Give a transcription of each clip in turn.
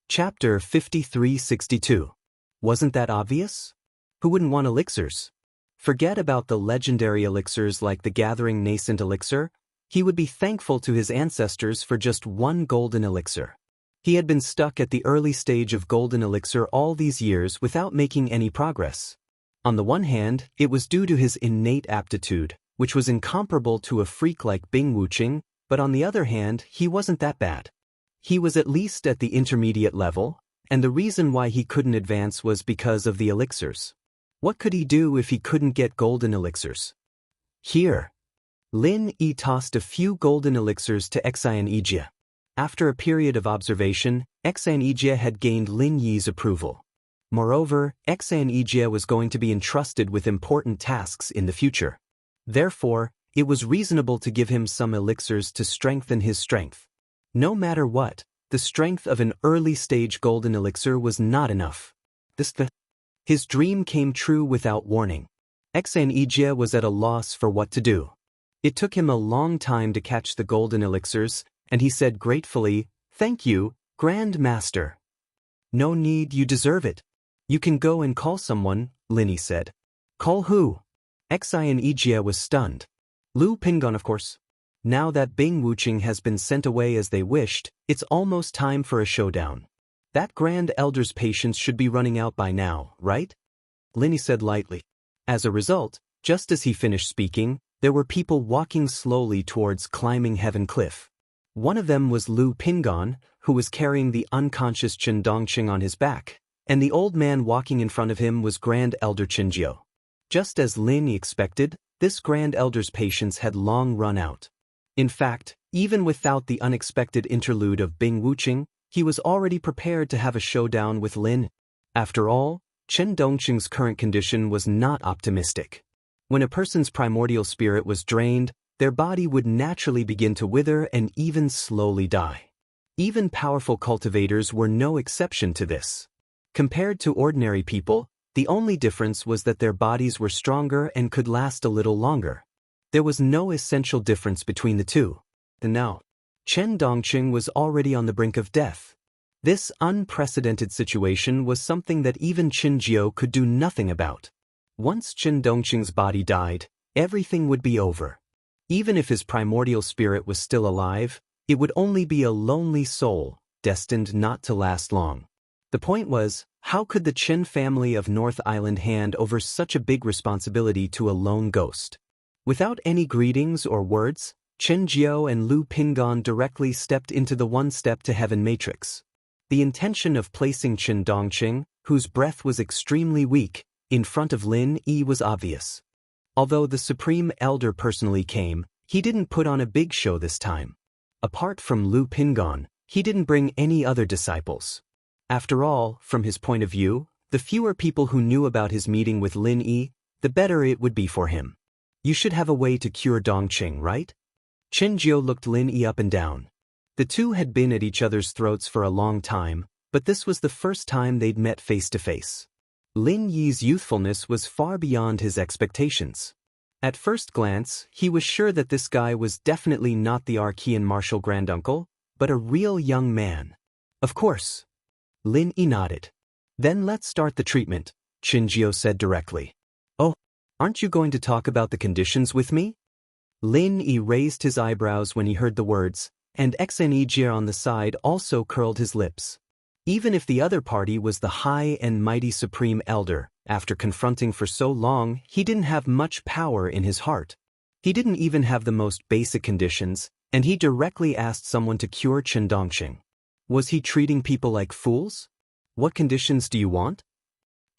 Chapter 5362. Wasn't that obvious? Who wouldn't want elixirs? Forget about the legendary elixirs like the Gathering Nascent Elixir. He would be thankful to his ancestors for just one golden elixir. He had been stuck at the early stage of golden elixir all these years without making any progress. On the one hand, it was due to his innate aptitude, which was incomparable to a freak like Bing Wuqing, but on the other hand, he wasn't that bad. He was at least at the intermediate level, and the reason why he couldn't advance was because of the elixirs. What could he do if he couldn't get golden elixirs? Here. Lin Yi tossed a few golden elixirs to Xianxia. After a period of observation, Xianxia had gained Lin Yi's approval. Moreover, Xianxia was going to be entrusted with important tasks in the future. Therefore, it was reasonable to give him some elixirs to strengthen his strength. No matter what, the strength of an early-stage golden elixir was not enough. His dream came true without warning. Xianxia was at a loss for what to do. It took him a long time to catch the golden elixirs, and he said gratefully, "Thank you, Grand Master." "No need, you deserve it. You can go and call someone," Lin said. "Call who?" Xianxia was stunned. "Lu Pingon, of course. Now that Bing Wuqing has been sent away as they wished, it's almost time for a showdown. That Grand Elder's patience should be running out by now, right?" Lin said lightly. As a result, just as he finished speaking, there were people walking slowly towards Climbing Heaven Cliff. One of them was Lu Pingon, who was carrying the unconscious Chen Dongqing on his back, and the old man walking in front of him was Grand Elder Qinjiu. Just as Lin expected, this Grand Elder's patience had long run out. In fact, even without the unexpected interlude of Bing Wuqing, he was already prepared to have a showdown with Lin. After all, Chen Dongqing's current condition was not optimistic. When a person's primordial spirit was drained, their body would naturally begin to wither and even slowly die. Even powerful cultivators were no exception to this. Compared to ordinary people, the only difference was that their bodies were stronger and could last a little longer. There was no essential difference between the two. And now, Chen Dongqing was already on the brink of death. This unprecedented situation was something that even Qinjiu could do nothing about. Once Chen Dongqing's body died, everything would be over. Even if his primordial spirit was still alive, it would only be a lonely soul, destined not to last long. The point was, how could the Chen family of North Island hand over such a big responsibility to a lone ghost? Without any greetings or words, Qinjiu and Lu Pingon directly stepped into the one-step to heaven matrix. The intention of placing Chen Dongqing, whose breath was extremely weak, in front of Lin Yi was obvious. Although the Supreme Elder personally came, he didn't put on a big show this time. Apart from Lu Pingon, he didn't bring any other disciples. After all, from his point of view, the fewer people who knew about his meeting with Lin Yi, the better it would be for him. You should have a way to cure Dongqing, right? Qinjiu looked Lin Yi up and down. The two had been at each other's throats for a long time, but this was the first time they'd met face to face. Lin Yi's youthfulness was far beyond his expectations. At first glance, he was sure that this guy was definitely not the Archean martial granduncle, but a real young man. Of course. Lin Yi nodded. "Then let's start the treatment," Qinjiu said directly. "Oh, aren't you going to talk about the conditions with me?" Lin Yi raised his eyebrows when he heard the words, and Xianxia on the side also curled his lips. Even if the other party was the high and mighty Supreme Elder, after confronting for so long, he didn't have much power in his heart. He didn't even have the most basic conditions, and he directly asked someone to cure Chen Dongqing. Was he treating people like fools? "What conditions do you want?"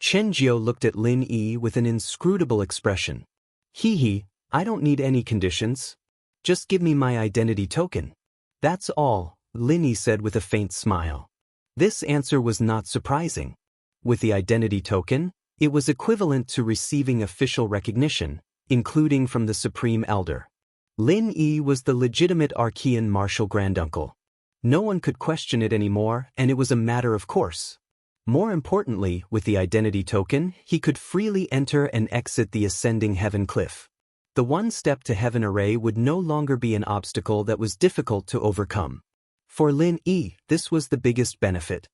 Qinjiu looked at Lin Yi with an inscrutable expression. "Hee, I don't need any conditions. Just give me my identity token." "That's all," Lin Yi said with a faint smile. This answer was not surprising. With the identity token, it was equivalent to receiving official recognition, including from the Supreme Elder. Lin Yi was the legitimate Archean martial granduncle. No one could question it anymore, and it was a matter of course. More importantly, with the identity token, he could freely enter and exit the ascending heaven cliff. The one-step to heaven array would no longer be an obstacle that was difficult to overcome. For Lin Yi, this was the biggest benefit.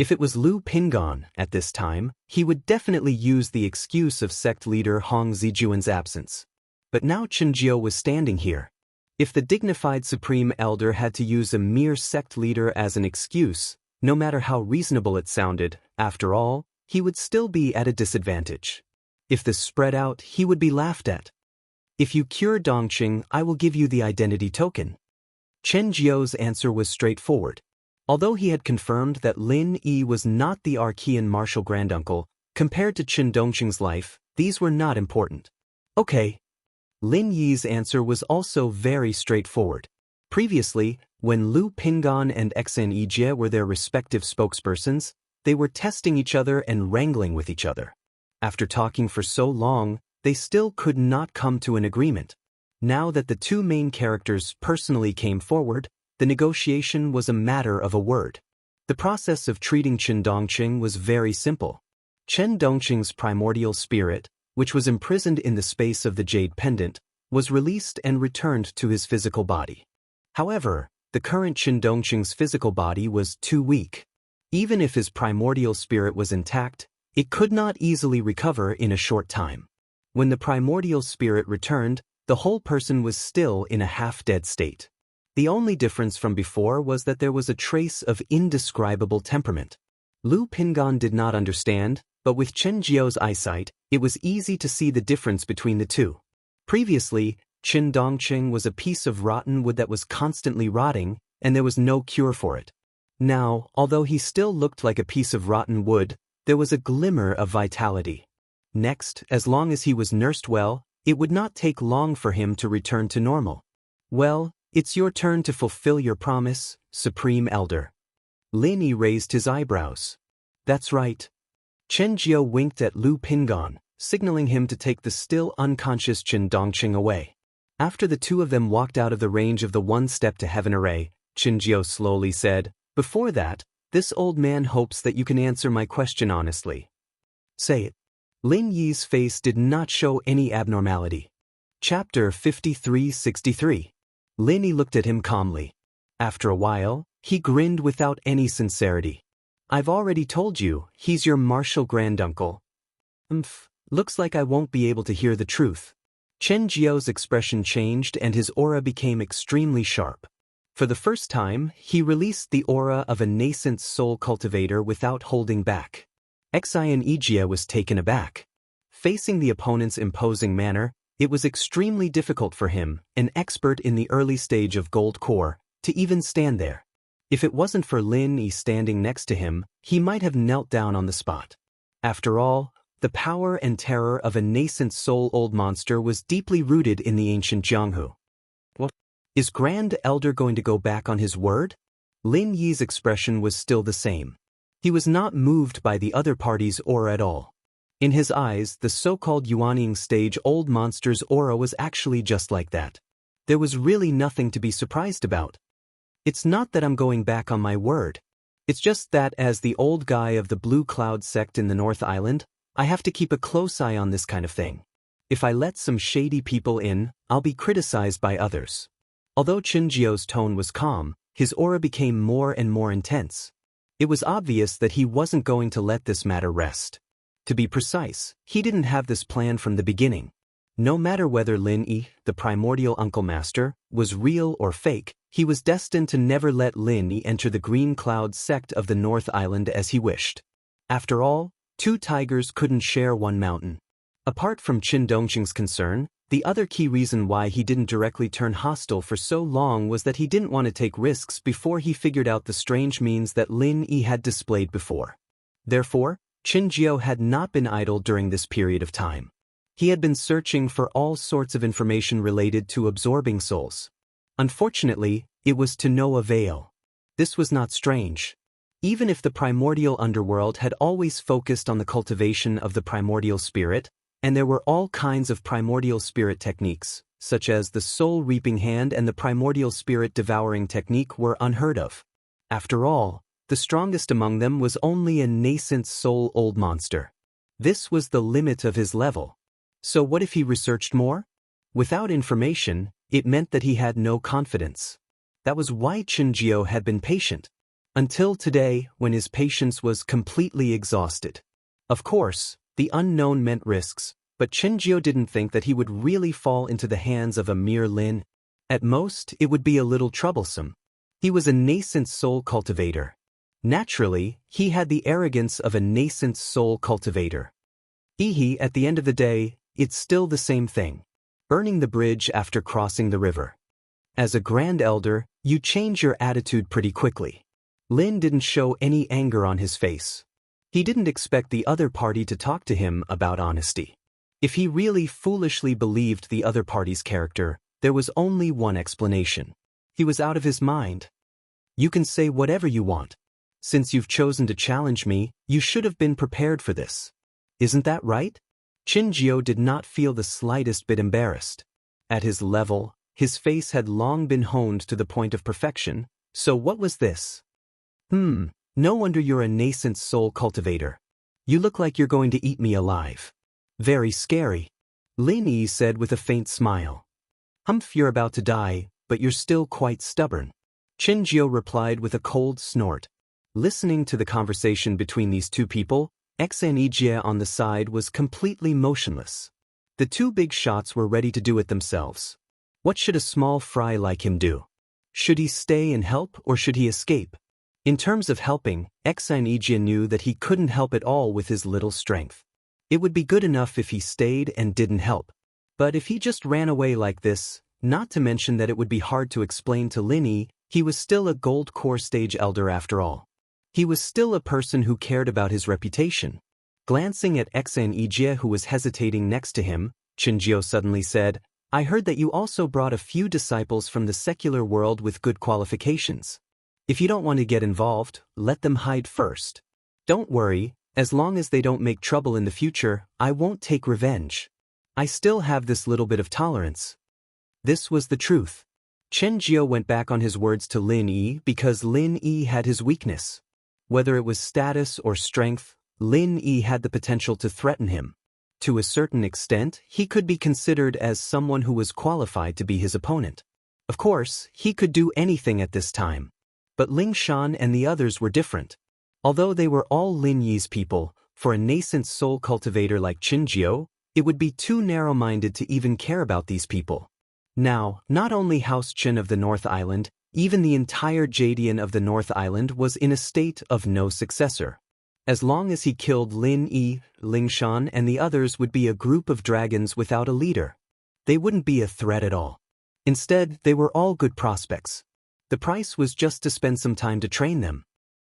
If it was Lu Pingon at this time, he would definitely use the excuse of sect leader Hong Zijuan's absence. But now Chen Jiao was standing here. If the dignified supreme elder had to use a mere sect leader as an excuse, no matter how reasonable it sounded, after all, he would still be at a disadvantage. If this spread out, he would be laughed at. If you cure Dongqing, I will give you the identity token. Chen Jiao's answer was straightforward. Although he had confirmed that Lin Yi was not the Archean martial granduncle, compared to Chen Dongqing's life, these were not important. Okay. Lin Yi's answer was also very straightforward. Previously, when Lu Pingon and Xan Yijie were their respective spokespersons, they were testing each other and wrangling with each other. After talking for so long, they still could not come to an agreement. Now that the two main characters personally came forward, the negotiation was a matter of a word. The process of treating Chen Dongqing was very simple. Chen Dongqing's primordial spirit, which was imprisoned in the space of the jade pendant, was released and returned to his physical body. However, the current Chen Dongqing's physical body was too weak. Even if his primordial spirit was intact, it could not easily recover in a short time. When the primordial spirit returned, the whole person was still in a half-dead state. The only difference from before was that there was a trace of indescribable temperament. Lu Pingon did not understand, but with Chen Jiao's eyesight, it was easy to see the difference between the two. Previously, Chen Dongqing was a piece of rotten wood that was constantly rotting, and there was no cure for it. Now, although he still looked like a piece of rotten wood, there was a glimmer of vitality. Next, as long as he was nursed well, it would not take long for him to return to normal. Well, it's your turn to fulfill your promise, Supreme Elder. Lin Yi raised his eyebrows. That's right. Chen Jiao winked at Lu Pingon, signaling him to take the still unconscious Chen Dongqing away. After the two of them walked out of the range of the one-step to heaven array, Chen Jiao slowly said, "Before that, this old man hopes that you can answer my question honestly." Say it. Lin Yi's face did not show any abnormality. Chapter 5363. Lin Yi looked at him calmly. After a while, he grinned without any sincerity. "I've already told you, he's your martial granduncle." Looks like I won't be able to hear the truth." Chen Jiao's expression changed and his aura became extremely sharp. For the first time, he released the aura of a nascent soul cultivator without holding back. Xian Yijie was taken aback. Facing the opponent's imposing manner, it was extremely difficult for him, an expert in the early stage of Gold Core, to even stand there. If it wasn't for Lin Yi standing next to him, he might have knelt down on the spot. After all, the power and terror of a nascent soul old monster was deeply rooted in the ancient Jianghu. What? Is Grand Elder going to go back on his word? Lin Yi's expression was still the same. He was not moved by the other party's aura at all. In his eyes, the so-called Yuanying stage old monster's aura was actually just like that. There was really nothing to be surprised about. It's not that I'm going back on my word. It's just that as the old guy of the Blue Cloud sect in the North Island, I have to keep a close eye on this kind of thing. If I let some shady people in, I'll be criticized by others. Although Chen Jiao's tone was calm, his aura became more and more intense. It was obvious that he wasn't going to let this matter rest. To be precise, he didn't have this plan from the beginning. No matter whether Lin Yi, the primordial uncle master, was real or fake, he was destined to never let Lin Yi enter the Green Cloud sect of the North Island as he wished. After all, two tigers couldn't share one mountain. Apart from Chen Dongqing's concern, the other key reason why he didn't directly turn hostile for so long was that he didn't want to take risks before he figured out the strange means that Lin Yi had displayed before. Therefore, Chen Jiao had not been idle during this period of time. He had been searching for all sorts of information related to absorbing souls. Unfortunately, it was to no avail. This was not strange. Even if the primordial underworld had always focused on the cultivation of the primordial spirit, and there were all kinds of primordial spirit techniques, such as the soul reaping hand and the primordial spirit devouring technique were unheard of. After all, the strongest among them was only a nascent soul old monster. This was the limit of his level. So what if he researched more? Without information, it meant that he had no confidence. That was why Chen Jiao had been patient. Until today, when his patience was completely exhausted. Of course, the unknown meant risks, but Xianxia didn't think that he would really fall into the hands of a mere Lin. At most, it would be a little troublesome. He was a nascent soul cultivator. Naturally, he had the arrogance of a nascent soul cultivator. At the end of the day, it's still the same thing. Burning the bridge after crossing the river. As a grand elder, you change your attitude pretty quickly. Lin didn't show any anger on his face. He didn't expect the other party to talk to him about honesty. If he really foolishly believed the other party's character, there was only one explanation. He was out of his mind. You can say whatever you want. Since you've chosen to challenge me, you should have been prepared for this. Isn't that right? Xianxia did not feel the slightest bit embarrassed. At his level, his face had long been honed to the point of perfection, so what was this? No wonder you're a nascent soul cultivator. You look like you're going to eat me alive. Very scary. Lin Yi said with a faint smile. You're about to die, but you're still quite stubborn. Xianxia replied with a cold snort. Listening to the conversation between these two people, Xianxia on the side was completely motionless. The two big shots were ready to do it themselves. What should a small fry like him do? Should he stay and help, or should he escape? In terms of helping, Xianxia knew that he couldn't help at all with his little strength. It would be good enough if he stayed and didn't help. But if he just ran away like this, not to mention that it would be hard to explain to Lin Yi, he was still a gold core stage elder after all. He was still a person who cared about his reputation. Glancing at Xianxia, who was hesitating next to him, Xianxia suddenly said, I heard that you also brought a few disciples from the secular world with good qualifications. If you don't want to get involved, let them hide first. Don't worry, as long as they don't make trouble in the future, I won't take revenge. I still have this little bit of tolerance. This was the truth. Xianxia went back on his words to Lin Yi because Lin Yi had his weakness. Whether it was status or strength, Lin Yi had the potential to threaten him. To a certain extent, he could be considered as someone who was qualified to be his opponent. Of course, he could do anything at this time. But Ling Shan and the others were different. Although they were all Lin Yi's people, for a nascent soul cultivator like Xianxia, it would be too narrow-minded to even care about these people. Now, not only House Qin of the North Island, even the entire Jadian of the North Island was in a state of no successor. As long as he killed Lin Yi, Ling Shan and the others would be a group of dragons without a leader. They wouldn't be a threat at all. Instead, they were all good prospects. The price was just to spend some time to train them.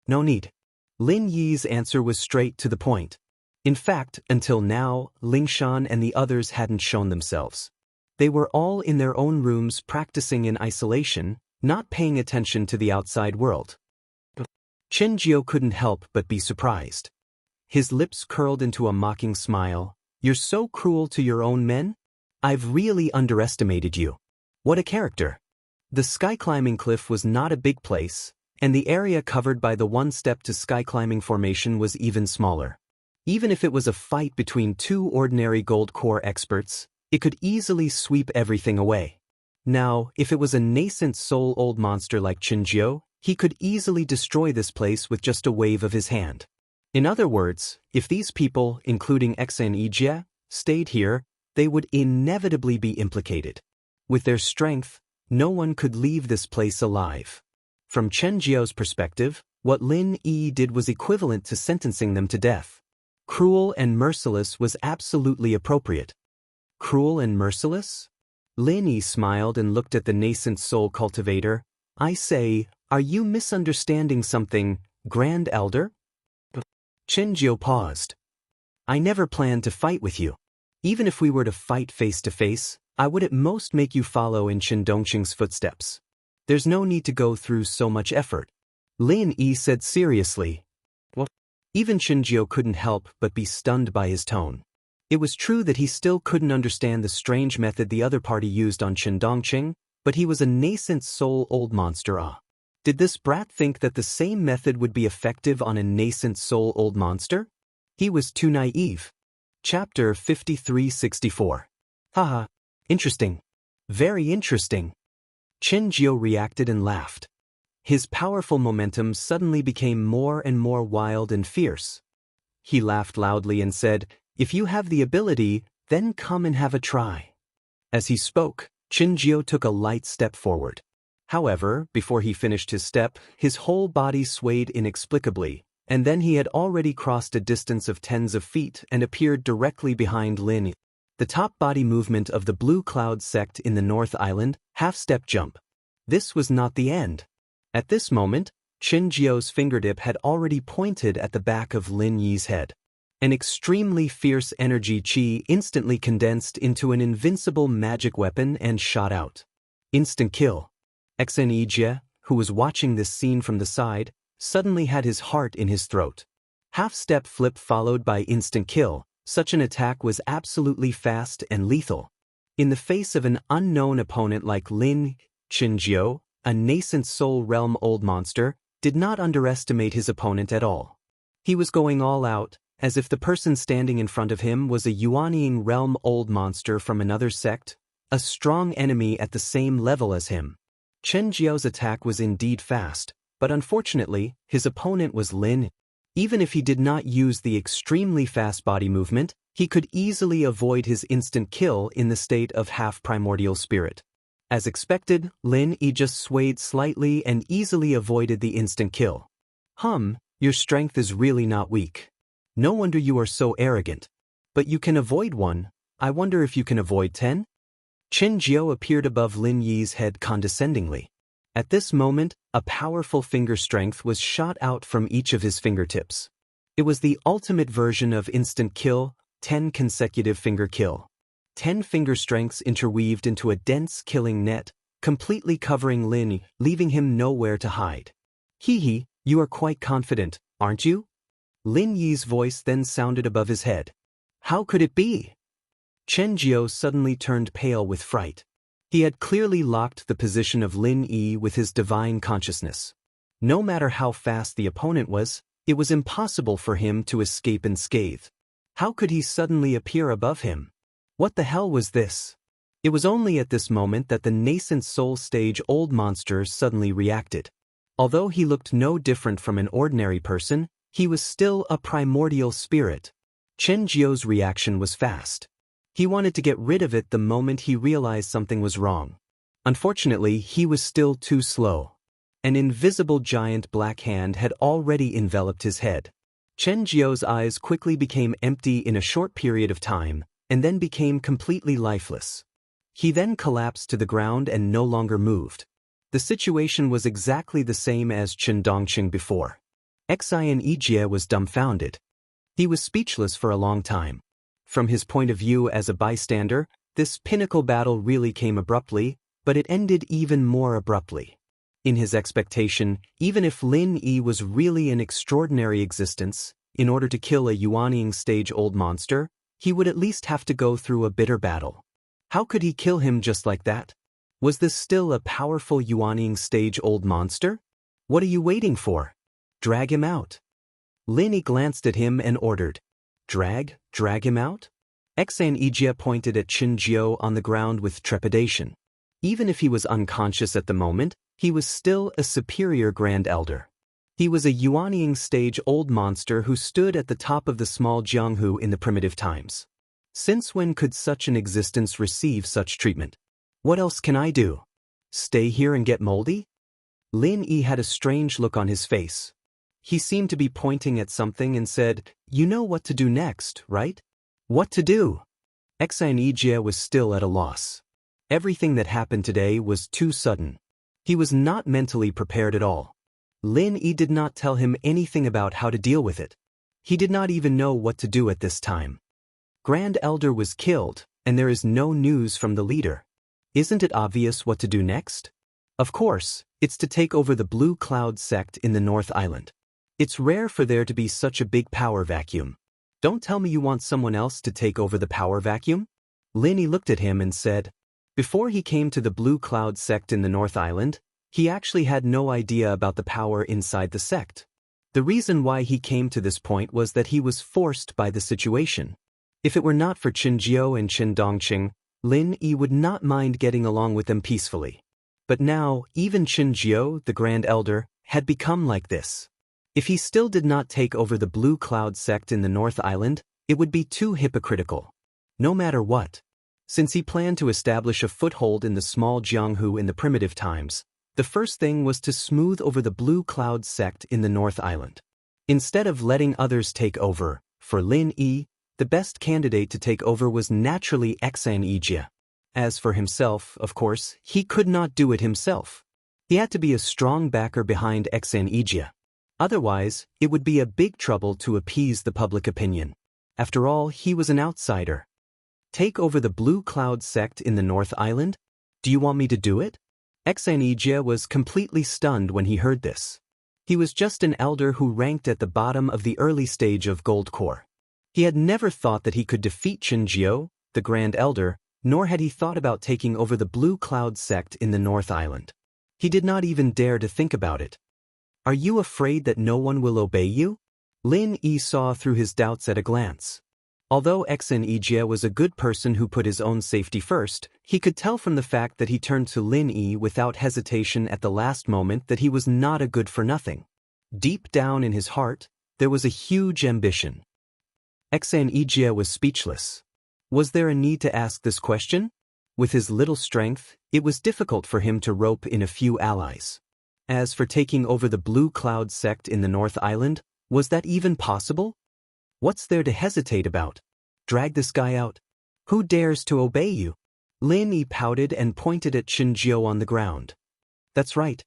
No need. Lin Yi's answer was straight to the point. In fact, until now, Ling Shan and the others hadn't shown themselves. They were all in their own rooms practicing in isolation, not paying attention to the outside world. Xianxia couldn't help but be surprised. His lips curled into a mocking smile. You're so cruel to your own men? I've really underestimated you. What a character. The sky-climbing cliff was not a big place, and the area covered by the one-step to sky-climbing formation was even smaller. Even if it was a fight between two ordinary gold core experts, it could easily sweep everything away. Now, if it was a nascent soul old monster like Xianxia, he could easily destroy this place with just a wave of his hand. In other words, if these people, including Xianxia, stayed here, they would inevitably be implicated. With their strength, no one could leave this place alive. From Xianxia's perspective, what Lin Yi did was equivalent to sentencing them to death. Cruel and merciless was absolutely appropriate. Cruel and merciless? Lin Yi smiled and looked at the nascent soul cultivator. I say, are you misunderstanding something, Grand Elder? Xianxia paused. I never planned to fight with you. Even if we were to fight face to face, I would at most make you follow in Qin Dongqing's footsteps. There's no need to go through so much effort. Lin Yi said seriously. What? Even Xianxia couldn't help but be stunned by his tone. It was true that he still couldn't understand the strange method the other party used on Qin Dongqing, but he was a nascent soul old monster. Did this brat think that the same method would be effective on a nascent soul old monster? He was too naive. Chapter 5364. Haha. Interesting. Very interesting. Xianxia reacted and laughed. His powerful momentum suddenly became more and more wild and fierce. He laughed loudly and said, "If you have the ability, then come and have a try." As he spoke, Xianxia took a light step forward. However, before he finished his step, his whole body swayed inexplicably, and then he had already crossed a distance of tens of feet and appeared directly behind Lin. The top body movement of the Blue Cloud sect in the North Island, half-step jump. This was not the end. At this moment, Xianxia's fingertip had already pointed at the back of Lin Yi's head. An extremely fierce energy chi instantly condensed into an invincible magic weapon and shot out. Instant kill. Xianxia, who was watching this scene from the side, suddenly had his heart in his throat. Half-step flip followed by instant kill. Such an attack was absolutely fast and lethal. In the face of an unknown opponent like Lin, Xianxia, a nascent soul realm old monster, did not underestimate his opponent at all. He was going all out, as if the person standing in front of him was a Yuanying realm old monster from another sect, a strong enemy at the same level as him. Xianxia's attack was indeed fast, but unfortunately, his opponent was Lin. Even if he did not use the extremely fast body movement, he could easily avoid his instant kill in the state of half-primordial spirit. As expected, Lin Yi just swayed slightly and easily avoided the instant kill. Your strength is really not weak. No wonder you are so arrogant. But you can avoid one. I wonder if you can avoid 10? Xianxia appeared above Lin Yi's head condescendingly. At this moment, a powerful finger strength was shot out from each of his fingertips. It was the ultimate version of instant kill, 10 consecutive finger kill. 10 finger strengths interweaved into a dense killing net, completely covering Lin, leaving him nowhere to hide. "Hee, you are quite confident, aren't you?" Lin Yi's voice then sounded above his head. "How could it be?" Xianxia suddenly turned pale with fright. He had clearly locked the position of Lin Yi with his divine consciousness. No matter how fast the opponent was, it was impossible for him to escape unscathed. How could he suddenly appear above him? What the hell was this? It was only at this moment that the nascent soul stage old monster suddenly reacted. Although he looked no different from an ordinary person, he was still a primordial spirit. Xianxia's reaction was fast. He wanted to get rid of it the moment he realized something was wrong. Unfortunately, he was still too slow. An invisible giant black hand had already enveloped his head. Xianxia's eyes quickly became empty in a short period of time, and then became completely lifeless. He then collapsed to the ground and no longer moved. The situation was exactly the same as Dongqing before. Xianxia was dumbfounded. He was speechless for a long time. From his point of view as a bystander, this pinnacle battle really came abruptly, but it ended even more abruptly. In his expectation, even if Lin Yi was really an extraordinary existence, in order to kill a Yuanying stage old monster, he would at least have to go through a bitter battle. How could he kill him just like that? Was this still a powerful Yuanying stage old monster? What are you waiting for? Drag him out. Lin Yi glanced at him and ordered, Drag him out? Xianxia pointed at Xianxia on the ground with trepidation. Even if he was unconscious at the moment, he was still a superior Grand Elder. He was a Yuanying stage old monster who stood at the top of the small Jianghu in the primitive times. Since when could such an existence receive such treatment? What else can I do? Stay here and get moldy? Lin Yi had a strange look on his face. He seemed to be pointing at something and said, "You know what to do next, right?" What to do? Xianxia was still at a loss. Everything that happened today was too sudden. He was not mentally prepared at all. Lin Yi did not tell him anything about how to deal with it. He did not even know what to do at this time. Grand Elder was killed, and there is no news from the leader. Isn't it obvious what to do next? Of course, it's to take over the Blue Cloud sect in the North Island. It's rare for there to be such a big power vacuum. Don't tell me you want someone else to take over the power vacuum? Lin Yi looked at him and said, before he came to the Blue Cloud sect in the North Island, he actually had no idea about the power inside the sect. The reason why he came to this point was that he was forced by the situation. If it were not for Xianxia and Dongqing, Lin Yi would not mind getting along with them peacefully. But now, even Xianxia, the Grand Elder, had become like this. If he still did not take over the Blue Cloud sect in the North Island, it would be too hypocritical. No matter what. Since he planned to establish a foothold in the small Jianghu in the primitive times, the first thing was to smooth over the Blue Cloud sect in the North Island. Instead of letting others take over, for Lin Yi, the best candidate to take over was naturally Xianxia. As for himself, of course, he could not do it himself. He had to be a strong backer behind Xianxia. Otherwise, it would be a big trouble to appease the public opinion. After all, he was an outsider. Take over the Blue Cloud sect in the North Island? Do you want me to do it? Xianxia was completely stunned when he heard this. He was just an elder who ranked at the bottom of the early stage of Gold Core. He had never thought that he could defeat Xianxia, the Grand Elder, nor had he thought about taking over the Blue Cloud sect in the North Island. He did not even dare to think about it. Are you afraid that no one will obey you? Lin Yi saw through his doubts at a glance. Although Xianxia was a good person who put his own safety first, he could tell from the fact that he turned to Lin Yi without hesitation at the last moment that he was not a good-for-nothing. Deep down in his heart, there was a huge ambition. Xianxia was speechless. Was there a need to ask this question? With his little strength, it was difficult for him to rope in a few allies. As for taking over the Blue Cloud sect in the North Island, was that even possible? What's there to hesitate about? Drag this guy out. Who dares to obey you? Lin Yi pouted and pointed at Xianxia on the ground. That's right.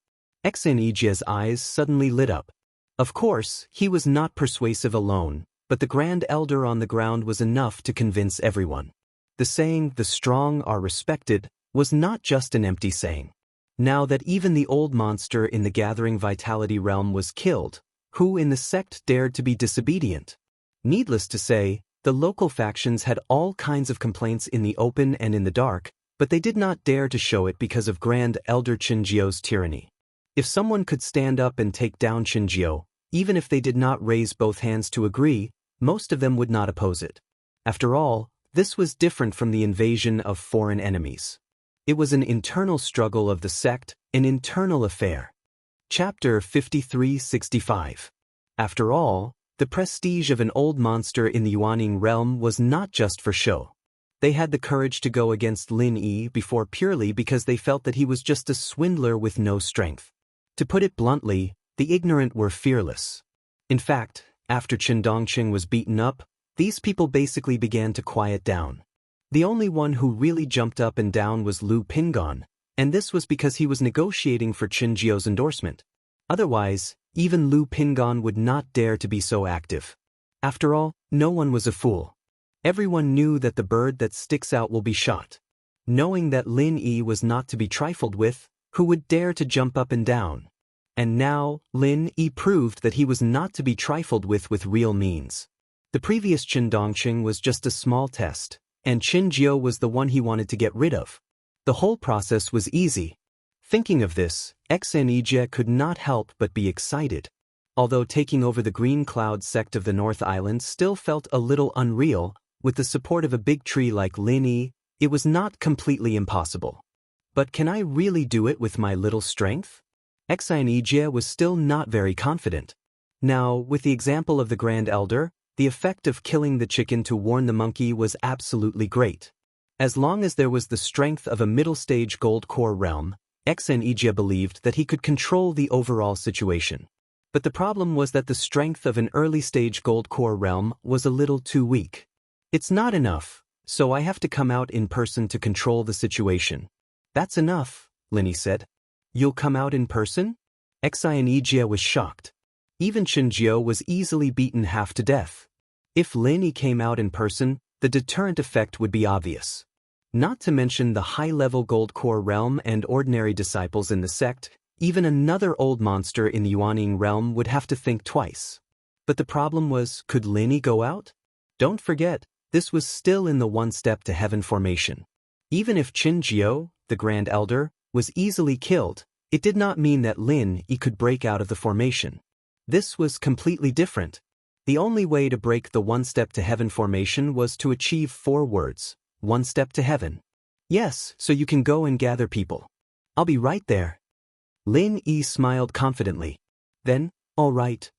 Xianxia's eyes suddenly lit up. Of course, he was not persuasive alone, but the Grand Elder on the ground was enough to convince everyone. The saying, "the strong are respected," was not just an empty saying. Now that even the old monster in the Gathering Vitality realm was killed, who in the sect dared to be disobedient? Needless to say, the local factions had all kinds of complaints in the open and in the dark, but they did not dare to show it because of Grand Elder Xianxia's tyranny. If someone could stand up and take down Xianxia, even if they did not raise both hands to agree, most of them would not oppose it. After all, this was different from the invasion of foreign enemies. It was an internal struggle of the sect, an internal affair. Chapter 5365. After all, the prestige of an old monster in the Yuaning realm was not just for show. They had the courage to go against Lin Yi before purely because they felt that he was just a swindler with no strength. To put it bluntly, the ignorant were fearless. In fact, after Qin Dongqing was beaten up, these people basically began to quiet down. The only one who really jumped up and down was Lu Pingon, and this was because he was negotiating for Xianxia's endorsement. Otherwise, even Lu Pingon would not dare to be so active. After all, no one was a fool. Everyone knew that the bird that sticks out will be shot. Knowing that Lin Yi was not to be trifled with, who would dare to jump up and down? And now, Lin Yi proved that he was not to be trifled with real means. The previous Qin Dongqing was just a small test, and Xianxia was the one he wanted to get rid of. The whole process was easy. Thinking of this, Xianxia could not help but be excited. Although taking over the Green Cloud sect of the North Island still felt a little unreal, with the support of a big tree like Lin Yi, it was not completely impossible. But can I really do it with my little strength? Xianxia was still not very confident. Now, with the example of the Grand Elder, the effect of killing the chicken to warn the monkey was absolutely great. As long as there was the strength of a middle-stage Gold Core realm, Xianxia believed that he could control the overall situation. But the problem was that the strength of an early-stage Gold Core realm was a little too weak. It's not enough, so I have to come out in person to control the situation. That's enough, Lin Yi said. You'll come out in person? Xianxia was shocked. Even Xianxia was easily beaten half to death. If Lin Yi came out in person, the deterrent effect would be obvious. Not to mention the high-level Gold Core realm and ordinary disciples in the sect, even another old monster in the Yuaning realm would have to think twice. But the problem was, could Lin Yi go out? Don't forget, this was still in the one step to heaven formation. Even if Xianxia, the Grand Elder, was easily killed, it did not mean that Lin Yi could break out of the formation. This was completely different. The only way to break the one step to heaven formation was to achieve 4 words. One step to heaven. Yes, so you can go and gather people. I'll be right there. Lin Yi smiled confidently. Then, all right.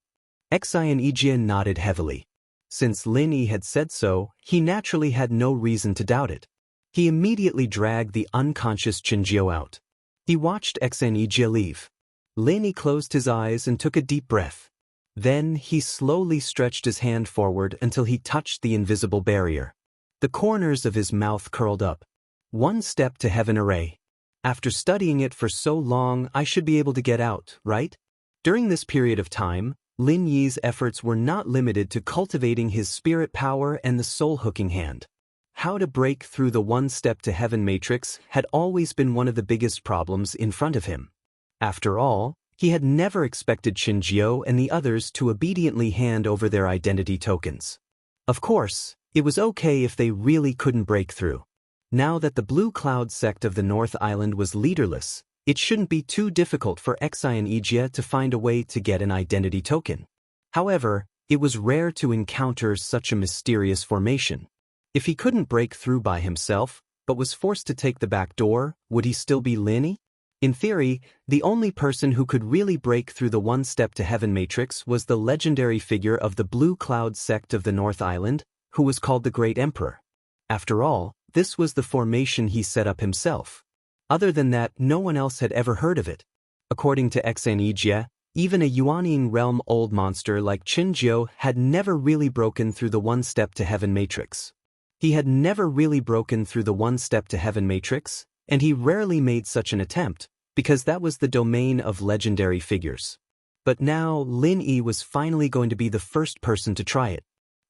Xianxia nodded heavily. Since Lin Yi had said so, he naturally had no reason to doubt it. He immediately dragged the unconscious Xianxia out. He watched Xianxia leave. Lin Yi closed his eyes and took a deep breath. Then he slowly stretched his hand forward until he touched the invisible barrier. The corners of his mouth curled up. One step to heaven array. After studying it for so long, I should be able to get out, right? During this period of time, Lin Yi's efforts were not limited to cultivating his spirit power and the soul-hooking hand. How to break through the one-step to heaven matrix had always been one of the biggest problems in front of him. After all, he had never expected Xianxia and the others to obediently hand over their identity tokens. Of course, it was okay if they really couldn't break through. Now that the Blue Cloud sect of the North Island was leaderless, it shouldn't be too difficult for Xianxia to find a way to get an identity token. However, it was rare to encounter such a mysterious formation. If he couldn't break through by himself, but was forced to take the back door, would he still be Lin Yi? In theory, the only person who could really break through the one-step to heaven matrix was the legendary figure of the Blue Cloud sect of the North Island, who was called the Great Emperor. After all, this was the formation he set up himself. Other than that, no one else had ever heard of it. According to Xianxia, even a Yuanying realm old monster like Xianxia had never really broken through the one-step to heaven matrix. He had never really broken through the one-step to heaven matrix, and he rarely made such an attempt, because that was the domain of legendary figures. But now, Lin Yi was finally going to be the first person to try it.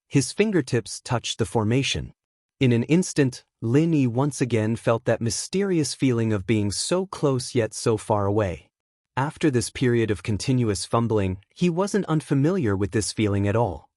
His fingertips touched the formation. In an instant, Lin Yi once again felt that mysterious feeling of being so close yet so far away. After this period of continuous fumbling, he wasn't unfamiliar with this feeling at all.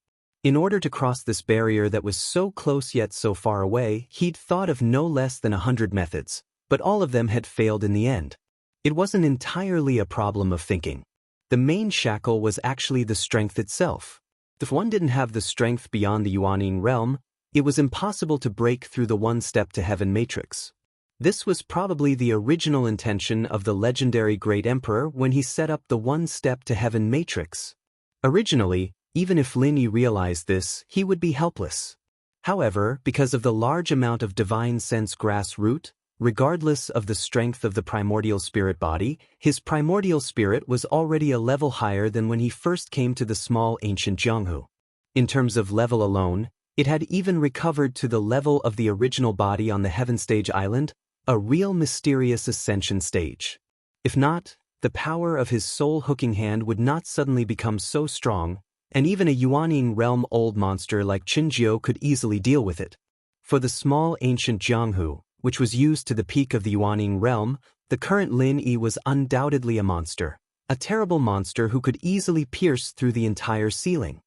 In order to cross this barrier that was so close yet so far away, he'd thought of no less than 100 methods, but all of them had failed in the end. It wasn't entirely a problem of thinking. The main shackle was actually the strength itself. If one didn't have the strength beyond the Yuanying realm, it was impossible to break through the one-step to heaven matrix. This was probably the original intention of the legendary Great Emperor when he set up the one-step to heaven matrix. Originally, even if Lin Yi realized this, he would be helpless. However, because of the large amount of divine sense grass root, regardless of the strength of the primordial spirit body, his primordial spirit was already a level higher than when he first came to the small ancient Jianghu. In terms of level alone, it had even recovered to the level of the original body on the Heaven Stage Island, a real mysterious ascension stage. If not, the power of his soul-hooking hand would not suddenly become so strong, and even a Yuanying realm old monster like Xianxia could easily deal with it. For the small ancient Jianghu, which was used to the peak of the Yuanying realm, the current Lin Yi was undoubtedly a monster, a terrible monster who could easily pierce through the entire ceiling.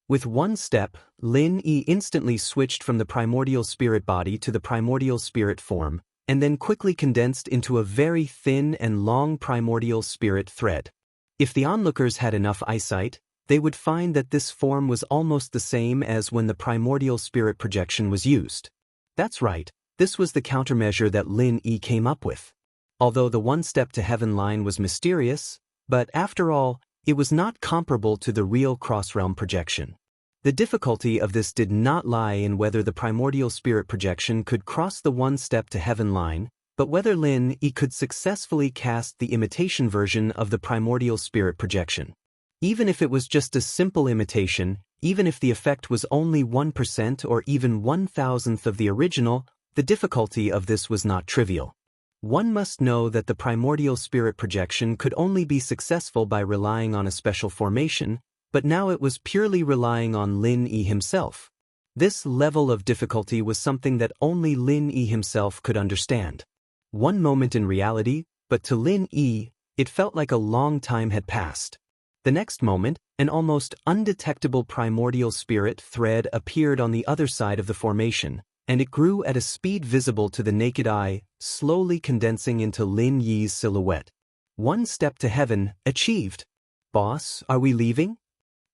With one step, Lin Yi instantly switched from the primordial spirit body to the primordial spirit form, and then quickly condensed into a very thin and long primordial spirit thread. If the onlookers had enough eyesight, they would find that this form was almost the same as when the primordial spirit projection was used. That's right, this was the countermeasure that Lin Yi came up with. Although the one-step to heaven line was mysterious, but after all, it was not comparable to the real cross-realm projection. The difficulty of this did not lie in whether the primordial spirit projection could cross the one-step to heaven line, but whether Lin Yi could successfully cast the imitation version of the primordial spirit projection. Even if it was just a simple imitation, even if the effect was only 1% or even 1,000th of the original, the difficulty of this was not trivial. One must know that the primordial spirit projection could only be successful by relying on a special formation, but now it was purely relying on Lin Yi himself. This level of difficulty was something that only Lin Yi himself could understand. One moment in reality, but to Lin Yi, it felt like a long time had passed. The next moment, an almost undetectable primordial spirit thread appeared on the other side of the formation, and it grew at a speed visible to the naked eye, slowly condensing into Lin Yi's silhouette. One step to heaven, achieved. Boss, are we leaving?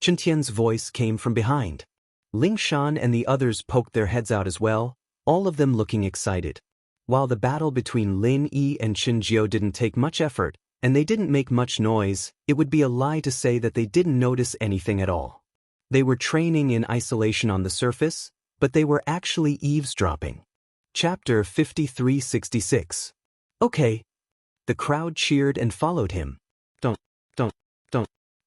Chen Tian's voice came from behind. Ling Shan and the others poked their heads out as well, all of them looking excited. While the battle between Lin Yi and Xianxia didn't take much effort, and they didn't make much noise, it would be a lie to say that they didn't notice anything at all. They were training in isolation on the surface, but they were actually eavesdropping. Chapter 5366. Okay. The crowd cheered and followed him. Don't.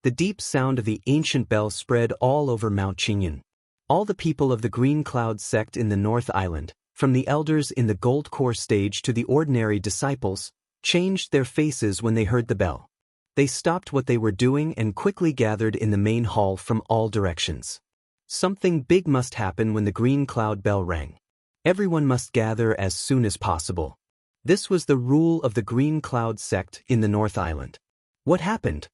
The deep sound of the ancient bell spread all over Mount Qingyan. All the people of the Green Cloud sect in the North Island, from the elders in the Gold Core stage to the ordinary disciples, changed their faces when they heard the bell. They stopped what they were doing and quickly gathered in the main hall from all directions. Something big must happen when the Green Cloud bell rang. Everyone must gather as soon as possible. This was the rule of the Green Cloud sect in the North Island. What happened?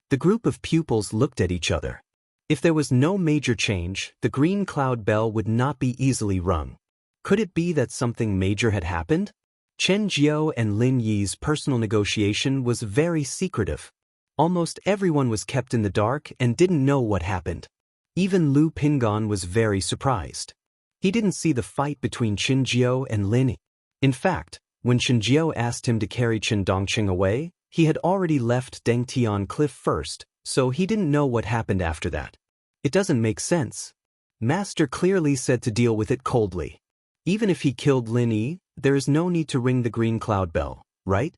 The group of pupils looked at each other. If there was no major change, the Green Cloud bell would not be easily rung. Could it be that something major had happened? Chen Jiao and Lin Yi's personal negotiation was very secretive. Almost everyone was kept in the dark and didn't know what happened. Even Lu Pingan was very surprised. He didn't see the fight between Chen Jiao and Lin Yi. In fact, when Chen Jiao asked him to carry Chen Dongqing away, he had already left Deng Tian Cliff first, so he didn't know what happened after that. It doesn't make sense. Master clearly said to deal with it coldly. Even if he killed Lin Yi, there is no need to ring the Green Cloud bell, right?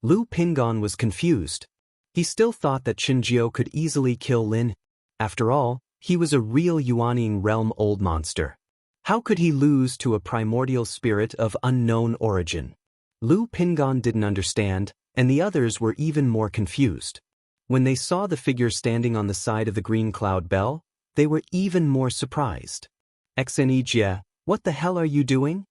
Lu Pingan was confused. He still thought that Chen Jiao could easily kill Lin. After all, he was a real Yuanying realm old monster. How could he lose to a primordial spirit of unknown origin? Lu Pingan didn't understand, and the others were even more confused. When they saw the figure standing on the side of the Green Cloud bell, they were even more surprised. Xianxia, what the hell are you doing?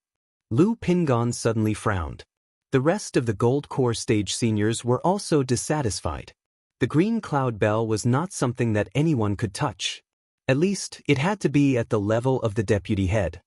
Lu Pingan suddenly frowned. The rest of the Gold Core stage seniors were also dissatisfied. The Green Cloud bell was not something that anyone could touch. At least, it had to be at the level of the deputy head.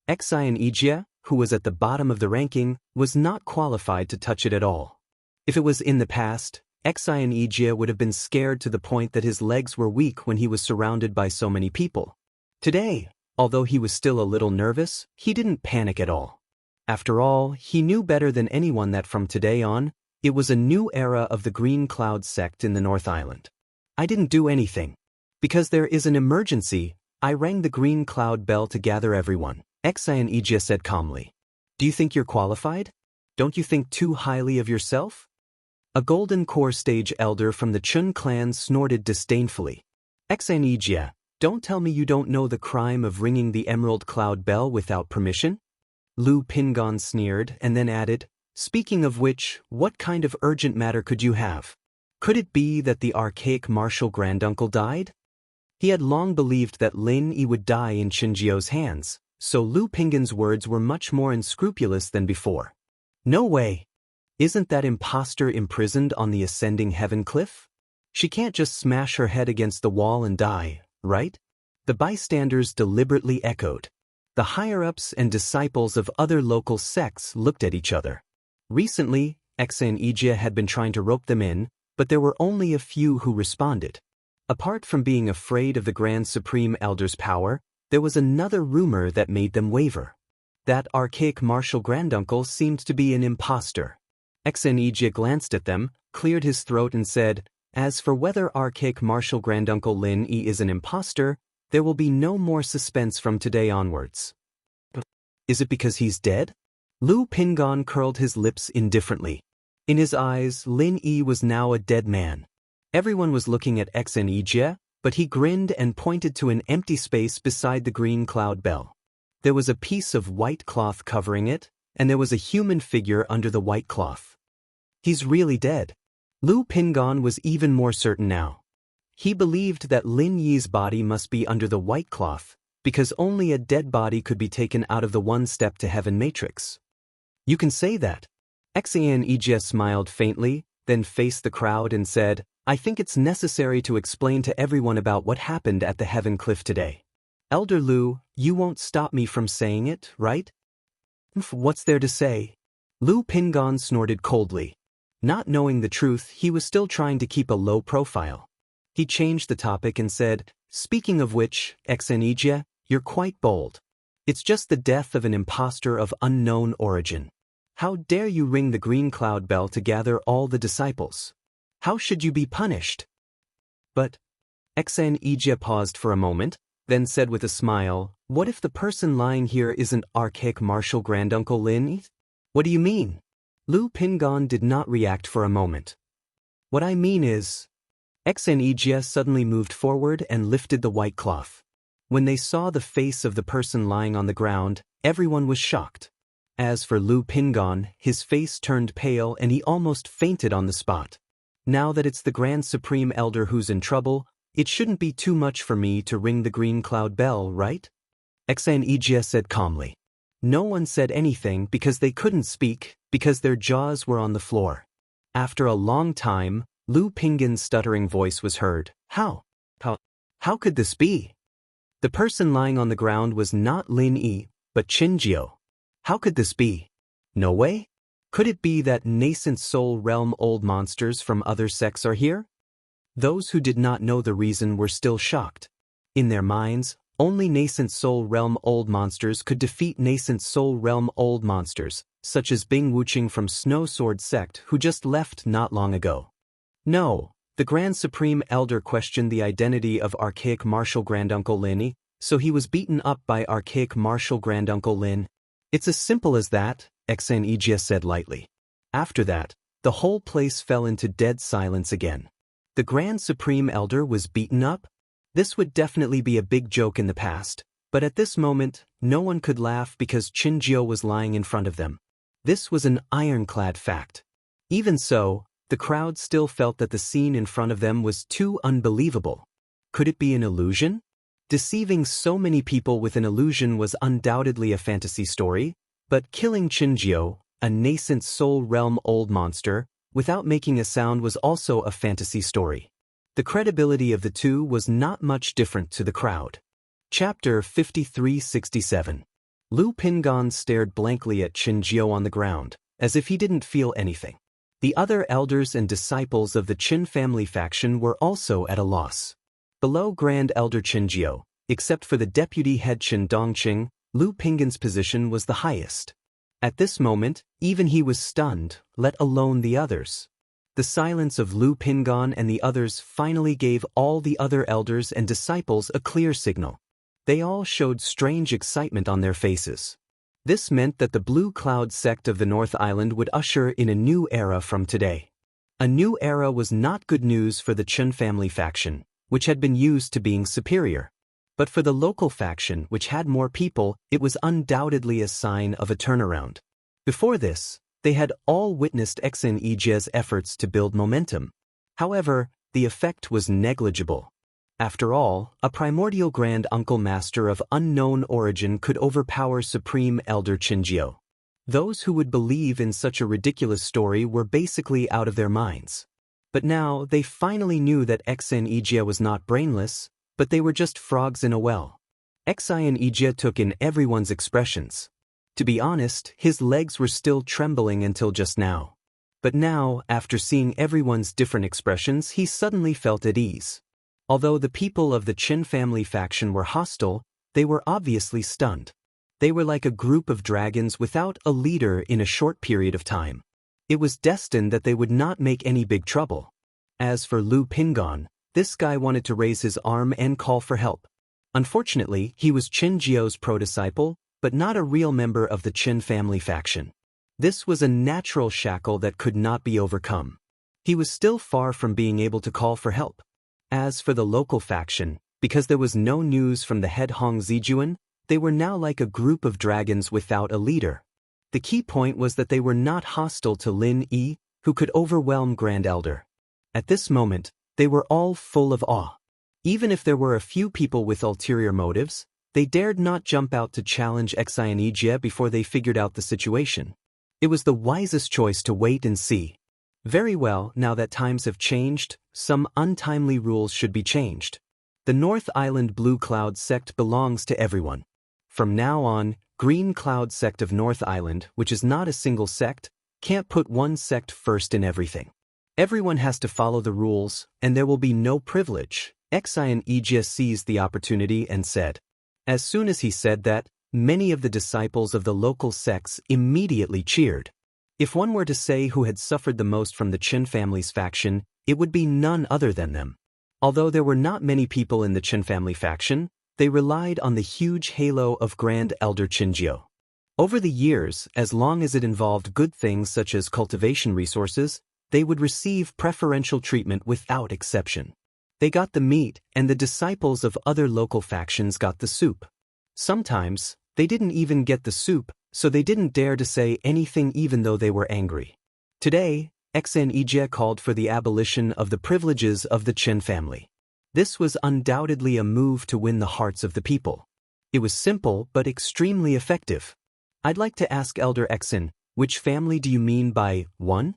Xianxia, who was at the bottom of the ranking, was not qualified to touch it at all. If it was in the past, Xianxia would have been scared to the point that his legs were weak when he was surrounded by so many people. Today, although he was still a little nervous, he didn't panic at all. After all, he knew better than anyone that from today on, it was a new era of the Green Cloud sect in the North Island. I didn't do anything. Because there is an emergency, I rang the Green Cloud bell to gather everyone, Xianxia said calmly. Do you think you're qualified? Don't you think too highly of yourself? A Golden Core stage elder from the Chun clan snorted disdainfully. Xianxia, don't tell me you don't know the crime of ringing the Emerald Cloud bell without permission? Lu Pingan sneered and then added, speaking of which, what kind of urgent matter could you have? Could it be that the archaic martial granduncle died? He had long believed that Lin Yi would die in Chen Jiao's hands, so Lu Pingan's words were much more unscrupulous than before. No way! Isn't that impostor imprisoned on the ascending heaven cliff? She can't just smash her head against the wall and die, right? The bystanders deliberately echoed. The higher-ups and disciples of other local sects looked at each other. Recently, Xianxia had been trying to rope them in, but there were only a few who responded. Apart from being afraid of the Grand Supreme Elder's power, there was another rumor that made them waver. That archaic martial granduncle seemed to be an impostor. Xianxia glanced at them, cleared his throat and said, as for whether archaic martial granduncle Lin Yi is an impostor, there will be no more suspense from today onwards. Is it because he's dead? Lu Pingan curled his lips indifferently. In his eyes, Lin Yi was now a dead man. Everyone was looking at Xianxia, but he grinned and pointed to an empty space beside the Green Cloud bell. There was a piece of white cloth covering it, and there was a human figure under the white cloth. He's really dead. Lu Pingan was even more certain now. He believed that Lin Yi's body must be under the white cloth, because only a dead body could be taken out of the one step to heaven matrix. You can say that. Xianxia smiled faintly, then faced the crowd and said, I think it's necessary to explain to everyone about what happened at the Heaven Cliff today. Elder Lu, you won't stop me from saying it, right? What's there to say? Lu Pingan snorted coldly. Not knowing the truth, he was still trying to keep a low profile. He changed the topic and said, speaking of which, Xianxia, you're quite bold. It's just the death of an impostor of unknown origin. How dare you ring the green cloud bell to gather all the disciples? How should you be punished? But Xianxia paused for a moment, then said with a smile, what if the person lying here isn't archaic martial granduncle Lin? What do you mean? Lu Pingon did not react for a moment. What I mean is... Xianxia suddenly moved forward and lifted the white cloth. When they saw the face of the person lying on the ground, everyone was shocked. As for Lu Pingon, his face turned pale and he almost fainted on the spot. Now that it's the Grand Supreme Elder who's in trouble, it shouldn't be too much for me to ring the green cloud bell, right? Xianxia said calmly. No one said anything because they couldn't speak, because their jaws were on the floor. After a long time, Lu Pingon's stuttering voice was heard. How could this be? The person lying on the ground was not Lin Yi, but Xianxia. How could this be? No way? Could it be that nascent soul realm old monsters from other sects are here? Those who did not know the reason were still shocked. In their minds, only nascent soul realm old monsters could defeat nascent soul realm old monsters, such as Bing Wuqing from Snow Sword Sect who just left not long ago. No, the Grand Supreme Elder questioned the identity of archaic martial granduncle Lin, so he was beaten up by archaic martial granduncle Lin. It's as simple as that, Xianxia said lightly. After that, the whole place fell into dead silence again. The Grand Supreme Elder was beaten up? This would definitely be a big joke in the past, but at this moment, no one could laugh because Xianxia was lying in front of them. This was an ironclad fact. Even so, the crowd still felt that the scene in front of them was too unbelievable. Could it be an illusion? Deceiving so many people with an illusion was undoubtedly a fantasy story, but killing Xianxia, a nascent soul realm old monster, without making a sound was also a fantasy story. The credibility of the two was not much different to the crowd. Chapter 5367. Lu Pingon stared blankly at Xianxia on the ground, as if he didn't feel anything. The other elders and disciples of the Qin family faction were also at a loss. Below Grand Elder Xianxia, except for the deputy head Qin Dongqing, Lu Pingon's position was the highest. At this moment, even he was stunned, let alone the others. The silence of Lu Pingon and the others finally gave all the other elders and disciples a clear signal. They all showed strange excitement on their faces. This meant that the Blue Cloud sect of the North Island would usher in a new era from today. A new era was not good news for the Qin family faction, which had been used to being superior. But for the local faction, which had more people, it was undoubtedly a sign of a turnaround. Before this, they had all witnessed Xianxia's efforts to build momentum. However, the effect was negligible. After all, a primordial grand uncle master of unknown origin could overpower Supreme Elder Xianxia. Those who would believe in such a ridiculous story were basically out of their minds. But now they finally knew that Xianxia was not brainless, but they were just frogs in a well. Xianxia took in everyone's expressions. To be honest, his legs were still trembling until just now. But now, after seeing everyone's different expressions, he suddenly felt at ease. Although the people of the Qin family faction were hostile, they were obviously stunned. They were like a group of dragons without a leader in a short period of time. It was destined that they would not make any big trouble. As for Lu Pingon, this guy wanted to raise his arm and call for help. Unfortunately, he was Xianxia's pro-disciple, but not a real member of the Qin family faction. This was a natural shackle that could not be overcome. He was still far from being able to call for help. As for the local faction, because there was no news from the head Hong Zijuan, they were now like a group of dragons without a leader. The key point was that they were not hostile to Lin Yi, who could overwhelm Grand Elder. At this moment, they were all full of awe. Even if there were a few people with ulterior motives, they dared not jump out to challenge Xianxia before they figured out the situation. It was the wisest choice to wait and see. Very well, now that times have changed, some untimely rules should be changed. The North Island Blue Cloud sect belongs to everyone. From now on, Green Cloud sect of North Island, which is not a single sect, can't put one sect first in everything. Everyone has to follow the rules, and there will be no privilege. Xianxia seized the opportunity and said. As soon as he said that, many of the disciples of the local sects immediately cheered. If one were to say who had suffered the most from the Qin family's faction, it would be none other than them. Although there were not many people in the Qin family faction, they relied on the huge halo of Grand Elder Qinjiu. Over the years, as long as it involved good things such as cultivation resources, they would receive preferential treatment without exception. They got the meat, and the disciples of other local factions got the soup. Sometimes, they didn't even get the soup, so they didn't dare to say anything even though they were angry. Today, Xianxia called for the abolition of the privileges of the Qin family. This was undoubtedly a move to win the hearts of the people. It was simple but extremely effective. I'd like to ask Elder Xin, which family do you mean by 1?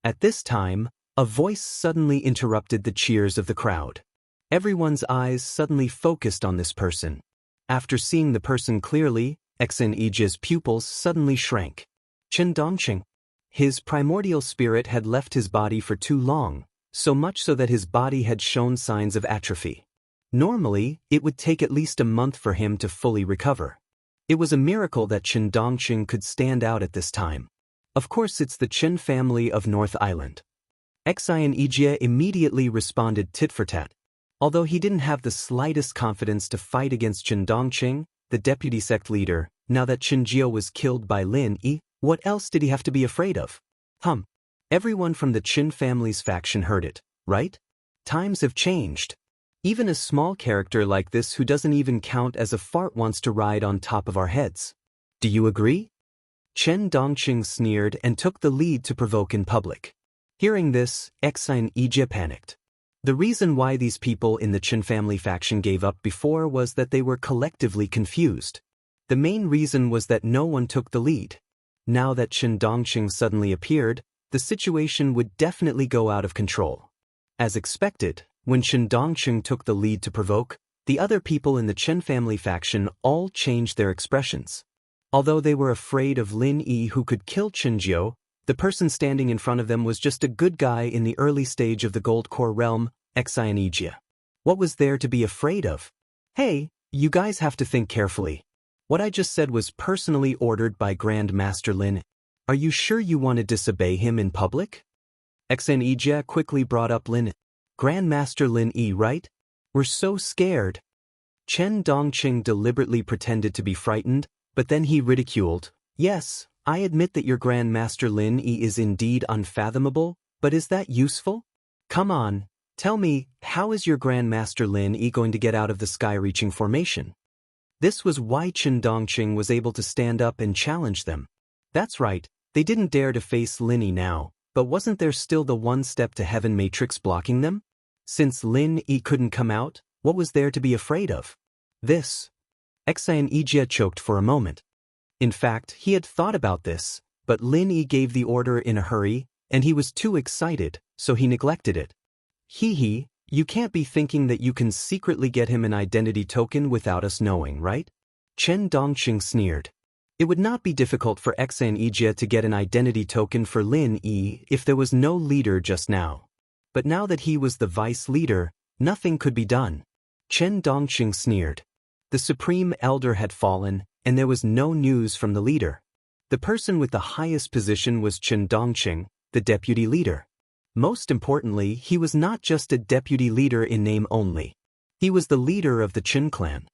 At this time, a voice suddenly interrupted the cheers of the crowd. Everyone's eyes suddenly focused on this person. After seeing the person clearly, Xianxia's pupils suddenly shrank. Qin Dongqing. His primordial spirit had left his body for too long, so much so that his body had shown signs of atrophy. Normally, it would take at least a month for him to fully recover. It was a miracle that Qin Dongqing could stand out at this time. Of course, it's the Qin family of North Island. Xianxia immediately responded tit for tat. Although he didn't have the slightest confidence to fight against Qin Dongqing, the deputy sect leader, now that Qinjiu was killed by Lin Yi, what else did he have to be afraid of? Everyone from the Qin family's faction heard it, right? Times have changed. Even a small character like this who doesn't even count as a fart wants to ride on top of our heads. Do you agree? Qin Dongqing sneered and took the lead to provoke in public. Hearing this, Xianxia panicked. The reason why these people in the Qin family faction gave up before was that they were collectively confused. The main reason was that no one took the lead. Now that Qin Dongqing suddenly appeared, the situation would definitely go out of control. As expected, when Qin Dongqing took the lead to provoke, the other people in the Qin family faction all changed their expressions. Although they were afraid of Lin Yi who could kill Qinjiu, the person standing in front of them was just a good guy in the early stage of the Gold Core realm, Xianxia. What was there to be afraid of? Hey, you guys have to think carefully. What I just said was personally ordered by Grand Master Lin. Are you sure you want to disobey him in public? Xianxia quickly brought up Lin. Grand Master Lin Yi, right? We're so scared. Qin Dongqing deliberately pretended to be frightened, but then he ridiculed. Yes, I admit that your Grand Master Lin Yi is indeed unfathomable, but is that useful? Come on, tell me, how is your Grand Master Lin Yi going to get out of the sky-reaching formation? This was why Qin Dongqing was able to stand up and challenge them. That's right, they didn't dare to face Lin Yi now, but wasn't there still the one step to heaven matrix blocking them? Since Lin Yi couldn't come out, what was there to be afraid of? This. Xianxia choked for a moment. In fact, he had thought about this, but Lin Yi gave the order in a hurry, and he was too excited, so he neglected it. Hee, you can't be thinking that you can secretly get him an identity token without us knowing, right? Qin Dongqing sneered. It would not be difficult for Xianxia to get an identity token for Lin Yi if there was no leader just now. But now that he was the vice leader, nothing could be done. Qin Dongqing sneered. The Supreme Elder had fallen, and there was no news from the leader. The person with the highest position was Qin Dongqing, the deputy leader. Most importantly, he was not just a deputy leader in name only. He was the leader of the Qin clan.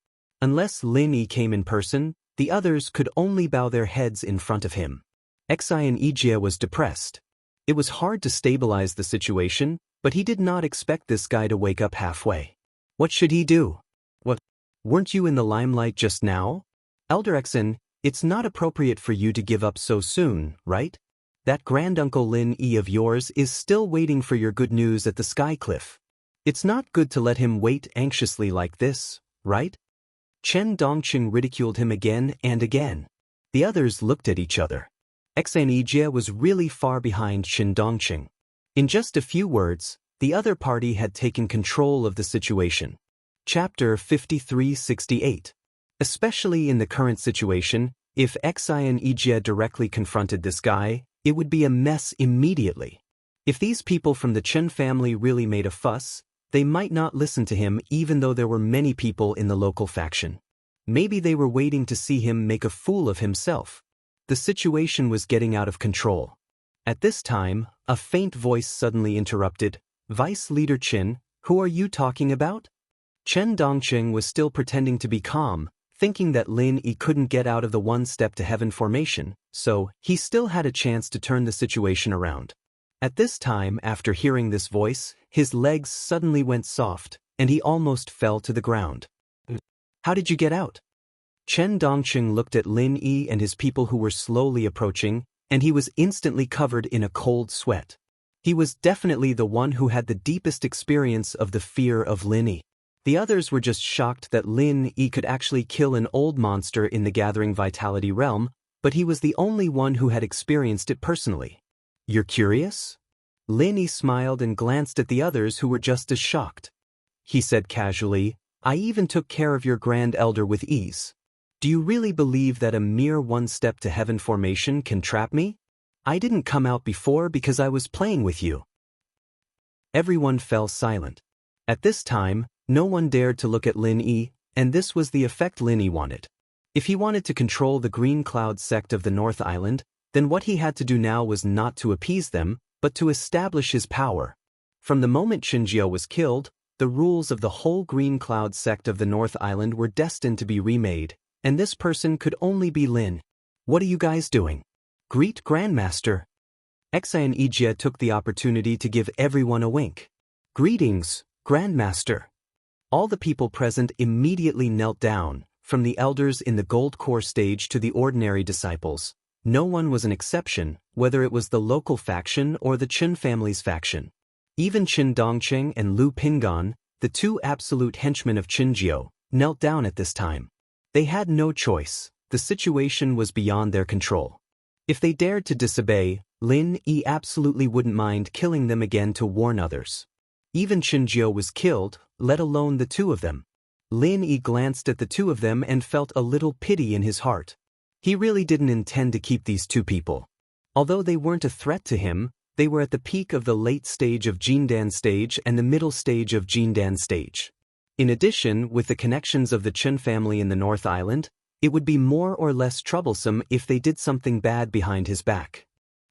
Unless Lin Yi came in person, the others could only bow their heads in front of him. Xianxia was depressed. It was hard to stabilize the situation, but he did not expect this guy to wake up halfway. What should he do? What? Weren't you in the limelight just now? Elder Xin, it's not appropriate for you to give up so soon, right? That granduncle Lin Yi of yours is still waiting for your good news at the Sky Cliff. It's not good to let him wait anxiously like this, right? Qin Dongqing ridiculed him again and again. The others looked at each other. Xianxia was really far behind Qin Dongqing. In just a few words, the other party had taken control of the situation. Chapter 5368. Especially in the current situation, if Xianxia directly confronted this guy, it would be a mess immediately. If these people from the Qin family really made a fuss, they might not listen to him even though there were many people in the local faction. Maybe they were waiting to see him make a fool of himself. The situation was getting out of control. At this time, a faint voice suddenly interrupted. Vice Leader Qin, who are you talking about? Chen Dongqing was still pretending to be calm, thinking that Lin Yi couldn't get out of the one-step to heaven formation, so he still had a chance to turn the situation around. At this time, after hearing this voice, his legs suddenly went soft, and he almost fell to the ground. How did you get out? Chen Dongqing looked at Lin Yi and his people who were slowly approaching, and he was instantly covered in a cold sweat. He was definitely the one who had the deepest experience of the fear of Lin Yi. The others were just shocked that Lin Yi could actually kill an old monster in the Gathering Vitality realm, but he was the only one who had experienced it personally. You're curious? Lin Yi smiled and glanced at the others who were just as shocked. He said casually, I even took care of your Grand Elder with ease. Do you really believe that a mere one-step to heaven formation can trap me? I didn't come out before because I was playing with you. Everyone fell silent. At this time, no one dared to look at Lin Yi, and this was the effect Lin Yi wanted. If he wanted to control the Green Cloud sect of the North Island, then what he had to do now was not to appease them, but to establish his power. From the moment Xianxia was killed, the rules of the whole Green Cloud sect of the North Island were destined to be remade, and this person could only be Lin. What are you guys doing? Greet Grandmaster. Xianxia took the opportunity to give everyone a wink. Greetings, Grandmaster. All the people present immediately knelt down, from the elders in the Gold Core stage to the ordinary disciples. No one was an exception, whether it was the local faction or the Qin family's faction. Even Qin Dongqing and Lu Pingan, the two absolute henchmen of Qinjiao, knelt down at this time. They had no choice. The situation was beyond their control. If they dared to disobey, Lin Yi absolutely wouldn't mind killing them again to warn others. Even Qinjiao was killed, let alone the two of them. Lin Yi glanced at the two of them and felt a little pity in his heart. He really didn't intend to keep these two people. Although they weren't a threat to him, they were at the peak of the late stage of Jindan stage and the middle stage of Jindan stage. In addition, with the connections of the Qin family in the North Island, it would be more or less troublesome if they did something bad behind his back.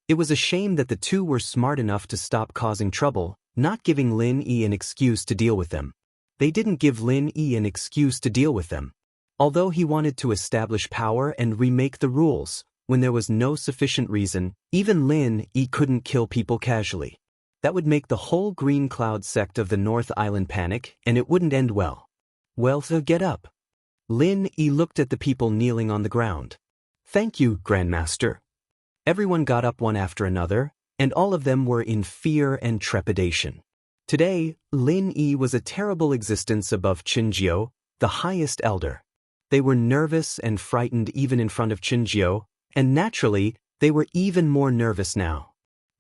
It was a shame that the two were smart enough to stop causing trouble, not giving Lin Yi an excuse to deal with them. They didn't give Lin Yi an excuse to deal with them. Although he wanted to establish power and remake the rules, when there was no sufficient reason, even Lin Yi couldn't kill people casually. That would make the whole Green Cloud sect of the North Island panic, and it wouldn't end well. Well, so get up. Lin Yi looked at the people kneeling on the ground. Thank you, Grandmaster. Everyone got up one after another, and all of them were in fear and trepidation. Today, Lin Yi was a terrible existence above Qinjiao, the highest elder. They were nervous and frightened even in front of Qinjiao, and naturally, they were even more nervous now.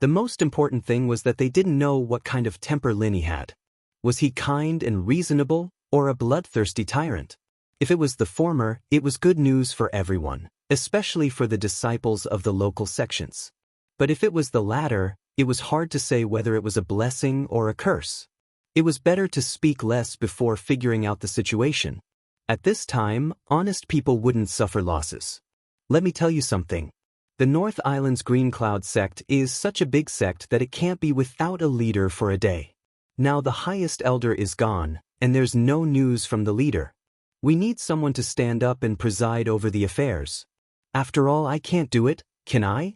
The most important thing was that they didn't know what kind of temper Lin Yi had. Was he kind and reasonable, or a bloodthirsty tyrant? If it was the former, it was good news for everyone, especially for the disciples of the local sections. But if it was the latter, it was hard to say whether it was a blessing or a curse. It was better to speak less before figuring out the situation. At this time, honest people wouldn't suffer losses. Let me tell you something. The North Island's Green Cloud sect is such a big sect that it can't be without a leader for a day. Now the highest elder is gone, and there's no news from the leader. We need someone to stand up and preside over the affairs. After all, I can't do it, can I?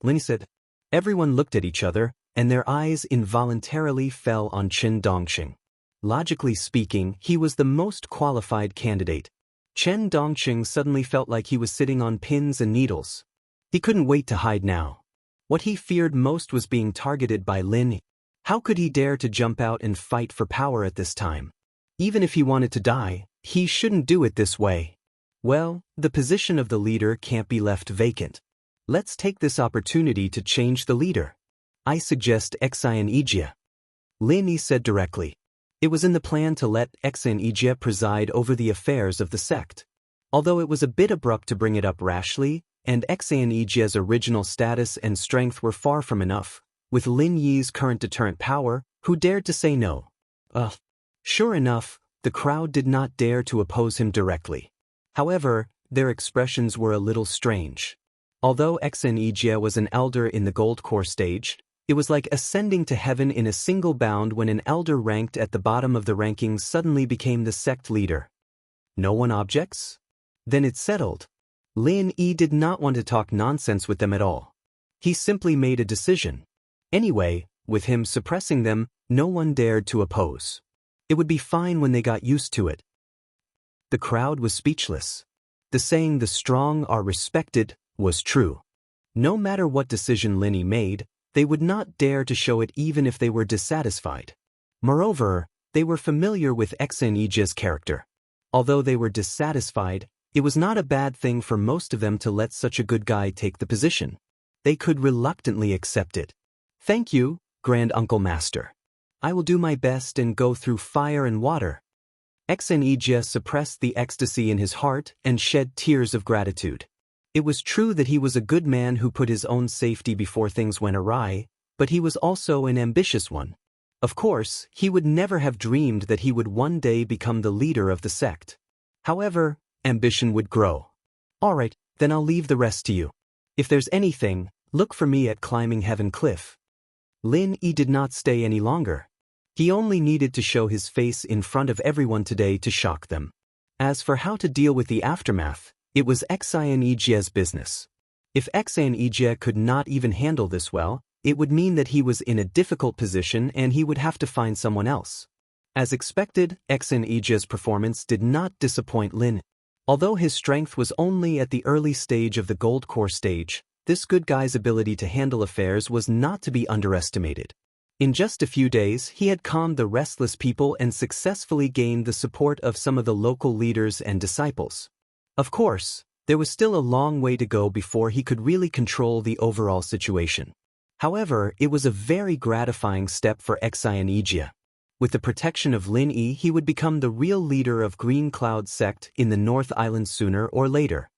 Lin said. Everyone looked at each other, and their eyes involuntarily fell on Qin Dongqing. Logically speaking, he was the most qualified candidate. Chen Dongqing suddenly felt like he was sitting on pins and needles. He couldn't wait to hide now. What he feared most was being targeted by Lin. How could he dare to jump out and fight for power at this time? Even if he wanted to die, he shouldn't do it this way. Well, the position of the leader can't be left vacant. Let's take this opportunity to change the leader. I suggest Xianxia. Lin Yi said directly. It was in the plan to let Xianxia preside over the affairs of the sect. Although it was a bit abrupt to bring it up rashly, and Xianxia's original status and strength were far from enough, with Lin Yi's current deterrent power, who dared to say no? Sure enough, the crowd did not dare to oppose him directly. However, their expressions were a little strange. Although Xianxia was an elder in the gold core stage, it was like ascending to heaven in a single bound when an elder ranked at the bottom of the rankings suddenly became the sect leader. No one objects? Then it's settled. Lin Yi did not want to talk nonsense with them at all. He simply made a decision. Anyway, with him suppressing them, no one dared to oppose. It would be fine when they got used to it. The crowd was speechless. The saying "the strong are respected" was true. No matter what decision Lin Yi made, they would not dare to show it even if they were dissatisfied. Moreover, they were familiar with Xianxia's character. Although they were dissatisfied, it was not a bad thing for most of them to let such a good guy take the position. They could reluctantly accept it. "Thank you, Grand Uncle Master. I will do my best and go through fire and water." Xianxia suppressed the ecstasy in his heart and shed tears of gratitude. It was true that he was a good man who put his own safety before things went awry, but he was also an ambitious one. Of course, he would never have dreamed that he would one day become the leader of the sect. However, ambition would grow. "Alright, then I'll leave the rest to you. If there's anything, look for me at Climbing Heaven Cliff." Lin Yi did not stay any longer. He only needed to show his face in front of everyone today to shock them. As for how to deal with the aftermath, it was Xianxia's business. If Xianxia could not even handle this well, it would mean that he was in a difficult position and he would have to find someone else. As expected, Xianxia's performance did not disappoint Lin. Although his strength was only at the early stage of the gold core stage, this good guy's ability to handle affairs was not to be underestimated. In just a few days, he had calmed the restless people and successfully gained the support of some of the local leaders and disciples. Of course, there was still a long way to go before he could really control the overall situation. However, it was a very gratifying step for Xianxia. With the protection of Lin Yi, he would become the real leader of Green Cloud sect in the North Island sooner or later.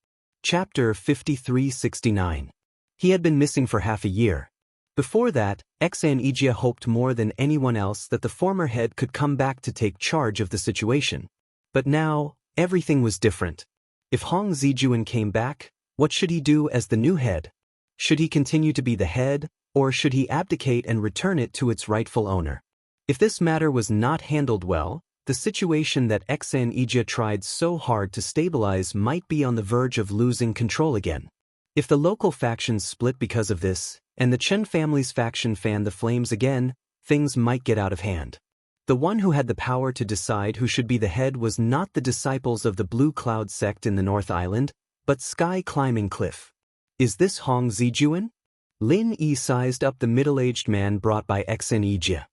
Chapter 5369. He had been missing for half a year. Before that, Xianxia hoped more than anyone else that the former head could come back to take charge of the situation. But now, everything was different. If Hong Zijuan came back, what should he do as the new head? Should he continue to be the head, or should he abdicate and return it to its rightful owner? If this matter was not handled well, the situation that Xianxia tried so hard to stabilize might be on the verge of losing control again. If the local factions split because of this, and the Chen family's faction fanned the flames again, things might get out of hand. The one who had the power to decide who should be the head was not the disciples of the Blue Cloud sect in the North Island, but Sky Climbing Cliff. Is this Hong Zijuan? Lin Yi sized up the middle-aged man brought by Xianxia.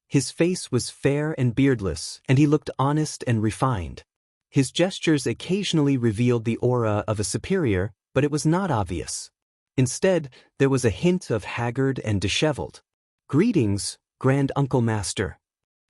His face was fair and beardless, and he looked honest and refined. His gestures occasionally revealed the aura of a superior, but it was not obvious. Instead, there was a hint of haggard and disheveled. "Greetings, Grand Uncle Master."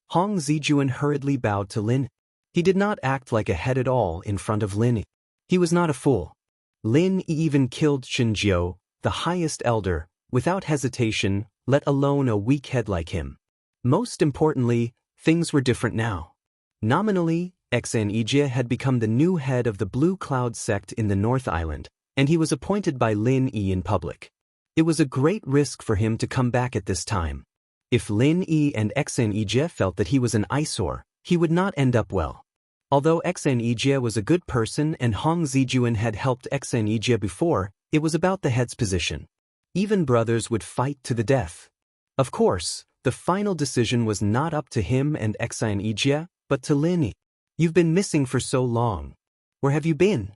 Hong Zijuan hurriedly bowed to Lin. He did not act like a head at all in front of Lin. He was not a fool. Lin even killed Xianxia, the highest elder, without hesitation, let alone a weak head like him. Most importantly, things were different now. Nominally, Xianxia had become the new head of the Blue Cloud sect in the North Island, and he was appointed by Lin Yi in public. It was a great risk for him to come back at this time. If Lin Yi and Xianxia felt that he was an eyesore, he would not end up well. Although Xianxia was a good person and Hong Zijuan had helped Xianxia before, it was about the head's position. Even brothers would fight to the death. Of course, the final decision was not up to him and Xianxia, but to Lin Yi. "You've been missing for so long. Where have you been?"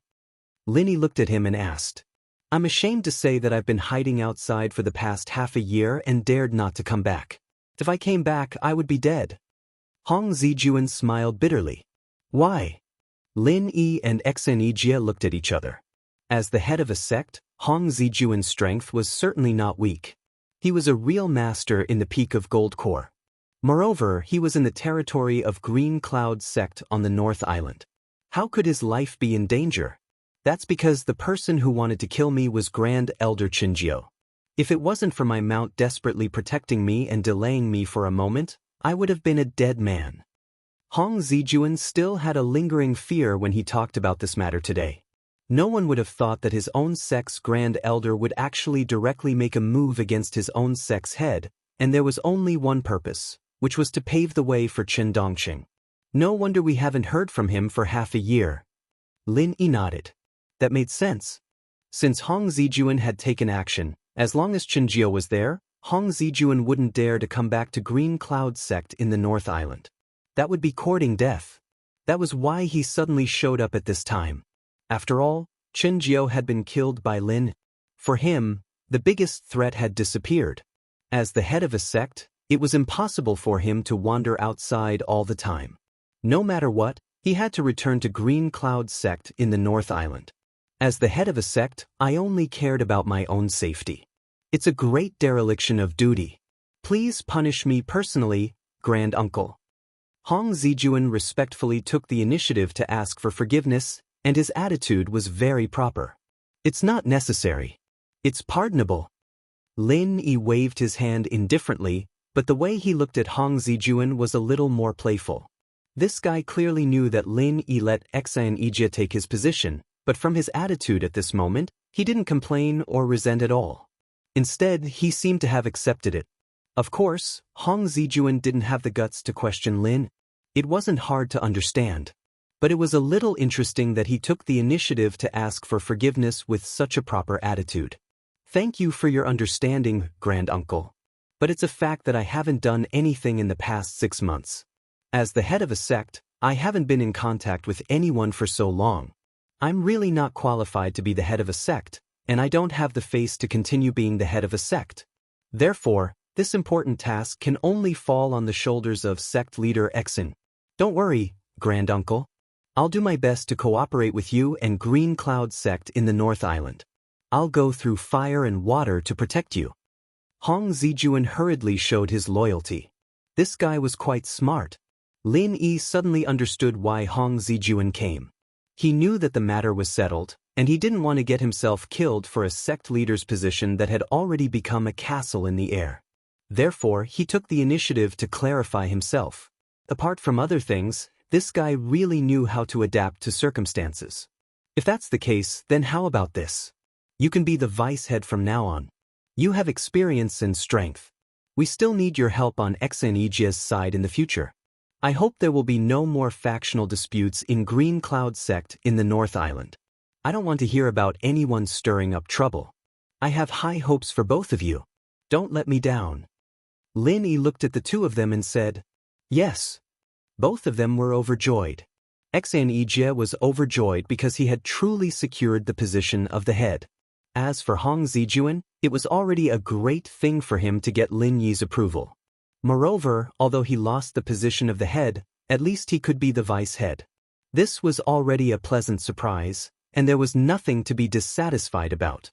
Lin Yi looked at him and asked. "I'm ashamed to say that I've been hiding outside for the past half a year and dared not to come back. If I came back, I would be dead." Hong Zijuan smiled bitterly. "Why?" Lin Yi and Xianxia looked at each other. As the head of a sect, Hong Zijuan's strength was certainly not weak. He was a real master in the peak of Gold Core. Moreover, he was in the territory of Green Cloud sect on the North Island. How could his life be in danger? That's because the person who wanted to kill me was Grand Elder Xianxia. If it wasn't for my mount desperately protecting me and delaying me for a moment, I would have been a dead man. Hong Zijuan still had a lingering fear when he talked about this matter today. No one would have thought that his own sect's Grand Elder would actually directly make a move against his own sect's head, and there was only one purpose, which was to pave the way for Chen Dongqing. No wonder we haven't heard from him for half a year. Lin Yi nodded. That made sense. Since Hong Zijuan had taken action, as long as Chen Jiao was there, Hong Zijuan wouldn't dare to come back to Green Cloud sect in the North Island. That would be courting death. That was why he suddenly showed up at this time. After all, Chen Jiao had been killed by Lin. For him, the biggest threat had disappeared. As the head of a sect, it was impossible for him to wander outside all the time. No matter what, he had to return to Green Cloud sect in the North Island. As the head of a sect, I only cared about my own safety. It's a great dereliction of duty. Please punish me personally, Grand Uncle. Hong Zijuan respectfully took the initiative to ask for forgiveness, and his attitude was very proper. It's not necessary. It's pardonable. Lin Yi waved his hand indifferently, but the way he looked at Hong Zijuan was a little more playful. This guy clearly knew that Lin Yi let Xianxia take his position, but from his attitude at this moment, he didn't complain or resent at all. Instead, he seemed to have accepted it. Of course, Hong Zijuan didn't have the guts to question Lin. It wasn't hard to understand. But it was a little interesting that he took the initiative to ask for forgiveness with such a proper attitude. Thank you for your understanding, Grand Uncle. But it's a fact that I haven't done anything in the past 6 months. As the head of a sect, I haven't been in contact with anyone for so long. I'm really not qualified to be the head of a sect, and I don't have the face to continue being the head of a sect. Therefore, this important task can only fall on the shoulders of sect leader Xin. Don't worry, Grand Uncle. I'll do my best to cooperate with you and Green Cloud sect in the North Island. I'll go through fire and water to protect you. Hong Zijuan hurriedly showed his loyalty. This guy was quite smart. Lin Yi suddenly understood why Hong Zijuan came. He knew that the matter was settled, and he didn't want to get himself killed for a sect leader's position that had already become a castle in the air. Therefore, he took the initiative to clarify himself. Apart from other things, this guy really knew how to adapt to circumstances. If that's the case, then how about this? You can be the vice head from now on. You have experience and strength. We still need your help on Xianxia's side in the future. I hope there will be no more factional disputes in Green Cloud sect in the North Island. I don't want to hear about anyone stirring up trouble. I have high hopes for both of you. Don't let me down. Lin Yi looked at the two of them and said, yes. Both of them were overjoyed. Xianxia was overjoyed because he had truly secured the position of the head. As for Hong Zijuan, it was already a great thing for him to get Lin Yi's approval. Moreover, although he lost the position of the head, at least he could be the vice head. This was already a pleasant surprise, and there was nothing to be dissatisfied about.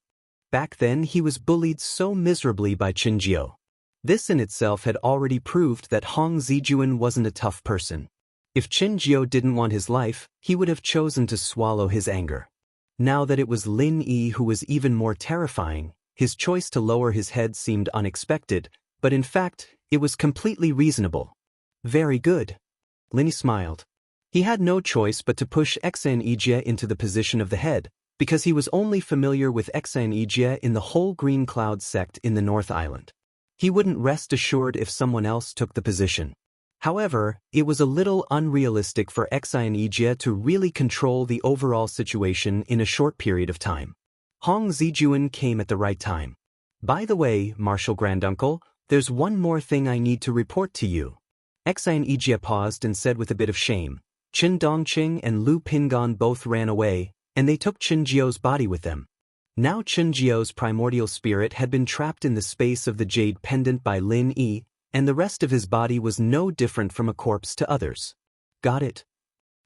Back then he was bullied so miserably by Chen Jiao. This in itself had already proved that Hong Zijuan wasn't a tough person. If Chen Jiao didn't want his life, he would have chosen to swallow his anger. Now that it was Lin Yi who was even more terrifying, his choice to lower his head seemed unexpected, but in fact, it was completely reasonable. Very good. Lin Yi smiled. He had no choice but to push Xianxia into the position of the head, because he was only familiar with Xianxia in the whole Green Cloud sect in the North Island. He wouldn't rest assured if someone else took the position. However, it was a little unrealistic for Xianxia to really control the overall situation in a short period of time. Hong Zijuan came at the right time. By the way, Martial Granduncle, there's one more thing I need to report to you. Xianxia paused and said with a bit of shame, Chen Dongqing and Lu Pingan both ran away, and they took Chen Jiao's body with them. Now Chen Jiao's primordial spirit had been trapped in the space of the jade pendant by Lin Yi, and the rest of his body was no different from a corpse to others. Got it?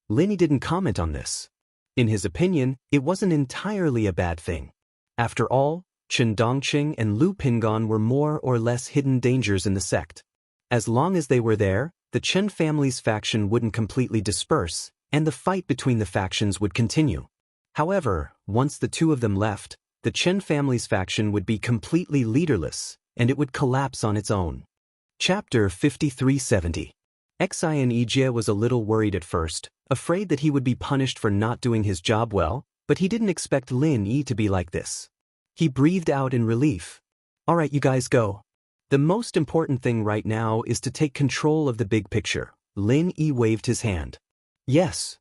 Lin Yi didn't comment on this. In his opinion, it wasn't entirely a bad thing. After all, Chen Dongqing and Lu Pingan were more or less hidden dangers in the sect. As long as they were there, the Chen family's faction wouldn't completely disperse, and the fight between the factions would continue. However, once the two of them left, the Chen family's faction would be completely leaderless, and it would collapse on its own. Chapter 5370. Xianxia was a little worried at first, afraid that he would be punished for not doing his job well, But he didn't expect Lin Yi to be like this. He breathed out in relief. Alright, you guys go. The most important thing right now is to take control of the big picture. Lin Yi waved his hand. Yes.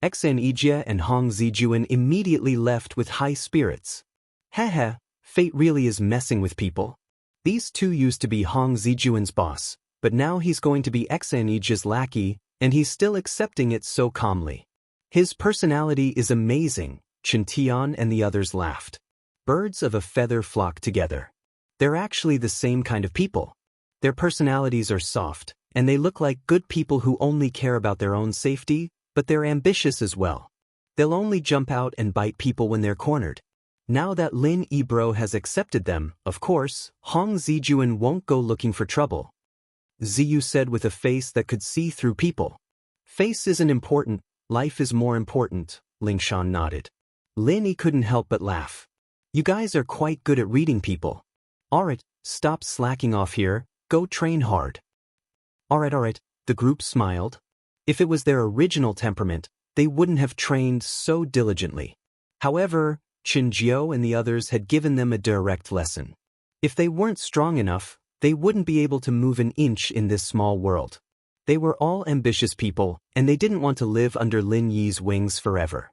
Xianxia and Hong Zijuan immediately left with high spirits. Haha, fate really is messing with people. These two used to be Hong Zijuan's boss, but now he's going to be Xianxia's lackey, and he's still accepting it so calmly. His personality is amazing, Chen Tian and the others laughed. Birds of a feather flock together. They're actually the same kind of people. Their personalities are soft, and they look like good people who only care about their own safety, but they're ambitious as well. They'll only jump out and bite people when they're cornered. Now that Lin Yibro has accepted them, of course, Hong Zijuan won't go looking for trouble. Ziyu said with a face that could see through people. Face isn't important, life is more important, Lingshan nodded. Lin Yi couldn't help but laugh. You guys are quite good at reading people. Alright, stop slacking off here, go train hard. Alright, the group smiled. If it was their original temperament, they wouldn't have trained so diligently. However, Qin Jiao and the others had given them a direct lesson. If they weren't strong enough, they wouldn't be able to move an inch in this small world. They were all ambitious people, and they didn't want to live under Lin Yi's wings forever.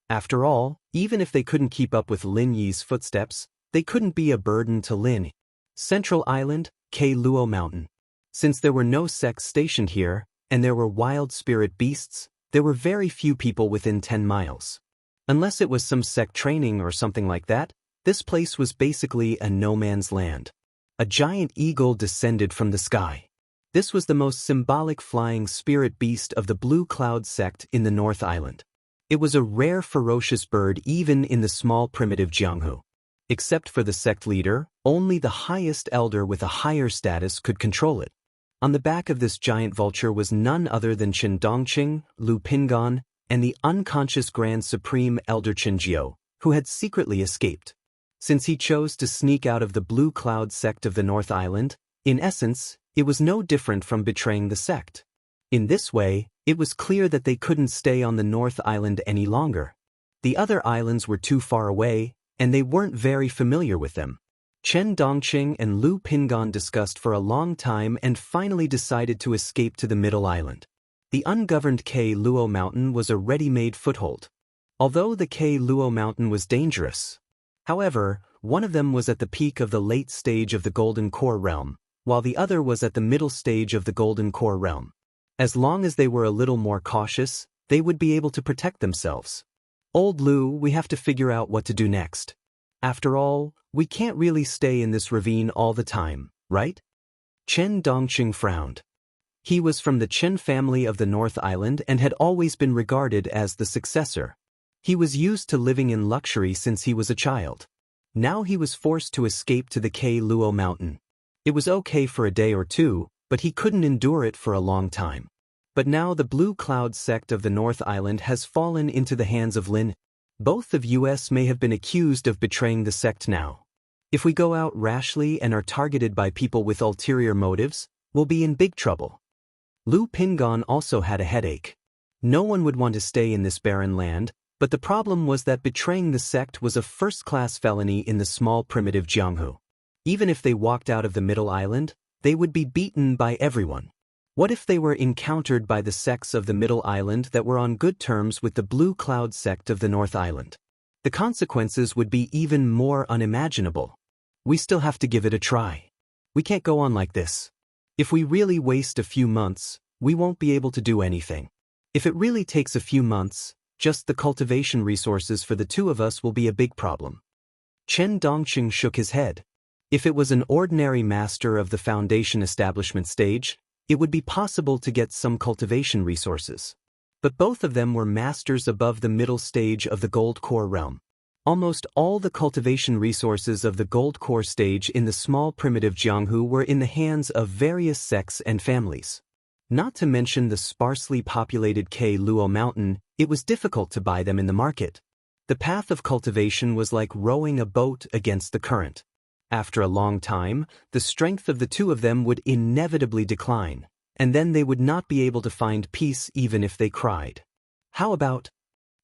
After all, even if they couldn't keep up with Lin Yi's footsteps, they couldn't be a burden to Lin. Central Island, Luo Mountain. Since there were no sects stationed here, and there were wild spirit beasts, there were very few people within 10 miles. Unless it was some sect training or something like that, this place was basically a no-man's land. A giant eagle descended from the sky. This was the most symbolic flying spirit beast of the Blue Cloud sect in the North Island. It was a rare ferocious bird even in the small primitive Jianghu. Except for the sect leader, only the highest elder with a higher status could control it. On the back of this giant vulture was none other than Qin Dongqing, Lu Pingan, and the unconscious Grand Supreme Elder Qin Jiao, who had secretly escaped. Since he chose to sneak out of the Blue Cloud sect of the North Island, in essence, it was no different from betraying the sect. In this way, it was clear that they couldn't stay on the North Island any longer. The other islands were too far away, and they weren't very familiar with them. Chen Dongqing and Lu Pingan discussed for a long time and finally decided to escape to the Middle Island. The ungoverned Luo Mountain was a ready-made foothold. Although the Luo Mountain was dangerous. However, one of them was at the peak of the late stage of the Golden Core Realm, while the other was at the middle stage of the Golden Core Realm. As long as they were a little more cautious, they would be able to protect themselves. Old Lu, we have to figure out what to do next. After all, we can't really stay in this ravine all the time, right? Chen Dongqing frowned. He was from the Chen family of the North Island and had always been regarded as the successor. He was used to living in luxury since he was a child. Now he was forced to escape to the Luo Mountain. It was okay for a day or two, but he couldn't endure it for a long time. But now the Blue Cloud sect of the North Island has fallen into the hands of Lin. Both of us may have been accused of betraying the sect now. If we go out rashly and are targeted by people with ulterior motives, we'll be in big trouble. Lu Pingan also had a headache. No one would want to stay in this barren land, but the problem was that betraying the sect was a first-class felony in the small primitive Jianghu. Even if they walked out of the Middle Island, they would be beaten by everyone. What if they were encountered by the sects of the Middle Island that were on good terms with the Blue Cloud sect of the North Island? The consequences would be even more unimaginable. We still have to give it a try. We can't go on like this. If we really waste a few months, we won't be able to do anything. If it really takes a few months, just the cultivation resources for the two of us will be a big problem. Chen Dongqing shook his head. If it was an ordinary master of the foundation establishment stage, it would be possible to get some cultivation resources. But both of them were masters above the middle stage of the Gold Core realm. Almost all the cultivation resources of the Gold Core stage in the small primitive Jianghu were in the hands of various sects and families. Not to mention the sparsely populated Luo Mountain, it was difficult to buy them in the market. The path of cultivation was like rowing a boat against the current. After a long time, the strength of the two of them would inevitably decline, and then they would not be able to find peace even if they cried. How about?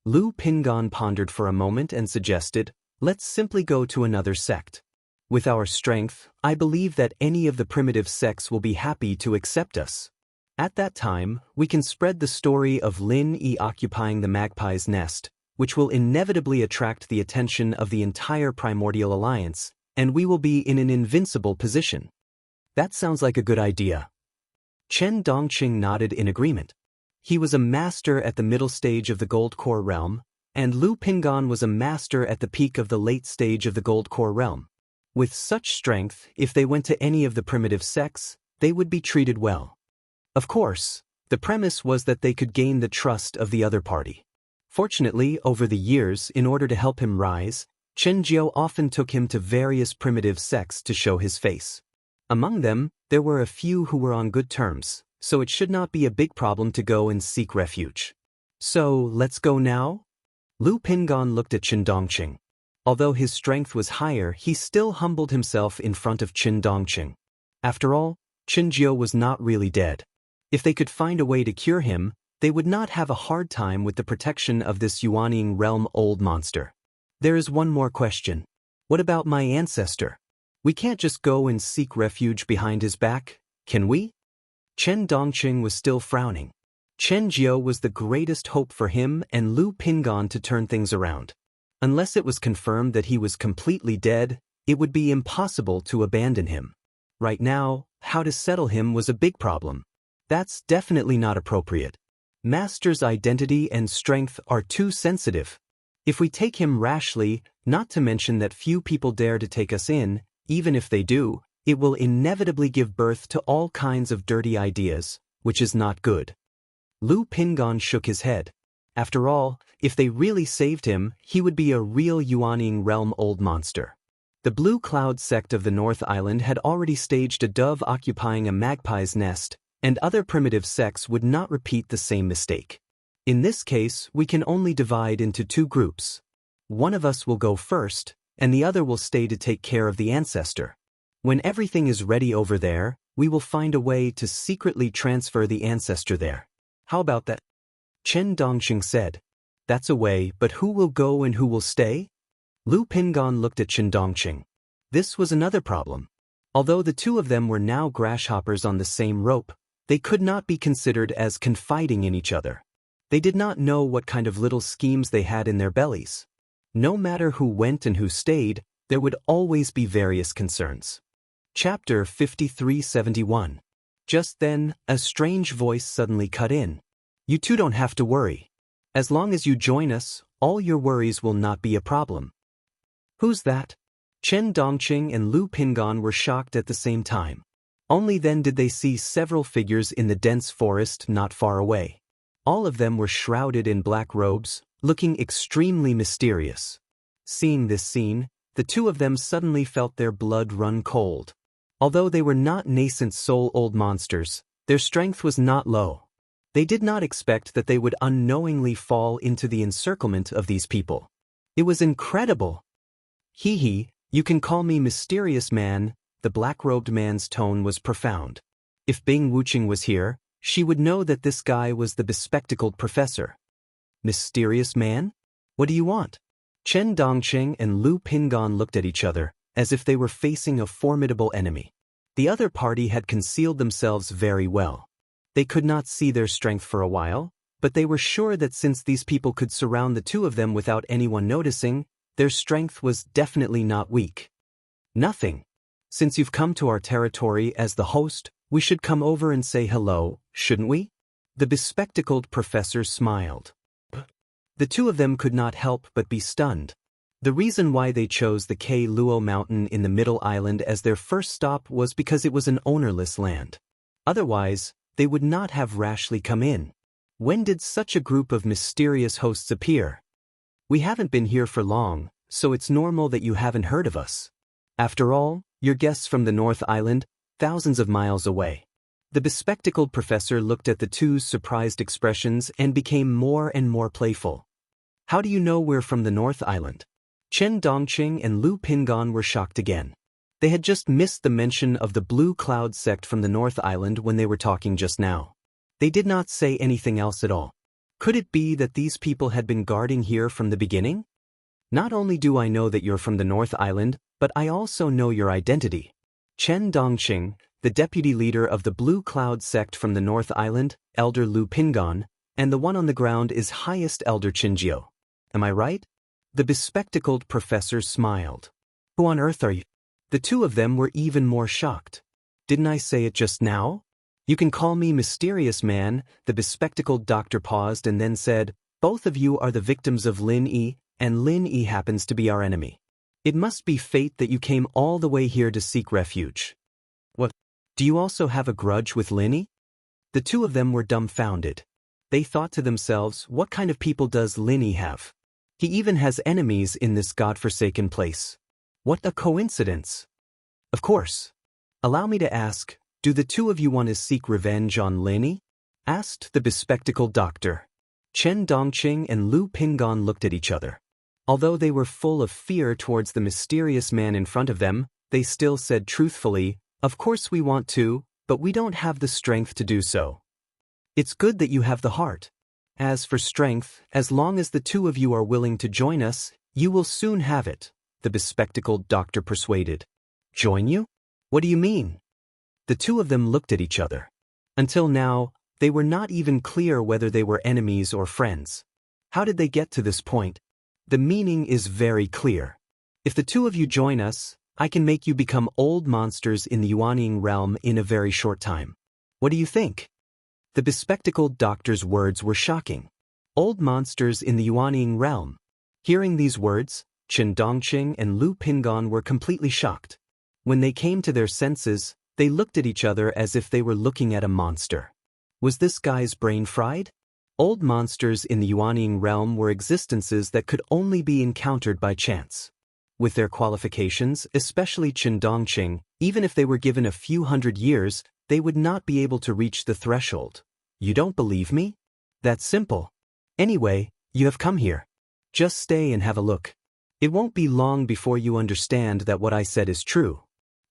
Lu Pingan pondered for a moment and suggested, let's simply go to another sect. With our strength, I believe that any of the primitive sects will be happy to accept us. At that time, we can spread the story of Lin Yi occupying the magpie's nest, which will inevitably attract the attention of the entire Primordial Alliance, and we will be in an invincible position. That sounds like a good idea. Chen Dongqing nodded in agreement. He was a master at the middle stage of the Gold Core realm, and Lu Pingan was a master at the peak of the late stage of the Gold Core realm. With such strength, if they went to any of the primitive sects, they would be treated well. Of course, the premise was that they could gain the trust of the other party. Fortunately, over the years, in order to help him rise, Chen Jiao often took him to various primitive sects to show his face. Among them, there were a few who were on good terms, so it should not be a big problem to go and seek refuge. So, let's go now? Lu Pingan looked at Chen Dongqing. Although his strength was higher, he still humbled himself in front of Chen Dongqing. After all, Chen Jiao was not really dead. If they could find a way to cure him, they would not have a hard time with the protection of this Yuanying realm old monster. There is one more question. What about my ancestor? We can't just go and seek refuge behind his back, can we? Chen Dongqing was still frowning. Chen Jiao was the greatest hope for him and Lu Pingan to turn things around. Unless it was confirmed that he was completely dead, it would be impossible to abandon him. Right now, how to settle him was a big problem. That's definitely not appropriate. Master's identity and strength are too sensitive. If we take him rashly, not to mention that few people dare to take us in, even if they do, it will inevitably give birth to all kinds of dirty ideas, which is not good. Lu Pingan shook his head. After all, if they really saved him, he would be a real Yuanying realm old monster. The Blue Cloud sect of the North Island had already staged a dove occupying a magpie's nest, and other primitive sects would not repeat the same mistake. In this case, we can only divide into two groups. One of us will go first, and the other will stay to take care of the ancestor. When everything is ready over there, we will find a way to secretly transfer the ancestor there. How about that? Chen Dongqing said. That's a way, but who will go and who will stay? Lu Pingan looked at Chen Dongqing. This was another problem. Although the two of them were now grasshoppers on the same rope, they could not be considered as confiding in each other. They did not know what kind of little schemes they had in their bellies. No matter who went and who stayed, there would always be various concerns. Chapter 5371. Just then, a strange voice suddenly cut in. You two don't have to worry. As long as you join us, all your worries will not be a problem. Who's that? Chen Dongqing and Lu Pingan were shocked at the same time. Only then did they see several figures in the dense forest not far away. All of them were shrouded in black robes, looking extremely mysterious. Seeing this scene, the two of them suddenly felt their blood run cold. Although they were not nascent soul old monsters, their strength was not low. They did not expect that they would unknowingly fall into the encirclement of these people. It was incredible. Hee hee, you can call me Mysterious Man. The black-robed man's tone was profound. If Bing Wuqing was here, she would know that this guy was the bespectacled professor. Mysterious Man? What do you want? Chen Dongqing and Lu Pingan looked at each other, as if they were facing a formidable enemy. The other party had concealed themselves very well. They could not see their strength for a while, but they were sure that since these people could surround the two of them without anyone noticing, their strength was definitely not weak. Nothing. Since you've come to our territory as the host, we should come over and say hello, shouldn't we? The bespectacled professor smiled. The two of them could not help but be stunned. The reason why they chose the K Luo mountain in the middle island as their first stop was because it was an ownerless land. Otherwise, they would not have rashly come in. When did such a group of mysterious hosts appear? We haven't been here for long, so it's normal that you haven't heard of us. After all, you're guests from the North Island, thousands of miles away. The bespectacled professor looked at the two's surprised expressions and became more and more playful. How do you know we're from the North Island? Chen Dongqing and Lu Pingan were shocked again. They had just missed the mention of the Blue Cloud sect from the North Island when they were talking just now. They did not say anything else at all. Could it be that these people had been guarding here from the beginning? Not only do I know that you're from the North Island, but I also know your identity. Chen Dongqing, the deputy leader of the Blue Cloud sect from the North Island, Elder Lu Pingon, and the one on the ground is Highest Elder Qinjiu. Am I right? The bespectacled professor smiled. Who on earth are you? The two of them were even more shocked. Didn't I say it just now? You can call me Mysterious Man, the bespectacled doctor paused and then said, both of you are the victims of Lin Yi, and Lin Yi happens to be our enemy. It must be fate that you came all the way here to seek refuge. What? Do you also have a grudge with Lin Yi? The two of them were dumbfounded. They thought to themselves, what kind of people does Lin Yi have? He even has enemies in this godforsaken place. What a coincidence. Of course. Allow me to ask, do the two of you want to seek revenge on Lin Yi? Asked the bespectacled doctor. Chen Dongqing and Lu Pingon looked at each other. Although they were full of fear towards the mysterious man in front of them, they still said truthfully, of course we want to, but we don't have the strength to do so. It's good that you have the heart. As for strength, as long as the two of you are willing to join us, you will soon have it, the bespectacled doctor persuaded. Join you? What do you mean? The two of them looked at each other. Until now, they were not even clear whether they were enemies or friends. How did they get to this point? The meaning is very clear. If the two of you join us, I can make you become old monsters in the Yuanying realm in a very short time. What do you think? The bespectacled doctor's words were shocking. Old monsters in the Yuanying realm. Hearing these words, Chen Dongqing and Lu Pingon were completely shocked. When they came to their senses, they looked at each other as if they were looking at a monster. Was this guy's brain fried? Old monsters in the Yuanying realm were existences that could only be encountered by chance. With their qualifications, especially Chen Dongqing, even if they were given a few hundred years, they would not be able to reach the threshold. You don't believe me? That's simple. Anyway, you have come here. Just stay and have a look. It won't be long before you understand that what I said is true.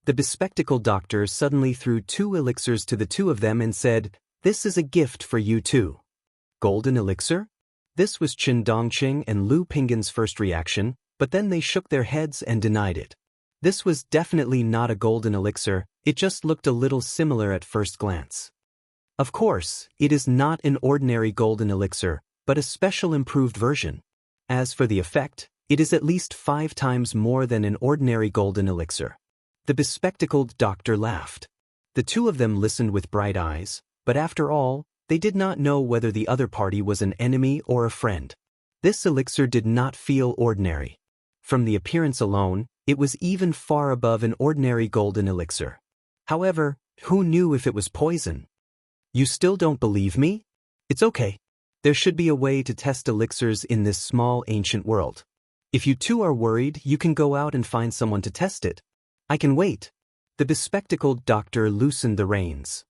The bespectacled doctor suddenly threw 2 elixirs to the two of them and said, this is a gift for you too. Golden elixir? This was Chen Dongqing and Lu Pingon's first reaction, but then they shook their heads and denied it. This was definitely not a golden elixir, it just looked a little similar at first glance. Of course, it is not an ordinary golden elixir, but a special improved version. As for the effect, it is at least 5 times more than an ordinary golden elixir. The bespectacled doctor laughed. The two of them listened with bright eyes, but after all, they did not know whether the other party was an enemy or a friend. This elixir did not feel ordinary. From the appearance alone, it was even far above an ordinary golden elixir. However, who knew if it was poison? You still don't believe me? It's okay. There should be a way to test elixirs in this small ancient world. If you two are worried, you can go out and find someone to test it. I can wait. The bespectacled doctor loosened the reins.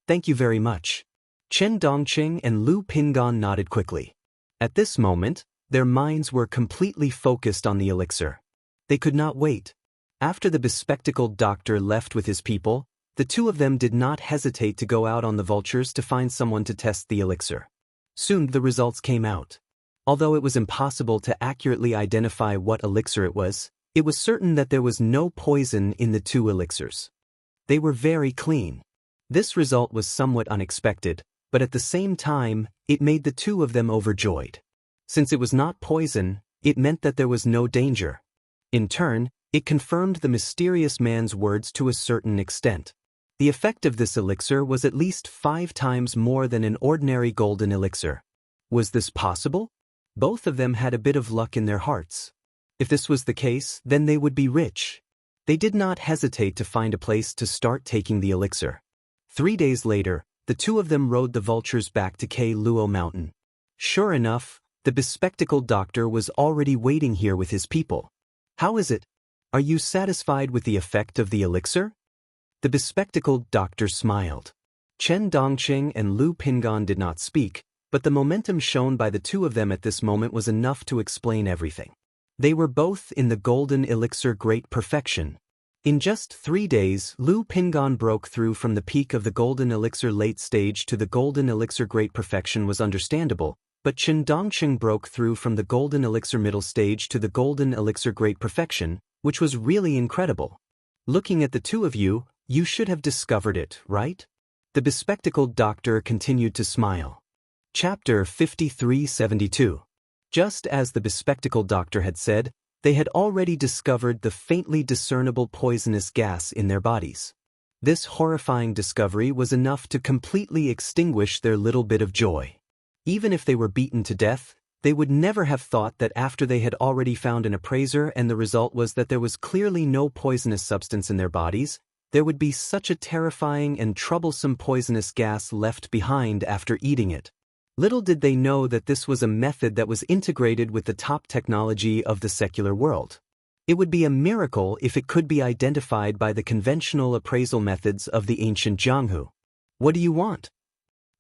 Thank you very much. Chen Dongqing and Lu Pingon nodded quickly. At this moment, their minds were completely focused on the elixir. They could not wait. After the bespectacled doctor left with his people, the two of them did not hesitate to go out on the vultures to find someone to test the elixir. Soon the results came out. Although it was impossible to accurately identify what elixir it was certain that there was no poison in the 2 elixirs. They were very clean. This result was somewhat unexpected, but at the same time, it made the two of them overjoyed. Since it was not poison, it meant that there was no danger. In turn, it confirmed the mysterious man's words to a certain extent. The effect of this elixir was at least 5 times more than an ordinary golden elixir. Was this possible? Both of them had a bit of luck in their hearts. If this was the case, then they would be rich. They did not hesitate to find a place to start taking the elixir. 3 days later, the two of them rode the vultures back to K Luo Mountain. Sure enough, the bespectacled doctor was already waiting here with his people. How is it? Are you satisfied with the effect of the elixir? The bespectacled doctor smiled. Chen Dongqing and Lu Pingon did not speak, but the momentum shown by the two of them at this moment was enough to explain everything. They were both in the golden elixir great perfection. In just 3 days, Lu Pingon broke through from the peak of the golden elixir late stage to the golden elixir great perfection was understandable, But Chen Dongqing broke through from the golden elixir middle stage to the golden elixir great perfection, which was really incredible. Looking at the two of you, you should have discovered it, right? The bespectacled doctor continued to smile. Chapter 5372. Just as the bespectacled doctor had said, they had already discovered the faintly discernible poisonous gas in their bodies. This horrifying discovery was enough to completely extinguish their little bit of joy. Even if they were beaten to death, they would never have thought that after they had already found an appraiser and the result was that there was clearly no poisonous substance in their bodies, there would be such a terrifying and troublesome poisonous gas left behind after eating it. Little did they know that this was a method that was integrated with the top technology of the secular world. It would be a miracle if it could be identified by the conventional appraisal methods of the ancient Jianghu. What do you want?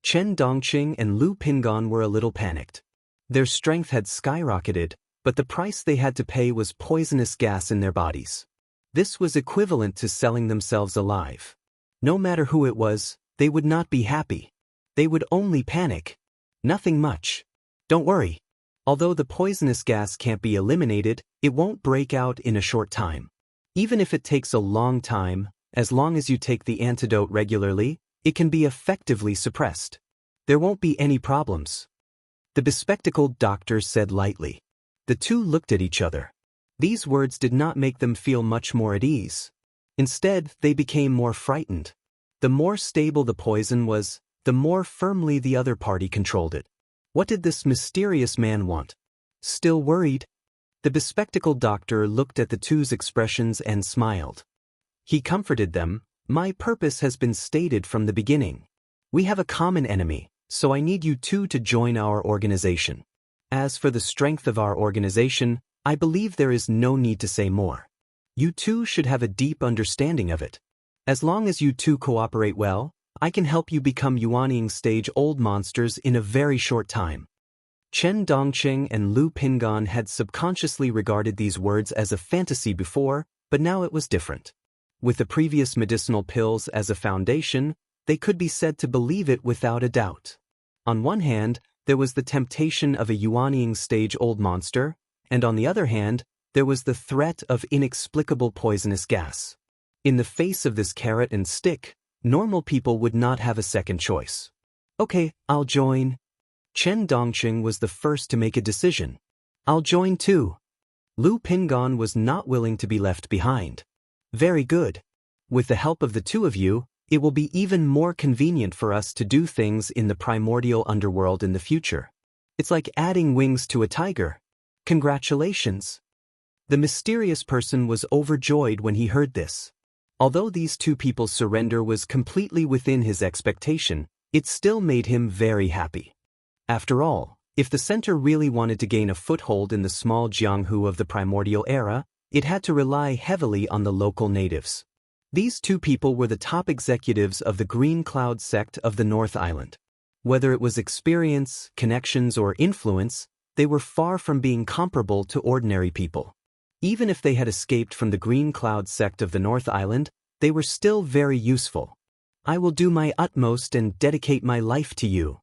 Chen Dongqing and Lu Pingan were a little panicked. Their strength had skyrocketed, but the price they had to pay was poisonous gas in their bodies. This was equivalent to selling themselves alive. No matter who it was, they would not be happy. They would only panic. Nothing much. Don't worry. Although the poisonous gas can't be eliminated, it won't break out in a short time. Even if it takes a long time, as long as you take the antidote regularly, it can be effectively suppressed. There won't be any problems. The bespectacled doctor said lightly. The two looked at each other. These words did not make them feel much more at ease. Instead, they became more frightened. The more stable the poison was, the more firmly the other party controlled it. What did this mysterious man want? Still worried? The bespectacled doctor looked at the two's expressions and smiled. He comforted them. My purpose has been stated from the beginning. We have a common enemy, so I need you two to join our organization. As for the strength of our organization, I believe there is no need to say more. You two should have a deep understanding of it. As long as you two cooperate well, I can help you become Yuanying stage old monsters in a very short time. Chen Dongqing and Lu Pingan had subconsciously regarded these words as a fantasy before, but now it was different. With the previous medicinal pills as a foundation, they could be said to believe it without a doubt. On one hand, there was the temptation of a Yuanying stage old monster, and on the other hand, there was the threat of inexplicable poisonous gas. In the face of this carrot and stick, normal people would not have a second choice. Okay, I'll join. Chen Dongqing was the first to make a decision. I'll join too. Lu Pingan was not willing to be left behind. Very good. With the help of the two of you, it will be even more convenient for us to do things in the primordial underworld in the future. It's like adding wings to a tiger. Congratulations. The mysterious person was overjoyed when he heard this. Although these two people's surrender was completely within his expectation, it still made him very happy. After all, if the center really wanted to gain a foothold in the small Jianghu of the primordial era, it had to rely heavily on the local natives. These two people were the top executives of the Green Cloud sect of the North Island. Whether it was experience, connections, or influence, they were far from being comparable to ordinary people. Even if they had escaped from the Green Cloud sect of the North Island, they were still very useful. I will do my utmost and dedicate my life to you.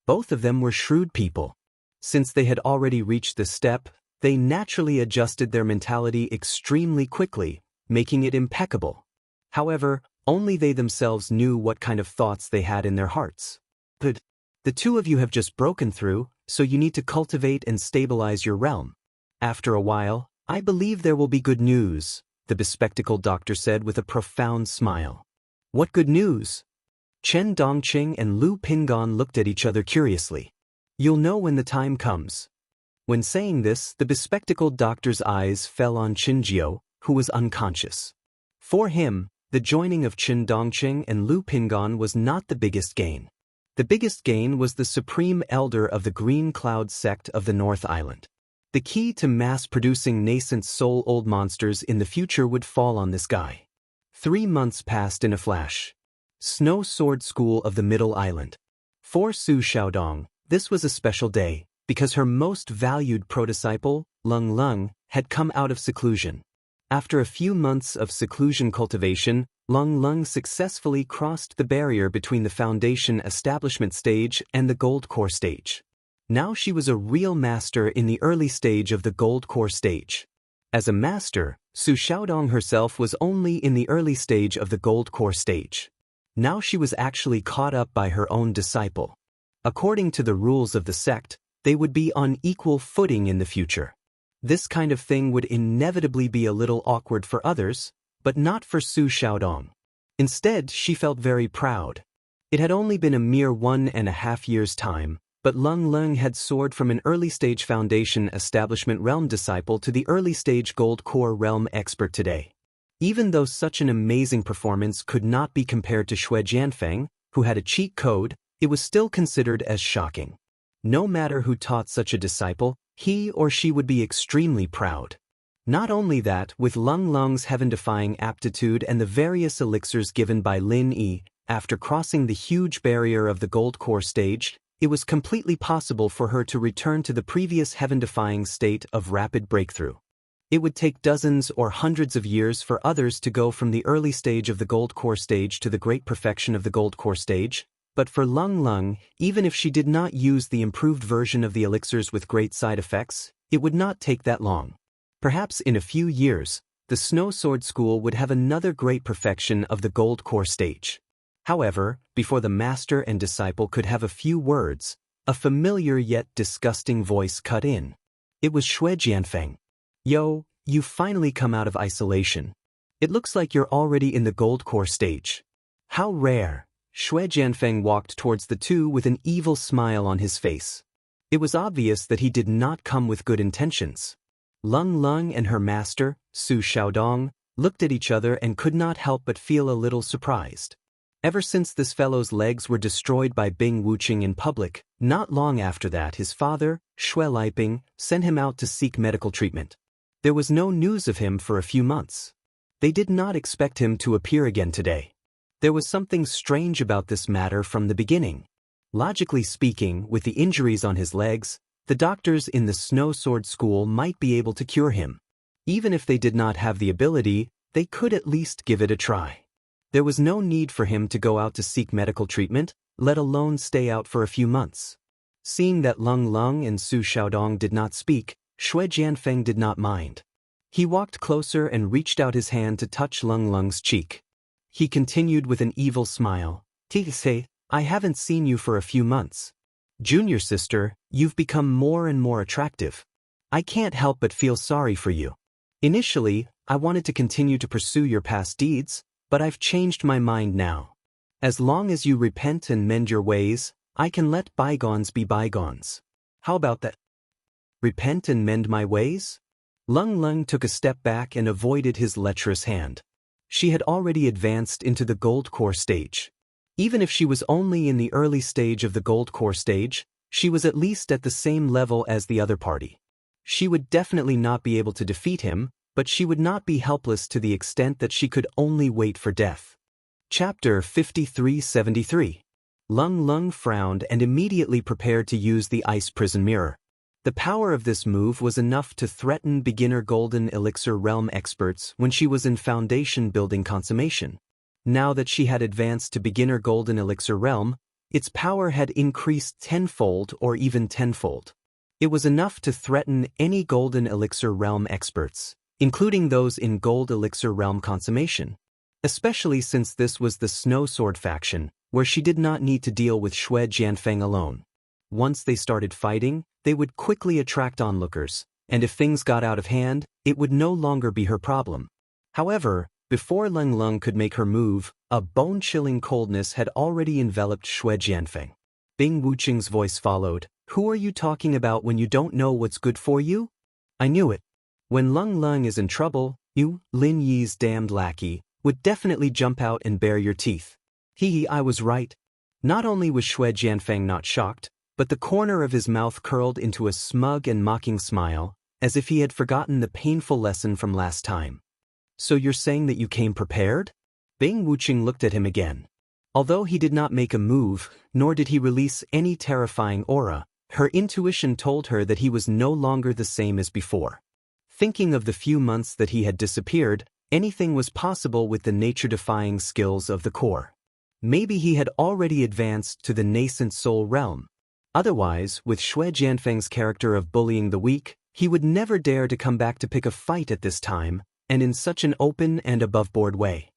Both of them were shrewd people. Since they had already reached this step, they naturally adjusted their mentality extremely quickly, making it impeccable. However, only they themselves knew what kind of thoughts they had in their hearts. Good. The two of you have just broken through, so you need to cultivate and stabilize your realm. After a while, I believe there will be good news, the bespectacled doctor said with a profound smile. What good news? Chen Dongqing and Lu Pingan looked at each other curiously. You'll know when the time comes. When saying this, the bespectacled doctor's eyes fell on Qinjiu, who was unconscious. For him, the joining of Chen Dongqing and Lu Pingan was not the biggest gain. The biggest gain was the supreme elder of the Green Cloud sect of the North Island. The key to mass-producing nascent soul old monsters in the future would fall on this guy. 3 months passed in a flash. Snow Sword School of the Middle Island. For Su Xiaodong, this was a special day, because her most valued prodisciple, Lung Lung, had come out of seclusion. After a few months of seclusion cultivation, Lung Lung successfully crossed the barrier between the foundation establishment stage and the gold core stage. Now she was a real master in the early stage of the gold core stage. As a master, Su Xiaodong herself was only in the early stage of the gold core stage. Now she was actually caught up by her own disciple. According to the rules of the sect, they would be on equal footing in the future. This kind of thing would inevitably be a little awkward for others, but not for Su Xiaodong. Instead, she felt very proud. It had only been a mere 1.5 years' time, but Wang Lin had soared from an early-stage foundation establishment realm disciple to the early-stage gold core realm expert today. Even though such an amazing performance could not be compared to Xue Jianfeng, who had a cheat code, it was still considered as shocking. No matter who taught such a disciple, he or she would be extremely proud. Not only that, with Wang Lin's heaven-defying aptitude and the various elixirs given by Lin Yi, after crossing the huge barrier of the gold core stage, it was completely possible for her to return to the previous heaven-defying state of rapid breakthrough. It would take dozens or hundreds of years for others to go from the early stage of the gold core stage to the great perfection of the gold core stage, but for Wang Lin, even if she did not use the improved version of the elixirs with great side effects, it would not take that long. Perhaps in a few years, the Snow Sword School would have another great perfection of the gold core stage. However, before the master and disciple could have a few words, a familiar yet disgusting voice cut in. It was Xue Jianfeng. Yo, you've finally come out of isolation. It looks like you're already in the gold core stage. How rare. Xue Jianfeng walked towards the two with an evil smile on his face. It was obvious that he did not come with good intentions. Wang Lin and her master, Su Xiaodong, looked at each other and could not help but feel a little surprised. Ever since this fellow's legs were destroyed by Bing Wuqing in public, not long after that his father, Xue Liping, sent him out to seek medical treatment. There was no news of him for a few months. They did not expect him to appear again today. There was something strange about this matter from the beginning. Logically speaking, with the injuries on his legs, the doctors in the Snow Sword School might be able to cure him. Even if they did not have the ability, they could at least give it a try. There was no need for him to go out to seek medical treatment, let alone stay out for a few months. Seeing that Wang Lin and Su Xiaodong did not speak, Xue Jianfeng did not mind. He walked closer and reached out his hand to touch Wang Lin's cheek. He continued with an evil smile. "Say, I haven't seen you for a few months. Junior sister, you've become more and more attractive. I can't help but feel sorry for you. Initially, I wanted to continue to pursue your past deeds, but I've changed my mind now. As long as you repent and mend your ways, I can let bygones be bygones. How about that? Repent and mend my ways?" Wang Lin took a step back and avoided his lecherous hand. She had already advanced into the gold core stage. Even if she was only in the early stage of the gold core stage, she was at least at the same level as the other party. She would definitely not be able to defeat him, but she would not be helpless to the extent that she could only wait for death. Chapter 5373. Wang Lin frowned and immediately prepared to use the ice prison mirror. The power of this move was enough to threaten beginner golden elixir realm experts when she was in foundation building consummation. Now that she had advanced to beginner golden elixir realm, its power had increased tenfold or even tenfold. It was enough to threaten any golden elixir realm experts, including those in gold elixir realm consummation, especially since this was the Snow Sword faction, where she did not need to deal with Xue Jianfeng alone. Once they started fighting, they would quickly attract onlookers, and if things got out of hand, it would no longer be her problem. However, before Wang Lin could make her move, a bone-chilling coldness had already enveloped Xue Jianfeng. Bing Wuqing's voice followed. "Who are you talking about when you don't know what's good for you?" "I knew it. When Wang Lin is in trouble, you, Lin Yi's damned lackey, would definitely jump out and bare your teeth." I was right. Not only was Xue Jianfeng not shocked, but the corner of his mouth curled into a smug and mocking smile, as if he had forgotten the painful lesson from last time. "So you're saying that you came prepared?" Bing Wuqing looked at him again. Although he did not make a move, nor did he release any terrifying aura, her intuition told her that he was no longer the same as before. Thinking of the few months that he had disappeared, anything was possible with the nature-defying skills of the core. Maybe he had already advanced to the nascent soul realm. Otherwise, with Shui Jianfeng's character of bullying the weak, he would never dare to come back to pick a fight at this time, and in such an open and above-board way.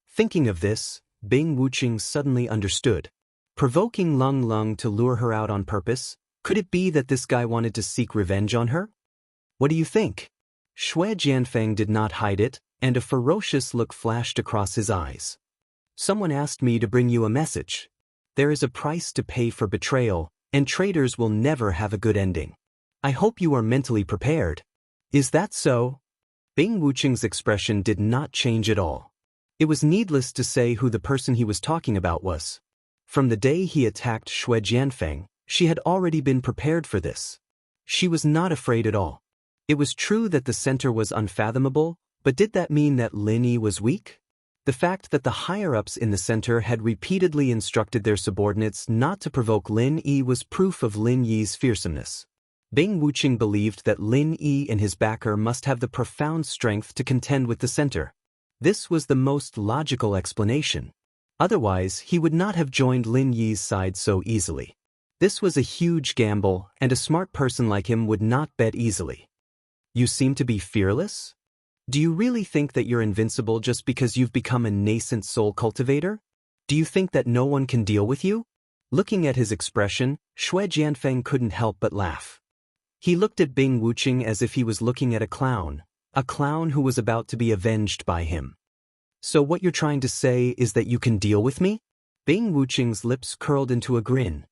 Thinking of this, Bing Wuqing suddenly understood. Provoking Lung Lung to lure her out on purpose, could it be that this guy wanted to seek revenge on her? What do you think? Shui Jianfeng did not hide it, and a ferocious look flashed across his eyes. Someone asked me to bring you a message. There is a price to pay for betrayal, and traitors will never have a good ending. I hope you are mentally prepared. Is that so? Bing Wuqing's expression did not change at all. It was needless to say who the person he was talking about was. From the day he attacked Shui Jianfeng, she had already been prepared for this. She was not afraid at all. It was true that the center was unfathomable, but did that mean that Lin Yi was weak? The fact that the higher-ups in the center had repeatedly instructed their subordinates not to provoke Lin Yi was proof of Lin Yi's fearsomeness. Bing Wuqing believed that Lin Yi and his backer must have the profound strength to contend with the center. This was the most logical explanation. Otherwise, he would not have joined Lin Yi's side so easily. This was a huge gamble, and a smart person like him would not bet easily. You seem to be fearless? Do you really think that you're invincible just because you've become a nascent soul cultivator? Do you think that no one can deal with you? Looking at his expression, Shui Jianfeng couldn't help but laugh. He looked at Bing Wuqing as if he was looking at a clown who was about to be avenged by him. So what you're trying to say is that you can deal with me? Bing Wuqing's lips curled into a grin.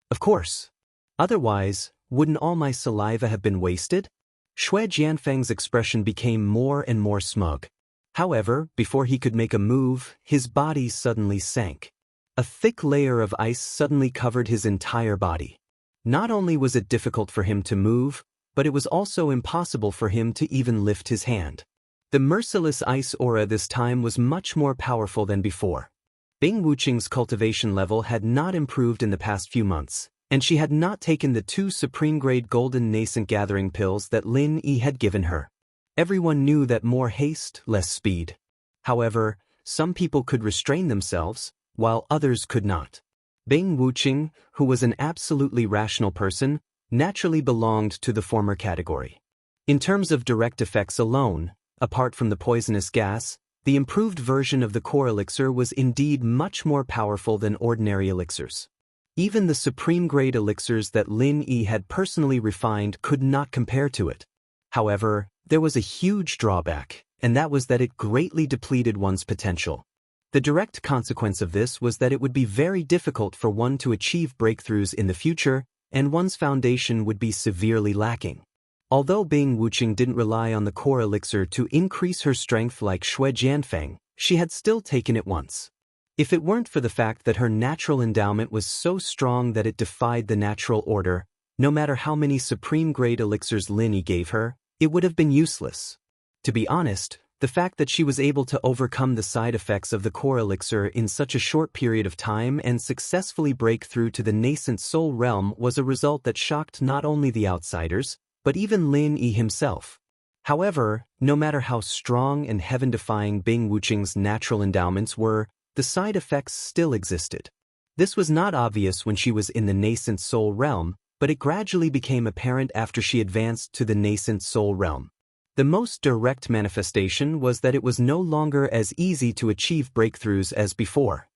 Of course. Otherwise, wouldn't all my saliva have been wasted? Shui Jianfeng's expression became more and more smug. However, before he could make a move, his body suddenly sank. A thick layer of ice suddenly covered his entire body. Not only was it difficult for him to move, but it was also impossible for him to even lift his hand. The merciless ice aura this time was much more powerful than before. Bing Wuqing's cultivation level had not improved in the past few months, and she had not taken the 2 supreme-grade golden nascent gathering pills that Lin Yi had given her. Everyone knew that more haste, less speed. However, some people could restrain themselves, while others could not. Bing Wuqing, who was an absolutely rational person, naturally belonged to the former category. In terms of direct effects alone, apart from the poisonous gas, the improved version of the core elixir was indeed much more powerful than ordinary elixirs. Even the supreme-grade elixirs that Lin Yi had personally refined could not compare to it. However, there was a huge drawback, and that was that it greatly depleted one's potential. The direct consequence of this was that it would be very difficult for one to achieve breakthroughs in the future, and one's foundation would be severely lacking. Although Bing Wuqing didn't rely on the core elixir to increase her strength like Shui Jianfeng, she had still taken it once. If it weren't for the fact that her natural endowment was so strong that it defied the natural order, no matter how many supreme-grade elixirs Lin Yi gave her, it would have been useless. To be honest, the fact that she was able to overcome the side effects of the core elixir in such a short period of time and successfully break through to the nascent soul realm was a result that shocked not only the outsiders, but even Lin Yi himself. However, no matter how strong and heaven-defying Bing Wuqing's natural endowments were, the side effects still existed. This was not obvious when she was in the nascent soul realm, but it gradually became apparent after she advanced to the nascent soul realm. The most direct manifestation was that it was no longer as easy to achieve breakthroughs as before.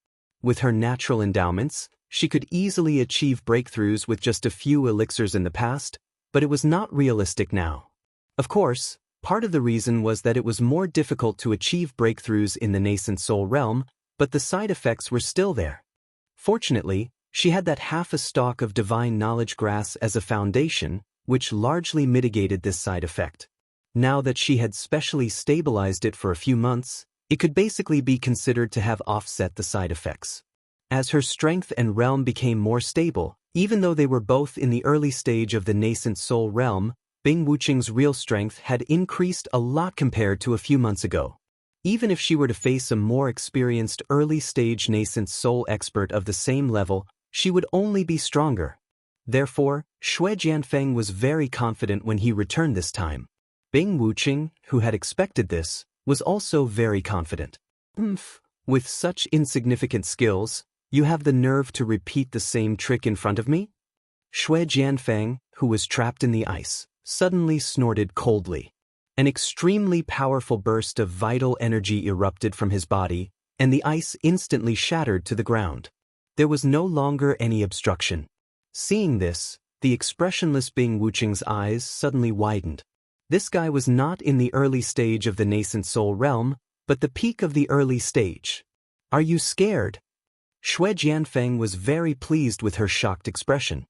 With her natural endowments, she could easily achieve breakthroughs with just a few elixirs in the past, but it was not realistic now. Of course, part of the reason was that it was more difficult to achieve breakthroughs in the nascent soul realm, but the side effects were still there. Fortunately, she had that half a stalk of divine knowledge grass as a foundation, which largely mitigated this side effect. Now that she had specially stabilized it for a few months, it could basically be considered to have offset the side effects. As her strength and realm became more stable, even though they were both in the early stage of the nascent soul realm, Bing Wuqing's real strength had increased a lot compared to a few months ago. Even if she were to face a more experienced early-stage nascent soul expert of the same level, she would only be stronger. Therefore, Shui Jianfeng was very confident when he returned this time. Bing Wuqing, who had expected this, was also very confident. With such insignificant skills, you have the nerve to repeat the same trick in front of me? Shui Jianfeng, who was trapped in the ice, suddenly snorted coldly. An extremely powerful burst of vital energy erupted from his body, and the ice instantly shattered to the ground. There was no longer any obstruction. Seeing this, the expressionless Bing Wuqing's eyes suddenly widened. This guy was not in the early stage of the nascent soul realm, but the peak of the early stage. Are you scared? Shui Jianfeng was very pleased with her shocked expression.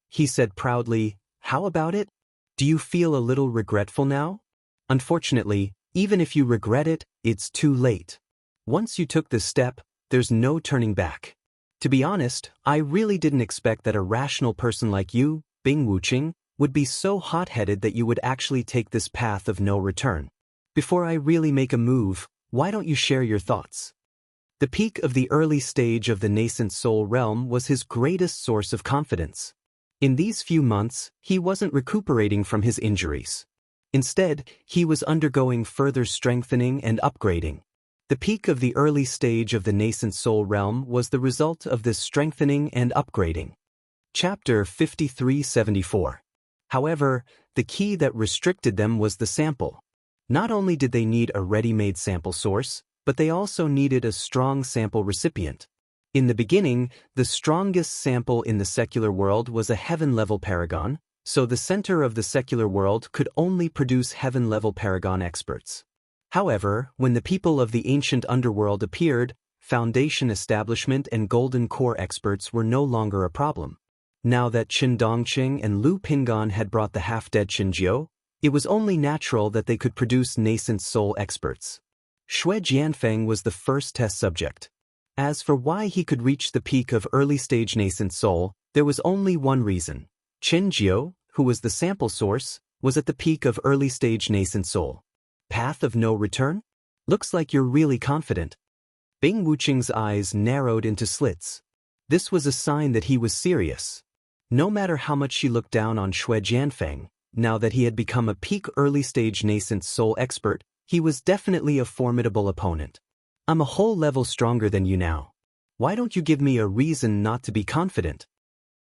He said proudly, "How about it? Do you feel a little regretful now? Unfortunately, even if you regret it, it's too late. Once you took this step, there's no turning back." To be honest, I really didn't expect that a rational person like you, Bing Wuqing, would be so hot-headed that you would actually take this path of no return. Before I really make a move, why don't you share your thoughts? The peak of the early stage of the nascent soul realm was his greatest source of confidence. In these few months, he wasn't recuperating from his injuries. Instead, he was undergoing further strengthening and upgrading. The peak of the early stage of the nascent soul realm was the result of this strengthening and upgrading. Chapter 5374. However, the key that restricted them was the sample. Not only did they need a ready-made sample source, but they also needed a strong sample recipient. In the beginning, the strongest sample in the secular world was a heaven-level paragon, so the center of the secular world could only produce heaven-level paragon experts. However, when the people of the ancient underworld appeared, foundation establishment and golden core experts were no longer a problem. Now that Qin Dongqing and Lu Pingan had brought the half-dead Qinjiu, it was only natural that they could produce nascent soul experts. Shui Jianfeng was the first test subject. As for why he could reach the peak of early-stage nascent soul, there was only one reason. Qinjiu, who was the sample source, was at the peak of early-stage nascent soul. Path of no return? Looks like you're really confident. Bing Wuqing's eyes narrowed into slits. This was a sign that he was serious. No matter how much she looked down on Shui Jianfeng, now that he had become a peak early-stage nascent soul expert, he was definitely a formidable opponent. I'm a whole level stronger than you now. Why don't you give me a reason not to be confident?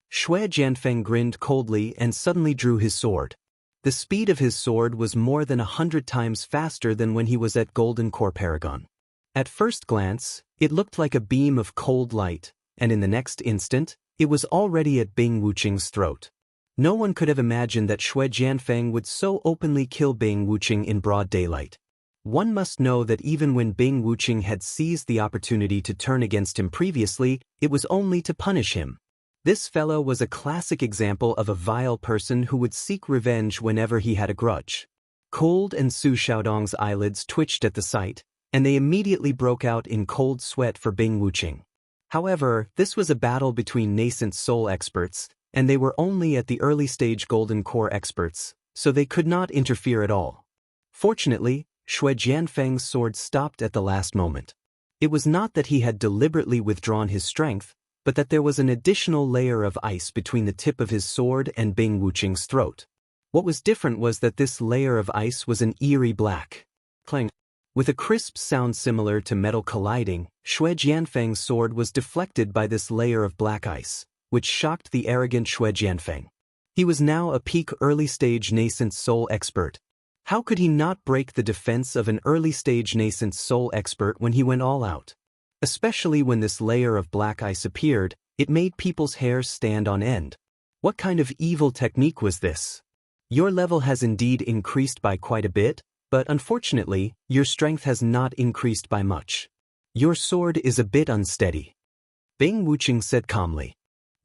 Shui Jianfeng grinned coldly and suddenly drew his sword. The speed of his sword was more than 100 times faster than when he was at Golden Core Paragon. At first glance, it looked like a beam of cold light, and in the next instant, it was already at Bing Wuqing's throat. No one could have imagined that Shui Jianfeng would so openly kill Bing Wuqing in broad daylight. One must know that even when Bing Wuqing had seized the opportunity to turn against him previously, it was only to punish him. This fellow was a classic example of a vile person who would seek revenge whenever he had a grudge. Cold and Su Xiaodong's eyelids twitched at the sight, and they immediately broke out in cold sweat for Bing Wuqing. However, this was a battle between nascent soul experts, and they were only at the early-stage golden core experts, so they could not interfere at all. Fortunately, Shui Jianfeng's sword stopped at the last moment. It was not that he had deliberately withdrawn his strength, but that there was an additional layer of ice between the tip of his sword and Bing Wuqing's throat. What was different was that this layer of ice was an eerie black clang. With a crisp sound similar to metal colliding, Shui Jianfeng's sword was deflected by this layer of black ice, which shocked the arrogant Shui Jianfeng. He was now a peak early-stage nascent soul expert. How could he not break the defense of an early-stage nascent soul expert when he went all out? Especially when this layer of black ice appeared, it made people's hair stand on end. What kind of evil technique was this? Your level has indeed increased by quite a bit, but unfortunately, your strength has not increased by much. Your sword is a bit unsteady. Bing Wuqing said calmly.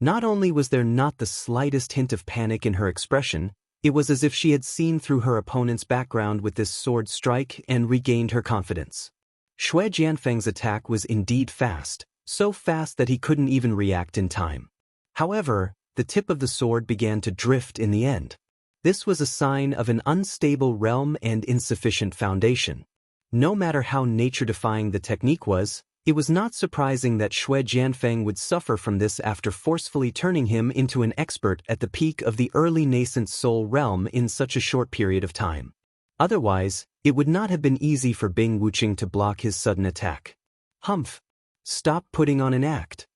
Not only was there not the slightest hint of panic in her expression, it was as if she had seen through her opponent's background with this sword strike and regained her confidence. Shui Jianfeng's attack was indeed fast, so fast that he couldn't even react in time. However, the tip of the sword began to drift in the end. This was a sign of an unstable realm and insufficient foundation. No matter how nature-defying the technique was, it was not surprising that Shui Jianfeng would suffer from this after forcefully turning him into an expert at the peak of the early nascent soul realm in such a short period of time. Otherwise, it would not have been easy for Bing Wuqing to block his sudden attack. Humph! Stop putting on an act.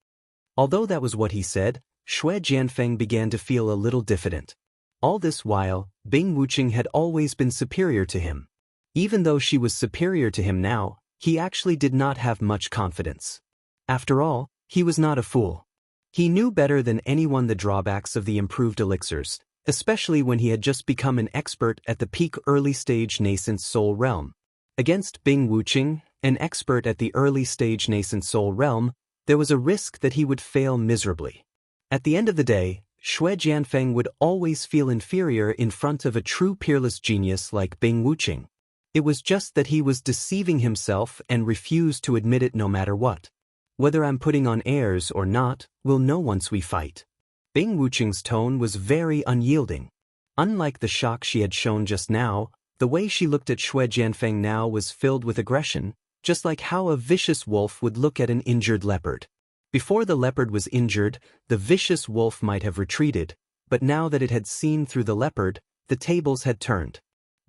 Although that was what he said, Xue Jianfeng began to feel a little diffident. All this while, Bing Wuqing had always been superior to him. Even though she was superior to him now, he actually did not have much confidence. After all, he was not a fool. He knew better than anyone the drawbacks of the improved elixirs, especially when he had just become an expert at the peak early-stage nascent soul realm. Against Bing Wuqing, an expert at the early-stage nascent soul realm, there was a risk that he would fail miserably. At the end of the day, Xue Jianfeng would always feel inferior in front of a true peerless genius like Bing Wuqing. It was just that he was deceiving himself and refused to admit it no matter what. Whether I'm putting on airs or not, we'll know once we fight. Bing Wuqing's tone was very unyielding. Unlike the shock she had shown just now, the way she looked at Xue Jianfeng now was filled with aggression, just like how a vicious wolf would look at an injured leopard. Before the leopard was injured, the vicious wolf might have retreated, but now that it had seen through the leopard, the tables had turned.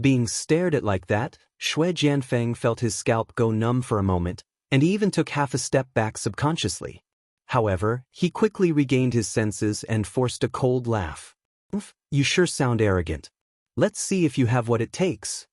Being stared at like that, Xue Jianfeng felt his scalp go numb for a moment, and he even took half a step back subconsciously. However, he quickly regained his senses and forced a cold laugh. You sure sound arrogant. Let's see if you have what it takes.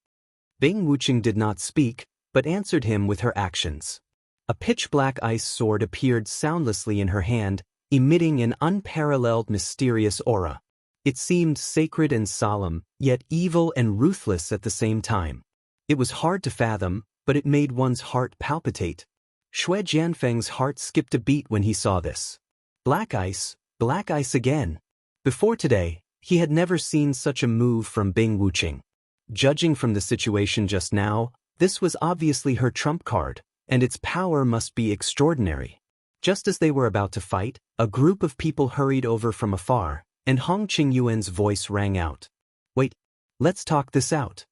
Bing Wuqing did not speak, but answered him with her actions. A pitch-black ice sword appeared soundlessly in her hand, emitting an unparalleled mysterious aura. It seemed sacred and solemn, yet evil and ruthless at the same time. It was hard to fathom, but it made one's heart palpitate. Xue Jianfeng's heart skipped a beat when he saw this. Black ice again. Before today, he had never seen such a move from Bing Wuqing. Judging from the situation just now, this was obviously her trump card, and its power must be extraordinary. Just as they were about to fight, a group of people hurried over from afar, and Hong Qingyuan's voice rang out. Wait, let's talk this out.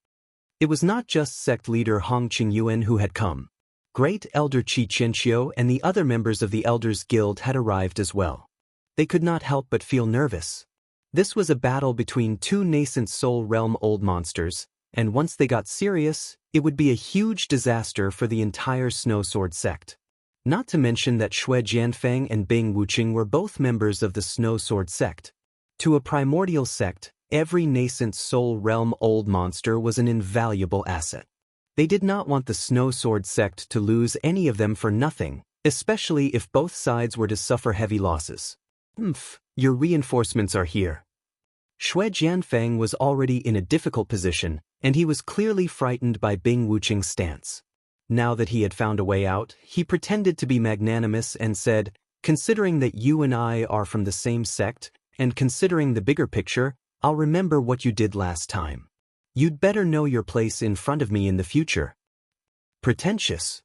It was not just sect leader Hong Qingyuan who had come. Great Elder Qi Qianqiu and the other members of the Elders Guild had arrived as well. They could not help but feel nervous. This was a battle between two nascent soul realm old monsters, and once they got serious, it would be a huge disaster for the entire Snow Sword sect. Not to mention that Xue Jianfeng and Bing Wuqing were both members of the Snow Sword sect. To a primordial sect, every nascent soul realm old monster was an invaluable asset. They did not want the Snow Sword sect to lose any of them for nothing, especially if both sides were to suffer heavy losses. Your reinforcements are here. Xue Jianfeng was already in a difficult position, and he was clearly frightened by Bing Wuqing's stance. Now that he had found a way out, he pretended to be magnanimous and said, considering that you and I are from the same sect, and considering the bigger picture, I'll remember what you did last time. You'd better know your place in front of me in the future. Pretentious.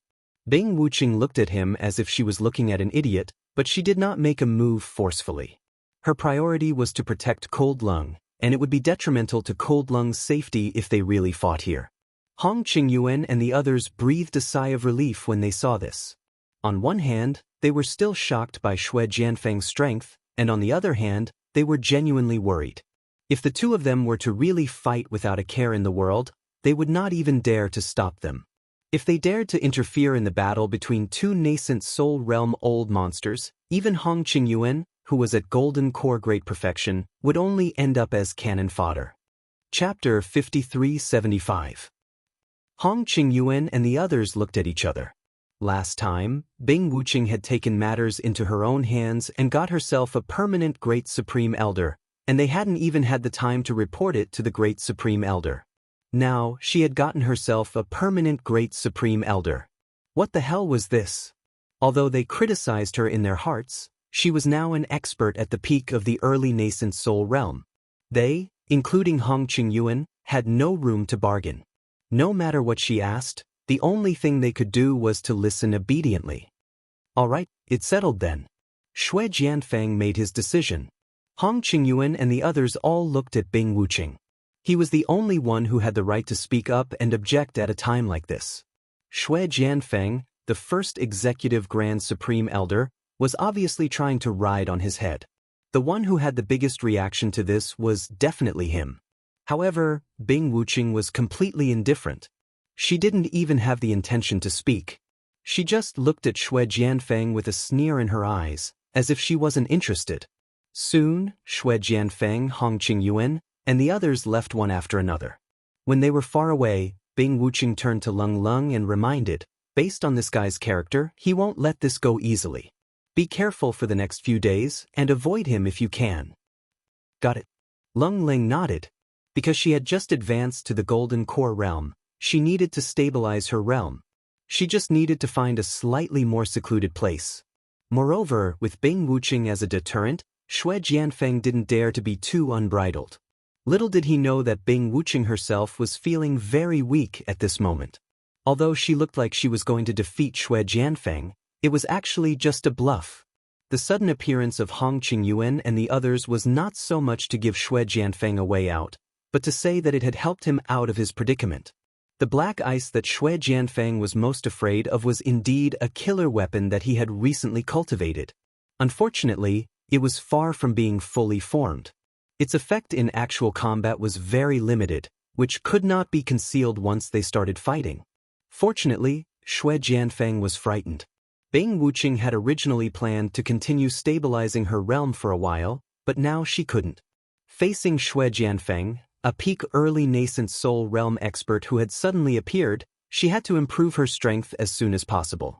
Bing Wuqing looked at him as if she was looking at an idiot, but she did not make a move forcefully. Her priority was to protect Cold Lung, and it would be detrimental to Cold Lung's safety if they really fought here. Hong Qingyuan and the others breathed a sigh of relief when they saw this. On one hand, they were still shocked by Xue Jianfeng's strength, and on the other hand, they were genuinely worried. If the two of them were to really fight without a care in the world, they would not even dare to stop them. If they dared to interfere in the battle between two nascent soul realm old monsters, even Hong Qingyuan, who was at Golden Core Great Perfection, would only end up as cannon fodder. Chapter 5375. Hong Qingyuan and the others looked at each other. Last time, Bing Wuqing had taken matters into her own hands and got herself a permanent Great Supreme Elder, and they hadn't even had the time to report it to the Great Supreme Elder. Now, she had gotten herself a permanent Great Supreme Elder. What the hell was this? Although they criticized her in their hearts, she was now an expert at the peak of the early nascent soul realm. They, including Hong Qingyuan, had no room to bargain. No matter what she asked, the only thing they could do was to listen obediently. All right, it's settled then. Xue Jianfeng made his decision. Hong Qingyuan and the others all looked at Bing Wuqing. He was the only one who had the right to speak up and object at a time like this. Xue Jianfeng, the first executive Grand Supreme Elder, was obviously trying to ride on his head. The one who had the biggest reaction to this was definitely him. However, Bing Wuqing was completely indifferent. She didn't even have the intention to speak. She just looked at Xue Jianfeng with a sneer in her eyes, as if she wasn't interested. Soon, Shui Jianfeng, Hong Qingyuan, and the others left one after another. When they were far away, Bing Wuqing turned to Lung Lung and reminded, based on this guy's character, he won't let this go easily. Be careful for the next few days, and avoid him if you can. Got it. Lung Ling nodded. Because she had just advanced to the Golden Core realm, she needed to stabilize her realm. She just needed to find a slightly more secluded place. Moreover, with Bing Wuqing as a deterrent, Shui Jianfeng didn't dare to be too unbridled. Little did he know that Bing Wuqing herself was feeling very weak at this moment. Although she looked like she was going to defeat Shui Jianfeng, it was actually just a bluff. The sudden appearance of Hong Qingyuan and the others was not so much to give Shui Jianfeng a way out, but to say that it had helped him out of his predicament. The black ice that Shui Jianfeng was most afraid of was indeed a killer weapon that he had recently cultivated. Unfortunately, it was far from being fully formed. Its effect in actual combat was very limited, which could not be concealed once they started fighting. Fortunately, Shui Jianfeng was frightened. Bing Wuqing had originally planned to continue stabilizing her realm for a while, but now she couldn't. Facing Shui Jianfeng, a peak early nascent soul realm expert who had suddenly appeared, she had to improve her strength as soon as possible.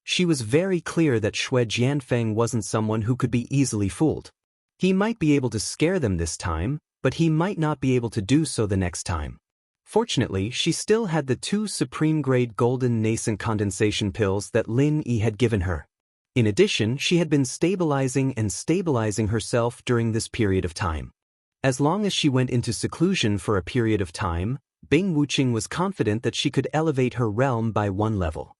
She was very clear that Shui Jianfeng wasn't someone who could be easily fooled. He might be able to scare them this time, but he might not be able to do so the next time. Fortunately, she still had the 2 supreme-grade golden nascent condensation pills that Lin Yi had given her. In addition, she had been stabilizing herself during this period of time. As long as she went into seclusion for a period of time, Bing Wuqing was confident that she could elevate her realm by 1 level.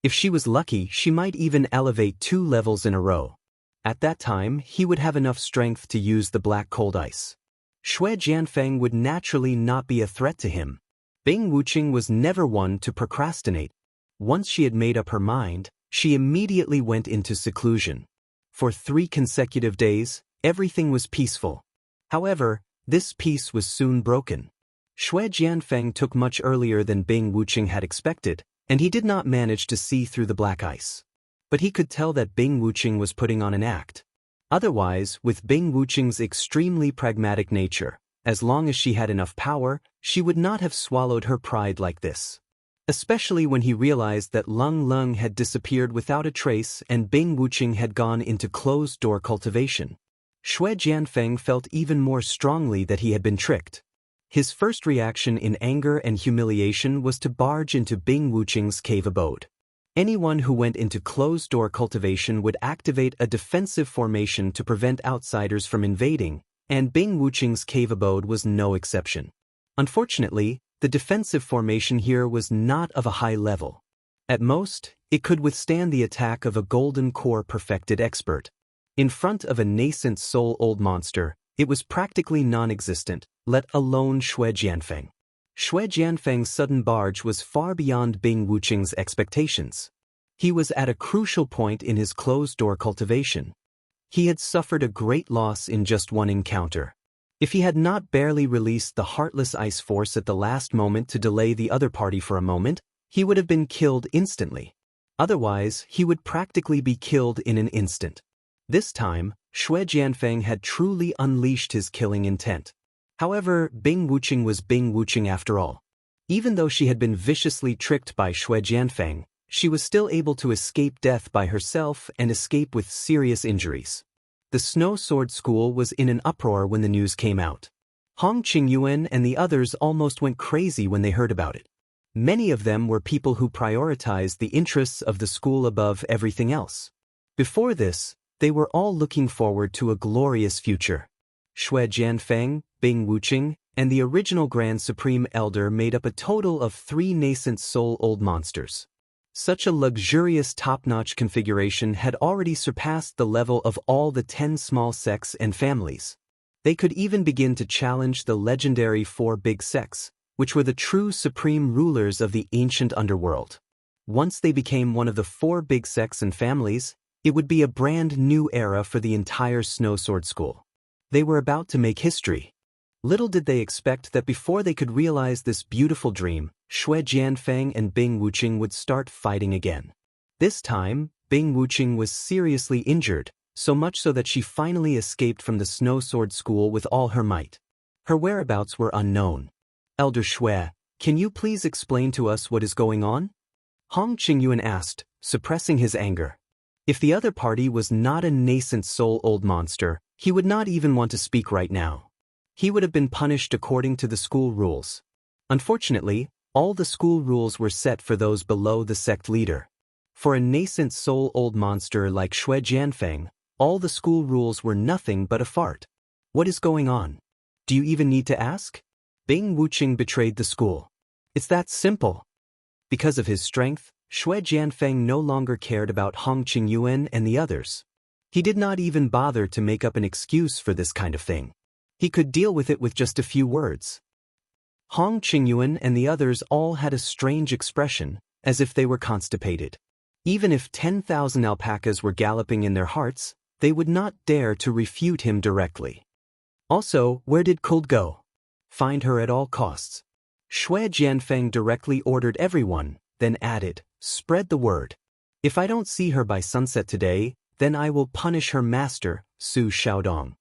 If she was lucky, she might even elevate 2 levels in a row. At that time, he would have enough strength to use the black cold ice. Shui Jianfeng would naturally not be a threat to him. Bing Wuqing was never one to procrastinate. Once she had made up her mind, she immediately went into seclusion. For 3 consecutive days, everything was peaceful. However, this peace was soon broken. Shui Jianfeng took much earlier than Bing Wuqing had expected, and he did not manage to see through the black ice. But he could tell that Bing Wuqing was putting on an act. Otherwise, with Bing Wuqing's extremely pragmatic nature, as long as she had enough power, she would not have swallowed her pride like this. Especially when he realized that Lung Lung had disappeared without a trace and Bing Wuqing had gone into closed-door cultivation. Shui Jianfeng felt even more strongly that he had been tricked. His first reaction in anger and humiliation was to barge into Bing Wuqing's cave abode. Anyone who went into closed-door cultivation would activate a defensive formation to prevent outsiders from invading, and Bing Wuqing's cave abode was no exception. Unfortunately, the defensive formation here was not of a high level. At most, it could withstand the attack of a golden core perfected expert. In front of a nascent soul old monster, it was practically non-existent, let alone Shui Jianfeng. Shui Jianfeng's sudden barge was far beyond Bing Wuqing's expectations. He was at a crucial point in his closed-door cultivation. He had suffered a great loss in just one encounter. If he had not barely released the heartless ice force at the last moment to delay the other party for a moment, he would have been killed instantly. Otherwise, he would practically be killed in an instant. This time, Shui Jianfeng had truly unleashed his killing intent. However, Bing Wuqing was Bing Wuqing after all. Even though she had been viciously tricked by Shui Jianfeng, she was still able to escape death by herself and escape with serious injuries. The Snow Sword School was in an uproar when the news came out. Hong Qingyuan and the others almost went crazy when they heard about it. Many of them were people who prioritized the interests of the school above everything else. Before this, they were all looking forward to a glorious future. Shui Jianfeng, Bing Wuqing, and the original Grand Supreme Elder made up a total of 3 nascent soul old monsters. Such a luxurious top-notch configuration had already surpassed the level of all the 10 small sects and families. They could even begin to challenge the legendary 4 big sects, which were the true supreme rulers of the ancient underworld. Once they became one of the 4 big sects and families, it would be a brand new era for the entire Snow Sword School. They were about to make history. Little did they expect that before they could realize this beautiful dream, Shui Jianfeng and Bing Wuqing would start fighting again. This time, Bing Wuqing was seriously injured, so much so that she finally escaped from the Snow Sword School with all her might. Her whereabouts were unknown. Elder Shui, can you please explain to us what is going on? Hong Qingyuan asked, suppressing his anger. If the other party was not a nascent soul-old monster, he would not even want to speak right now. He would have been punished according to the school rules. Unfortunately, all the school rules were set for those below the sect leader. For a nascent soul-old monster like Shui Jianfeng, all the school rules were nothing but a fart. What is going on? Do you even need to ask? Bing Wuqing betrayed the school. It's that simple. Because of his strength, Shui Jianfeng no longer cared about Hong Qingyuan and the others. He did not even bother to make up an excuse for this kind of thing. He could deal with it with just a few words. Hong Qingyuan and the others all had a strange expression, as if they were constipated. Even if 10,000 alpacas were galloping in their hearts, they would not dare to refute him directly. Also, where did Kult go? Find her at all costs. Shui Jianfeng directly ordered everyone, then added, spread the word. If I don't see her by sunset today, then I will punish her master, Su Xiaodong.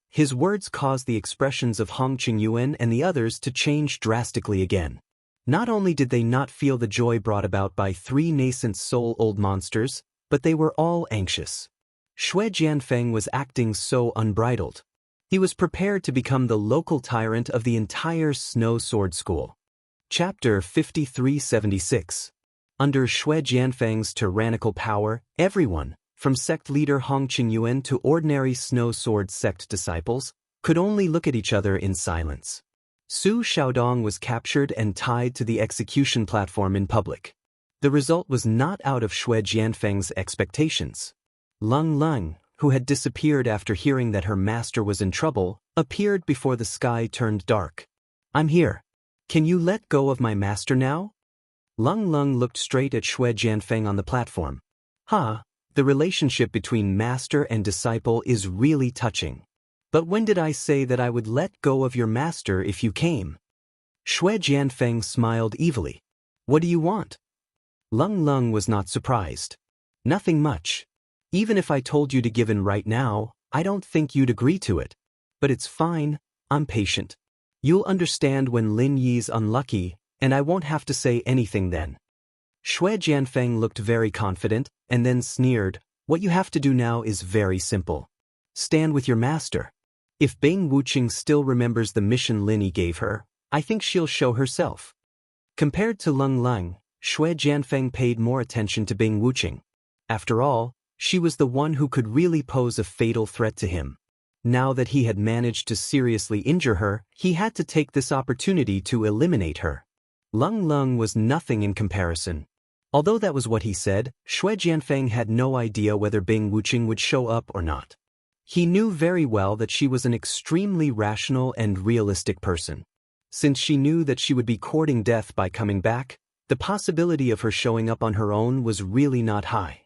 His words caused the expressions of Hong Qingyuan and the others to change drastically again. Not only did they not feel the joy brought about by 3 nascent soul-old monsters, but they were all anxious. Shui Jianfeng was acting so unbridled. He was prepared to become the local tyrant of the entire Snow Sword School. Chapter 5376. Under Shui Jianfeng's tyrannical power, everyone, from sect leader Hong Qingyuan to ordinary Snow Sword sect disciples, could only look at each other in silence. Su Xiaodong was captured and tied to the execution platform in public. The result was not out of Shui Jianfeng's expectations. Lung Lung, who had disappeared after hearing that her master was in trouble, appeared before the sky turned dark. I'm here. Can you let go of my master now? Lung Lung looked straight at Shui Jianfeng on the platform. The relationship between master and disciple is really touching. But when did I say that I would let go of your master if you came? Shui Jianfeng smiled evilly. What do you want? Lung Lung was not surprised. Nothing much. Even if I told you to give in right now, I don't think you'd agree to it. But it's fine, I'm patient. You'll understand when Lin Yi's unlucky, and I won't have to say anything then. Shui Jianfeng looked very confident, and then sneered, what you have to do now is very simple. Stand with your master. If Bing Wuqing still remembers the mission Lin Yi gave her, I think she'll show herself. Compared to Lung Lung, Shui Jianfeng paid more attention to Bing Wuqing. After all, she was the one who could really pose a fatal threat to him. Now that he had managed to seriously injure her, he had to take this opportunity to eliminate her. Lung Lung was nothing in comparison. Although that was what he said, Shui Jianfeng had no idea whether Bing Wuqing would show up or not. He knew very well that she was an extremely rational and realistic person. Since she knew that she would be courting death by coming back, the possibility of her showing up on her own was really not high.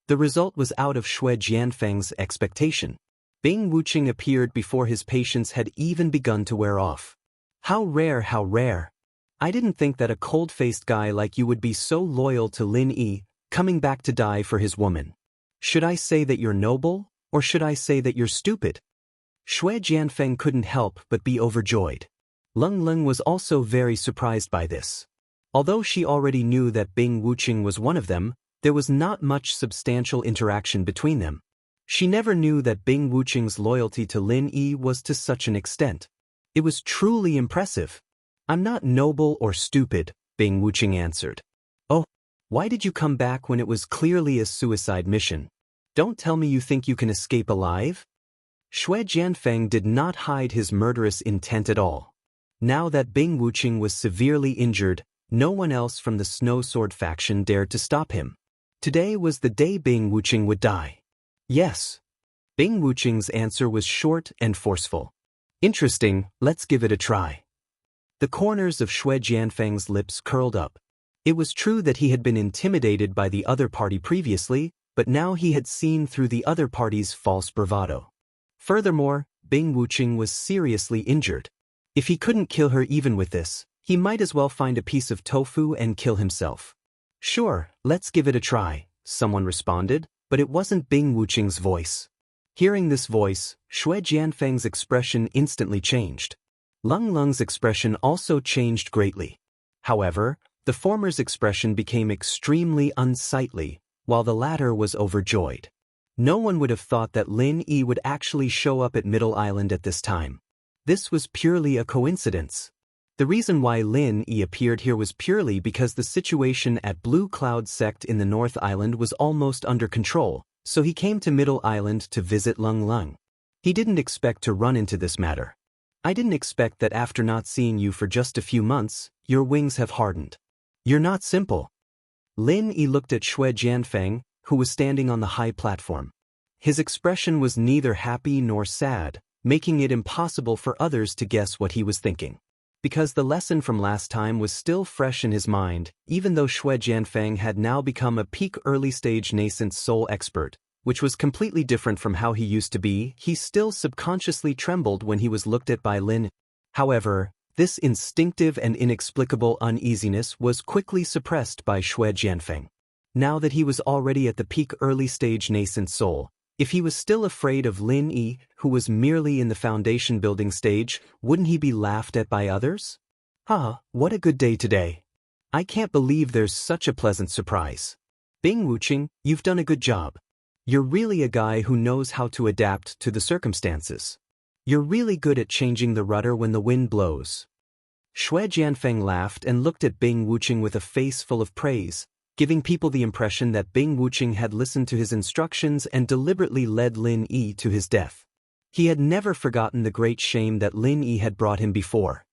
The result was out of Shui Jianfeng's expectation. Bing Wuqing appeared before his patience had even begun to wear off. How rare, how rare. I didn't think that a cold-faced guy like you would be so loyal to Lin Yi, coming back to die for his woman. Should I say that you're noble, or should I say that you're stupid? Shui Jianfeng couldn't help but be overjoyed. Lung Lung was also very surprised by this. Although she already knew that Bing Wuqing was one of them, there was not much substantial interaction between them. She never knew that Bing Wuqing's loyalty to Lin Yi was to such an extent. It was truly impressive. I'm not noble or stupid, Bing Wuqing answered. Oh, why did you come back when it was clearly a suicide mission? Don't tell me you think you can escape alive? Shui Jianfeng did not hide his murderous intent at all. Now that Bing Wuqing was severely injured, no one else from the Snow Sword faction dared to stop him. Today was the day Bing Wuqing would die. Yes. Bing Wuqing's answer was short and forceful. Interesting, let's give it a try. The corners of Shui Jianfeng's lips curled up. It was true that he had been intimidated by the other party previously, but now he had seen through the other party's false bravado. Furthermore, Bing Wuqing was seriously injured. If he couldn't kill her even with this, he might as well find a piece of tofu and kill himself. Sure, let's give it a try, someone responded, but it wasn't Bing Wuqing's voice. Hearing this voice, Shui Jianfeng's expression instantly changed. Lung Lung's expression also changed greatly. However, the former's expression became extremely unsightly, while the latter was overjoyed. No one would have thought that Lin Yi would actually show up at Middle Island at this time. This was purely a coincidence. The reason why Lin Yi appeared here was purely because the situation at Blue Cloud Sect in the North Island was almost under control, so he came to Middle Island to visit Lung Lung. He didn't expect to run into this matter. I didn't expect that after not seeing you for just a few months, your wings have hardened. You're not simple. Lin Yi looked at Shui Jianfeng, who was standing on the high platform. His expression was neither happy nor sad, making it impossible for others to guess what he was thinking. Because the lesson from last time was still fresh in his mind, even though Shui Jianfeng had now become a peak early-stage nascent soul expert, which was completely different from how he used to be, he still subconsciously trembled when he was looked at by Lin. However, this instinctive and inexplicable uneasiness was quickly suppressed by Shui Jianfeng. Now that he was already at the peak early-stage nascent soul, if he was still afraid of Lin Yi, who was merely in the foundation-building stage, wouldn't he be laughed at by others? What a good day today. I can't believe there's such a pleasant surprise. Bing Wuqing, you've done a good job. You're really a guy who knows how to adapt to the circumstances. You're really good at changing the rudder when the wind blows. Shui Jianfeng laughed and looked at Bing Wuqing with a face full of praise, giving people the impression that Bing Wuqing had listened to his instructions and deliberately led Lin Yi to his death. He had never forgotten the great shame that Lin Yi had brought him before.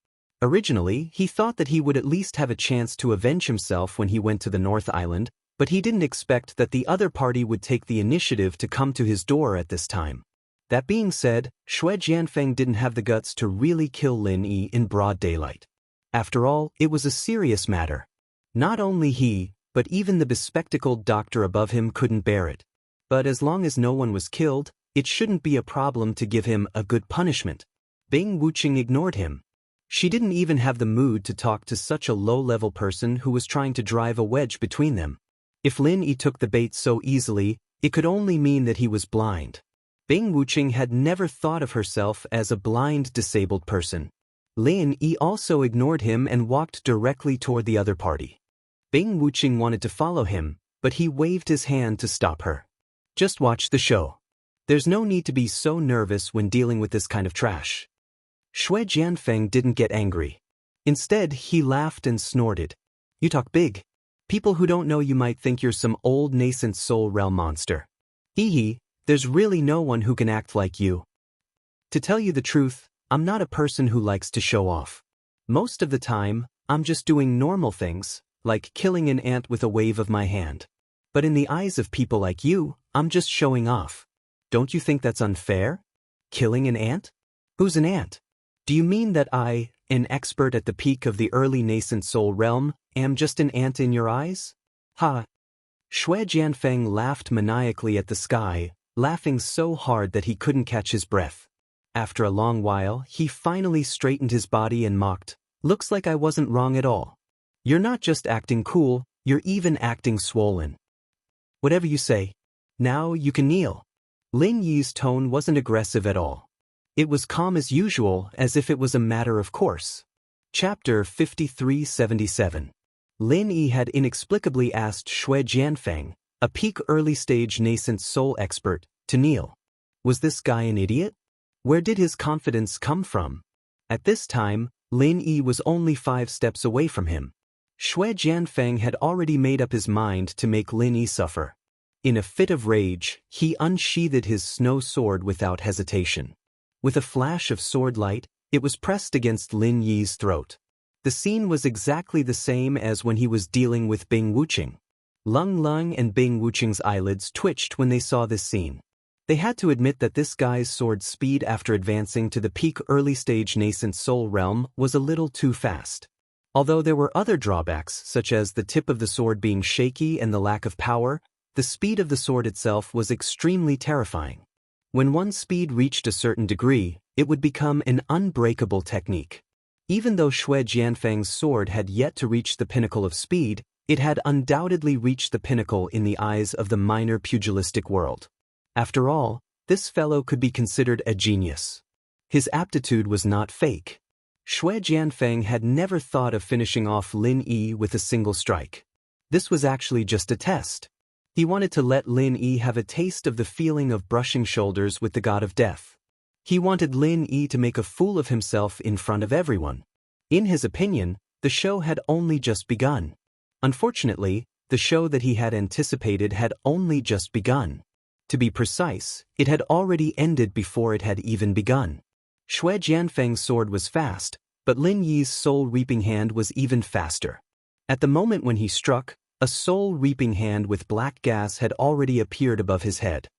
Originally, he thought that he would at least have a chance to avenge himself when he went to the North Island, but he didn't expect that the other party would take the initiative to come to his door at this time. That being said, Shui Jianfeng didn't have the guts to really kill Lin Yi in broad daylight. After all, it was a serious matter. Not only he, but even the bespectacled doctor above him couldn't bear it. But as long as no one was killed, it shouldn't be a problem to give him a good punishment. Bing Wuqing ignored him. She didn't even have the mood to talk to such a low-level person who was trying to drive a wedge between them. If Lin Yi took the bait so easily, it could only mean that he was blind. Bing Wuqing had never thought of herself as a blind disabled person. Lin Yi also ignored him and walked directly toward the other party. Bing Wuqing wanted to follow him, but he waved his hand to stop her. Just watch the show. There's no need to be so nervous when dealing with this kind of trash. Shui Jianfeng didn't get angry. Instead, he laughed and snorted. You talk big. People who don't know you might think you're some old nascent soul realm monster. Hee, there's really no one who can act like you. To tell you the truth, I'm not a person who likes to show off. Most of the time, I'm just doing normal things, like killing an ant with a wave of my hand. But in the eyes of people like you, I'm just showing off. Don't you think that's unfair? Killing an ant? Who's an ant? Do you mean that I, an expert at the peak of the early nascent soul realm, am just an ant in your eyes? Ha! Shui Jianfeng laughed maniacally at the sky, laughing so hard that he couldn't catch his breath. After a long while, he finally straightened his body and mocked. Looks like I wasn't wrong at all. You're not just acting cool, you're even acting swollen. Whatever you say. Now you can kneel. Lin Yi's tone wasn't aggressive at all. It was calm as usual, as if it was a matter of course. Chapter 5377. Lin Yi had inexplicably asked Shui Jianfeng, a peak early-stage nascent soul expert, to kneel. Was this guy an idiot? Where did his confidence come from? At this time, Lin Yi was only 5 steps away from him. Shui Jianfeng had already made up his mind to make Lin Yi suffer. In a fit of rage, he unsheathed his snow sword without hesitation. With a flash of sword light, it was pressed against Lin Yi's throat. The scene was exactly the same as when he was dealing with Bing Wuqing. Lung Lung and Bing Wuqing's eyelids twitched when they saw this scene. They had to admit that this guy's sword speed after advancing to the peak early-stage nascent soul realm was a little too fast. Although there were other drawbacks, such as the tip of the sword being shaky and the lack of power, the speed of the sword itself was extremely terrifying. When one's speed reached a certain degree, it would become an unbreakable technique. Even though Shui Jianfeng's sword had yet to reach the pinnacle of speed, it had undoubtedly reached the pinnacle in the eyes of the minor pugilistic world. After all, This fellow could be considered a genius. His aptitude was not fake. Xue Jianfeng had never thought of finishing off Lin Yi with a single strike. This was actually just a test. He wanted to let Lin Yi have a taste of the feeling of brushing shoulders with the god of death. He wanted Lin Yi to make a fool of himself in front of everyone. In his opinion, the show had only just begun. Unfortunately, the show that he had anticipated had only just begun. To be precise, it had already ended before it had even begun. Xue Jianfeng's sword was fast, but Lin Yi's soul-reaping hand was even faster. At the moment when he struck, a soul-reaping hand with black gas had already appeared above his head.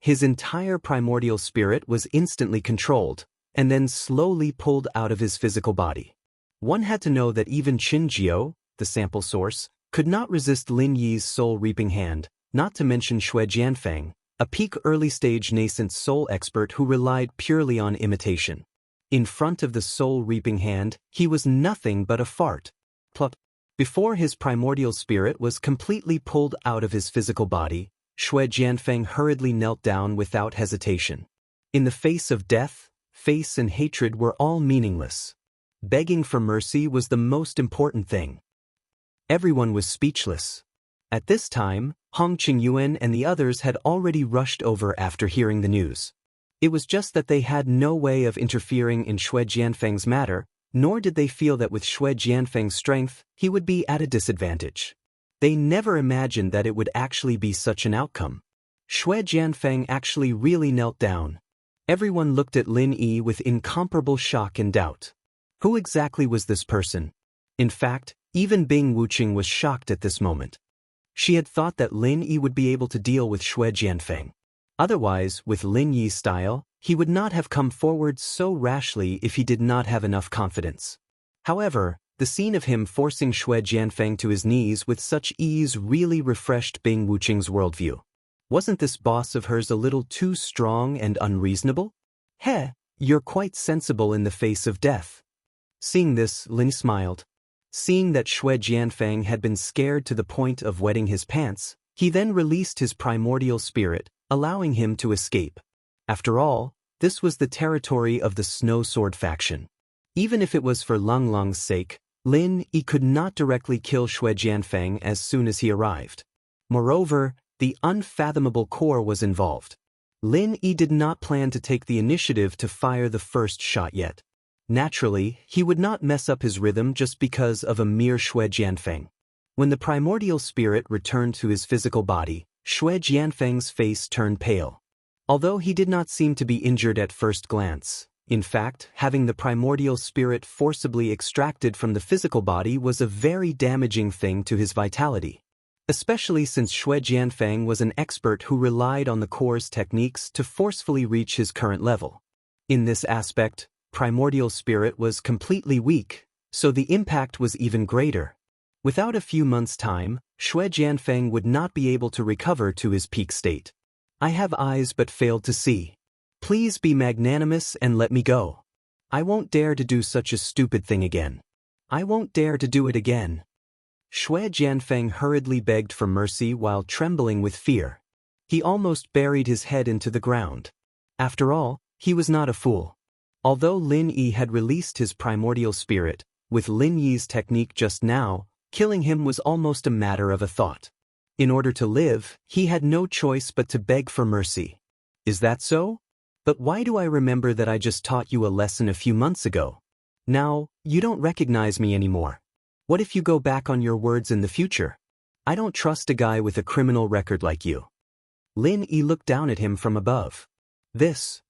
His entire primordial spirit was instantly controlled, and then slowly pulled out of his physical body. One had to know that even Qinjiu, the sample source, could not resist Lin Yi's soul-reaping hand, not to mention Xue Jianfeng, a peak early-stage nascent soul expert who relied purely on imitation. In front of the soul-reaping hand, he was nothing but a fart. Plop. Before his primordial spirit was completely pulled out of his physical body, Xue Jianfeng hurriedly knelt down without hesitation. In the face of death, face and hatred were all meaningless. Begging for mercy was the most important thing. Everyone was speechless. At this time, Hong Qingyuan and the others had already rushed over after hearing the news. It was just that they had no way of interfering in Xue Jianfeng's matter, nor did they feel that with Xue Jianfeng's strength, he would be at a disadvantage. They never imagined that it would actually be such an outcome. Xue Jianfeng actually really knelt down. Everyone looked at Lin Yi with incomparable shock and doubt. Who exactly was this person? In fact, even Bing Wuqing was shocked at this moment. She had thought that Lin Yi would be able to deal with Xue Jianfeng. Otherwise, with Lin Yi's style, he would not have come forward so rashly if he did not have enough confidence. However, the scene of him forcing Xue Jianfeng to his knees with such ease really refreshed Bing Wuqing's worldview. Wasn't this boss of hers a little too strong and unreasonable? Heh, you're quite sensible in the face of death. Seeing this, Lin smiled. Seeing that Xue Jianfeng had been scared to the point of wetting his pants, he then released his primordial spirit, allowing him to escape. After all, this was the territory of the Snow Sword faction. Even if it was for Lang Lang's sake, Lin Yi could not directly kill Xue Jianfeng as soon as he arrived. Moreover, the unfathomable core was involved. Lin Yi did not plan to take the initiative to fire the first shot yet. Naturally, he would not mess up his rhythm just because of a mere Xue Jianfeng. When the primordial spirit returned to his physical body, Xue Jianfeng's face turned pale. Although he did not seem to be injured at first glance, in fact, having the primordial spirit forcibly extracted from the physical body was a very damaging thing to his vitality. Especially since Xue Jianfeng was an expert who relied on the core's techniques to forcefully reach his current level. In this aspect, primordial spirit was completely weak, so the impact was even greater. Without a few months' time, Xue Jianfeng would not be able to recover to his peak state. I have eyes but failed to see. Please be magnanimous and let me go. I won't dare to do such a stupid thing again. I won't dare to do it again. Xue Jianfeng hurriedly begged for mercy while trembling with fear. He almost buried his head into the ground. After all, he was not a fool. Although Lin Yi had released his primordial spirit, with Lin Yi's technique just now, killing him was almost a matter of a thought. In order to live, he had no choice but to beg for mercy. Is that so? But why do I remember that I just taught you a lesson a few months ago? Now, you don't recognize me anymore. What if you go back on your words in the future? I don't trust a guy with a criminal record like you. Lin Yi looked down at him from above. This.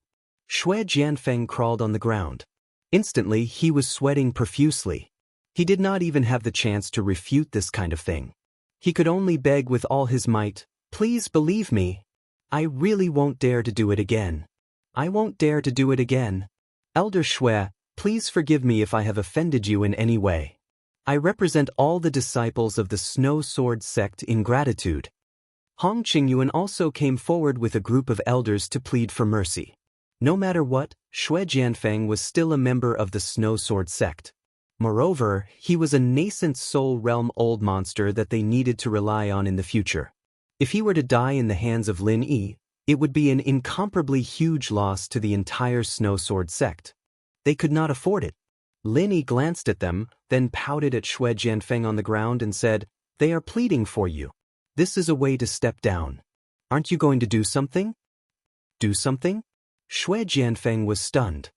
Xue Jianfeng crawled on the ground. Instantly, he was sweating profusely. He did not even have the chance to refute this kind of thing. He could only beg with all his might, please believe me. I really won't dare to do it again. I won't dare to do it again. Elder Xue, please forgive me if I have offended you in any way. I represent all the disciples of the Snow Sword sect in gratitude. Hong Qingyuan also came forward with a group of elders to plead for mercy. No matter what, Xue Jianfeng was still a member of the Snow Sword sect. Moreover, he was a nascent soul realm old monster that they needed to rely on in the future. If he were to die in the hands of Lin Yi, It would be an incomparably huge loss to the entire Snow Sword sect. They could not afford it. Lin Yi glanced at them, then pouted at Xue Jianfeng on the ground and said, "They are pleading for you. This is a way to step down. Aren't you going to do something?" "Do something?" Xue Jianfeng was stunned.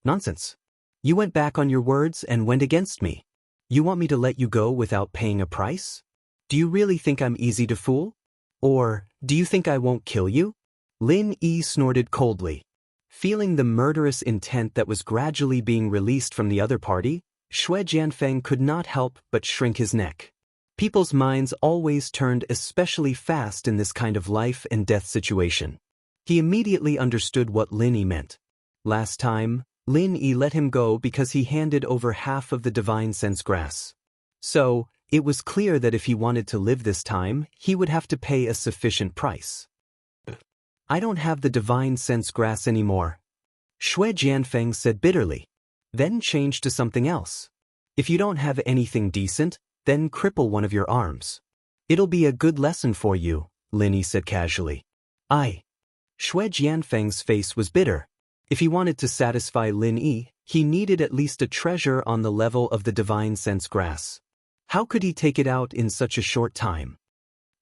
"Nonsense. You went back on your words and went against me. You want me to let you go without paying a price? Do you really think I'm easy to fool? Or, do you think I won't kill you?" Lin Yi snorted coldly. Feeling the murderous intent that was gradually being released from the other party, Xue Jianfeng could not help but shrink his neck. People's minds always turned especially fast in this kind of life and death situation. He immediately understood what Lin Yi meant. Last time, Lin Yi let him go because he handed over half of the divine sense grass. So, it was clear that if he wanted to live this time, he would have to pay a sufficient price. "I don't have the divine sense grass anymore," Xue Jianfeng said bitterly, then changed to something else. "If you don't have anything decent, then cripple one of your arms. It'll be a good lesson for you," Lin Yi said casually. Xue Jianfeng's face was bitter. If he wanted to satisfy Lin Yi, he needed at least a treasure on the level of the divine sense grass. How could he take it out in such a short time?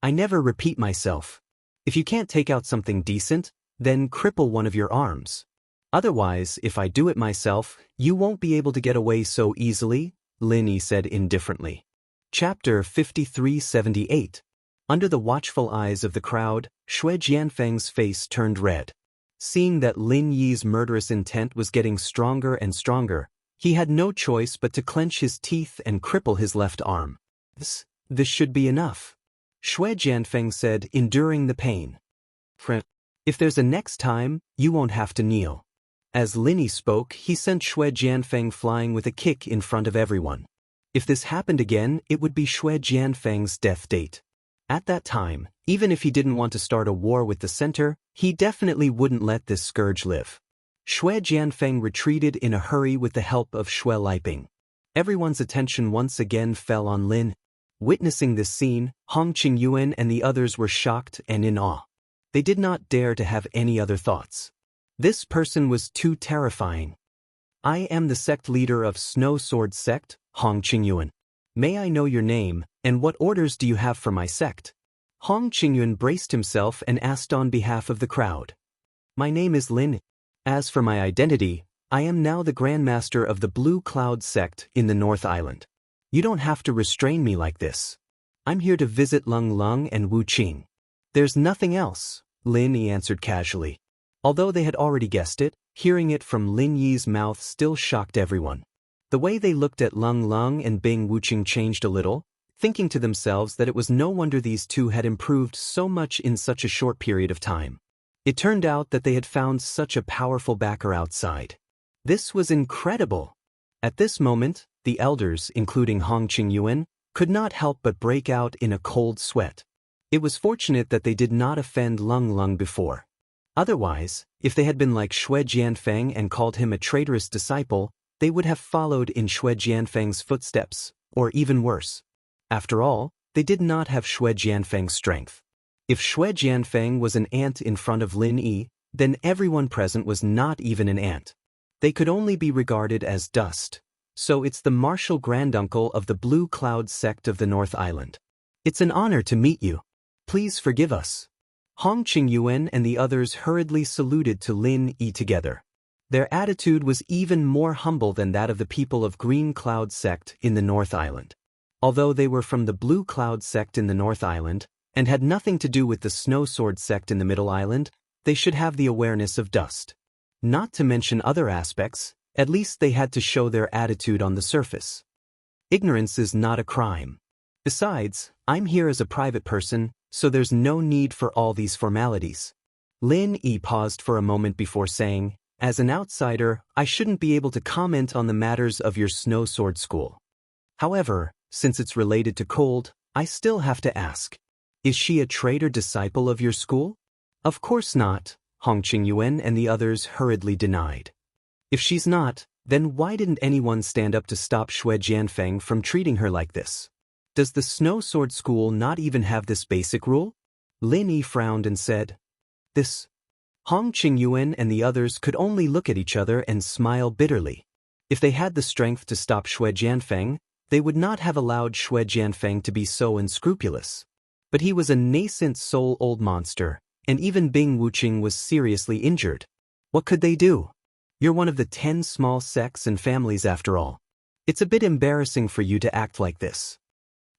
"I never repeat myself. If you can't take out something decent, then cripple one of your arms. Otherwise, if I do it myself, you won't be able to get away so easily," Lin Yi said indifferently. Chapter 5378. Under the watchful eyes of the crowd, Xue Jianfeng's face turned red. Seeing that Lin Yi's murderous intent was getting stronger and stronger, he had no choice but to clench his teeth and cripple his left arm. This should be enough," Xue Jianfeng said, enduring the pain. "If there's a next time, you won't have to kneel." As Lin Yi spoke, he sent Xue Jianfeng flying with a kick in front of everyone. If this happened again, it would be Xue Jianfeng's death date. At that time, even if he didn't want to start a war with the center, he definitely wouldn't let this scourge live. Xue Jianfeng retreated in a hurry with the help of Xue Liping. Everyone's attention once again fell on Lin. Witnessing this scene, Hong Qingyuan and the others were shocked and in awe. They did not dare to have any other thoughts. This person was too terrifying. "I am the sect leader of Snow Sword Sect, Hong Qingyuan. May I know your name, and what orders do you have for my sect?" Hong Qingyuan braced himself and asked on behalf of the crowd. "My name is Lin. As for my identity, I am now the Grandmaster of the Blue Cloud Sect in the North Island. You don't have to restrain me like this. I'm here to visit Lung Lung and Wu Qing." "There's nothing else," Lin Yi answered casually. Although they had already guessed it, hearing it from Lin Yi's mouth still shocked everyone. The way they looked at Lung Lung and Bing Wuqing changed a little, thinking to themselves that it was no wonder these two had improved so much in such a short period of time. It turned out that they had found such a powerful backer outside. This was incredible. At this moment, the elders, including Hong Qingyuan, could not help but break out in a cold sweat. It was fortunate that they did not offend Lung Lung before. Otherwise, if they had been like Xue Jianfeng and called him a traitorous disciple, they would have followed in Xue Jianfeng's footsteps, or even worse. After all, they did not have Xue Jianfeng's strength. If Xue Jianfeng was an ant in front of Lin Yi, then everyone present was not even an ant. They could only be regarded as dust. "So it's the martial granduncle of the Blue Cloud Sect of the North Island. It's an honor to meet you. Please forgive us." Hong Qingyuan and the others hurriedly saluted to Lin Yi together. Their attitude was even more humble than that of the people of Green Cloud Sect in the North Island. Although they were from the Blue Cloud Sect in the North Island, and had nothing to do with the Snow Sword Sect in the Middle Island, they should have the awareness of dust. Not to mention other aspects, at least they had to show their attitude on the surface. Ignorance is not a crime. Besides, I'm here as a private person, so there's no need for all these formalities. Lin Yi paused for a moment before saying, "As an outsider, I shouldn't be able to comment on the matters of your Snow Sword School. However, since it's related to cold, I still have to ask. Is she a traitor disciple of your school?" "Of course not," Hong Qingyuan and the others hurriedly denied. "If she's not, then why didn't anyone stand up to stop Xue Jianfeng from treating her like this? Does the Snow Sword School not even have this basic rule?" Lin Yi frowned and said, this. Hong Qingyuan and the others could only look at each other and smile bitterly. If they had the strength to stop Xue Jianfeng, they would not have allowed Xue Jianfeng to be so unscrupulous. But he was a nascent soul-old monster, and even Bing Wuqing was seriously injured. What could they do? You're one of the 10 small sects and families after all. It's a bit embarrassing for you to act like this.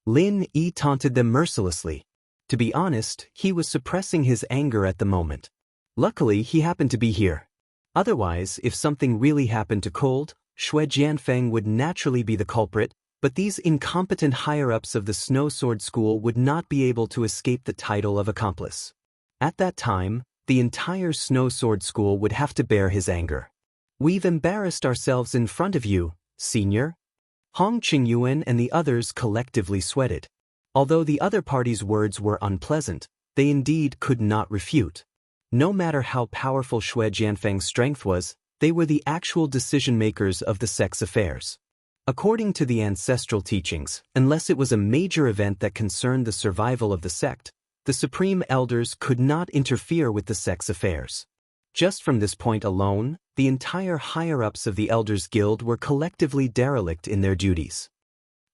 Lin Yi taunted them mercilessly. To be honest, he was suppressing his anger at the moment. Luckily, he happened to be here. Otherwise, if something really happened to Cold, Xue Jianfeng would naturally be the culprit, but these incompetent higher-ups of the Snow Sword School would not be able to escape the title of accomplice. At that time, the entire Snow Sword School would have to bear his anger. We've embarrassed ourselves in front of you, senior. Hong Qingyuan and the others collectively sweated. Although the other party's words were unpleasant, they indeed could not refute. No matter how powerful Xue Jianfeng's strength was, they were the actual decision-makers of the sect's affairs. According to the ancestral teachings, unless it was a major event that concerned the survival of the sect, the supreme elders could not interfere with the sect's affairs. Just from this point alone, the entire higher-ups of the Elders Guild were collectively derelict in their duties.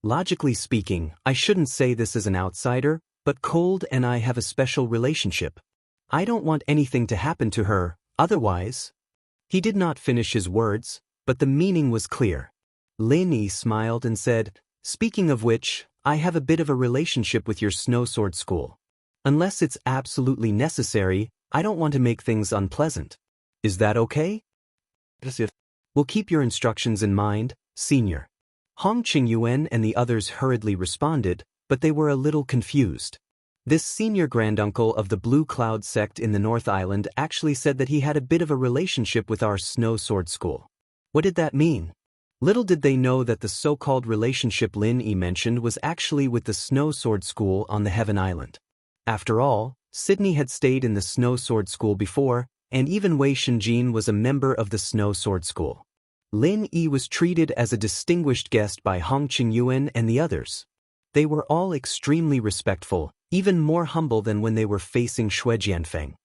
Logically speaking, I shouldn't say this as an outsider, but Cold and I have a special relationship. I don't want anything to happen to her, otherwise. He did not finish his words, but the meaning was clear. Lin Yi smiled and said, "Speaking of which, I have a bit of a relationship with your Snow Sword School. Unless it's absolutely necessary, I don't want to make things unpleasant. Is that okay?" "We'll keep your instructions in mind, senior." Hong Qingyuan and the others hurriedly responded, but they were a little confused. This senior granduncle of the Blue Cloud sect in the North Island actually said that he had a bit of a relationship with our Snow Sword School. What did that mean? Little did they know that the so-called relationship Lin Yi mentioned was actually with the Snow Sword School on the Heaven Island. After all, Sydney had stayed in the Snow Sword School before, and even Wei Shenjin was a member of the Snow Sword School. Lin Yi was treated as a distinguished guest by Hong Qingyuan and the others. They were all extremely respectful, even more humble than when they were facing Xue Jianfeng.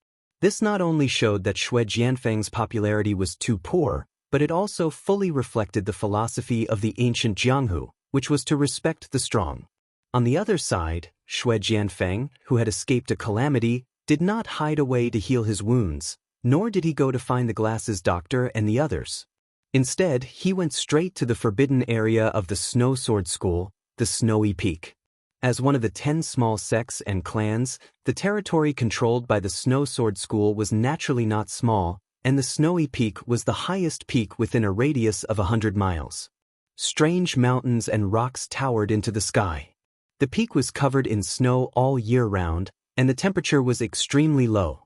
This not only showed that Xue Jianfeng's popularity was too poor, but it also fully reflected the philosophy of the ancient Jianghu, which was to respect the strong. On the other side, Xue Jianfeng, who had escaped a calamity, did not hide away to heal his wounds, nor did he go to find the glasses doctor and the others. Instead, he went straight to the forbidden area of the Snow Sword School, the Snowy Peak. As one of the 10 small sects and clans, the territory controlled by the Snow Sword School was naturally not small, and the Snowy Peak was the highest peak within a radius of 100 miles. Strange mountains and rocks towered into the sky. The peak was covered in snow all year round, and the temperature was extremely low.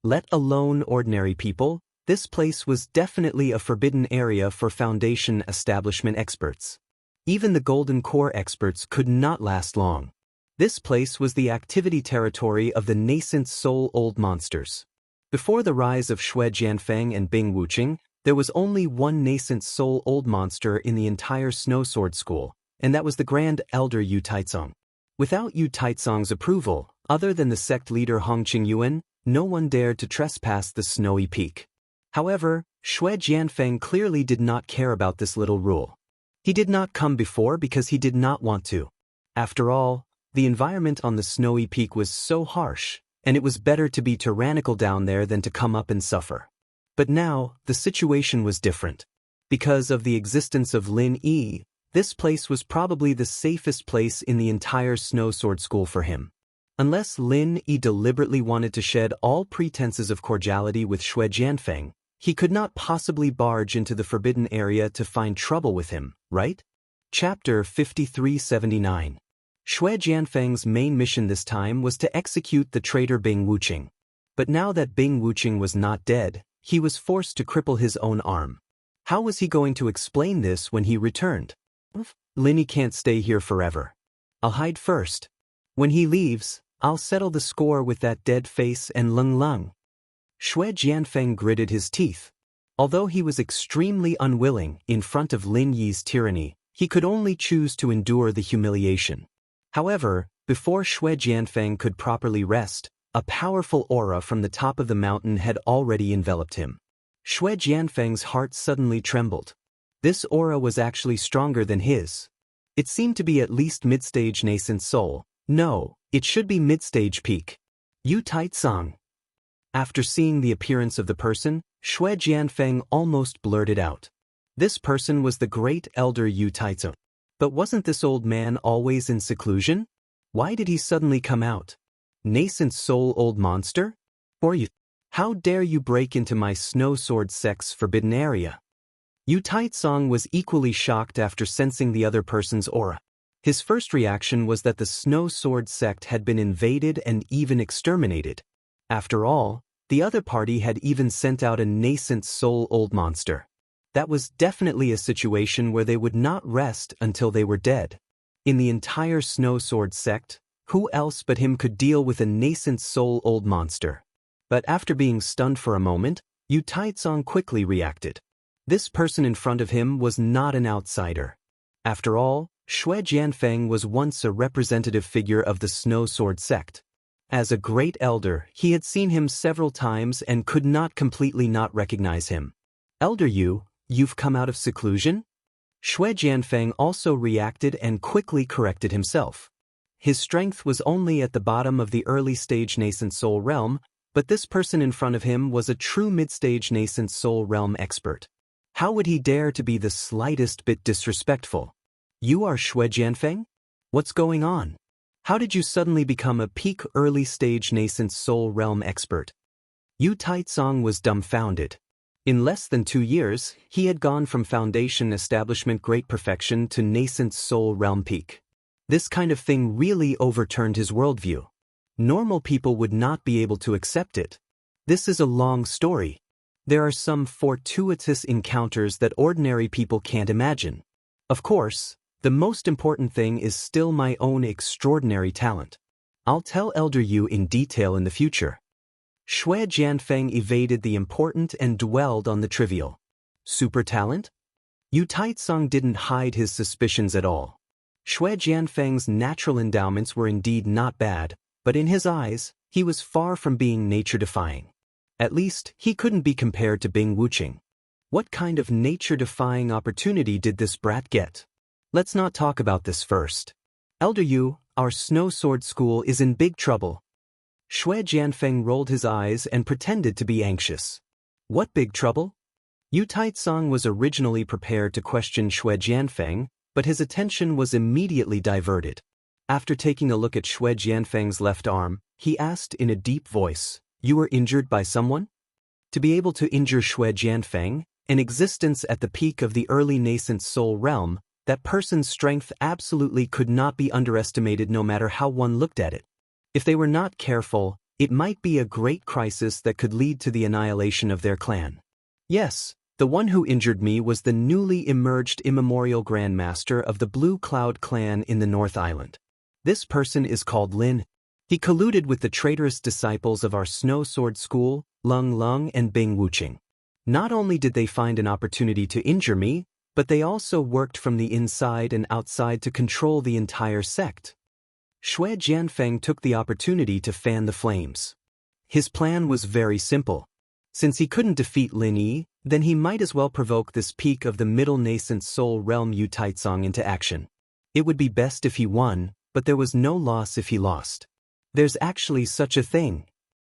Let alone ordinary people, this place was definitely a forbidden area for Foundation establishment experts. Even the Golden Core experts could not last long. This place was the activity territory of the nascent soul-old monsters. Before the rise of Xue Jianfeng and Bing Wuqing, there was only one nascent soul-old monster in the entire Snow Sword School, and that was the Grand Elder Yu Taizong. Without Yu Taizong's approval, other than the sect leader Hong Qingyuan, no one dared to trespass the Snowy Peak. However, Xue Jianfeng clearly did not care about this little rule. He did not come before because he did not want to. After all, the environment on the Snowy Peak was so harsh, and it was better to be tyrannical down there than to come up and suffer. But now, the situation was different. Because of the existence of Lin Yi, this place was probably the safest place in the entire Snow Sword School for him. Unless Lin Yi deliberately wanted to shed all pretenses of cordiality with Xue Jianfeng, he could not possibly barge into the forbidden area to find trouble with him, right? Chapter 5379. Xue Jianfeng's main mission this time was to execute the traitor Bing Wuqing. But now that Bing Wuqing was not dead, he was forced to cripple his own arm. How was he going to explain this when he returned? Lin can't stay here forever. I'll hide first. When he leaves, I'll settle the score with that dead face and Lung Lung. Xue Jianfeng gritted his teeth. Although he was extremely unwilling in front of Lin Yi's tyranny, he could only choose to endure the humiliation. However, before Xue Jianfeng could properly rest, A powerful aura from the top of the mountain had already enveloped him. Xue Jianfeng's heart suddenly trembled. This aura was actually stronger than his. It seemed to be at least mid-stage nascent soul. No, it should be mid-stage peak. Yu Taizong. After seeing the appearance of the person, Xue Jianfeng almost blurted out. This person was the great elder Yu Taizong. But wasn't this old man always in seclusion? Why did he suddenly come out? Nascent soul old monster? Or you? How dare you break into my snow sword sect's forbidden area? Yu Taizong was equally shocked after sensing the other person's aura. His first reaction was that the snow sword sect had been invaded and even exterminated. After all, the other party had even sent out a nascent soul old monster. That was definitely a situation where they would not rest until they were dead. In the entire snow sword sect, who else but him could deal with a nascent soul old monster? But after being stunned for a moment, Yu Taizong quickly reacted. This person in front of him was not an outsider. After all, Xue Jianfeng was once a representative figure of the snow sword sect. As a great elder, he had seen him several times and could not completely not recognize him. Elder Yu, you've come out of seclusion? Xue Jianfeng also reacted and quickly corrected himself. His strength was only at the bottom of the early-stage nascent soul realm, but this person in front of him was a true mid-stage nascent soul realm expert. How would he dare to be the slightest bit disrespectful? You are Xue Jianfeng? What's going on? How did you suddenly become a peak early-stage nascent soul realm expert? Yu Taizong was dumbfounded. In less than 2 years, he had gone from foundation establishment great perfection to nascent soul realm peak. This kind of thing really overturned his worldview. Normal people would not be able to accept it. This is a long story. There are some fortuitous encounters that ordinary people can't imagine. Of course, the most important thing is still my own extraordinary talent. I'll tell Elder Yu in detail in the future. Xue Jianfeng evaded the important and dwelled on the trivial. Super talent? Yu Taizong didn't hide his suspicions at all. Xue Jianfeng's natural endowments were indeed not bad, but in his eyes, he was far from being nature-defying. At least, he couldn't be compared to Bing Wuqing. What kind of nature-defying opportunity did this brat get? Let's not talk about this first. Elder Yu, our snow sword school is in big trouble. Xue Jianfeng rolled his eyes and pretended to be anxious. What big trouble? Yu Taizong was originally prepared to question Xue Jianfeng, but his attention was immediately diverted. After taking a look at Xue Jianfeng's left arm, he asked in a deep voice, "You were injured by someone?" To be able to injure Xue Jianfeng, an existence at the peak of the early nascent soul realm, that person's strength absolutely could not be underestimated no matter how one looked at it. If they were not careful, it might be a great crisis that could lead to the annihilation of their clan. Yes, the one who injured me was the newly emerged immemorial Grandmaster of the Blue Cloud clan in the North Island. This person is called Lin. He colluded with the traitorous disciples of our Snow Sword School, Lung and Bing Wuqing. Not only did they find an opportunity to injure me, but they also worked from the inside and outside to control the entire sect. Xue Jianfeng took the opportunity to fan the flames. His plan was very simple. Since he couldn't defeat Lin Yi, then he might as well provoke this peak of the middle nascent soul realm Yu Taizong into action. It would be best if he won, but there was no loss if he lost. There's actually such a thing.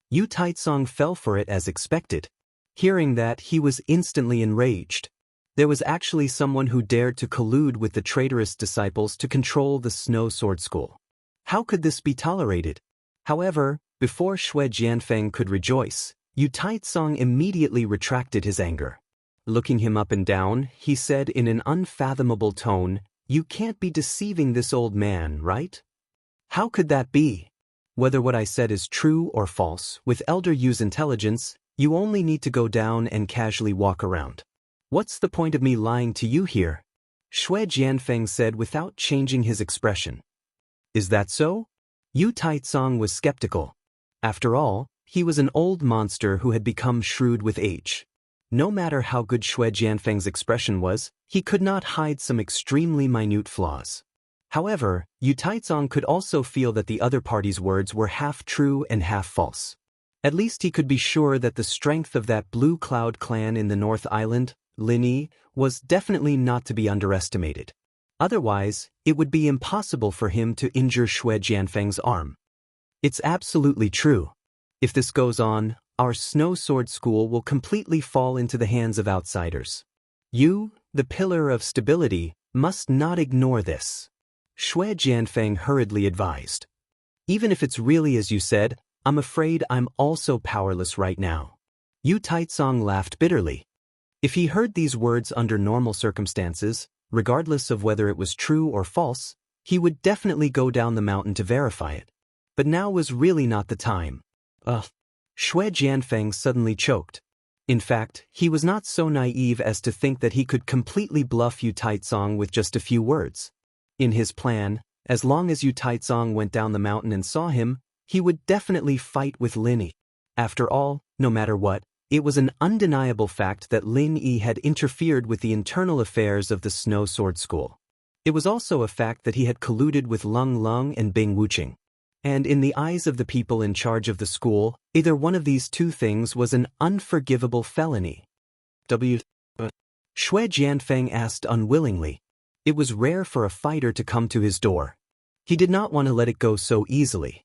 Yu Taizong fell for it as expected. Hearing that, he was instantly enraged. There was actually someone who dared to collude with the traitorous disciples to control the Snow Sword School. How could this be tolerated? However, before Xue Jianfeng could rejoice, Yu Taizong immediately retracted his anger. Looking him up and down, he said in an unfathomable tone, "You can't be deceiving this old man, right? How could that be? Whether what I said is true or false, with Elder Yu's intelligence, you only need to go down and casually walk around. What's the point of me lying to you here?" Xue Jianfeng said without changing his expression. Is that so? Yu Taizong was skeptical. After all, he was an old monster who had become shrewd with age. No matter how good Xue Jianfeng's expression was, he could not hide some extremely minute flaws. However, Yu Taizong could also feel that the other party's words were half true and half false. At least he could be sure that the strength of that Blue Cloud clan in the North Island, Lin Yi, was definitely not to be underestimated. Otherwise, it would be impossible for him to injure Xue Jianfeng's arm. It's absolutely true. If this goes on, our Snow Sword School will completely fall into the hands of outsiders. You, the pillar of stability, must not ignore this. Xue Jianfeng hurriedly advised. Even if it's really as you said, I'm afraid I'm also powerless right now. Yu Taizong laughed bitterly. If he heard these words under normal circumstances, regardless of whether it was true or false, he would definitely go down the mountain to verify it. But now was really not the time. Xue Jianfeng suddenly choked. In fact, he was not so naive as to think that he could completely bluff Yu Taizong with just a few words. In his plan, as long as Yu Taizong went down the mountain and saw him, he would definitely fight with Lin Yi. After all, no matter what, it was an undeniable fact that Lin Yi had interfered with the internal affairs of the Snow Sword School. It was also a fact that he had colluded with Lung Lung and Bing Wuqing. And in the eyes of the people in charge of the school, either one of these two things was an unforgivable felony. Xue Jianfeng asked unwillingly. It was rare for a fighter to come to his door. He did not want to let it go so easily.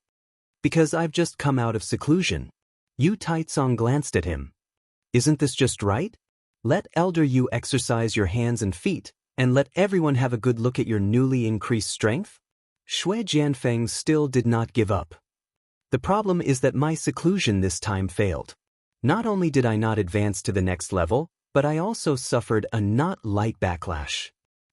Because I've just come out of seclusion. Yu Taizong glanced at him. Isn't this just right? Let Elder Yu exercise your hands and feet, and let everyone have a good look at your newly increased strength? Xue Jianfeng still did not give up. The problem is that my seclusion this time failed. Not only did I not advance to the next level, but I also suffered a not light backlash.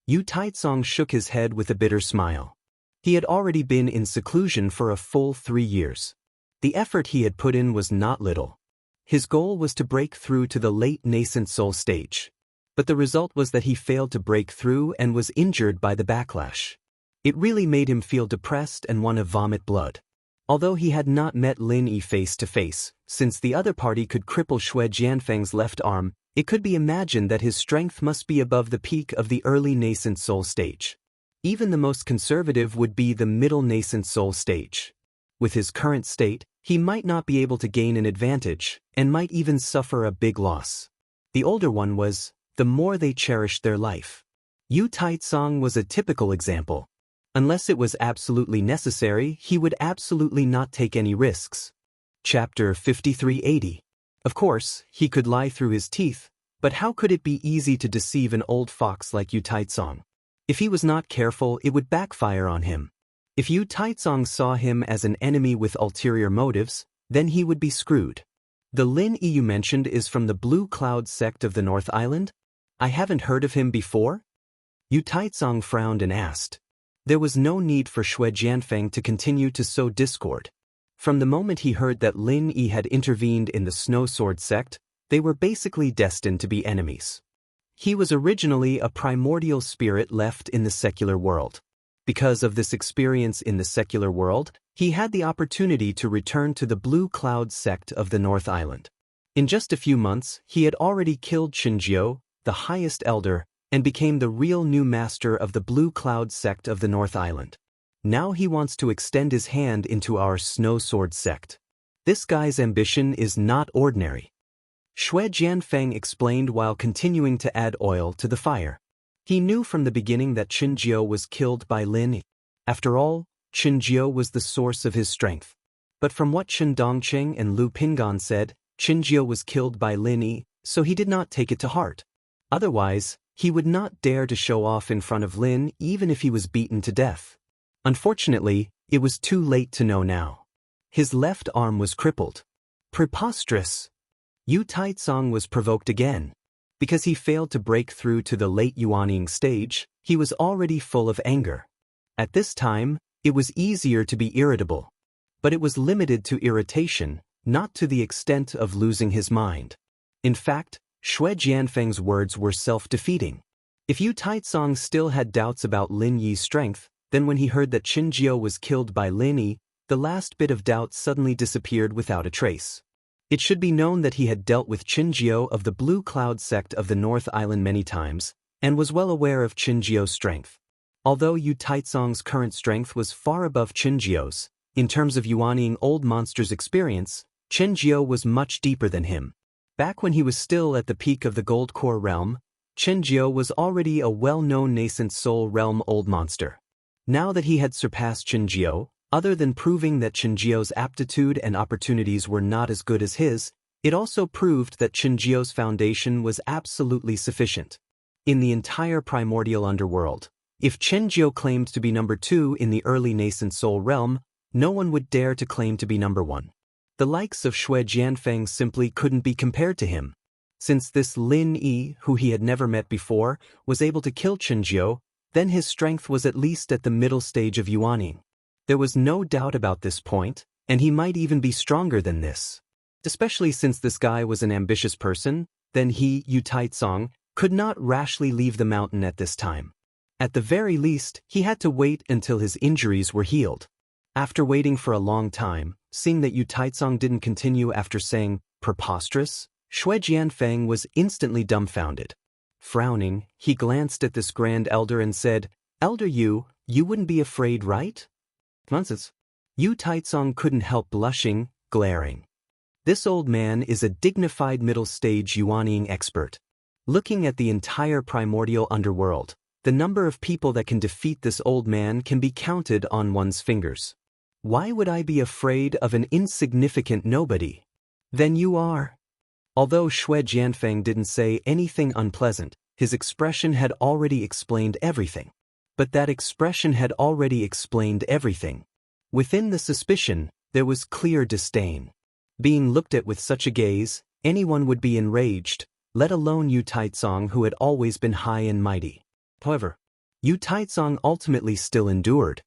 Yu Taizong shook his head with a bitter smile. He had already been in seclusion for a full 3 years. The effort he had put in was not little. His goal was to break through to the late nascent soul stage. But the result was that he failed to break through and was injured by the backlash. It really made him feel depressed and want to vomit blood. Although he had not met Lin Yi face to face, since the other party could cripple Xue Jianfeng's left arm, it could be imagined that his strength must be above the peak of the early nascent soul stage. Even the most conservative would be the middle nascent soul stage. With his current state, he might not be able to gain an advantage, and might even suffer a big loss. The older one was, the more they cherished their life. Yu Taizong was a typical example. Unless it was absolutely necessary, he would absolutely not take any risks. Chapter 5380. Of course, he could lie through his teeth, but how could it be easy to deceive an old fox like Yu Taizong? If he was not careful, it would backfire on him. If Yu Taizong saw him as an enemy with ulterior motives, then he would be screwed. The Lin Yi you mentioned is from the Blue Cloud sect of the North Island? I haven't heard of him before? Yu Taizong frowned and asked. There was no need for Xue Jianfeng to continue to sow discord. From the moment he heard that Lin Yi had intervened in the Snow Sword sect, they were basically destined to be enemies. He was originally a primordial spirit left in the secular world. Because of this experience in the secular world, he had the opportunity to return to the Blue Cloud sect of the North Island. In just a few months, he had already killed Qinjiu, the highest elder, and became the real new master of the Blue Cloud sect of the North Island. Now he wants to extend his hand into our Snow Sword sect. This guy's ambition is not ordinary. Xue Jianfeng explained while continuing to add oil to the fire. He knew from the beginning that Qinjiu was killed by Lin Yi. After all, Qinjiu was the source of his strength. But from what Chen Dongqing and Lu Pingan said, Qinjiu was killed by Lin Yi, so he did not take it to heart. Otherwise, he would not dare to show off in front of Lin even if he was beaten to death. Unfortunately, it was too late to know now. His left arm was crippled. Preposterous! Yu Taizong was provoked again. Because he failed to break through to the late Yuanying stage, he was already full of anger. At this time, it was easier to be irritable. But it was limited to irritation, not to the extent of losing his mind. In fact, Xue Jianfeng's words were self-defeating. If Yu Taizong still had doubts about Lin Yi's strength, then when he heard that Qinjiu was killed by Lin Yi, the last bit of doubt suddenly disappeared without a trace. It should be known that he had dealt with Qinjiu of the Blue Cloud sect of the North Island many times, and was well aware of Qinjiu's strength. Although Yu Taizong's current strength was far above Qinjiu's, in terms of yuaning old monsters' experience, Qinjiu was much deeper than him. Back when he was still at the peak of the Gold Core realm, Qinjiu was already a well-known nascent soul realm old monster. Now that he had surpassed Qinjiu, other than proving that Qinjiu's aptitude and opportunities were not as good as his, it also proved that Qinjiu's foundation was absolutely sufficient. In the entire primordial underworld, if Qinjiu claimed to be number 2 in the early nascent soul realm, no one would dare to claim to be number 1. The likes of Shui Jianfeng simply couldn't be compared to him. Since this Lin Yi, who he had never met before, was able to kill Qinjiu, then his strength was at least at the middle stage of yuaning. There was no doubt about this point, and he might even be stronger than this. Especially since this guy was an ambitious person, then he, Yu Taizong, could not rashly leave the mountain at this time. At the very least, he had to wait until his injuries were healed. After waiting for a long time, seeing that Yu Taizong didn't continue after saying, preposterous, Shui Jianfeng was instantly dumbfounded. Frowning, he glanced at this grand elder and said, Elder Yu, you wouldn't be afraid, right? Nonsense. Yu Taizong couldn't help blushing, glaring. This old man is a dignified middle-stage yuaning expert. Looking at the entire primordial underworld, the number of people that can defeat this old man can be counted on one's fingers. Why would I be afraid of an insignificant nobody? Then you are. Although Shui Jianfeng didn't say anything unpleasant, his expression had already explained everything. But that expression had already explained everything. Within the suspicion, there was clear disdain. Being looked at with such a gaze, anyone would be enraged, let alone Yu Taizong, who had always been high and mighty. However, Yu Taizong ultimately still endured.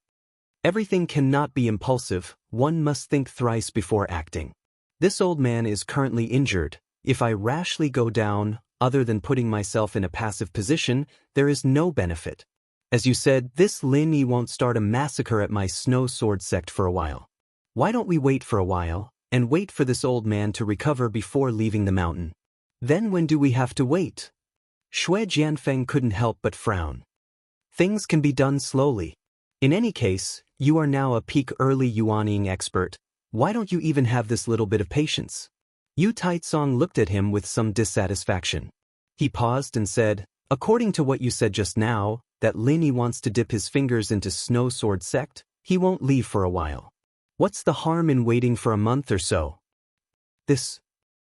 Everything cannot be impulsive, one must think thrice before acting. This old man is currently injured. If I rashly go down, other than putting myself in a passive position, there is no benefit. As you said, this Lin Yi won't start a massacre at my snow sword sect for a while. Why don't we wait for a while, and wait for this old man to recover before leaving the mountain? Then when do we have to wait? Shui Jianfeng couldn't help but frown. Things can be done slowly. In any case, you are now a peak early yuaning expert. Why don't you even have this little bit of patience? Yu Taizong looked at him with some dissatisfaction. He paused and said, according to what you said just now, that Lin Yi wants to dip his fingers into Snow Sword Sect, he won't leave for a while. What's the harm in waiting for a month or so? This.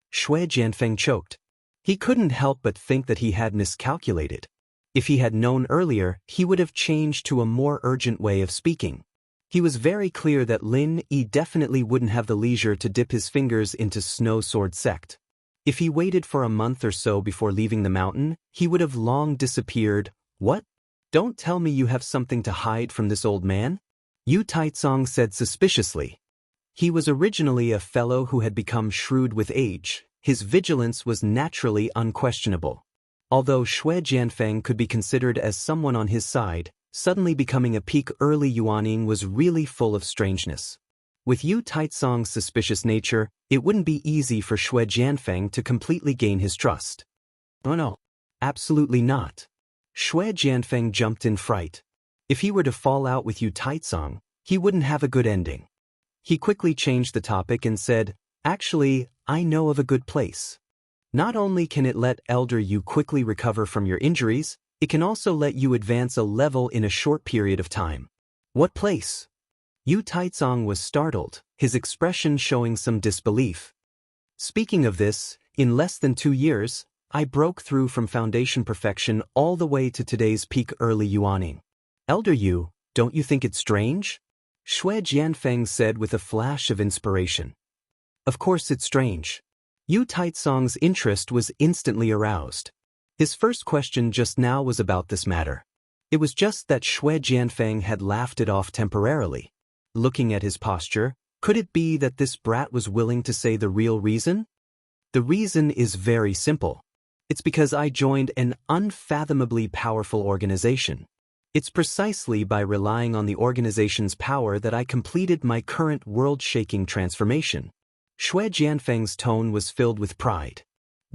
Shui Jianfeng choked. He couldn't help but think that he had miscalculated. If he had known earlier, he would have changed to a more urgent way of speaking. He was very clear that Lin Yi definitely wouldn't have the leisure to dip his fingers into Snow Sword Sect. If he waited for a month or so before leaving the mountain, he would have long disappeared. What? Don't tell me you have something to hide from this old man? Yu Taizong said suspiciously. He was originally a fellow who had become shrewd with age. His vigilance was naturally unquestionable. Although Shui Jianfeng could be considered as someone on his side, suddenly becoming a peak early yuaning was really full of strangeness. With Yu Taizong's suspicious nature, it wouldn't be easy for Shui Jianfeng to completely gain his trust. Oh no, absolutely not. Shui Jianfeng jumped in fright. If he were to fall out with Yu Taizong, he wouldn't have a good ending. He quickly changed the topic and said, actually, I know of a good place. Not only can it let Elder Yu quickly recover from your injuries, it can also let you advance a level in a short period of time. What place? Yu Taizong was startled, his expression showing some disbelief. Speaking of this, in less than 2 years, I broke through from foundation perfection all the way to today's peak early yuaning. Elder Yu, don't you think it's strange? Shui Jianfeng said with a flash of inspiration. Of course it's strange. Yu Taizong's interest was instantly aroused. His first question just now was about this matter. It was just that Shui Jianfeng had laughed it off temporarily. Looking at his posture, could it be that this brat was willing to say the real reason? The reason is very simple. It's because I joined an unfathomably powerful organization. It's precisely by relying on the organization's power that I completed my current world-shaking transformation. Shui Jianfeng's tone was filled with pride.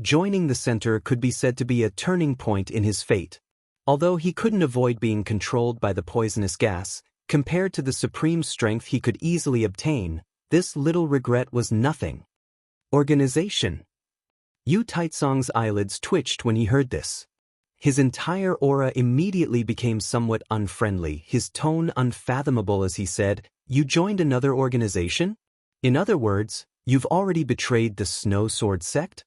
Joining the center could be said to be a turning point in his fate. Although he couldn't avoid being controlled by the poisonous gas, compared to the supreme strength he could easily obtain, this little regret was nothing. Organization. Yu Taizong's eyelids twitched when he heard this. His entire aura immediately became somewhat unfriendly, his tone unfathomable as he said, "You joined another organization? In other words, you've already betrayed the Snow Sword sect?"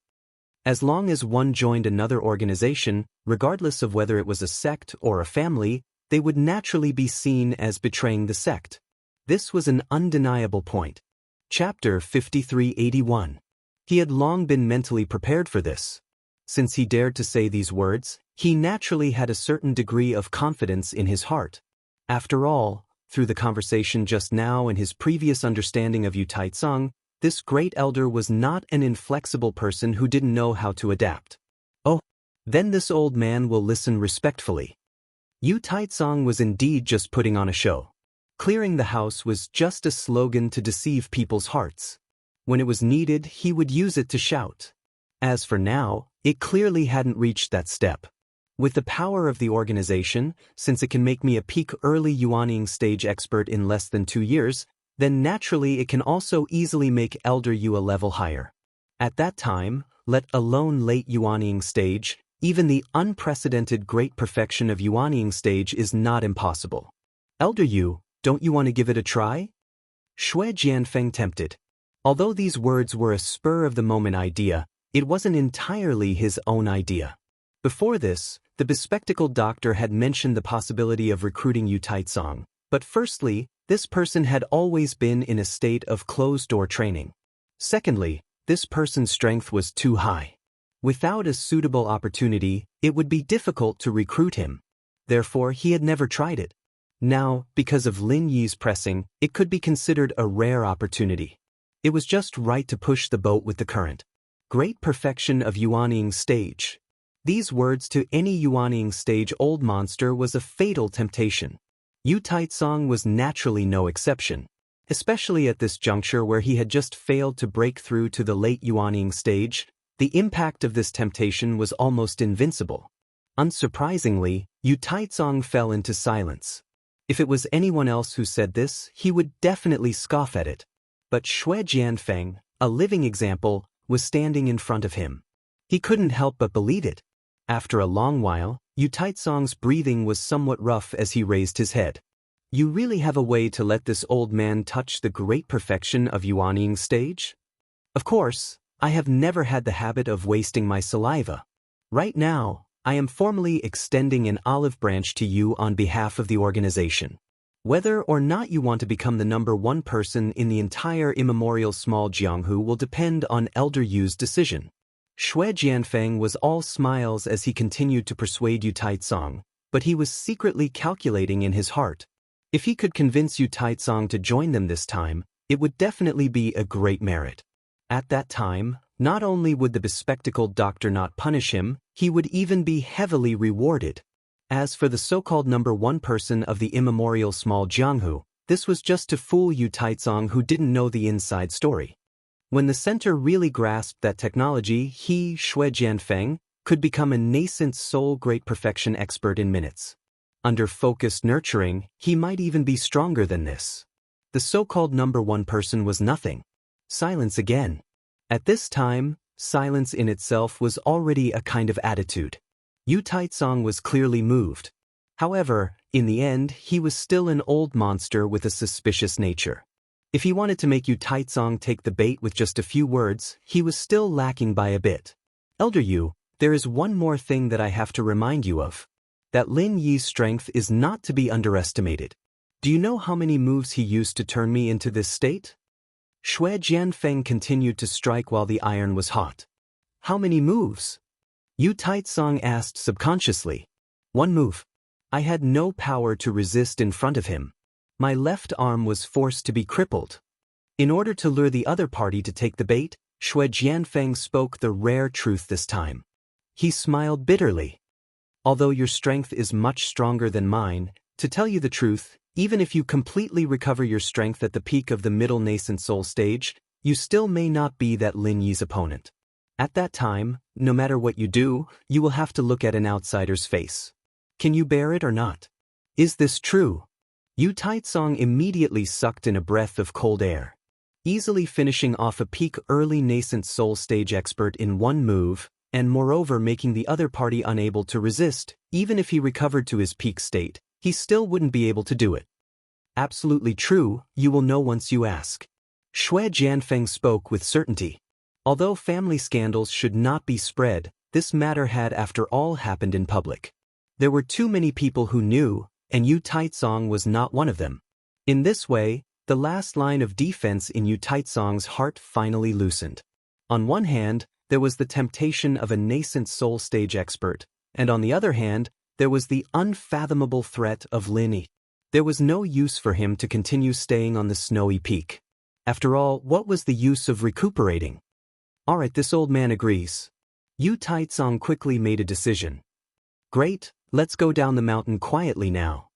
As long as one joined another organization, regardless of whether it was a sect or a family, they would naturally be seen as betraying the sect. This was an undeniable point. Chapter 5381. He had long been mentally prepared for this. Since he dared to say these words, he naturally had a certain degree of confidence in his heart. After all, through the conversation just now and his previous understanding of Yu Taizong, this great elder was not an inflexible person who didn't know how to adapt. Oh, then this old man will listen respectfully. Yu Taizong was indeed just putting on a show. Clearing the house was just a slogan to deceive people's hearts. When it was needed, he would use it to shout. As for now, it clearly hadn't reached that step. With the power of the organization, since it can make me a peak early Yuanying stage expert in less than 2 years, then naturally it can also easily make Elder Yu a level higher. At that time, let alone late Yuanying stage, even the unprecedented great perfection of Yuanying stage is not impossible. Elder Yu, don't you want to give it a try? Shui Jianfeng tempted. Although these words were a spur-of-the-moment idea, it wasn't entirely his own idea. Before this, the bespectacled doctor had mentioned the possibility of recruiting Yu Taizong, but firstly, this person had always been in a state of closed-door training. Secondly, this person's strength was too high. Without a suitable opportunity, it would be difficult to recruit him. Therefore, he had never tried it. Now, because of Lin Yi's pressing, it could be considered a rare opportunity. It was just right to push the boat with the current. Great perfection of Yuanying stage. These words to any Yuanying stage old monster was a fatal temptation. Yu Taizong was naturally no exception, especially at this juncture where he had just failed to break through to the late Yuanying stage. The impact of this temptation was almost invincible. Unsurprisingly, Yu Taizong fell into silence. If it was anyone else who said this, he would definitely scoff at it. But Shui Jianfeng, a living example, was standing in front of him. He couldn't help but believe it. After a long while, Yu Taizong's breathing was somewhat rough as he raised his head. You really have a way to let this old man touch the great perfection of Yuanying stage? Of course, I have never had the habit of wasting my saliva. Right now, I am formally extending an olive branch to you on behalf of the organization. Whether or not you want to become the #1 person in the entire immemorial small Jianghu will depend on Elder Yu's decision. Shui Jianfeng was all smiles as he continued to persuade Yu Taizong, but he was secretly calculating in his heart. If he could convince Yu Taizong to join them this time, it would definitely be a great merit. At that time, not only would the bespectacled doctor not punish him, he would even be heavily rewarded. As for the so-called #1 person of the immemorial small Jianghu, this was just to fool Yu Taizong who didn't know the inside story. When the center really grasped that technology, he, Shui Jianfeng, could become a nascent soul great perfection expert in minutes. Under focused nurturing, he might even be stronger than this. The so-called #1 person was nothing. Silence again. At this time, silence in itself was already a kind of attitude. Yu Taizong was clearly moved. However, in the end, he was still an old monster with a suspicious nature. If he wanted to make Yu Taizong take the bait with just a few words, he was still lacking by a bit. Elder Yu, there is one more thing that I have to remind you of. That Lin Yi's strength is not to be underestimated. Do you know how many moves he used to turn me into this state? Shui Jianfeng continued to strike while the iron was hot. How many moves? Yu Taizong asked subconsciously. 1 move. I had no power to resist in front of him. My left arm was forced to be crippled. In order to lure the other party to take the bait, Shui Jianfeng spoke the rare truth this time. He smiled bitterly. Although your strength is much stronger than mine, to tell you the truth, even if you completely recover your strength at the peak of the middle nascent soul stage, you still may not be that Lin Yi's opponent. At that time, no matter what you do, you will have to look at an outsider's face. Can you bear it or not? Is this true? Yu Taizong immediately sucked in a breath of cold air. Easily finishing off a peak early nascent soul stage expert in one move, and moreover making the other party unable to resist, even if he recovered to his peak state, he still wouldn't be able to do it. Absolutely true, you will know once you ask. Shui Jianfeng spoke with certainty. Although family scandals should not be spread, this matter had after all happened in public. There were too many people who knew, and Yu Taizong was not one of them. In this way, the last line of defense in Yu Taizong's heart finally loosened. On one hand, there was the temptation of a nascent soul stage expert, and on the other hand, there was the unfathomable threat of Lin Yi. There was no use for him to continue staying on the snowy peak. After all, what was the use of recuperating? Alright, this old man agrees. Yu Taizong quickly made a decision. Great, let's go down the mountain quietly now.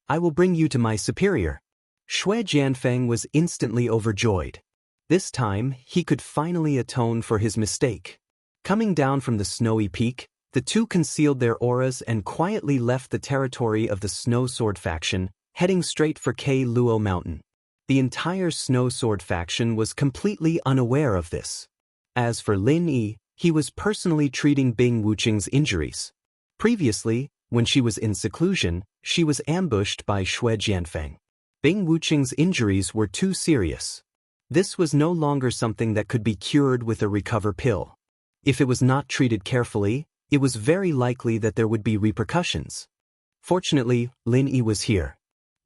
I will bring you to my superior. Shui Jianfeng was instantly overjoyed. This time, he could finally atone for his mistake. Coming down from the snowy peak, the two concealed their auras and quietly left the territory of the Snow Sword faction, heading straight for K Luo Mountain. The entire Snow Sword faction was completely unaware of this. As for Lin Yi, he was personally treating Bing Wuqing's injuries. Previously, when she was in seclusion, she was ambushed by Shui Jianfeng. Bing Wuqing's injuries were too serious. This was no longer something that could be cured with a recover pill. If it was not treated carefully, it was very likely that there would be repercussions. Fortunately, Lin Yi was here.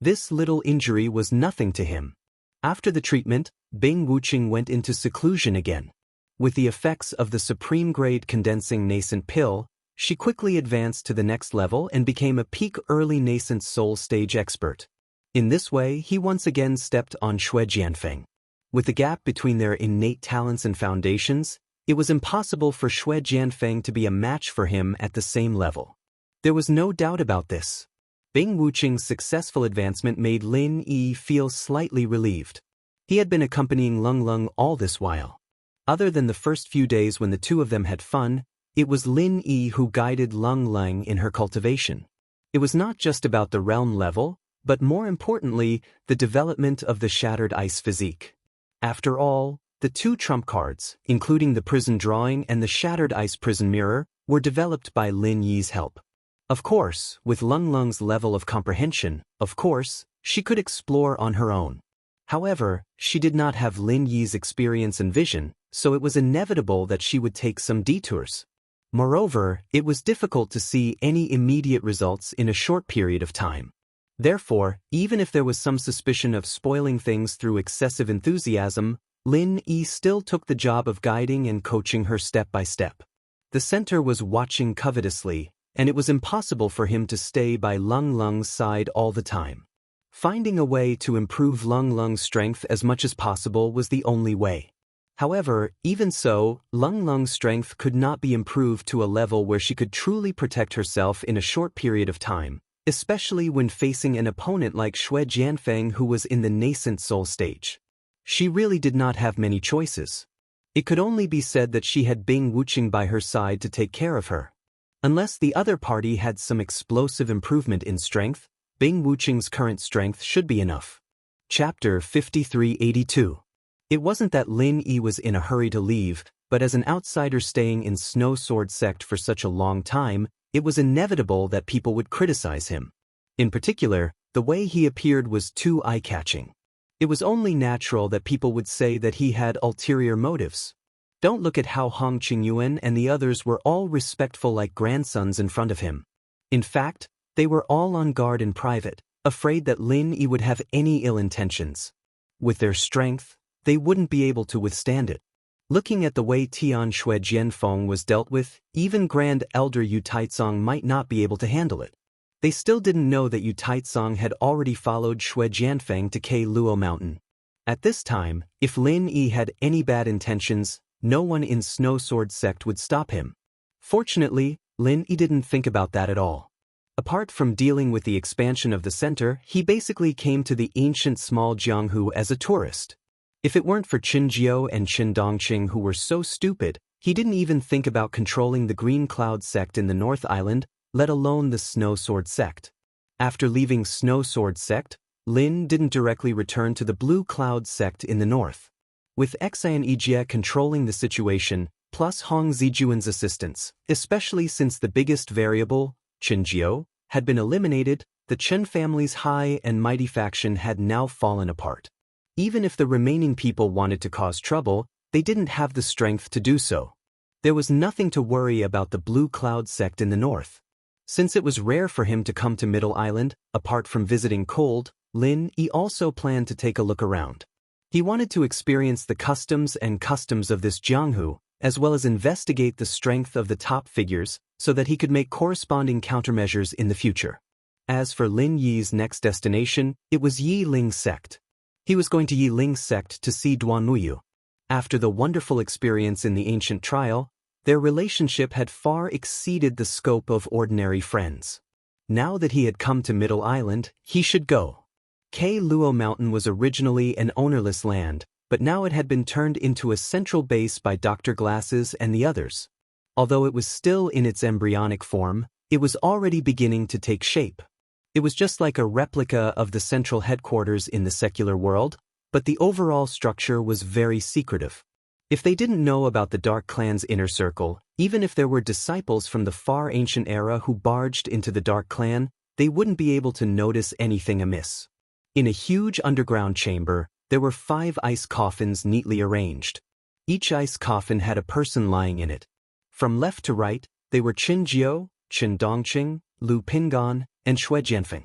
This little injury was nothing to him. After the treatment, Bing Wuqing went into seclusion again. With the effects of the supreme-grade condensing nascent pill, she quickly advanced to the next level and became a peak early nascent soul stage expert. In this way, he once again stepped on Shui Jianfeng. With the gap between their innate talents and foundations, it was impossible for Shui Jianfeng to be a match for him at the same level. There was no doubt about this. Bing Wuqing's successful advancement made Lin Yi feel slightly relieved. He had been accompanying Lung Lung all this while. Other than the first few days when the two of them had fun, it was Lin Yi who guided Lung Lung in her cultivation. It was not just about the realm level, but more importantly, the development of the shattered ice physique. After all, the two trump cards, including the prison drawing and the shattered ice prison mirror, were developed by Lin Yi's help. Of course, with Lung Lung's level of comprehension, she could explore on her own. However, she did not have Lin Yi's experience and vision, so it was inevitable that she would take some detours. Moreover, it was difficult to see any immediate results in a short period of time. Therefore, even if there was some suspicion of spoiling things through excessive enthusiasm, Lin Yi still took the job of guiding and coaching her step by step. The center was watching covetously, and it was impossible for him to stay by Lung Lung's side all the time. Finding a way to improve Lung Lung's strength as much as possible was the only way. However, even so, Lung Lung's strength could not be improved to a level where she could truly protect herself in a short period of time, especially when facing an opponent like Shui Jianfeng who was in the nascent soul stage. She really did not have many choices. It could only be said that she had Bing Wuqing by her side to take care of her. Unless the other party had some explosive improvement in strength, Bing Wuqing's current strength should be enough. Chapter 5382. It wasn't that Lin Yi was in a hurry to leave, but as an outsider staying in Snow Sword Sect for such a long time, it was inevitable that people would criticize him. In particular, the way he appeared was too eye-catching. It was only natural that people would say that he had ulterior motives. Don't look at how Hong Qingyuan and the others were all respectful like grandsons in front of him. In fact, they were all on guard in private, afraid that Lin Yi would have any ill intentions. With their strength, they wouldn't be able to withstand it. Looking at the way Tian Shui Jianfeng was dealt with, even Grand Elder Yu Taizong might not be able to handle it. They still didn't know that Yu Taizong had already followed Shui Jianfeng to K Luo Mountain. At this time, if Lin Yi had any bad intentions, no one in Snow Sword Sect would stop him. Fortunately, Lin Yi didn't think about that at all. Apart from dealing with the expansion of the center, he basically came to the ancient small Jianghu as a tourist. If it weren't for Qin Jiao and Qin Dongqing who were so stupid, he didn't even think about controlling the Green Cloud sect in the North Island, let alone the Snow Sword sect. After leaving Snow Sword sect, Lin didn't directly return to the Blue Cloud sect in the north. With Xianxia controlling the situation, plus Hong Zijuan's assistance, especially since the biggest variable, Qinjiu, had been eliminated, the Chen family's high and mighty faction had now fallen apart. Even if the remaining people wanted to cause trouble, they didn't have the strength to do so. There was nothing to worry about the Blue Cloud sect in the north. Since it was rare for him to come to Middle Island, apart from visiting Cold, Lin also planned to take a look around. He wanted to experience the customs of this Jianghu, as well as investigate the strength of the top figures, so that he could make corresponding countermeasures in the future. As for Lin Yi's next destination, it was Yi Ling's sect. He was going to Yi Ling's sect to see Duanmuyu. After the wonderful experience in the ancient trial, their relationship had far exceeded the scope of ordinary friends. Now that he had come to Middle Island, he should go. Luo Mountain was originally an ownerless land, but now it had been turned into a central base by Dr. Glasses and the others. Although it was still in its embryonic form, it was already beginning to take shape. It was just like a replica of the central headquarters in the secular world, but the overall structure was very secretive. If they didn't know about the Dark Clan's inner circle, even if there were disciples from the far ancient era who barged into the Dark Clan, they wouldn't be able to notice anything amiss. In a huge underground chamber, there were 5 ice coffins neatly arranged. Each ice coffin had a person lying in it. From left to right, they were Qin Jiu, Qin Dongqing, Lu Pingan, and Xue Jianfeng.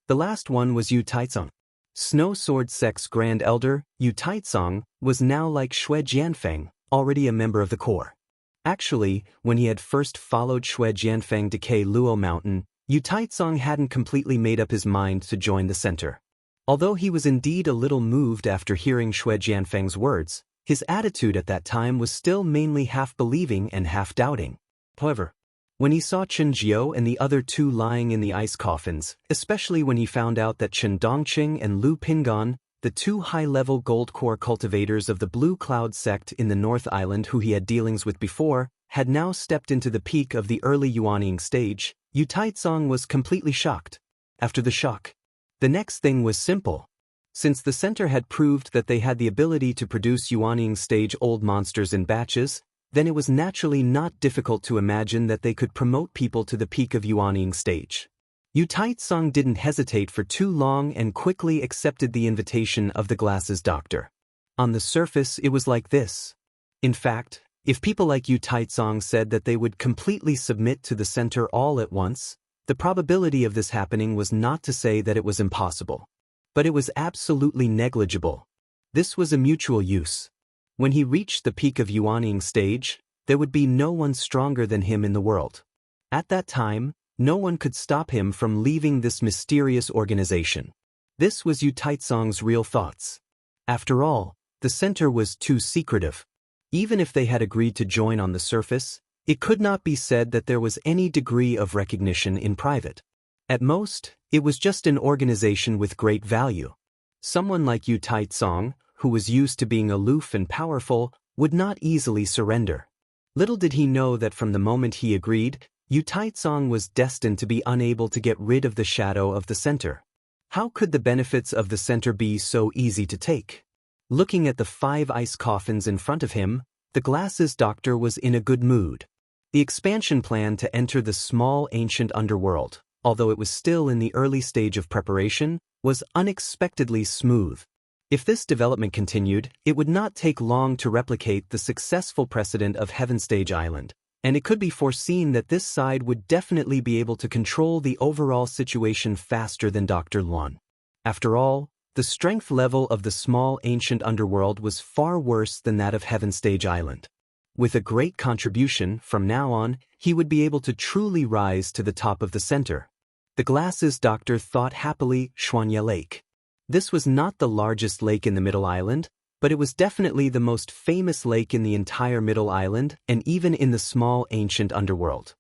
The last one was Yu Taizong. Snow Sword Sect's Grand Elder, Yu Taizong, was now like Xue Jianfeng, already a member of the core. Actually, when he had first followed Xue Jianfeng to Luo Mountain, Yu Taizong hadn't completely made up his mind to join the center. Although he was indeed a little moved after hearing Xue Jianfeng's words, his attitude at that time was still mainly half-believing and half-doubting. However, when he saw Qin Jiu and the other 2 lying in the ice coffins, especially when he found out that Qin Dongqing and Lu Pingan, the 2 high-level gold core cultivators of the Blue Cloud sect in the North Island who he had dealings with before, had now stepped into the peak of the early Yuanying stage, Yu Taizong was completely shocked. After the shock, the next thing was simple. Since the center had proved that they had the ability to produce Yuanying stage old monsters in batches, then it was naturally not difficult to imagine that they could promote people to the peak of Yuanying stage. Yu Taizong didn't hesitate for too long and quickly accepted the invitation of the Glasses Doctor. On the surface, it was like this. In fact, if people like Yu Taizong said that they would completely submit to the center all at once, the probability of this happening was not to say that it was impossible. But it was absolutely negligible. This was a mutual use. When he reached the peak of Yuanying stage, there would be no one stronger than him in the world. At that time, no one could stop him from leaving this mysterious organization. This was Yu Taizong's real thoughts. After all, the center was too secretive. Even if they had agreed to join on the surface, it could not be said that there was any degree of recognition in private. At most, it was just an organization with great value. Someone like Yu Taizong, who was used to being aloof and powerful, would not easily surrender. Little did he know that from the moment he agreed, Yu Taizong was destined to be unable to get rid of the shadow of the center. How could the benefits of the center be so easy to take? Looking at the 5 ice coffins in front of him, the Glasses Doctor was in a good mood. The expansion plan to enter the small ancient underworld, although it was still in the early stage of preparation, was unexpectedly smooth. If this development continued, it would not take long to replicate the successful precedent of Heaven Stage Island, and it could be foreseen that this side would definitely be able to control the overall situation faster than Dr. Luan. After all, the strength level of the small ancient underworld was far worse than that of Heaven Stage Island. With a great contribution, from now on, he would be able to truly rise to the top of the center. The Glasses Doctor thought happily Xuanya Lake. This was not the largest lake in the Middle Island, but it was definitely the most famous lake in the entire Middle Island and even in the small ancient underworld.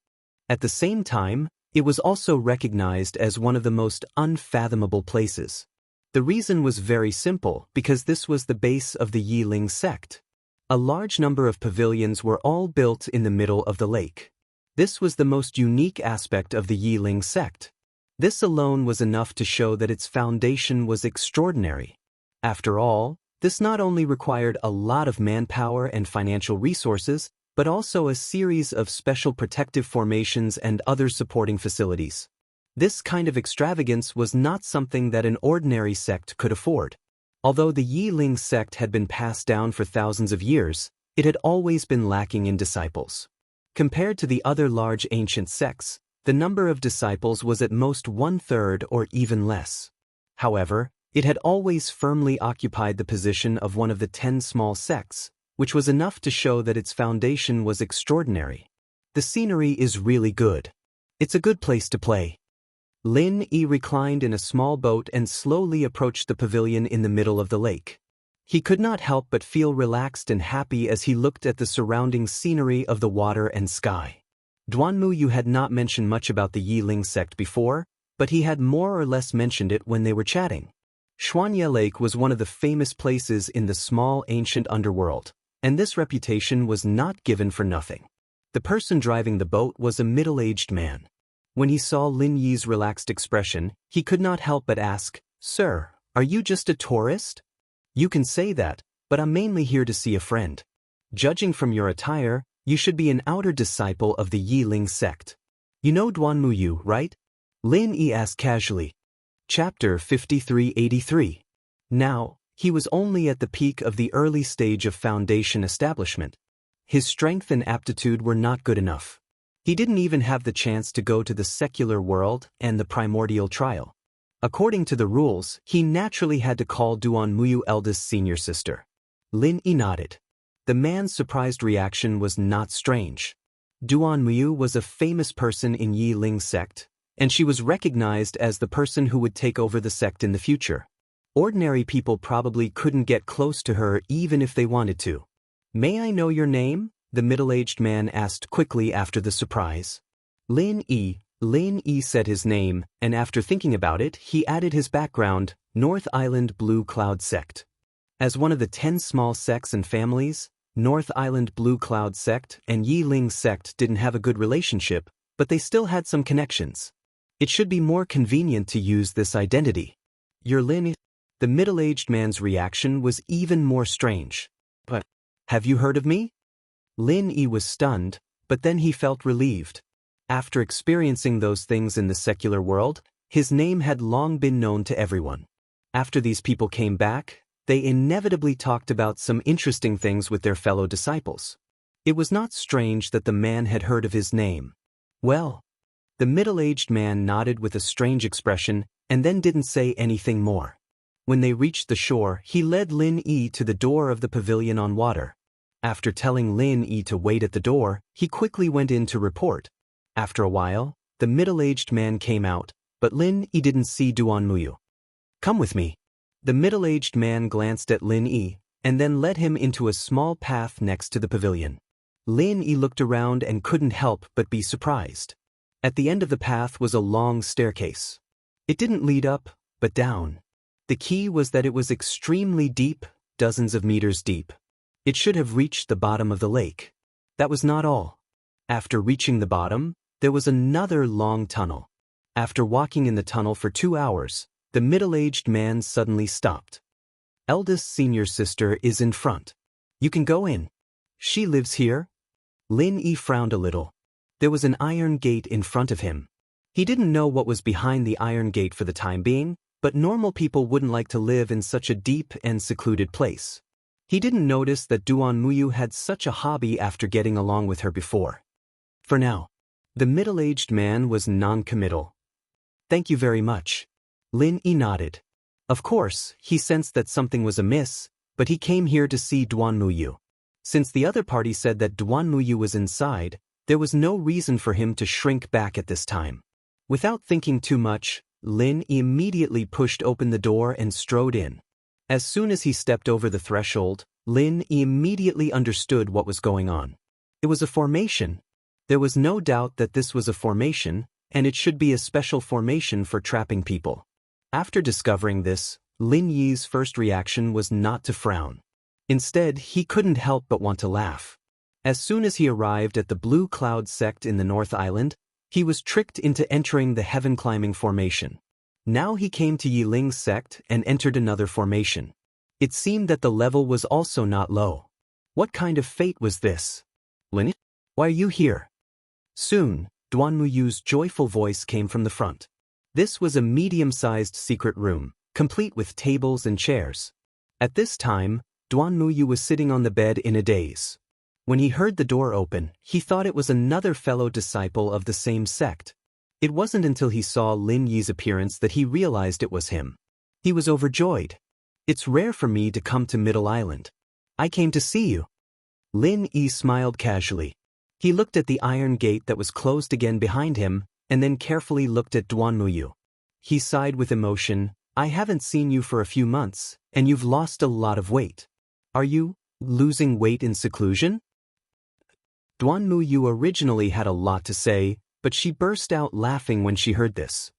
At the same time, it was also recognized as one of the most unfathomable places. The reason was very simple, because this was the base of the Yi Ling sect. A large number of pavilions were all built in the middle of the lake. This was the most unique aspect of the Yiling sect. This alone was enough to show that its foundation was extraordinary. After all, this not only required a lot of manpower and financial resources, but also a series of special protective formations and other supporting facilities. This kind of extravagance was not something that an ordinary sect could afford. Although the Yiling sect had been passed down for thousands of years, it had always been lacking in disciples. Compared to the other large ancient sects, the number of disciples was at most 1/3 or even less. However, it had always firmly occupied the position of one of the 10 small sects, which was enough to show that its foundation was extraordinary. The scenery is really good. It's a good place to play. Lin Yi reclined in a small boat and slowly approached the pavilion in the middle of the lake. He could not help but feel relaxed and happy as he looked at the surrounding scenery of the water and sky. Duanmuyu had not mentioned much about the Yiling sect before, but he had more or less mentioned it when they were chatting. Xianxia Lake was one of the famous places in the small ancient underworld, and this reputation was not given for nothing. The person driving the boat was a middle-aged man. When he saw Lin Yi's relaxed expression, he could not help but ask, "Sir, are you just a tourist?" "You can say that, but I'm mainly here to see a friend. Judging from your attire, you should be an outer disciple of the Yiling sect. You know Duanmuyu, right?" Lin Yi asked casually. Chapter 5383. Now, he was only at the peak of the early stage of foundation establishment. His strength and aptitude were not good enough. He didn't even have the chance to go to the secular world and the primordial trial. According to the rules, he naturally had to call Duanmuyu eldest senior sister. Lin Yi nodded. The man's surprised reaction was not strange. Duanmuyu was a famous person in Yiling sect, and she was recognized as the person who would take over the sect in the future. Ordinary people probably couldn't get close to her even if they wanted to. "May I know your name?" the middle-aged man asked quickly after the surprise. Lin Yi said his name, and after thinking about it, he added his background, North Island Blue Cloud Sect. As one of the 10 small sects and families, North Island Blue Cloud Sect and Yiling sect didn't have a good relationship, but they still had some connections. It should be more convenient to use this identity. "You're Lin?" The middle-aged man's reaction was even more strange. "But, have you heard of me?" Lin Yi was stunned, but then he felt relieved. After experiencing those things in the secular world, his name had long been known to everyone. After these people came back, they inevitably talked about some interesting things with their fellow disciples. It was not strange that the man had heard of his name. "Well," the middle-aged man nodded with a strange expression and then didn't say anything more. When they reached the shore, he led Lin Yi to the door of the pavilion on water. After telling Lin Yi to wait at the door, he quickly went in to report. After a while, the middle-aged man came out, but Lin Yi didn't see Duanmuyu. "Come with me." The middle-aged man glanced at Lin Yi, and then led him into a small path next to the pavilion. Lin Yi looked around and couldn't help but be surprised. At the end of the path was a long staircase. It didn't lead up, but down. The key was that it was extremely deep, dozens of meters deep. It should have reached the bottom of the lake. That was not all. After reaching the bottom, there was another long tunnel. After walking in the tunnel for 2 hours, the middle-aged man suddenly stopped. "Eldest senior sister is in front. You can go in. She lives here." Lin Yi frowned a little. There was an iron gate in front of him. He didn't know what was behind the iron gate for the time being, but normal people wouldn't like to live in such a deep and secluded place. He didn't notice that Duanmuyu had such a hobby after getting along with her before. For now, the middle-aged man was non-committal. "Thank you very much." Lin Yi nodded. Of course, he sensed that something was amiss, but he came here to see Duanmuyu. Since the other party said that Duanmuyu was inside, there was no reason for him to shrink back at this time. Without thinking too much, Lin Yi immediately pushed open the door and strode in. As soon as he stepped over the threshold, Lin Yi immediately understood what was going on. It was a formation. There was no doubt that this was a formation, and it should be a special formation for trapping people. After discovering this, Lin Yi's first reaction was not to frown. Instead, he couldn't help but want to laugh. As soon as he arrived at the Blue Cloud sect in the North Island, he was tricked into entering the heaven-climbing formation. Now he came to Yiling's sect and entered another formation. It seemed that the level was also not low. What kind of fate was this? Lin? Why are you here? Soon, Duanmuyu's joyful voice came from the front. This was a medium-sized secret room, complete with tables and chairs. At this time, Duanmuyu was sitting on the bed in a daze. When he heard the door open, he thought it was another fellow disciple of the same sect. It wasn't until he saw Lin Yi's appearance that he realized it was him. He was overjoyed. It's rare for me to come to Middle Island. I came to see you. Lin Yi smiled casually. He looked at the iron gate that was closed again behind him, and then carefully looked at Duanmuyu. He sighed with emotion. I haven't seen you for a few months, and you've lost a lot of weight. Are you losing weight in seclusion? Duanmuyu originally had a lot to say, but she burst out laughing when she heard this.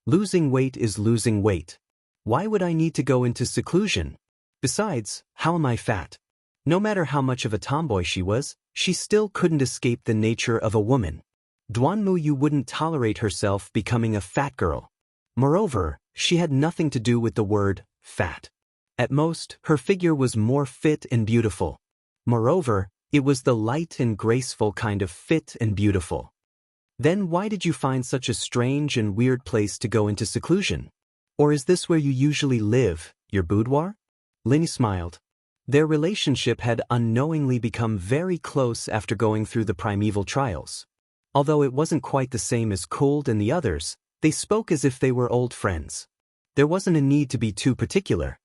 Losing weight is losing weight. Why would I need to go into seclusion? Besides, how am I fat? No matter how much of a tomboy she was, she still couldn't escape the nature of a woman. Duanmuyu wouldn't tolerate herself becoming a fat girl. Moreover, she had nothing to do with the word fat. At most, her figure was more fit and beautiful. Moreover, it was the light and graceful kind of fit and beautiful. Then why did you find such a strange and weird place to go into seclusion? Or is this where you usually live, your boudoir? Lin smiled. Their relationship had unknowingly become very close after going through the primeval trials. Although it wasn't quite the same as Cold and the others, they spoke as if they were old friends. There wasn't a need to be too particular.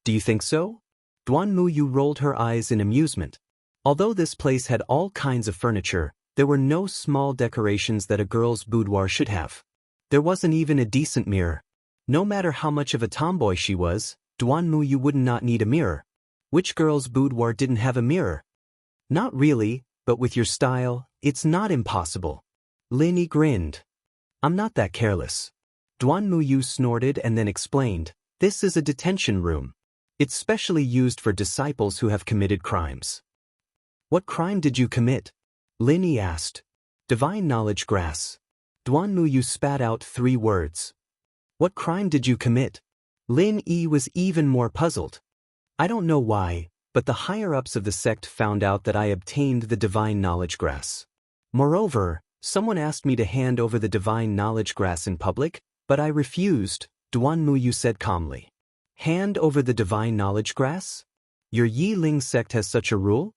Do you think so? Duanmuyu rolled her eyes in amusement. Although this place had all kinds of furniture, there were no small decorations that a girl's boudoir should have. There wasn't even a decent mirror. No matter how much of a tomboy she was, Duanmuyu would not need a mirror. Which girl's boudoir didn't have a mirror? Not really, but with your style, it's not impossible. Lin Yi grinned. I'm not that careless. Duanmuyu snorted and then explained, this is a detention room. It's specially used for disciples who have committed crimes. What crime did you commit? Lin Yi asked. Divine knowledge grass. Duanmuyu spat out 3 words. What crime did you commit? Lin Yi was even more puzzled. I don't know why, but the higher-ups of the sect found out that I obtained the divine knowledge grass. Moreover, someone asked me to hand over the divine knowledge grass in public, but I refused, Duanmuyu said calmly. Hand over the divine knowledge grass? Your Yiling sect has such a rule?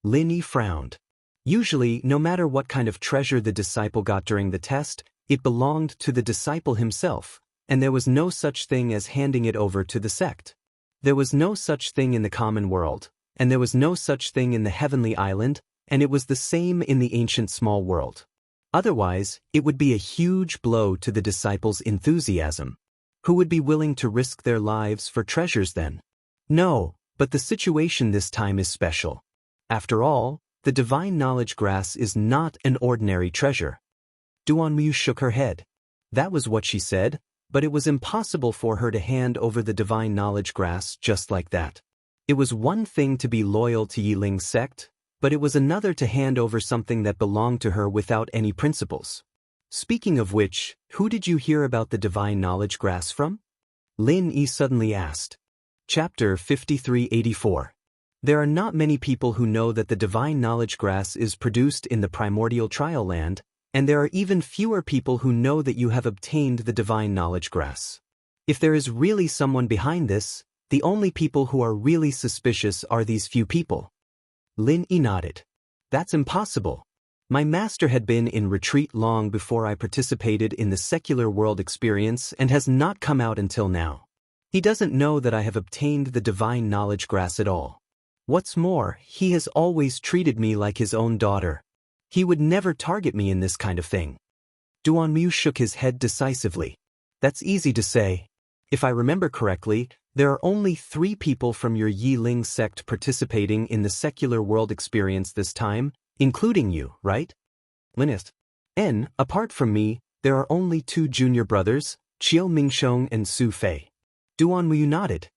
Lin Yi frowned. Usually, no matter what kind of treasure the disciple got during the test, it belonged to the disciple himself, and there was no such thing as handing it over to the sect. There was no such thing in the common world, and there was no such thing in the heavenly island, and it was the same in the ancient small world. Otherwise, it would be a huge blow to the disciples' enthusiasm. Who would be willing to risk their lives for treasures then? No, but the situation this time is special. After all, the divine knowledge grass is not an ordinary treasure. Duanmuyu shook her head. That was what she said, but it was impossible for her to hand over the divine knowledge grass just like that. It was one thing to be loyal to Yiling's sect, but it was another to hand over something that belonged to her without any principles. Speaking of which, who did you hear about the divine knowledge grass from? Lin Yi suddenly asked. Chapter 5384. There are not many people who know that the divine knowledge grass is produced in the primordial trial land, and there are even fewer people who know that you have obtained the divine knowledge grass. If there is really someone behind this, the only people who are really suspicious are these few people. Lin Yi nodded. That's impossible. My master had been in retreat long before I participated in the secular world experience and has not come out until now. He doesn't know that I have obtained the divine knowledge grass at all. What's more, he has always treated me like his own daughter. He would never target me in this kind of thing. Duanmuyu shook his head decisively. That's easy to say. If I remember correctly, there are only 3 people from your Yiling sect participating in the secular world experience this time, including you, right? Linist. Apart from me, there are only 2 junior brothers, Qiu Mingsheng and Su Fei. Duanmuyu nodded.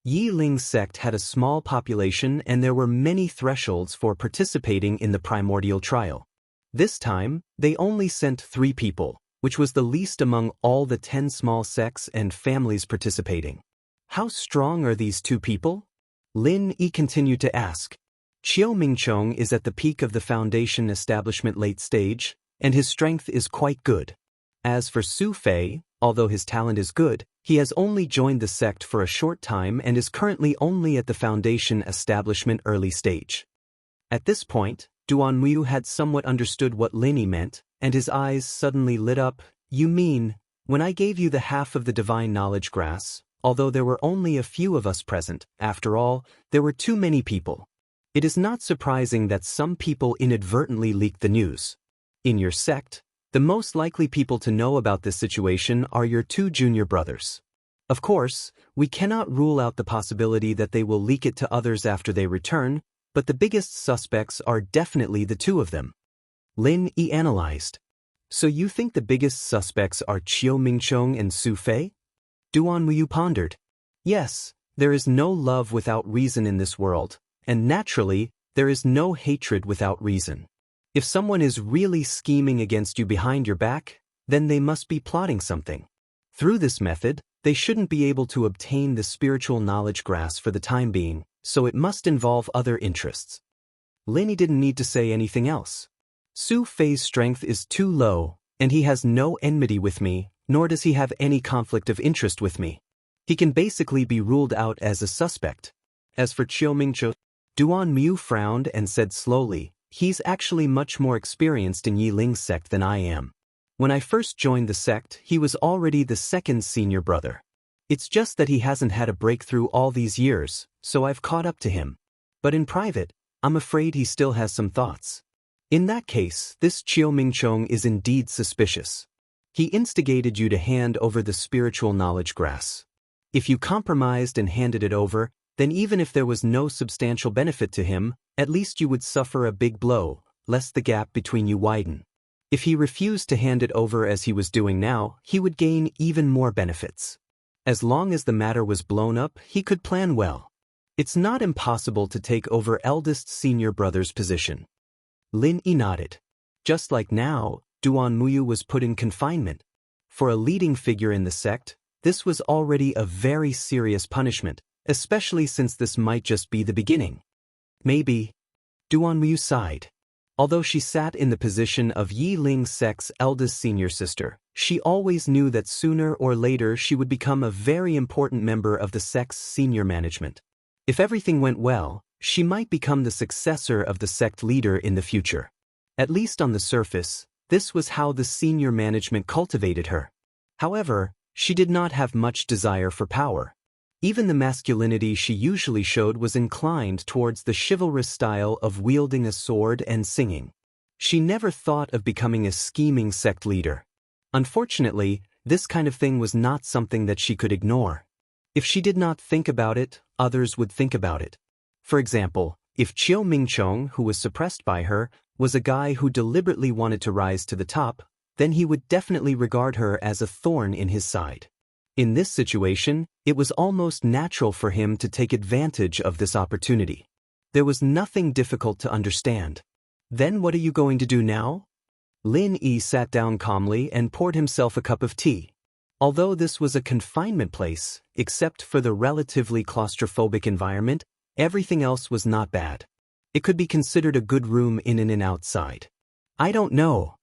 Yi Ling's sect had a small population and there were many thresholds for participating in the primordial trial. This time, they only sent 3 people, which was the least among all the 10 small sects and families participating. How strong are these 2 people? Lin Yi continued to ask. Qiu Mingchong is at the peak of the foundation establishment late stage, and his strength is quite good. As for Su Fei, although his talent is good, he has only joined the sect for a short time and is currently only at the foundation establishment early stage. At this point, Duan Mu had somewhat understood what Lin Yi meant, and his eyes suddenly lit up. You mean, when I gave you the half of the divine knowledge grass, although there were only a few of us present, after all, there were too many people. It is not surprising that some people inadvertently leaked the news. In your sect, the most likely people to know about this situation are your 2 junior brothers. Of course, we cannot rule out the possibility that they will leak it to others after they return, but the biggest suspects are definitely the 2 of them. Lin Yi analyzed. So you think the biggest suspects are Qiu Mingchong and Su Fei? Duan Mu pondered. Yes, there is no love without reason in this world, and naturally, there is no hatred without reason. If someone is really scheming against you behind your back, then they must be plotting something. Through this method, they shouldn't be able to obtain the spiritual knowledge grass for the time being, so it must involve other interests. Lin Yi didn't need to say anything else. Su Fei's strength is too low, and he has no enmity with me, nor does he have any conflict of interest with me. He can basically be ruled out as a suspect. As for Qiu Mingchong, Duan Mu frowned and said slowly, he's actually much more experienced in Yi Ling's sect than I am. When I first joined the sect, he was already the 2nd senior brother. It's just that he hasn't had a breakthrough all these years, so I've caught up to him. But in private, I'm afraid he still has some thoughts. In that case, this Qiu Mingchong is indeed suspicious. He instigated you to hand over the spiritual knowledge grass. If you compromised and handed it over, then even if there was no substantial benefit to him, at least you would suffer a big blow, lest the gap between you widen. If he refused to hand it over as he was doing now, he would gain even more benefits. As long as the matter was blown up, he could plan well. It's not impossible to take over eldest senior brother's position. Lin Yi nodded. Just like now, Duan Mu was put in confinement. For a leading figure in the sect, this was already a very serious punishment, especially since this might just be the beginning. Maybe. Duan Mu sighed. Although she sat in the position of Yi Ling's sect's eldest senior sister, she always knew that sooner or later she would become a very important member of the sect's senior management. If everything went well, she might become the successor of the sect leader in the future. At least on the surface, this was how the senior management cultivated her. However, she did not have much desire for power. Even the masculinity she usually showed was inclined towards the chivalrous style of wielding a sword and singing. She never thought of becoming a scheming sect leader. Unfortunately, this kind of thing was not something that she could ignore. If she did not think about it, others would think about it. For example, if Qiu Mingchong, who was suppressed by her, was a guy who deliberately wanted to rise to the top, then he would definitely regard her as a thorn in his side. In this situation, it was almost natural for him to take advantage of this opportunity. There was nothing difficult to understand. Then what are you going to do now? Lin Yi sat down calmly and poured himself a cup of tea. Although this was a confinement place, except for the relatively claustrophobic environment, everything else was not bad. It could be considered a good room in and outside. I don't know.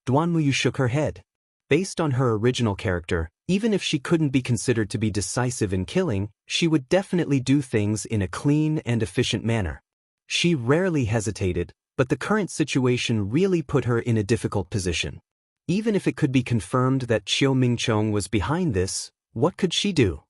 Duan Mu shook her head. Based on her original character, even if she couldn't be considered to be decisive in killing, she would definitely do things in a clean and efficient manner. She rarely hesitated, but the current situation really put her in a difficult position. Even if it could be confirmed that Qiu Mingchong was behind this, what could she do?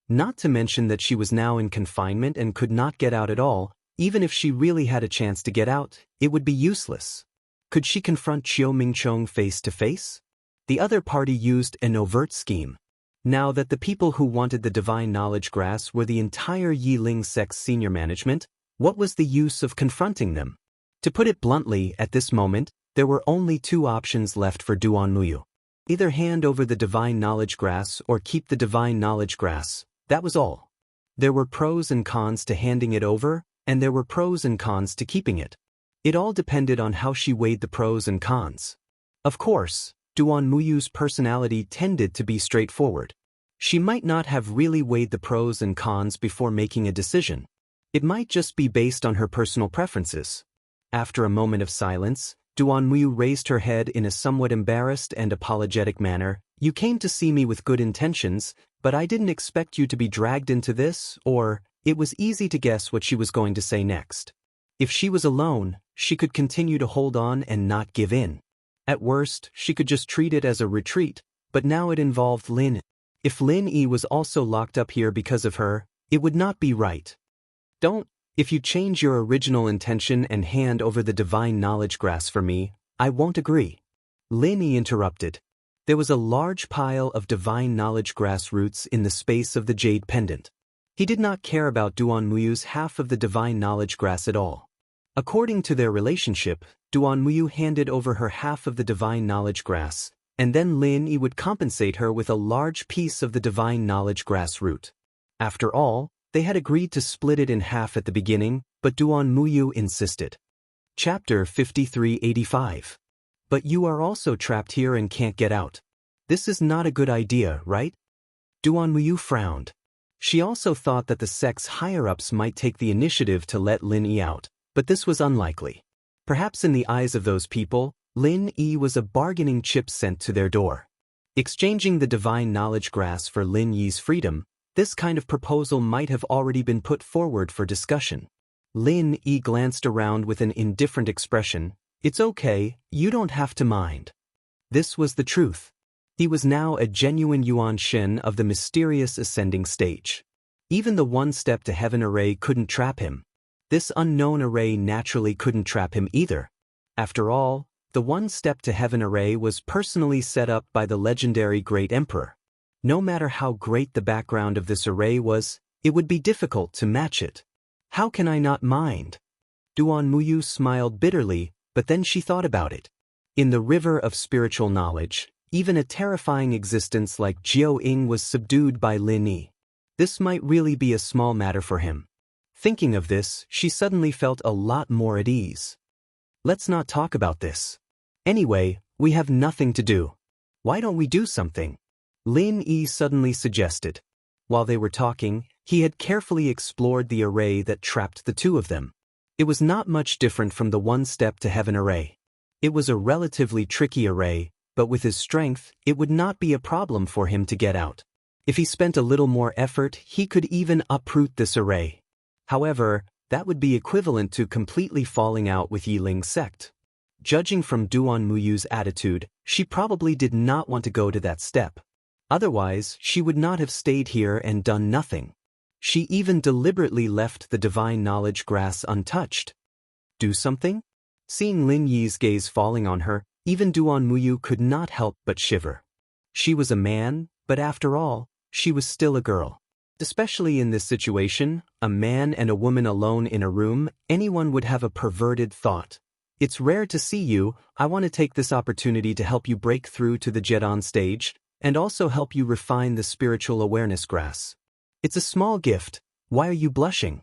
Not to mention that she was now in confinement and could not get out at all. Even if she really had a chance to get out, it would be useless. Could she confront Qiu Mingchong face to face? The other party used an overt scheme. Now that the people who wanted the divine knowledge grass were the entire Yi Ling sect's senior management, what was the use of confronting them? To put it bluntly, at this moment, there were only 2 options left for Duan Mu. Either hand over the divine knowledge grass or keep the divine knowledge grass. That was all. There were pros and cons to handing it over, and there were pros and cons to keeping it. It all depended on how she weighed the pros and cons. Of course, Duan Muyu's personality tended to be straightforward. She might not have really weighed the pros and cons before making a decision. It might just be based on her personal preferences. After a moment of silence, Duan Muyu raised her head in a somewhat embarrassed and apologetic manner. "You came to see me with good intentions, but I didn't expect you to be dragged into this," or, it was easy to guess what she was going to say next. If she was alone, she could continue to hold on and not give in. At worst, she could just treat it as a retreat, but now it involved Lin. If Lin Yi was also locked up here because of her, it would not be right. If you change your original intention and hand over the divine knowledge grass for me, I won't agree." Lin Yi interrupted. There was a large pile of divine knowledge grass roots in the space of the jade pendant. He did not care about Duan Muyu's half of the divine knowledge grass at all. According to their relationship, Duan Muyu handed over her half of the divine knowledge grass, and then Lin Yi would compensate her with a large piece of the divine knowledge grass root. After all, they had agreed to split it in half at the beginning, but Duan Muyu insisted. Chapter 5385. But you are also trapped here and can't get out. This is not a good idea, right? Duan Muyu frowned. She also thought that the sect's higher-ups might take the initiative to let Lin Yi out, but this was unlikely. Perhaps in the eyes of those people, Lin Yi was a bargaining chip sent to their door. Exchanging the divine knowledge grass for Lin Yi's freedom, this kind of proposal might have already been put forward for discussion. Lin Yi glanced around with an indifferent expression. "It's okay, you don't have to mind." This was the truth. He was now a genuine Yuan Shen of the mysterious ascending stage. Even the one-step to heaven array couldn't trap him. This unknown array naturally couldn't trap him either. After all, the one-step to heaven array was personally set up by the legendary Great Emperor. No matter how great the background of this array was, it would be difficult to match it. How can I not mind? Duan Muyu smiled bitterly, but then she thought about it. In the river of spiritual knowledge, even a terrifying existence like Jiao Ying was subdued by Lin Yi. This might really be a small matter for him. Thinking of this, she suddenly felt a lot more at ease. Let's not talk about this. Anyway, we have nothing to do. Why don't we do something? Lin Yi suddenly suggested. While they were talking, he had carefully explored the array that trapped the two of them. It was not much different from the one-step to heaven array. It was a relatively tricky array, but with his strength, it would not be a problem for him to get out. If he spent a little more effort, he could even uproot this array. However, that would be equivalent to completely falling out with Yiling's sect. Judging from Duan Muyu's attitude, she probably did not want to go to that step. Otherwise, she would not have stayed here and done nothing. She even deliberately left the divine knowledge grass untouched. Do something? Seeing Lin Yi's gaze falling on her, even Duan Muyu could not help but shiver. She was a man, but after all, she was still a girl. Especially in this situation, a man and a woman alone in a room, anyone would have a perverted thought. It's rare to see you. I want to take this opportunity to help you break through to the Jedon stage, and also help you refine the spiritual awareness grass. It's a small gift. Why are you blushing?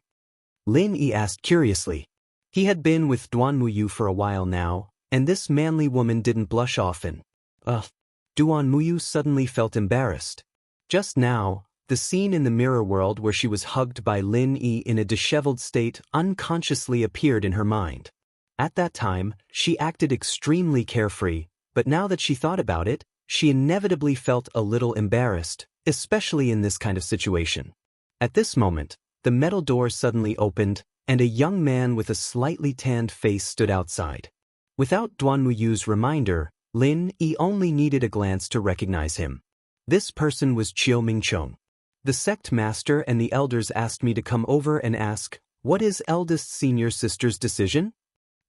Lin Yi asked curiously. He had been with Duan Muyu for a while now, and this manly woman didn't blush often. Duan Muyu suddenly felt embarrassed. Just now, the scene in the mirror world where she was hugged by Lin Yi in a disheveled state unconsciously appeared in her mind. At that time, she acted extremely carefree, but now that she thought about it, she inevitably felt a little embarrassed, especially in this kind of situation. At this moment, the metal door suddenly opened, and a young man with a slightly tanned face stood outside. Without Duan Muyu's reminder, Lin Yi only needed a glance to recognize him. This person was Chiao Mingchong. The sect master and the elders asked me to come over and ask, what is eldest senior sister's decision?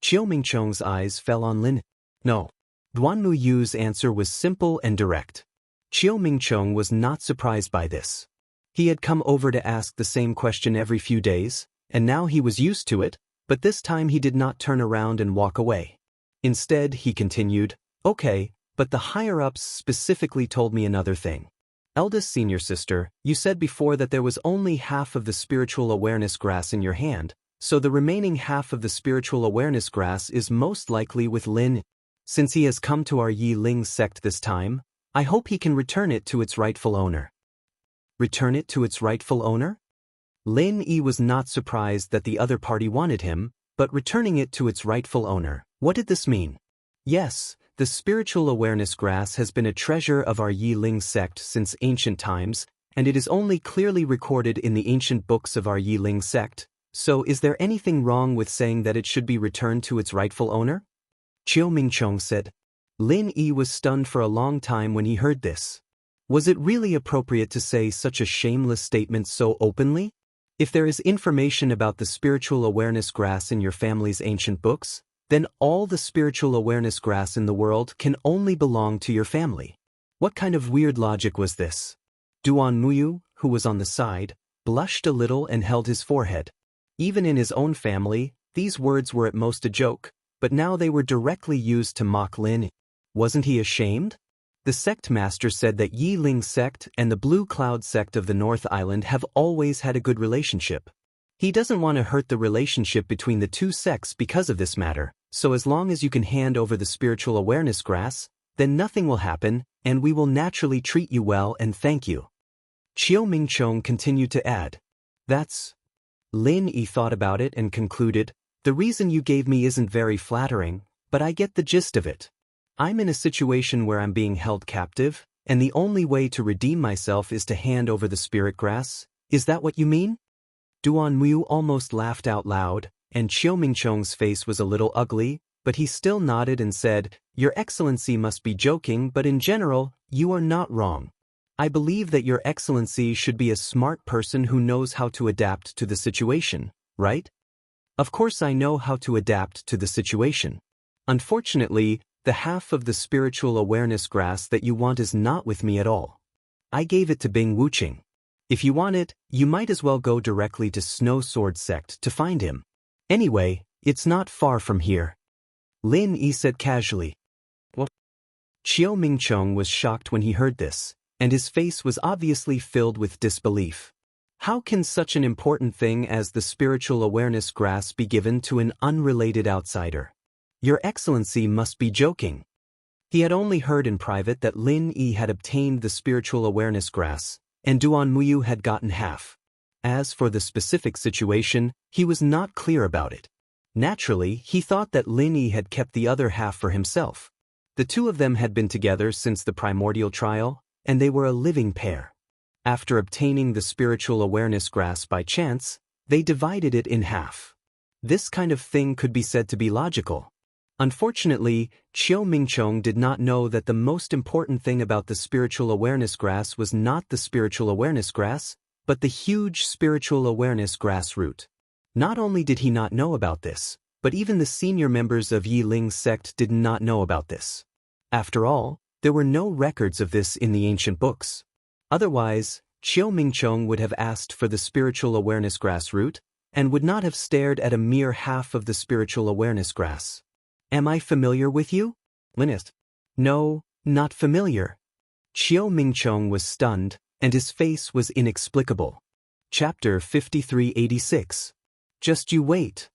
Chiao Mingchong's eyes fell on Lin. No. Duan Muyu's answer was simple and direct. Chiao Mingchong was not surprised by this. He had come over to ask the same question every few days, and now he was used to it, but this time he did not turn around and walk away. Instead, he continued, okay, but the higher-ups specifically told me another thing. Eldest senior sister, you said before that there was only half of the spiritual awareness grass in your hand, so the remaining half of the spiritual awareness grass is most likely with Lin. Since he has come to our Yi Ling sect this time, I hope he can return it to its rightful owner. Return it to its rightful owner? Lin Yi was not surprised that the other party wanted him, but returning it to its rightful owner, what did this mean? Yes, the spiritual awareness grass has been a treasure of our Yi Ling sect since ancient times, and it is only clearly recorded in the ancient books of our Yi Ling sect, so is there anything wrong with saying that it should be returned to its rightful owner? Chiu Mingchong said. Lin Yi was stunned for a long time when he heard this. Was it really appropriate to say such a shameless statement so openly? If there is information about the spiritual awareness grass in your family's ancient books, then all the spiritual awareness grass in the world can only belong to your family. What kind of weird logic was this? Duan Muyu, who was on the side, blushed a little and held his forehead. Even in his own family, these words were at most a joke, but now they were directly used to mock Lin. Wasn't he ashamed? The sect master said that Yi Ling sect and the Blue Cloud sect of the North Island have always had a good relationship. He doesn't want to hurt the relationship between the two sects because of this matter, so as long as you can hand over the spiritual awareness grass, then nothing will happen, and we will naturally treat you well and thank you. Chiu Mingchong continued to add. That's... Lin Yi thought about it and concluded, the reason you gave me isn't very flattering, but I get the gist of it. I'm in a situation where I'm being held captive, and the only way to redeem myself is to hand over the spirit grass. Is that what you mean? Duan Muyu almost laughed out loud, and Chiu Mingchong's face was a little ugly, but he still nodded and said, Your Excellency must be joking, but in general, you are not wrong. I believe that Your Excellency should be a smart person who knows how to adapt to the situation, right? Of course I know how to adapt to the situation. Unfortunately, the half of the spiritual awareness grass that you want is not with me at all. I gave it to Bing Wuqing. If you want it, you might as well go directly to Snow Sword Sect to find him. Anyway, it's not far from here. Lin Yi said casually. What? Chiu Mingchong was shocked when he heard this, and his face was obviously filled with disbelief. How can such an important thing as the spiritual awareness grass be given to an unrelated outsider? Your Excellency must be joking. He had only heard in private that Lin Yi had obtained the spiritual awareness grass, and Duan Muyu had gotten half. As for the specific situation, he was not clear about it. Naturally, he thought that Lin Yi had kept the other half for himself. The two of them had been together since the primordial trial, and they were a living pair. After obtaining the spiritual awareness grass by chance, they divided it in half. This kind of thing could be said to be logical. Unfortunately, Chiu Mingchong did not know that the most important thing about the spiritual awareness grass was not the spiritual awareness grass, but the huge spiritual awareness grass root. Not only did he not know about this, but even the senior members of Yi Ling's sect did not know about this. After all, there were no records of this in the ancient books. Otherwise, Chiu Mingchong would have asked for the spiritual awareness grass root, and would not have stared at a mere half of the spiritual awareness grass. Am I familiar with you? Linist. No, not familiar. Chiu Mingchong was stunned, and his face was inexplicable. Chapter 5386. Just you wait.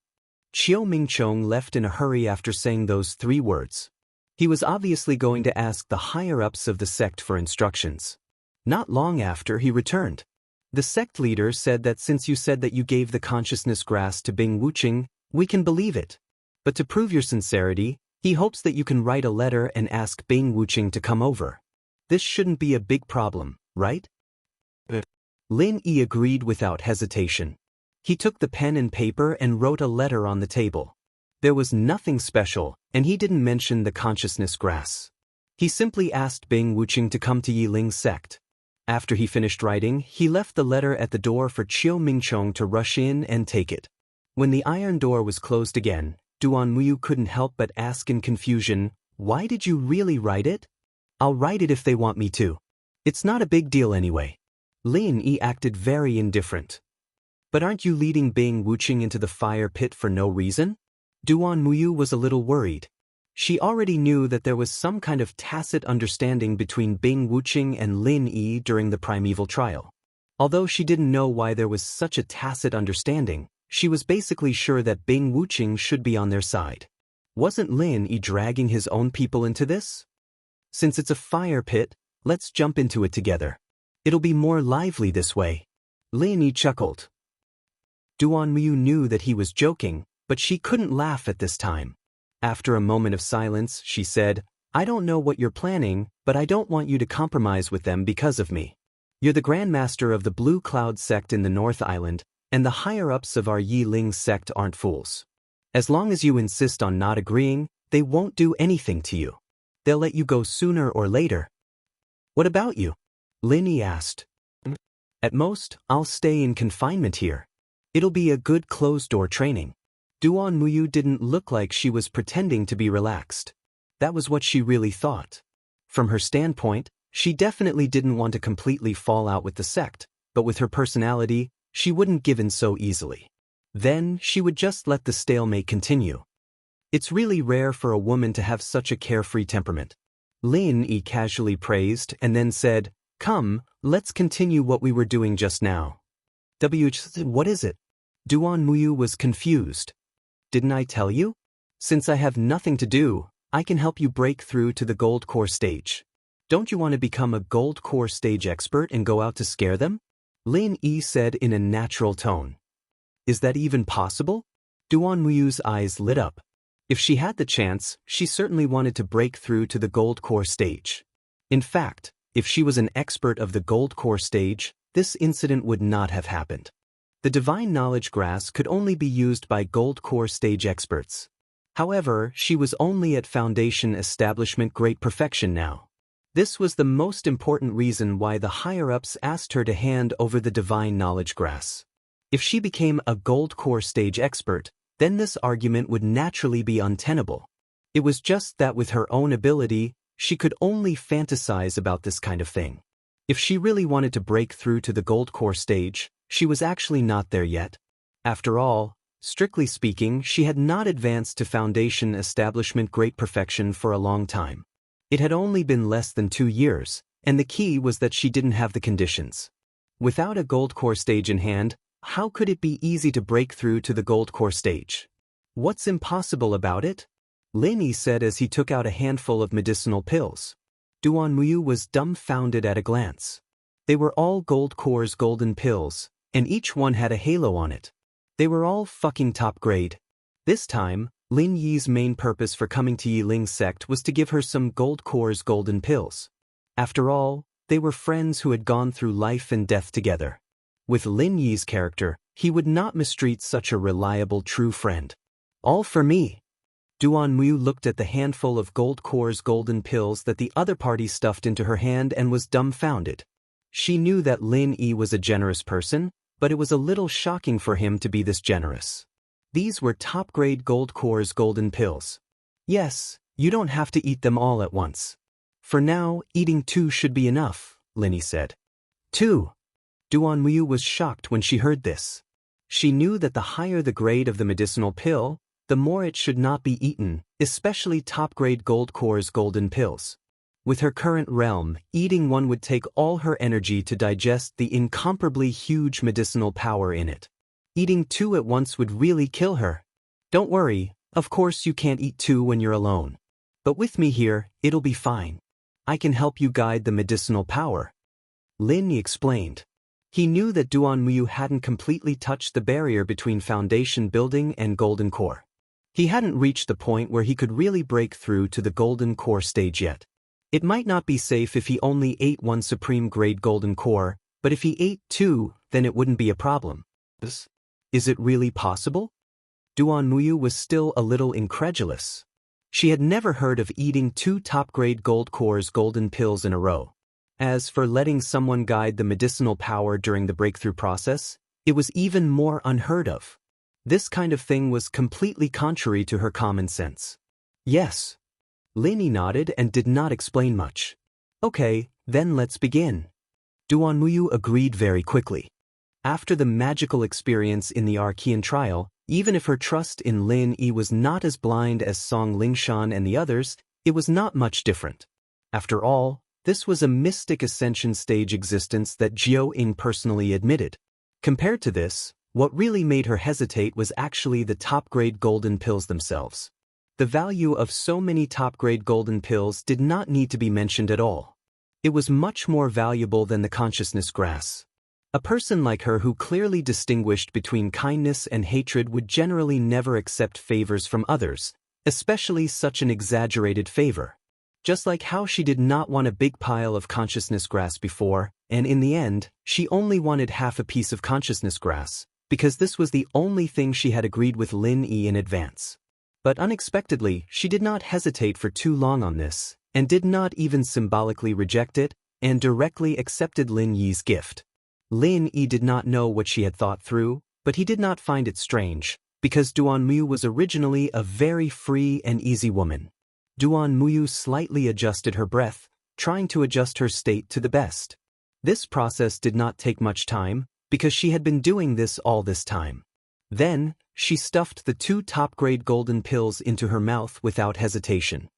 Chiu Mingchong left in a hurry after saying those 3 words. He was obviously going to ask the higher-ups of the sect for instructions. Not long after, he returned. The sect leader said that since you said that you gave the consciousness grass to Bing Wuqing, we can believe it. But to prove your sincerity, he hopes that you can write a letter and ask Bing Wuqing to come over. This shouldn't be a big problem, right? Lin Yi agreed without hesitation. He took the pen and paper and wrote a letter on the table. There was nothing special, and he didn't mention the consciousness grass. He simply asked Bing Wuqing to come to Yi Ling's sect. After he finished writing, he left the letter at the door for Chiu Mingchong to rush in and take it. When the iron door was closed again, Duan Muyu couldn't help but ask in confusion, Why did you really write it? I'll write it if they want me to. It's not a big deal anyway. Lin Yi acted very indifferent. But aren't you leading Bing Wuqing into the fire pit for no reason? Duan Muyu was a little worried. She already knew that there was some kind of tacit understanding between Bing Wuqing and Lin Yi during the primeval trial. Although she didn't know why there was such a tacit understanding, she was basically sure that Bing Wuqing should be on their side. Wasn't Lin Yi dragging his own people into this? Since it's a fire pit, let's jump into it together. It'll be more lively this way. Lin Yi chuckled. Duan Muyu knew that he was joking, but she couldn't laugh at this time. After a moment of silence, she said, I don't know what you're planning, but I don't want you to compromise with them because of me. You're the Grandmaster of the Blue Cloud sect in the North Island, and the higher-ups of our Yi Ling sect aren't fools. As long as you insist on not agreeing, they won't do anything to you. They'll let you go sooner or later. What about you? Lin Yi asked. At most, I'll stay in confinement here. It'll be a good closed-door training. Duan Muyu didn't look like she was pretending to be relaxed. That was what she really thought. From her standpoint, she definitely didn't want to completely fall out with the sect, but with her personality, she wouldn't give in so easily. Then, she would just let the stalemate continue. It's really rare for a woman to have such a carefree temperament. Lin Yi casually praised and then said, Come, let's continue what we were doing just now. What is it? Duan Muyu was confused. Didn't I tell you? Since I have nothing to do, I can help you break through to the gold core stage. Don't you want to become a gold core stage expert and go out to scare them? Lin Yi said in a natural tone. Is that even possible? Duan Muyu's eyes lit up. If she had the chance, she certainly wanted to break through to the gold core stage. In fact, if she was an expert of the gold core stage, this incident would not have happened. The divine knowledge grass could only be used by gold core stage experts. However, she was only at Foundation Establishment Great Perfection now. This was the most important reason why the higher-ups asked her to hand over the divine knowledge grass. If she became a gold core stage expert, then this argument would naturally be untenable. It was just that with her own ability, she could only fantasize about this kind of thing. If she really wanted to break through to the gold core stage, she was actually not there yet. After all, strictly speaking, she had not advanced to Foundation Establishment Great Perfection for a long time. It had only been less than 2 years, and the key was that she didn't have the conditions. Without a gold core stage in hand, how could it be easy to break through to the gold core stage? What's impossible about it? Lin Yi said as he took out a handful of medicinal pills. Duan Muyu was dumbfounded at a glance. They were all gold core's golden pills, and each one had a halo on it. They were all fucking top grade. This time, Lin Yi's main purpose for coming to Yi Ling's sect was to give her some gold core's golden pills. After all, they were friends who had gone through life and death together. With Lin Yi's character, he would not mistreat such a reliable true friend. All for me. Duan Muyu looked at the handful of gold core's golden pills that the other party stuffed into her hand and was dumbfounded. She knew that Lin Yi was a generous person, but it was a little shocking for him to be this generous. These were top-grade gold core's golden pills. Yes, you don't have to eat them all at once. For now, eating 2 should be enough, Lin Yi said. 2. Duan Muyu was shocked when she heard this. She knew that the higher the grade of the medicinal pill, the more it should not be eaten, especially top-grade gold core's golden pills. With her current realm, eating one would take all her energy to digest the incomparably huge medicinal power in it. Eating 2 at once would really kill her. Don't worry, of course you can't eat 2 when you're alone. But with me here, it'll be fine. I can help you guide the medicinal power. Lin Yi explained. He knew that Duan Muyu hadn't completely touched the barrier between foundation building and golden core. He hadn't reached the point where he could really break through to the golden core stage yet. It might not be safe if he only ate 1 supreme grade golden core, but if he ate 2, then it wouldn't be a problem. Is it really possible? Duan Muyu was still a little incredulous. She had never heard of eating 2 top-grade gold core's golden pills in a row. As for letting someone guide the medicinal power during the breakthrough process, it was even more unheard of. This kind of thing was completely contrary to her common sense. Yes. Lin Yi nodded and did not explain much. Okay, then let's begin. Duan Muyu agreed very quickly. After the magical experience in the Archean trial, Even if her trust in Lin Yi was not as blind as Song Lingshan and the others, it was not much different. After all, this was a mystic ascension stage existence that Jiao Ying personally admitted. Compared to this, what really made her hesitate was actually the top-grade golden pills themselves. The value of so many top-grade golden pills did not need to be mentioned at all. It was much more valuable than the consciousness grass. A person like her who clearly distinguished between kindness and hatred would generally never accept favors from others, especially such an exaggerated favor. Just like how she did not want a big pile of consciousness grass before, and in the end, she only wanted half a piece of consciousness grass, because this was the only thing she had agreed with Lin Yi in advance. But unexpectedly, she did not hesitate for too long on this, and did not even symbolically reject it, and directly accepted Lin Yi's gift. Lin Yi did not know what she had thought through, but he did not find it strange, because Duan Muyu was originally a very free and easy woman. Duan Muyu slightly adjusted her breath, trying to adjust her state to the best. This process did not take much time, because she had been doing this all this time. Then, she stuffed the 2 top-grade golden pills into her mouth without hesitation.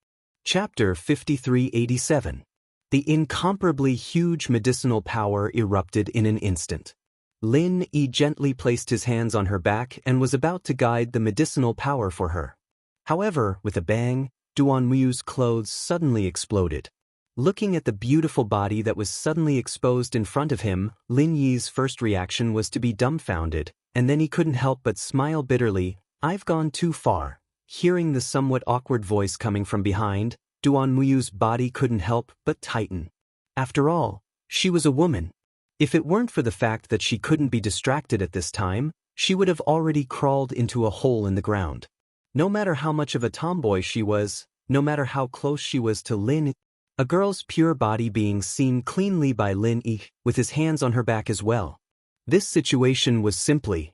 Chapter 5387. The incomparably huge medicinal power erupted in an instant. Lin Yi gently placed his hands on her back and was about to guide the medicinal power for her. However, with a bang, Duan Muyu's clothes suddenly exploded. Looking at the beautiful body that was suddenly exposed in front of him, Lin Yi's first reaction was to be dumbfounded, and then he couldn't help but smile bitterly. "I've gone too far." Hearing the somewhat awkward voice coming from behind, Duan Muyu's body couldn't help but tighten. After all, she was a woman. If it weren't for the fact that she couldn't be distracted at this time, she would have already crawled into a hole in the ground. No matter how much of a tomboy she was, no matter how close she was to Lin, a girl's pure body being seen cleanly by Lin Yi, with his hands on her back as well. This situation was simply...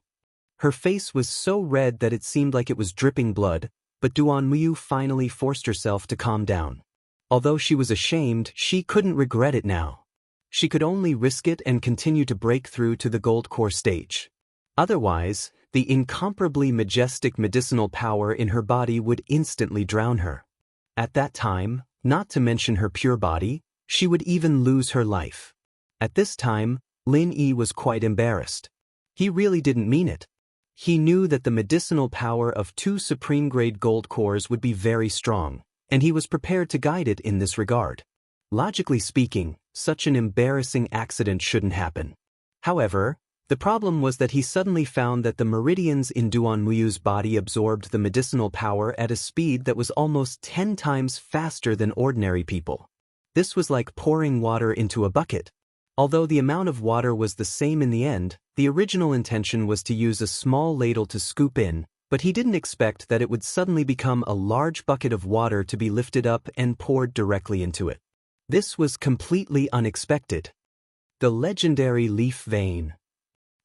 Her face was so red that it seemed like it was dripping blood, but Duan Muyu finally forced herself to calm down. Although she was ashamed, she couldn't regret it now. She could only risk it and continue to break through to the gold core stage. Otherwise, the incomparably majestic medicinal power in her body would instantly drown her. At that time, not to mention her pure body, she would even lose her life. At this time, Lin Yi was quite embarrassed. He really didn't mean it. He knew that the medicinal power of 2 supreme-grade gold cores would be very strong, and he was prepared to guide it in this regard. Logically speaking, such an embarrassing accident shouldn't happen. However, the problem was that he suddenly found that the meridians in Duan Muyu's body absorbed the medicinal power at a speed that was almost 10 times faster than ordinary people. This was like pouring water into a bucket. Although the amount of water was the same in the end, the original intention was to use a small ladle to scoop in, but he didn't expect that it would suddenly become a large bucket of water to be lifted up and poured directly into it. This was completely unexpected. The legendary leaf vein.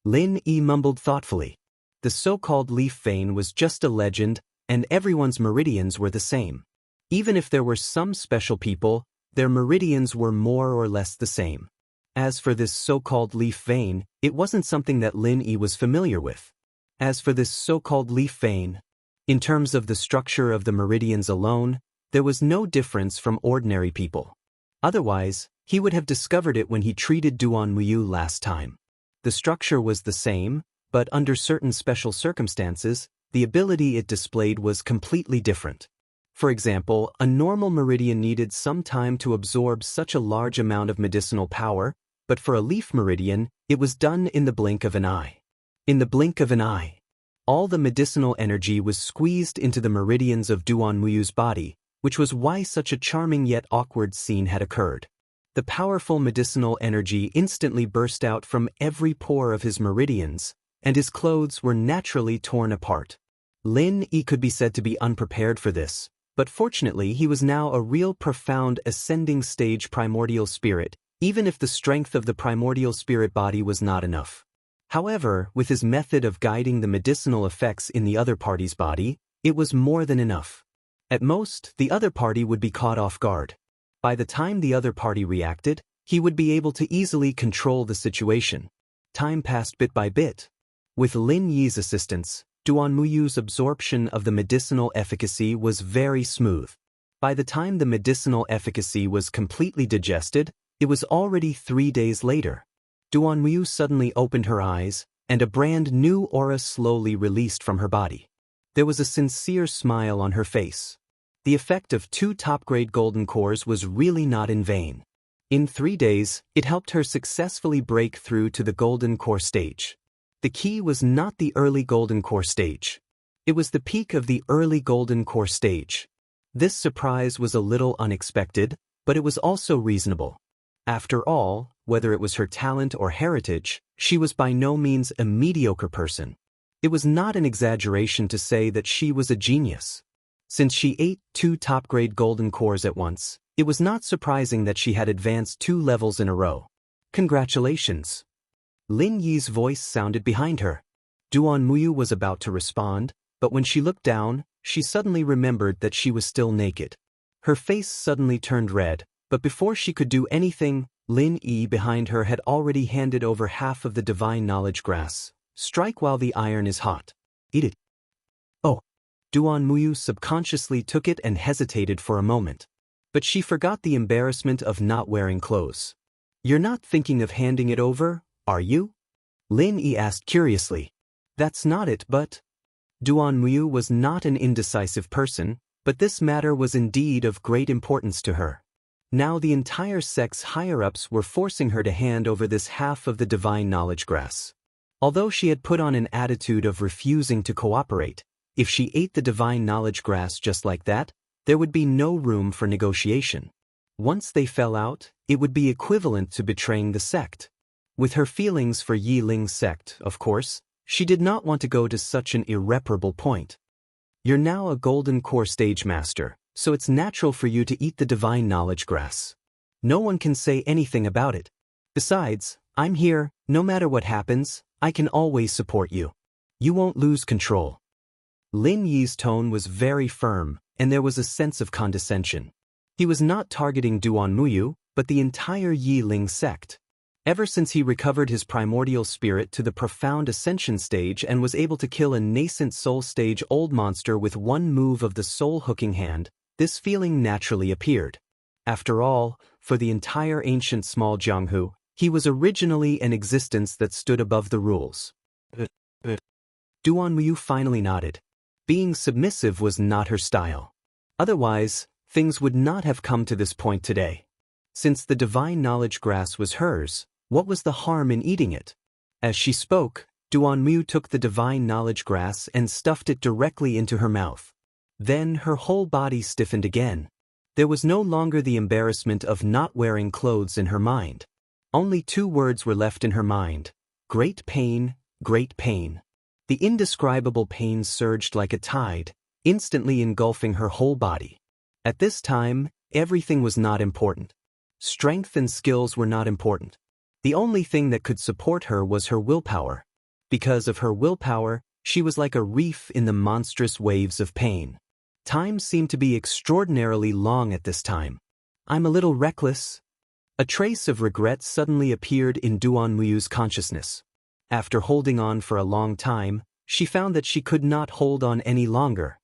Lin Yi mumbled thoughtfully. The so-called leaf vein was just a legend, and everyone's meridians were the same. Even if there were some special people, their meridians were more or less the same. As for this so-called leaf vein, it wasn't something that Lin Yi was familiar with. As for this so-called leaf vein, in terms of the structure of the meridians alone, there was no difference from ordinary people. Otherwise, he would have discovered it when he treated Duan Muyu last time. The structure was the same, but under certain special circumstances, the ability it displayed was completely different. For example, a normal meridian needed some time to absorb such a large amount of medicinal power, but for a leaf meridian, it was done in the blink of an eye. In the blink of an eye, all the medicinal energy was squeezed into the meridians of Duan Muyu's body, which was why such a charming yet awkward scene had occurred. The powerful medicinal energy instantly burst out from every pore of his meridians, and his clothes were naturally torn apart. Lin Yi could be said to be unprepared for this, but fortunately he was now a real profound ascending stage primordial spirit, even if the strength of the primordial spirit body was not enough. However, with his method of guiding the medicinal effects in the other party's body, it was more than enough. At most, the other party would be caught off guard. By the time the other party reacted, he would be able to easily control the situation. Time passed bit by bit. With Lin Yi's assistance, Duanmuyu's absorption of the medicinal efficacy was very smooth. By the time the medicinal efficacy was completely digested, it was already 3 days later. Duanmuyu suddenly opened her eyes, and a brand new aura slowly released from her body. There was a sincere smile on her face. The effect of 2 top-grade golden cores was really not in vain. In 3 days, it helped her successfully break through to the golden core stage. The key was not the early golden core stage. It was the peak of the early golden core stage. This surprise was a little unexpected, but it was also reasonable. After all, whether it was her talent or heritage, she was by no means a mediocre person. It was not an exaggeration to say that she was a genius. Since she ate 2 top-grade golden cores at once, it was not surprising that she had advanced 2 levels in a row. Congratulations! Lin Yi's voice sounded behind her. Duanmuyu was about to respond, but when she looked down, she suddenly remembered that she was still naked. Her face suddenly turned red, but before she could do anything, Lin Yi behind her had already handed over half of the divine knowledge grass. Strike while the iron is hot. Eat it. Oh. Duanmuyu subconsciously took it and hesitated for a moment. But she forgot the embarrassment of not wearing clothes. You're not thinking of handing it over, are you? Lin Yi asked curiously. That's not it, but... Duanmuyu was not an indecisive person, but this matter was indeed of great importance to her. Now the entire sect's higher-ups were forcing her to hand over this half of the divine knowledge grass. Although she had put on an attitude of refusing to cooperate, if she ate the divine knowledge grass just like that, there would be no room for negotiation. Once they fell out, it would be equivalent to betraying the sect. With her feelings for Yi Ling's sect, of course, she did not want to go to such an irreparable point. You're now a golden core stage master, so it's natural for you to eat the divine knowledge grass. No one can say anything about it. Besides, I'm here, no matter what happens, I can always support you. You won't lose control. Lin Yi's tone was very firm, and there was a sense of condescension. He was not targeting Duanmuyu, but the entire Yi Ling sect. Ever since he recovered his primordial spirit to the profound ascension stage and was able to kill a nascent soul stage old monster with one move of the soul hooking hand, this feeling naturally appeared. After all, for the entire ancient small Jianghu, he was originally an existence that stood above the rules. Duanmuyu finally nodded. Being submissive was not her style. Otherwise, things would not have come to this point today. Since the divine knowledge grass was hers, what was the harm in eating it? As she spoke, Duanmuyu took the divine knowledge grass and stuffed it directly into her mouth. Then her whole body stiffened again. There was no longer the embarrassment of not wearing clothes in her mind. Only 2 words were left in her mind: great pain, great pain. The indescribable pain surged like a tide, instantly engulfing her whole body. At this time, everything was not important. Strength and skills were not important. The only thing that could support her was her willpower. Because of her willpower, she was like a reef in the monstrous waves of pain. Time seemed to be extraordinarily long at this time. I'm a little reckless. A trace of regret suddenly appeared in Duanmuyu's consciousness. After holding on for a long time, she found that she could not hold on any longer.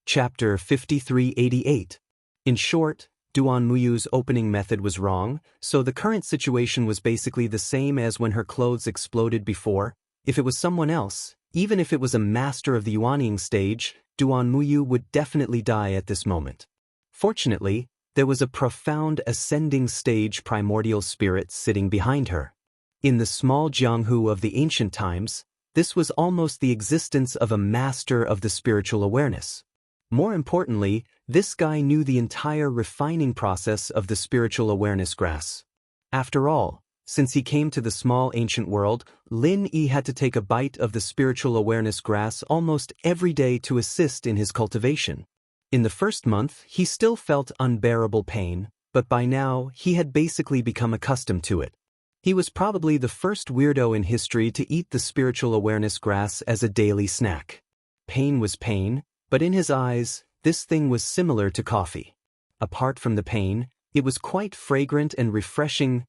Chapter 5388. In short, Duanmuyu's opening method was wrong, so the current situation was basically the same as when her clothes exploded before. If it was someone else, even if it was a master of the Yuanying stage, Duanmuyu would definitely die at this moment. Fortunately, there was a profound ascending stage primordial spirit sitting behind her. In the small Jianghu of the ancient times, this was almost the existence of a master of the spiritual awareness. More importantly, this guy knew the entire refining process of the spiritual awareness grass. After all, since he came to the small ancient world, Lin Yi had to take a bite of the spiritual awareness grass almost every day to assist in his cultivation. In the first month, he still felt unbearable pain, but by now, he had basically become accustomed to it. He was probably the first weirdo in history to eat the spiritual awareness grass as a daily snack. Pain was pain, but in his eyes, this thing was similar to coffee. Apart from the pain, it was quite fragrant and refreshing.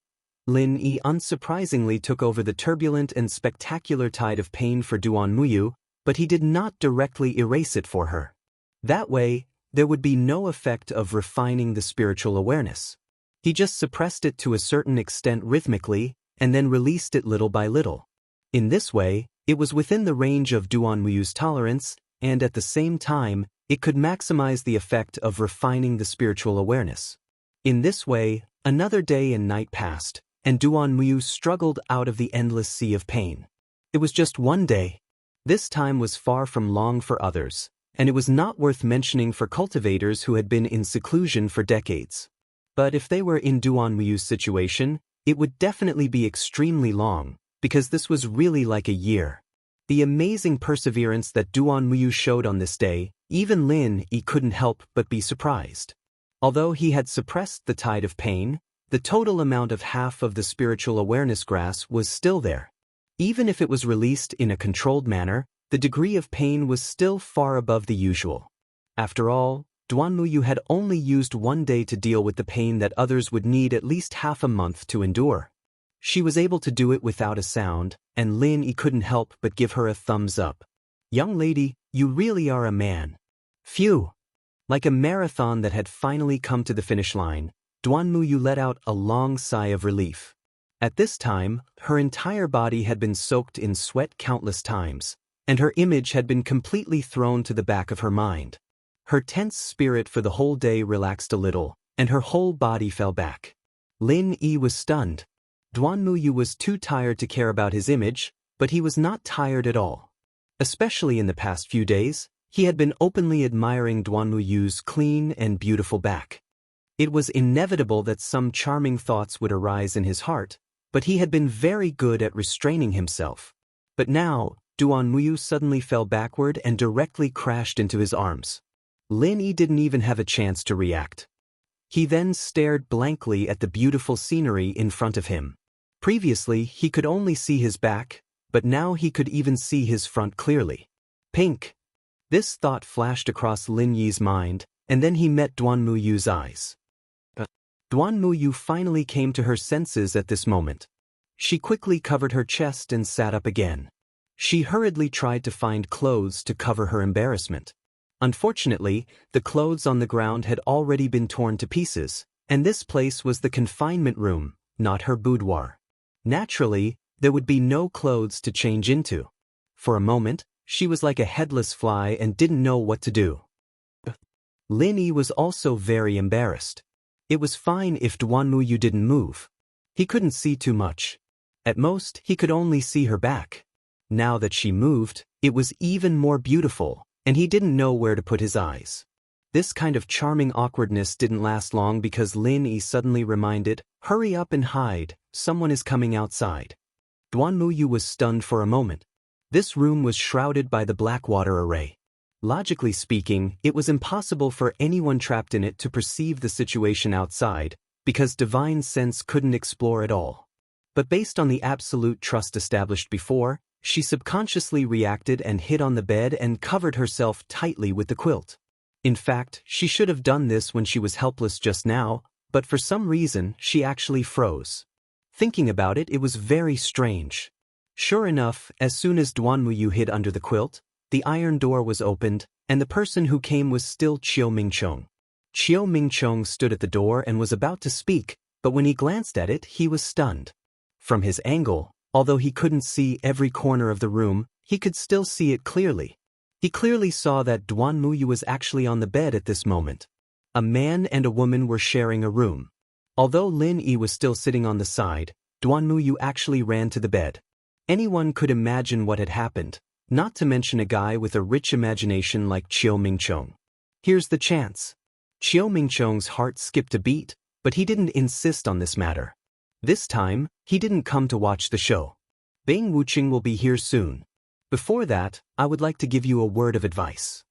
Lin Yi unsurprisingly took over the turbulent and spectacular tide of pain for Duanmuyu, but he did not directly erase it for her. That way, there would be no effect of refining the spiritual awareness. He just suppressed it to a certain extent rhythmically, and then released it little by little. In this way, it was within the range of Duanmuyu's tolerance, and at the same time, it could maximize the effect of refining the spiritual awareness. In this way, another day and night passed, and Duanmuyu struggled out of the endless sea of pain. It was just one day. This time was far from long for others, and it was not worth mentioning for cultivators who had been in seclusion for decades. But if they were in Duanmuyu's situation, it would definitely be extremely long, because this was really like a year. The amazing perseverance that Duanmuyu showed on this day, even Lin Yi couldn't help but be surprised. Although he had suppressed the tide of pain, the total amount of half of the spiritual awareness grass was still there. Even if it was released in a controlled manner, the degree of pain was still far above the usual. After all, Duanmuyu had only used one day to deal with the pain that others would need at least half a month to endure. She was able to do it without a sound, and Lin Yi couldn't help but give her a thumbs up. "Young lady, you really are a man." Phew! Like a marathon that had finally come to the finish line, Duanmuyu let out a long sigh of relief. At this time, her entire body had been soaked in sweat countless times, and her image had been completely thrown to the back of her mind. Her tense spirit for the whole day relaxed a little, and her whole body fell back. Lin Yi was stunned. Duanmuyu was too tired to care about his image, but he was not tired at all. Especially in the past few days, he had been openly admiring Duanmuyu's clean and beautiful back. It was inevitable that some charming thoughts would arise in his heart, but he had been very good at restraining himself. But now, Duanmuyu suddenly fell backward and directly crashed into his arms. Lin Yi didn't even have a chance to react. He then stared blankly at the beautiful scenery in front of him. Previously, he could only see his back, but now he could even see his front clearly. Pink! This thought flashed across Lin Yi's mind, and then he met Duanmuyu's eyes. Duanmuyu finally came to her senses at this moment. She quickly covered her chest and sat up again. She hurriedly tried to find clothes to cover her embarrassment. Unfortunately, the clothes on the ground had already been torn to pieces, and this place was the confinement room, not her boudoir. Naturally, there would be no clothes to change into. For a moment, she was like a headless fly and didn't know what to do. Lin Yi was also very embarrassed. It was fine if Duanmuyu didn't move. He couldn't see too much. At most, he could only see her back. Now that she moved, it was even more beautiful, and he didn't know where to put his eyes. This kind of charming awkwardness didn't last long because Lin Yi suddenly reminded, "Hurry up and hide, someone is coming outside." Duanmuyu was stunned for a moment. This room was shrouded by the black water array. Logically speaking, it was impossible for anyone trapped in it to perceive the situation outside, because divine sense couldn't explore it all. But based on the absolute trust established before, she subconsciously reacted and hid on the bed and covered herself tightly with the quilt. In fact, she should have done this when she was helpless just now, but for some reason, she actually froze. Thinking about it, it was very strange. Sure enough, as soon as Duanmuyu hid under the quilt, the iron door was opened, and the person who came was still Qiu Mingchong. Qiu Mingchong stood at the door and was about to speak, but when he glanced at it, he was stunned. From his angle, although he couldn't see every corner of the room, he could still see it clearly. He clearly saw that Duanmuyu was actually on the bed at this moment. A man and a woman were sharing a room. Although Lin Yi was still sitting on the side, Duanmuyu actually ran to the bed. Anyone could imagine what had happened, not to mention a guy with a rich imagination like Qiu Mingchong. Here's the chance. Qiu Mingchong's heart skipped a beat, but he didn't insist on this matter. This time, he didn't come to watch the show. Bing Wuqing will be here soon. Before that, I would like to give you a word of advice.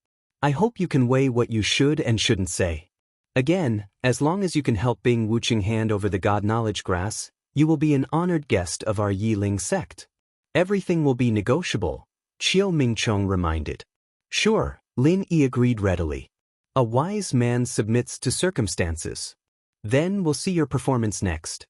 I hope you can weigh what you should and shouldn't say. Again, as long as you can help Bing Wuqing hand over the God Knowledge Grass, you will be an honored guest of our Yiling sect. Everything will be negotiable, Qiu Mingchong reminded. Sure, Lin Yi agreed readily. A wise man submits to circumstances. Then we'll see your performance next.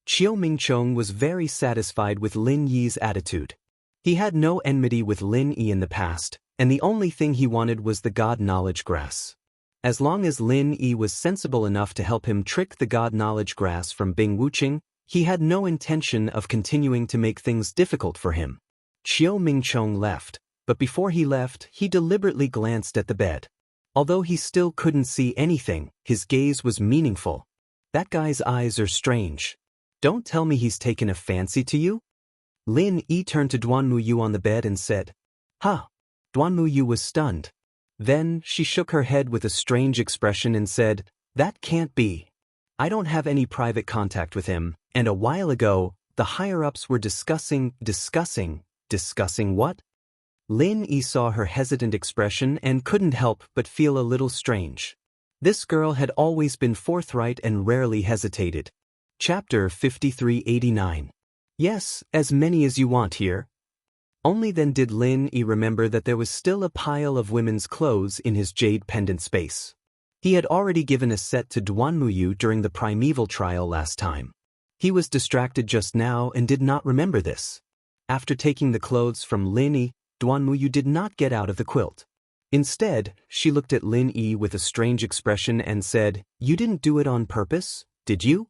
Qiu Mingchong was very satisfied with Lin Yi's attitude. He had no enmity with Lin Yi in the past, and the only thing he wanted was the God Knowledge Grass. As long as Lin Yi was sensible enough to help him trick the God Knowledge Grass from Bing Wuqing, he had no intention of continuing to make things difficult for him. Qiu Mingchong left, but before he left, he deliberately glanced at the bed. Although he still couldn't see anything, his gaze was meaningful. That guy's eyes are strange. Don't tell me he's taken a fancy to you? Lin Yi turned to Duan Muyu on the bed and said, "Huh." Duan Muyu was stunned. Then she shook her head with a strange expression and said, "That can't be. I don't have any private contact with him, and a while ago, the higher-ups were discussing what?" Lin Yi saw her hesitant expression and couldn't help but feel a little strange. This girl had always been forthright and rarely hesitated. Chapter 5389. Yes, as many as you want here. Only then did Lin Yi remember that there was still a pile of women's clothes in his jade pendant space. He had already given a set to Duan Muyu during the primeval trial last time. He was distracted just now and did not remember this. After taking the clothes from Lin Yi, Duan Muyu did not get out of the quilt. Instead, she looked at Lin Yi with a strange expression and said, "You didn't do it on purpose, did you?"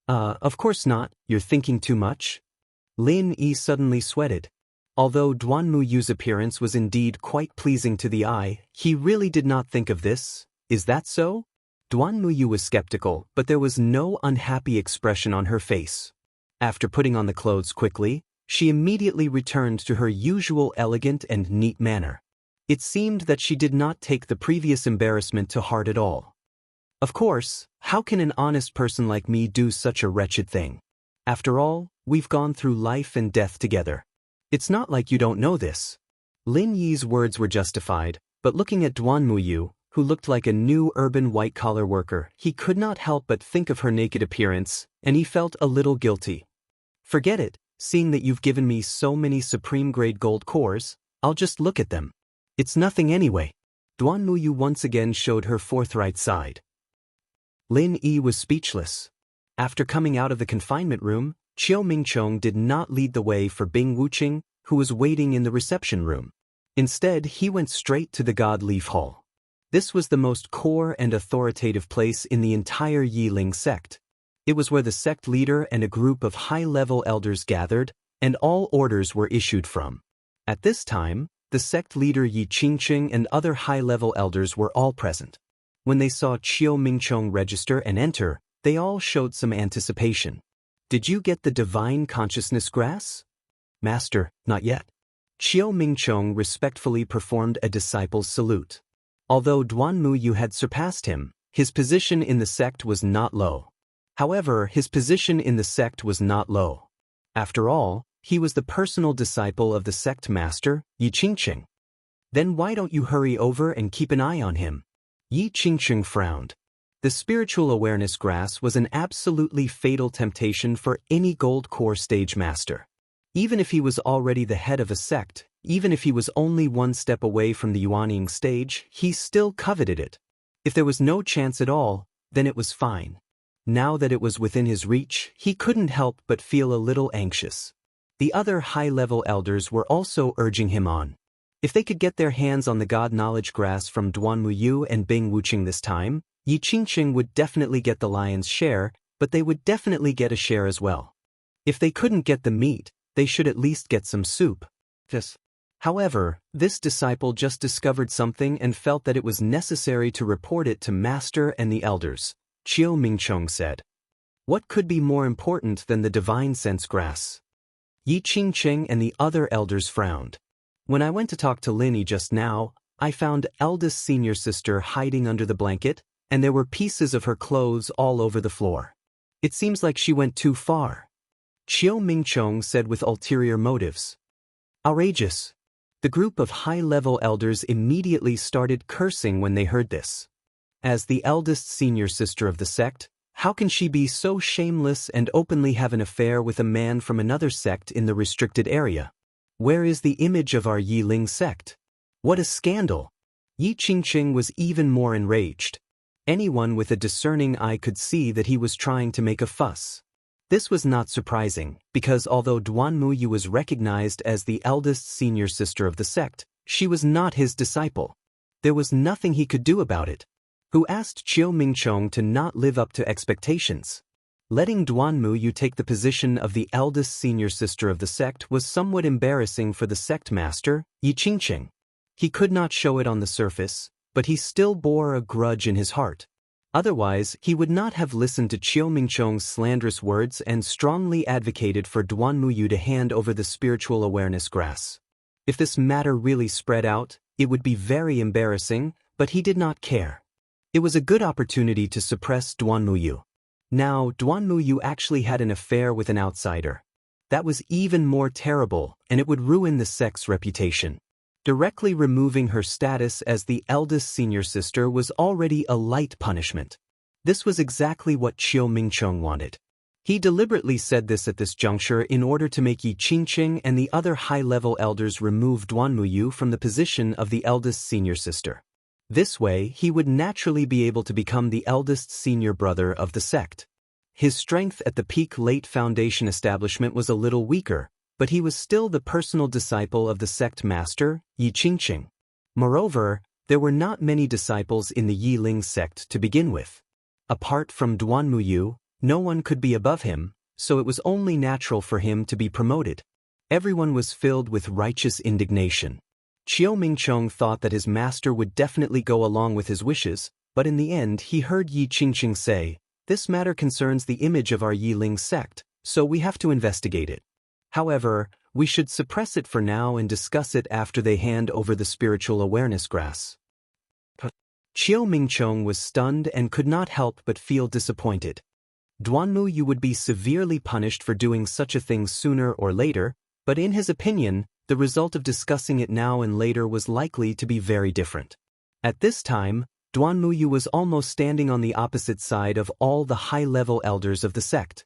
Of course not, you're thinking too much." Lin Yi suddenly sweated. Although Duan Muyu's appearance was indeed quite pleasing to the eye, he really did not think of this. Is that so? Duan Muyu was skeptical, but there was no unhappy expression on her face. After putting on the clothes quickly, she immediately returned to her usual elegant and neat manner. It seemed that she did not take the previous embarrassment to heart at all. Of course, how can an honest person like me do such a wretched thing? After all, we've gone through life and death together. It's not like you don't know this. Lin Yi's words were justified, but looking at Duan Muyu, who looked like a new urban white-collar worker, he could not help but think of her naked appearance, and he felt a little guilty. Forget it, seeing that you've given me so many supreme-grade gold cores, I'll just look at them. It's nothing anyway. Duan Muyu once again showed her forthright side. Lin Yi was speechless. After coming out of the confinement room, Qiu Mingchong did not lead the way for Bing Wuqing, who was waiting in the reception room. Instead, he went straight to the God Leaf Hall. This was the most core and authoritative place in the entire Yiling sect. It was where the sect leader and a group of high-level elders gathered, and all orders were issued from. At this time, the sect leader Yi Qingqing and other high-level elders were all present. When they saw Qiu Mingchong register and enter, they all showed some anticipation. "Did you get the divine consciousness grass?" "Master, not yet." Qiu Mingchong respectfully performed a disciple's salute. Although Duan Muyu had surpassed him, his position in the sect was not low. However, his position in the sect was not low. After all, he was the personal disciple of the sect master, Yi Qingqing. "Then why don't you hurry over and keep an eye on him?" Yi Qingqing frowned. The spiritual awareness grass was an absolutely fatal temptation for any gold core stage master. Even if he was already the head of a sect, even if he was only one step away from the Yuanying stage, he still coveted it. If there was no chance at all, then it was fine. Now that it was within his reach, he couldn't help but feel a little anxious. The other high-level elders were also urging him on. If they could get their hands on the God Knowledge Grass from Duan Muyu and Bing Wuqing this time, Yi Qingqing would definitely get the lion's share, but they would definitely get a share as well. If they couldn't get the meat, they should at least get some soup. However, this disciple just discovered something and felt that it was necessary to report it to Master and the elders. Qiu Mingchong said. "What could be more important than the divine sense grass?" Yi Qingqing and the other elders frowned. "When I went to talk to Lin Yi just now, I found eldest senior sister hiding under the blanket, and there were pieces of her clothes all over the floor. It seems like she went too far." Qiu Mingchong said with ulterior motives. "Outrageous." The group of high-level elders immediately started cursing when they heard this. As the eldest senior sister of the sect, how can she be so shameless and openly have an affair with a man from another sect in the restricted area? Where is the image of our Yiling sect? What a scandal! Yi Qingqing was even more enraged. Anyone with a discerning eye could see that he was trying to make a fuss. This was not surprising, because although Duan Muyu was recognized as the eldest senior sister of the sect, she was not his disciple. There was nothing he could do about it. Who asked Chiu Mingchong to not live up to expectations? Letting Duan Muyu take the position of the eldest senior sister of the sect was somewhat embarrassing for the sect master, Yi Qingqing. He could not show it on the surface, but he still bore a grudge in his heart. Otherwise, he would not have listened to Chiu Mingchong's slanderous words and strongly advocated for Duan Muyu to hand over the spiritual awareness grass. If this matter really spread out, it would be very embarrassing, but he did not care. It was a good opportunity to suppress Duan Muyu. Now, Duan Muyu actually had an affair with an outsider. That was even more terrible, and it would ruin the sect's reputation. Directly removing her status as the eldest senior sister was already a light punishment. This was exactly what Chiu Mingchong wanted. He deliberately said this at this juncture in order to make Yi Qingqing and the other high-level elders remove Duan Muyu from the position of the eldest senior sister. This way, he would naturally be able to become the eldest senior brother of the sect. His strength at the peak late foundation establishment was a little weaker, but he was still the personal disciple of the sect master, Yi Qingqing. Moreover, there were not many disciples in the Yi Ling sect to begin with. Apart from Duan Muyu, no one could be above him, so it was only natural for him to be promoted. Everyone was filled with righteous indignation. Chiu Mingchong thought that his master would definitely go along with his wishes, but in the end he heard Yi Qingqing say, "This matter concerns the image of our Yi Ling sect, so we have to investigate it. However, we should suppress it for now and discuss it after they hand over the spiritual awareness grass." Chiu Mingchong was stunned and could not help but feel disappointed. Duan Muyu would be severely punished for doing such a thing sooner or later, but in his opinion, the result of discussing it now and later was likely to be very different. At this time, Duan Muyu was almost standing on the opposite side of all the high-level elders of the sect.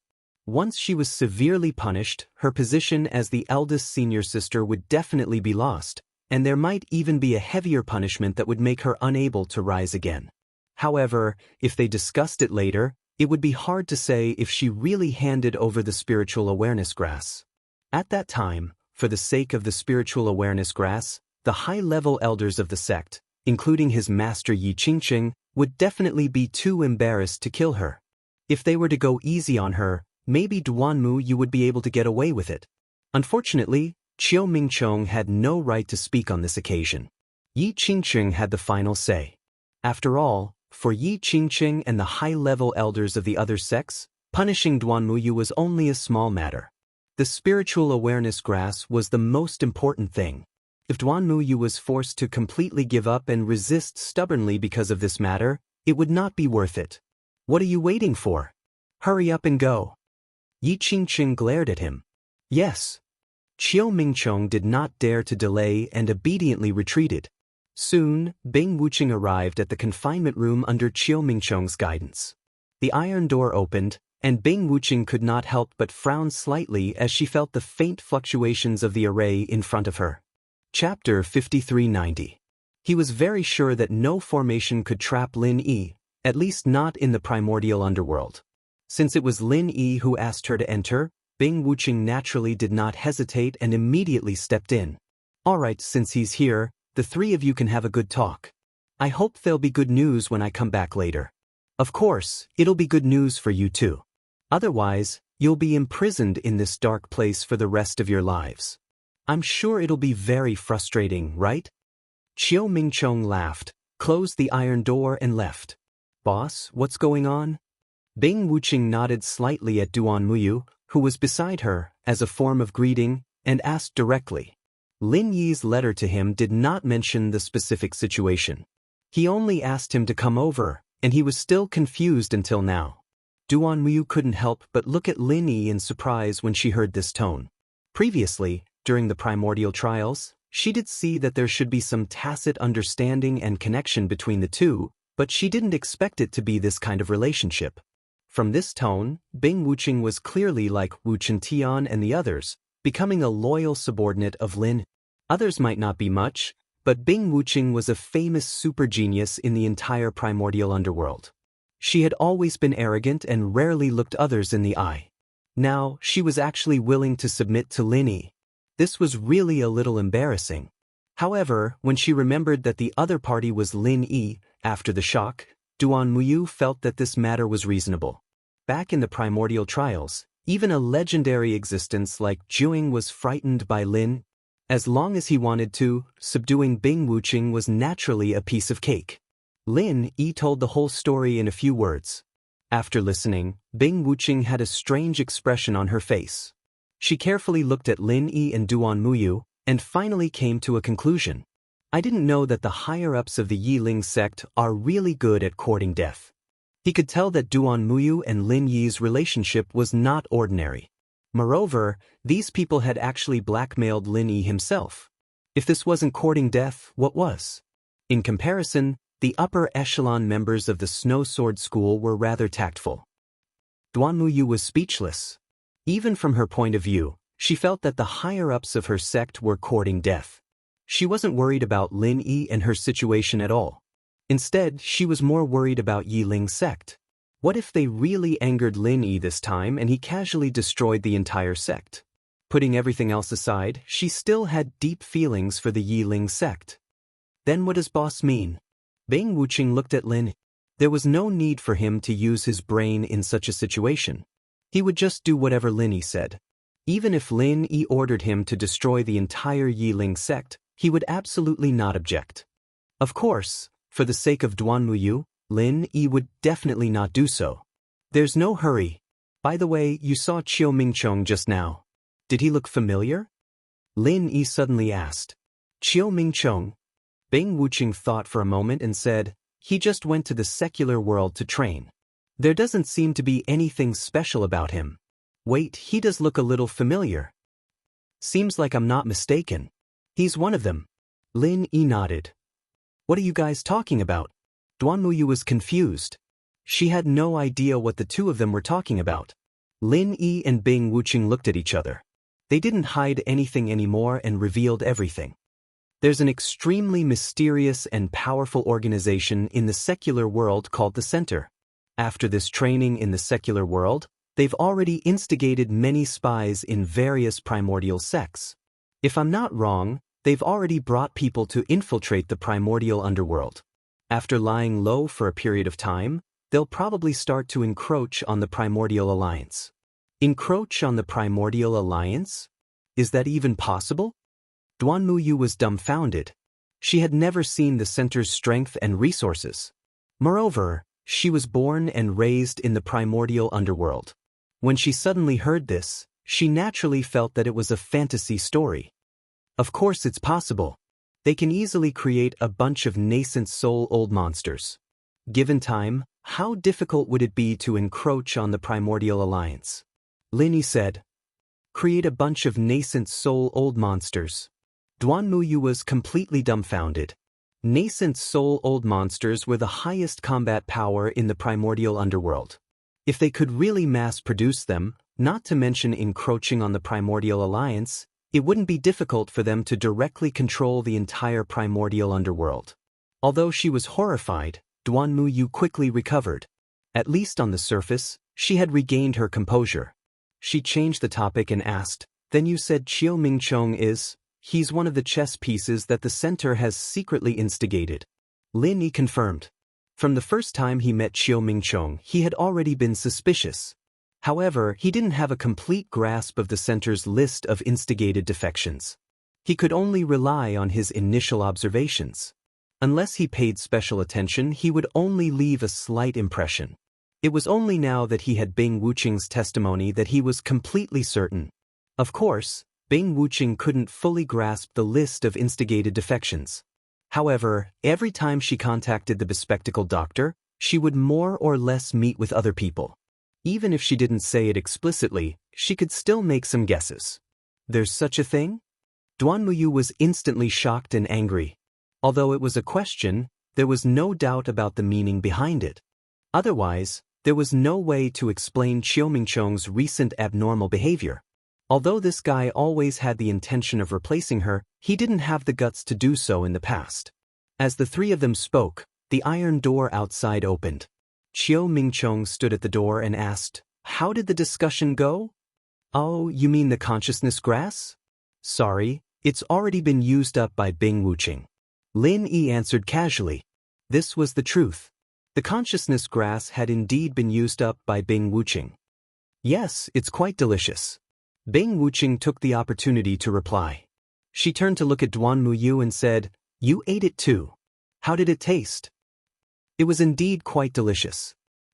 Once she was severely punished, her position as the eldest senior sister would definitely be lost, and there might even be a heavier punishment that would make her unable to rise again. However, if they discussed it later, it would be hard to say if she really handed over the spiritual awareness grass. At that time, for the sake of the spiritual awareness grass, the high-level elders of the sect, including his master Yi Qingqing, would definitely be too embarrassed to kill her. If they were to go easy on her, maybe Duan Muyu would be able to get away with it. Unfortunately, Chiu Mingchong had no right to speak on this occasion. Yi Qingqing had the final say. After all, for Yi Qingqing and the high-level elders of the other sects, punishing Duan Muyu was only a small matter. The spiritual awareness grass was the most important thing. If Duan Muyu was forced to completely give up and resist stubbornly because of this matter, it would not be worth it. What are you waiting for? Hurry up and go. Yi Qingqing glared at him. Yes. Chiu Mingchong did not dare to delay and obediently retreated. Soon, Bing Wuqing arrived at the confinement room under Chiu Mingchong's guidance. The iron door opened, and Bing Wuqing could not help but frown slightly as she felt the faint fluctuations of the array in front of her. Chapter 5390. He was very sure that no formation could trap Lin Yi, at least not in the primordial underworld. Since it was Lin Yi who asked her to enter, Bing Wuqing naturally did not hesitate and immediately stepped in. All right, since he's here, the three of you can have a good talk. I hope there'll be good news when I come back later. Of course, it'll be good news for you too. Otherwise, you'll be imprisoned in this dark place for the rest of your lives. I'm sure it'll be very frustrating, right? Chiu Mingchong laughed, closed the iron door and left. Boss, what's going on? Bing Wuqing nodded slightly at Duan Muyu, who was beside her, as a form of greeting, and asked directly. Lin Yi's letter to him did not mention the specific situation. He only asked him to come over, and he was still confused until now. Duan Muyu couldn't help but look at Lin Yi in surprise when she heard this tone. Previously, during the primordial trials, she did see that there should be some tacit understanding and connection between the two, but she didn't expect it to be this kind of relationship. From this tone, Bing Wuqing was clearly like Wu Chentian and the others, becoming a loyal subordinate of Lin. Others might not be much, but Bing Wuqing was a famous super genius in the entire primordial underworld. She had always been arrogant and rarely looked others in the eye. Now, she was actually willing to submit to Lin Yi. This was really a little embarrassing. However, when she remembered that the other party was Lin Yi, after the shock, Duan Muyu felt that this matter was reasonable. Back in the primordial trials, even a legendary existence like Juing was frightened by Lin. As long as he wanted to, subduing Bing Wuqing was naturally a piece of cake. Lin Yi told the whole story in a few words. After listening, Bing Wuqing had a strange expression on her face. She carefully looked at Lin Yi and Duan Muyu, and finally came to a conclusion. I didn't know that the higher-ups of the Yiling sect are really good at courting death. He could tell that Duan Muyu and Lin Yi's relationship was not ordinary. Moreover, these people had actually blackmailed Lin Yi himself. If this wasn't courting death, what was? In comparison, the upper echelon members of the Snow Sword School were rather tactful. Duan Muyu was speechless. Even from her point of view, she felt that the higher-ups of her sect were courting death. She wasn't worried about Lin Yi and her situation at all. Instead, she was more worried about Yiling's sect. What if they really angered Lin Yi this time and he casually destroyed the entire sect? Putting everything else aside, she still had deep feelings for the Yiling sect. Then what does boss mean? Bing Wuqing looked at Lin. There was no need for him to use his brain in such a situation. He would just do whatever Lin Yi said. Even if Lin Yi ordered him to destroy the entire Yiling sect, he would absolutely not object. Of course, for the sake of Duan Muyu, Lin Yi would definitely not do so. There's no hurry. By the way, you saw Qiu Mingchong just now. Did he look familiar? Lin Yi suddenly asked. Qiu Mingchong? Bing Wuqing thought for a moment and said, he just went to the secular world to train. There doesn't seem to be anything special about him. Wait, he does look a little familiar. Seems like I'm not mistaken. He's one of them. Lin Yi nodded. What are you guys talking about? Duan Muyu was confused. She had no idea what the two of them were talking about. Lin Yi and Bing Wuqing looked at each other. They didn't hide anything anymore and revealed everything. There's an extremely mysterious and powerful organization in the secular world called the Center. After this training in the secular world, they've already instigated many spies in various primordial sects. If I'm not wrong, they've already brought people to infiltrate the primordial underworld. After lying low for a period of time, they'll probably start to encroach on the primordial alliance. Encroach on the primordial alliance? Is that even possible? Duan Muyu was dumbfounded. She had never seen the center's strength and resources. Moreover, she was born and raised in the primordial underworld. When she suddenly heard this, she naturally felt that it was a fantasy story. Of course it's possible. They can easily create a bunch of nascent soul-old monsters. Given time, how difficult would it be to encroach on the primordial alliance? Lin Yi said. Create a bunch of nascent soul-old monsters. Duan Muyu was completely dumbfounded. Nascent soul-old monsters were the highest combat power in the primordial underworld. If they could really mass-produce them, not to mention encroaching on the primordial alliance, it wouldn't be difficult for them to directly control the entire primordial underworld. Although she was horrified, Duan Muyu quickly recovered. At least on the surface, she had regained her composure. She changed the topic and asked, then you said Qiu Mingchong is... He's one of the chess pieces that the center has secretly instigated. Lin Yi confirmed. From the first time he met Qiu Mingchong, he had already been suspicious. However, he didn't have a complete grasp of the center's list of instigated defections. He could only rely on his initial observations. Unless he paid special attention, he would only leave a slight impression. It was only now that he had Bing Wuqing's testimony that he was completely certain. Of course, Bing Wuqing couldn't fully grasp the list of instigated defections. However, every time she contacted the bespectacled doctor, she would more or less meet with other people. Even if she didn't say it explicitly, she could still make some guesses. There's such a thing? Duan Muyu was instantly shocked and angry. Although it was a question, there was no doubt about the meaning behind it. Otherwise, there was no way to explain Qiu Mingchong's recent abnormal behavior. Although this guy always had the intention of replacing her, he didn't have the guts to do so in the past. As the three of them spoke, the iron door outside opened. Qiu Mingchong stood at the door and asked, "How did the discussion go?" Oh, you mean the consciousness grass? Sorry, it's already been used up by Bing Wuqing. Lin Yi answered casually. This was the truth. The consciousness grass had indeed been used up by Bing Wuqing. Yes, it's quite delicious. Bing Wuqing took the opportunity to reply. She turned to look at Duan Muyu and said, You ate it too. How did it taste? It was indeed quite delicious.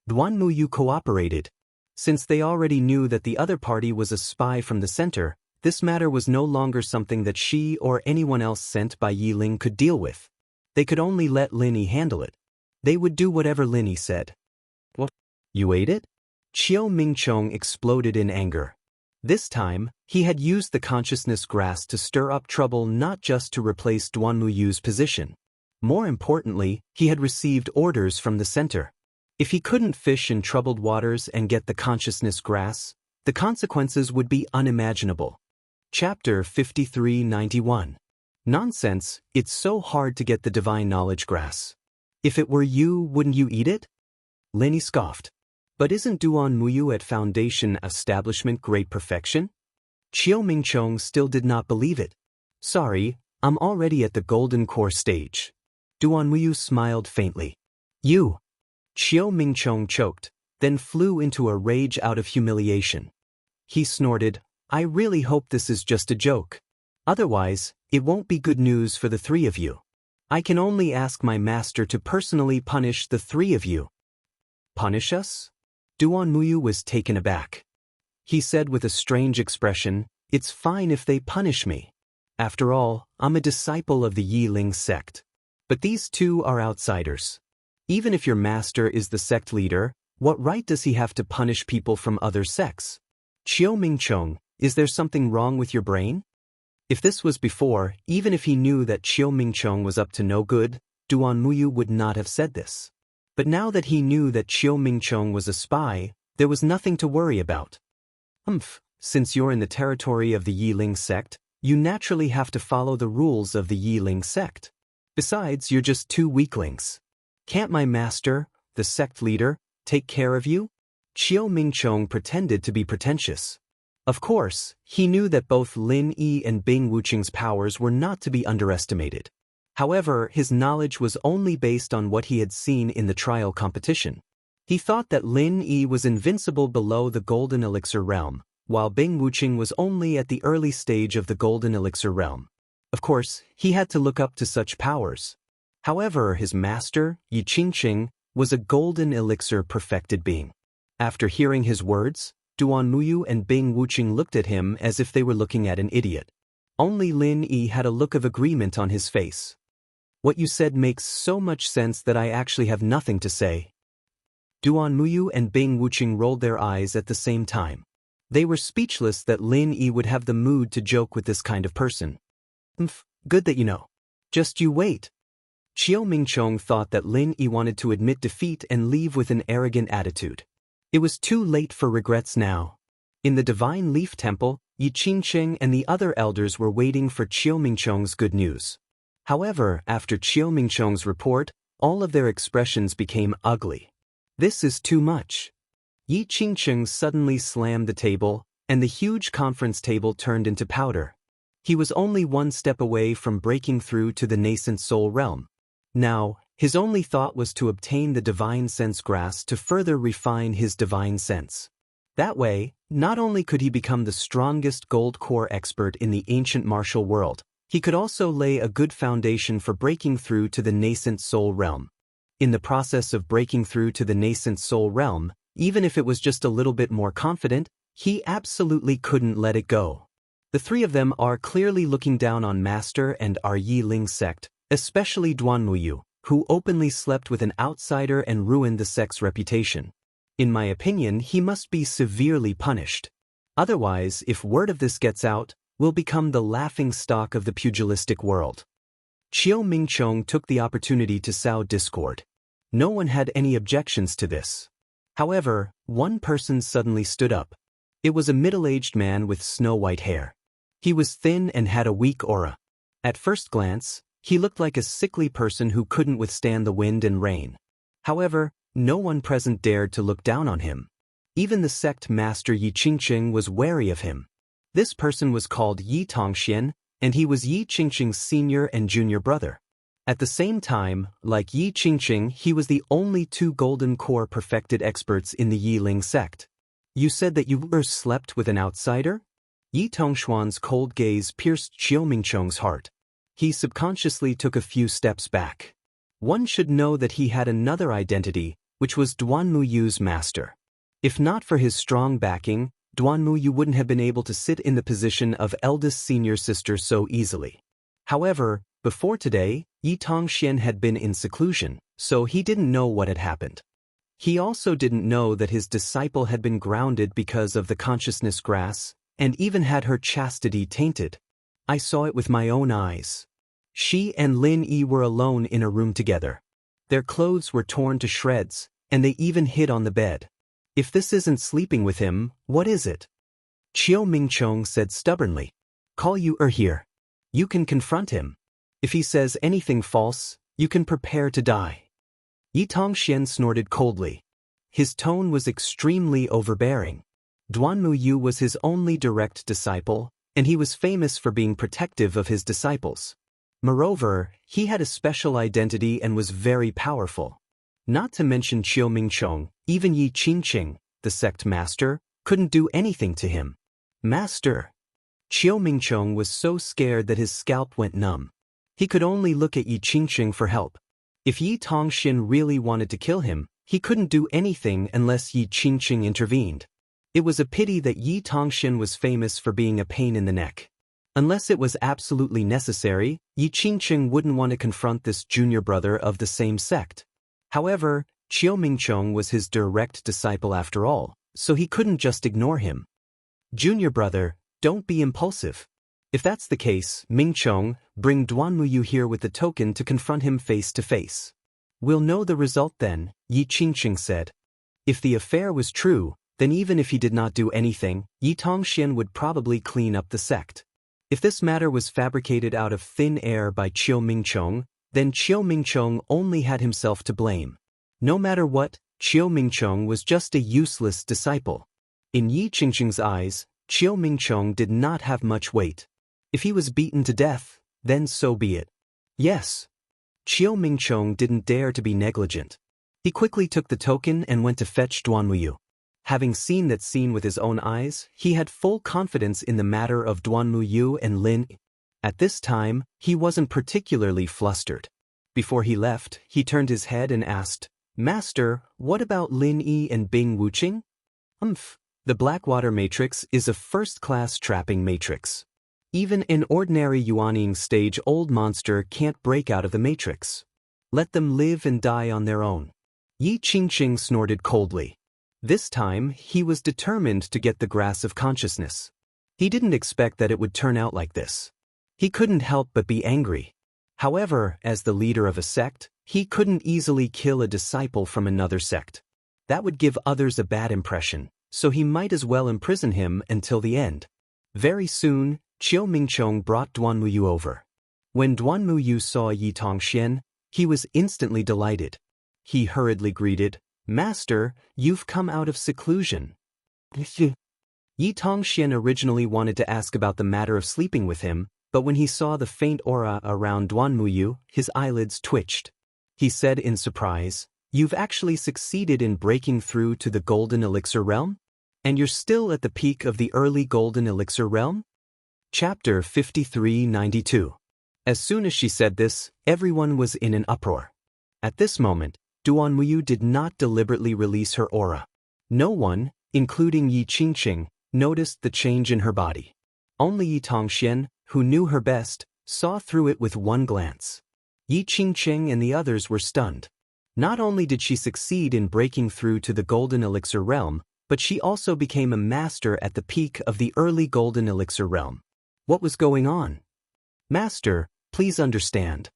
Duan Muyu cooperated. Since they already knew that the other party was a spy from the center, this matter was no longer something that she or anyone else sent by Yi Ling could deal with. They could only let Lin Yi handle it. They would do whatever Lin Yi said. What? You ate it? Qiu Mingchong exploded in anger. This time, he had used the consciousness grass to stir up trouble, not just to replace Duan Muyu's position. More importantly, he had received orders from the center. If he couldn't fish in troubled waters and get the consciousness grass, the consequences would be unimaginable. Chapter 5391. Nonsense, it's so hard to get the divine knowledge grass. If it were you, wouldn't you eat it? Lin Yi scoffed. But isn't Duan Muyu at Foundation Establishment great perfection? Qiu Mingchong still did not believe it. Sorry, I'm already at the golden core stage. Duan Muyu smiled faintly. You. Qiu Mingchong choked, then flew into a rage out of humiliation. He snorted, I really hope this is just a joke. Otherwise, it won't be good news for the three of you. I can only ask my master to personally punish the three of you. Punish us? Duan Muyu was taken aback. He said with a strange expression, It's fine if they punish me. After all, I'm a disciple of the Yi Ling sect. But these two are outsiders. Even if your master is the sect leader, what right does he have to punish people from other sects? Qiu Mingchong, is there something wrong with your brain? If this was before, even if he knew that Qiu Mingchong was up to no good, Duan Muyu would not have said this. But now that he knew that Qiu Mingchong was a spy, there was nothing to worry about. Since you're in the territory of the Yi Ling sect, you naturally have to follow the rules of the Yi Ling sect. Besides, you're just two weaklings. Can't my master, the sect leader, take care of you? Qiu Mingchong pretended to be pretentious. Of course, he knew that both Lin Yi and Bing Wuqing's powers were not to be underestimated. However, his knowledge was only based on what he had seen in the trial competition. He thought that Lin Yi was invincible below the Golden Elixir realm, while Bing Wuqing was only at the early stage of the Golden Elixir realm. Of course, he had to look up to such powers. However, his master, Yi Qingqing, was a Golden Elixir perfected being. After hearing his words, Duan Muyu and Bing Wuqing looked at him as if they were looking at an idiot. Only Lin Yi had a look of agreement on his face. What you said makes so much sense that I actually have nothing to say. Duan Muyu and Bing Wuqing rolled their eyes at the same time. They were speechless that Lin Yi would have the mood to joke with this kind of person. Good that you know. Just you wait. Qiu Mingchong thought that Lin Yi wanted to admit defeat and leave with an arrogant attitude. It was too late for regrets now. In the Divine Leaf Temple, Yi Qingqing and the other elders were waiting for Qiu Mingchong's good news. However, after Qiu Mingchong's report, all of their expressions became ugly. This is too much. Yi Qingqing suddenly slammed the table, and the huge conference table turned into powder. He was only one step away from breaking through to the nascent soul realm. Now, his only thought was to obtain the divine sense grass to further refine his divine sense. That way, not only could he become the strongest gold core expert in the ancient martial world, he could also lay a good foundation for breaking through to the nascent soul realm. In the process of breaking through to the nascent soul realm, even if it was just a little bit more confident, he absolutely couldn't let it go. The three of them are clearly looking down on Master and our Yi Ling sect, especially Duan Muyu, who openly slept with an outsider and ruined the sect's reputation. In my opinion, he must be severely punished. Otherwise, if word of this gets out, we'll become the laughingstock of the pugilistic world. Qiu Mingchong took the opportunity to sow discord. No one had any objections to this. However, one person suddenly stood up. It was a middle-aged man with snow-white hair. He was thin and had a weak aura. At first glance, he looked like a sickly person who couldn't withstand the wind and rain. However, no one present dared to look down on him. Even the sect master Yi Qingqing was wary of him. This person was called Yi Tongxian, and he was Yi Qingqing's senior and junior brother. At the same time, like Yi Qingqing, he was the only 2 golden core perfected experts in the Yi Ling sect. You said that you slept with an outsider? Yi Tongshuan's cold gaze pierced Qiu Mingchong's heart. He subconsciously took a few steps back. One should know that he had another identity, which was Duanmuyu's master. If not for his strong backing, Duanmuyu wouldn't have been able to sit in the position of eldest senior sister so easily. However, before today, Yi Tongxian had been in seclusion, so he didn't know what had happened. He also didn't know that his disciple had been grounded because of the consciousness grass, and even had her chastity tainted. I saw it with my own eyes. She and Lin Yi were alone in a room together. Their clothes were torn to shreds, and they even hid on the bed. If this isn't sleeping with him, what is it? Qiu Mingchong said stubbornly. Call you here. You can confront him. If he says anything false, you can prepare to die. Yi Tongxian snorted coldly. His tone was extremely overbearing. Duanmuyu was his only direct disciple, and he was famous for being protective of his disciples. Moreover, he had a special identity and was very powerful. Not to mention Qiu Mingchong, even Yi Qingqing, the sect master, couldn't do anything to him. Master! Qiu Mingchong was so scared that his scalp went numb. He could only look at Yi Qingqing for help. If Yi Tongxian really wanted to kill him, he couldn't do anything unless Yi Qingqing intervened. It was a pity that Yi Tongxian was famous for being a pain in the neck. Unless it was absolutely necessary, Yi Qingqing wouldn't want to confront this junior brother of the same sect. However, Qiu Mingchong was his direct disciple after all, so he couldn't just ignore him. Junior brother, don't be impulsive. If that's the case, Mingchong, bring Duanmuyu here with the token to confront him face to face. We'll know the result then, Yi Qingqing said. If the affair was true, then even if he did not do anything, Yi Tongxian would probably clean up the sect. If this matter was fabricated out of thin air by Qiu Mingchong, then Qiu Mingchong only had himself to blame. No matter what, Qiu Mingchong was just a useless disciple. In Yi Qingqing's eyes, Qiu Mingchong did not have much weight. If he was beaten to death, then so be it. Yes. Qiu Mingchong didn't dare to be negligent. He quickly took the token and went to fetch Duanmuyu. Having seen that scene with his own eyes, he had full confidence in the matter of Duanmuyu and Lin. At this time, he wasn't particularly flustered. Before he left, he turned his head and asked, Master, what about Lin Yi and Bing Wuqing? The Blackwater Matrix is a first-class trapping matrix. Even an ordinary Yuanying stage-old monster can't break out of the matrix. Let them live and die on their own. Yi Qingqing snorted coldly. This time, he was determined to get the grasp of consciousness. He didn't expect that it would turn out like this. He couldn't help but be angry. However, as the leader of a sect, he couldn't easily kill a disciple from another sect. That would give others a bad impression, so he might as well imprison him until the end. Very soon, Qiu Mingchong brought Duanmuyu over. When Duanmuyu saw Yi Tongxian, he was instantly delighted. He hurriedly greeted, Master, you've come out of seclusion. Yi Tongxian originally wanted to ask about the matter of sleeping with him, but when he saw the faint aura around Duanmuyu, his eyelids twitched. He said in surprise, You've actually succeeded in breaking through to the Golden Elixir Realm? And you're still at the peak of the early Golden Elixir Realm? Chapter 5392. As soon as she said this, everyone was in an uproar. At this moment, Duanmuyu did not deliberately release her aura. No one, including Yi Qingqing, noticed the change in her body. Only Yi Tongxian, who knew her best, saw through it with one glance. Yi Qingqing and the others were stunned. Not only did she succeed in breaking through to the Golden Elixir Realm, but she also became a master at the peak of the early Golden Elixir Realm. What was going on? Master, please understand.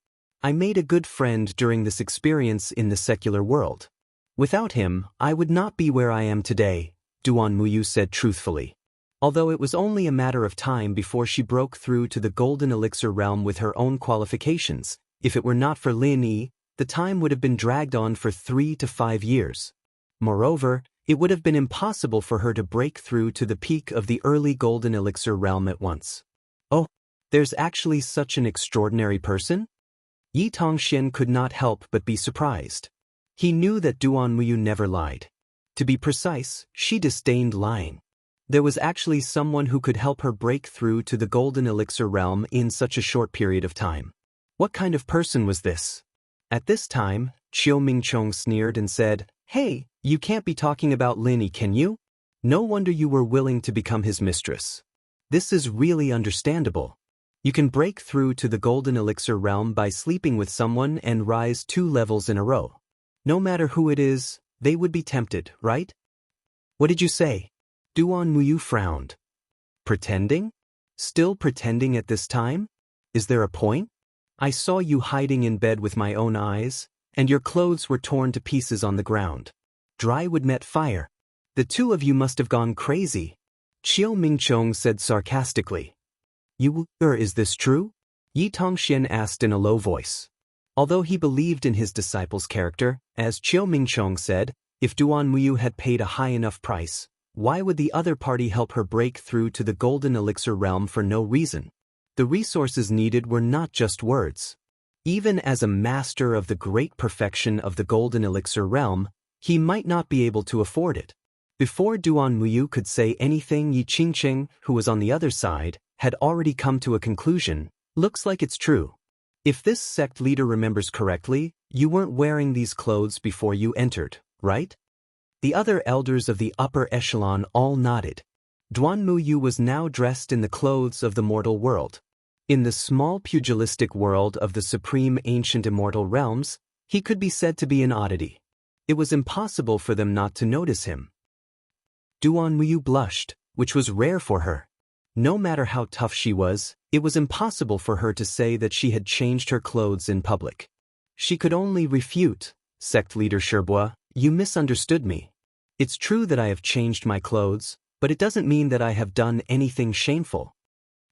I made a good friend during this experience in the secular world. Without him, I would not be where I am today, Duanmuyu said truthfully. Although it was only a matter of time before she broke through to the Golden Elixir Realm with her own qualifications, if it were not for Lin Yi, the time would have been dragged on for 3 to 5 years. Moreover, It would have been impossible for her to break through to the peak of the early golden elixir realm at once. Oh, there's actually such an extraordinary person? Yi Tongxian could not help but be surprised. He knew that Duan Muyu never lied. To be precise, she disdained lying. There was actually someone who could help her break through to the golden elixir realm in such a short period of time. What kind of person was this? At this time, Qiu Mingchong sneered and said, "Hey, you can't be talking about Lin, can you? No wonder you were willing to become his mistress. This is really understandable. You can break through to the golden elixir realm by sleeping with someone and rise 2 levels in a row. No matter who it is, they would be tempted, right?" "What did you say?" Duan Muyu frowned. "Pretending? Still pretending at this time? Is there a point? I saw you hiding in bed with my own eyes, and your clothes were torn to pieces on the ground. Dry wood met fire. The two of you must have gone crazy," Qiu Mingchong said sarcastically. Is this true?" Yi Tongxian asked in a low voice. Although he believed in his disciple's character, as Qiu Mingchong said, if Duan Muyu had paid a high enough price, why would the other party help her break through to the golden elixir realm for no reason? The resources needed were not just words. Even as a master of the great perfection of the golden elixir realm, he might not be able to afford it. Before Duan Muyu could say anything, Yi Qingqing, who was on the other side, had already come to a conclusion. "Looks like it's true. If this sect leader remembers correctly, you weren't wearing these clothes before you entered, right?" The other elders of the upper echelon all nodded. Duan Muyu was now dressed in the clothes of the mortal world. In the small pugilistic world of the supreme ancient immortal realms, he could be said to be an oddity. It was impossible for them not to notice him. Duan Muyu blushed, which was rare for her. No matter how tough she was, it was impossible for her to say that she had changed her clothes in public. She could only refute, "Sect leader Sherbois, you misunderstood me. It's true that I have changed my clothes, but it doesn't mean that I have done anything shameful."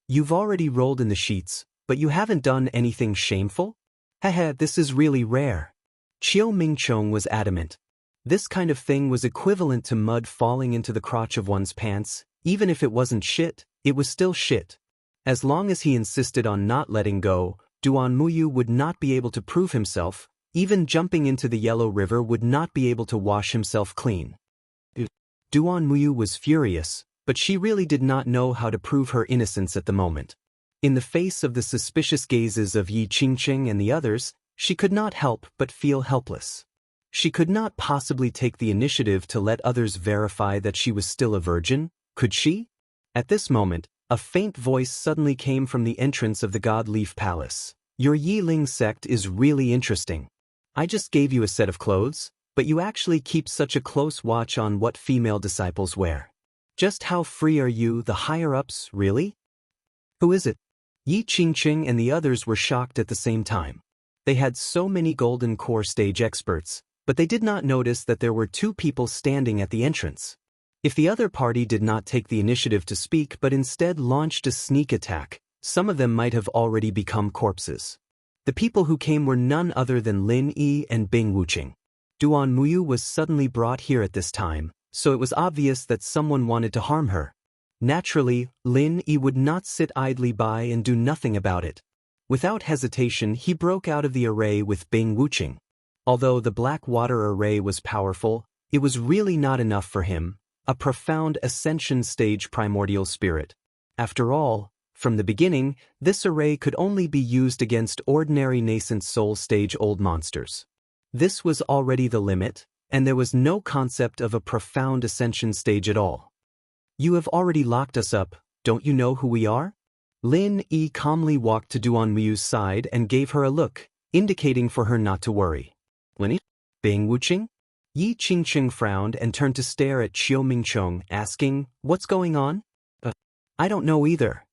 "You've already rolled in the sheets, but you haven't done anything shameful? Haha, this is really rare." Qiu Mingchong was adamant. This kind of thing was equivalent to mud falling into the crotch of one's pants. Even if it wasn't shit, it was still shit. As long as he insisted on not letting go, Duan Muyu would not be able to prove himself. Even jumping into the Yellow River would not be able to wash himself clean. Duan Muyu was furious, but she really did not know how to prove her innocence at the moment. In the face of the suspicious gazes of Yi Qingqing and the others, she could not help but feel helpless. She could not possibly take the initiative to let others verify that she was still a virgin, could she? At this moment, a faint voice suddenly came from the entrance of the God Leaf Palace. "Your Yiling sect is really interesting. I just gave you a set of clothes, but you actually keep such a close watch on what female disciples wear. Just how free are you, the higher-ups, really?" "Who is it?" Yi Qingqing and the others were shocked at the same time. They had so many golden core stage experts, but they did not notice that there were 2 people standing at the entrance. If the other party did not take the initiative to speak but instead launched a sneak attack, some of them might have already become corpses. The people who came were none other than Lin Yi and Bing Wuqing. Duan Muyu was suddenly brought here at this time, so it was obvious that someone wanted to harm her. Naturally, Lin Yi would not sit idly by and do nothing about it. Without hesitation, he broke out of the array with Bing Wuqing. Although the black water array was powerful, it was really not enough for him, a profound ascension stage primordial spirit. After all, from the beginning, this array could only be used against ordinary nascent soul stage old monsters. This was already the limit, and there was no concept of a profound ascension stage at all. "You have already locked us up, don't you know who we are?" Lin Yi calmly walked to Duan Muyu's side and gave her a look, indicating for her not to worry. "Lin? Bing Wuqing?" Yi Qingqing frowned and turned to stare at Qiu Mingchong, asking, "What's going on?" I don't know either."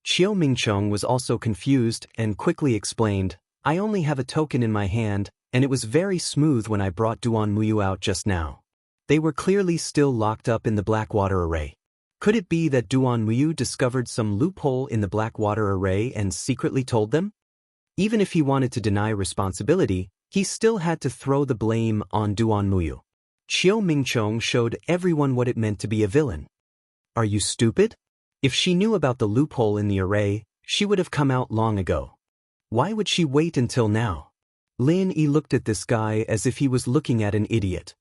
Qiu Mingchong was also confused and quickly explained, "I only have a token in my hand, and it was very smooth when I brought Duan Muyu out just now. They were clearly still locked up in the Blackwater Array. Could it be that Duan Muyu discovered some loophole in the Blackwater Array and secretly told them? Even if he wanted to deny responsibility, he still had to throw the blame on Duan Muyu. Qiu Mingchong showed everyone what it meant to be a villain. Are you stupid? If she knew about the loophole in the array, she would have come out long ago. Why would she wait until now? Lin Yi looked at this guy as if he was looking at an idiot.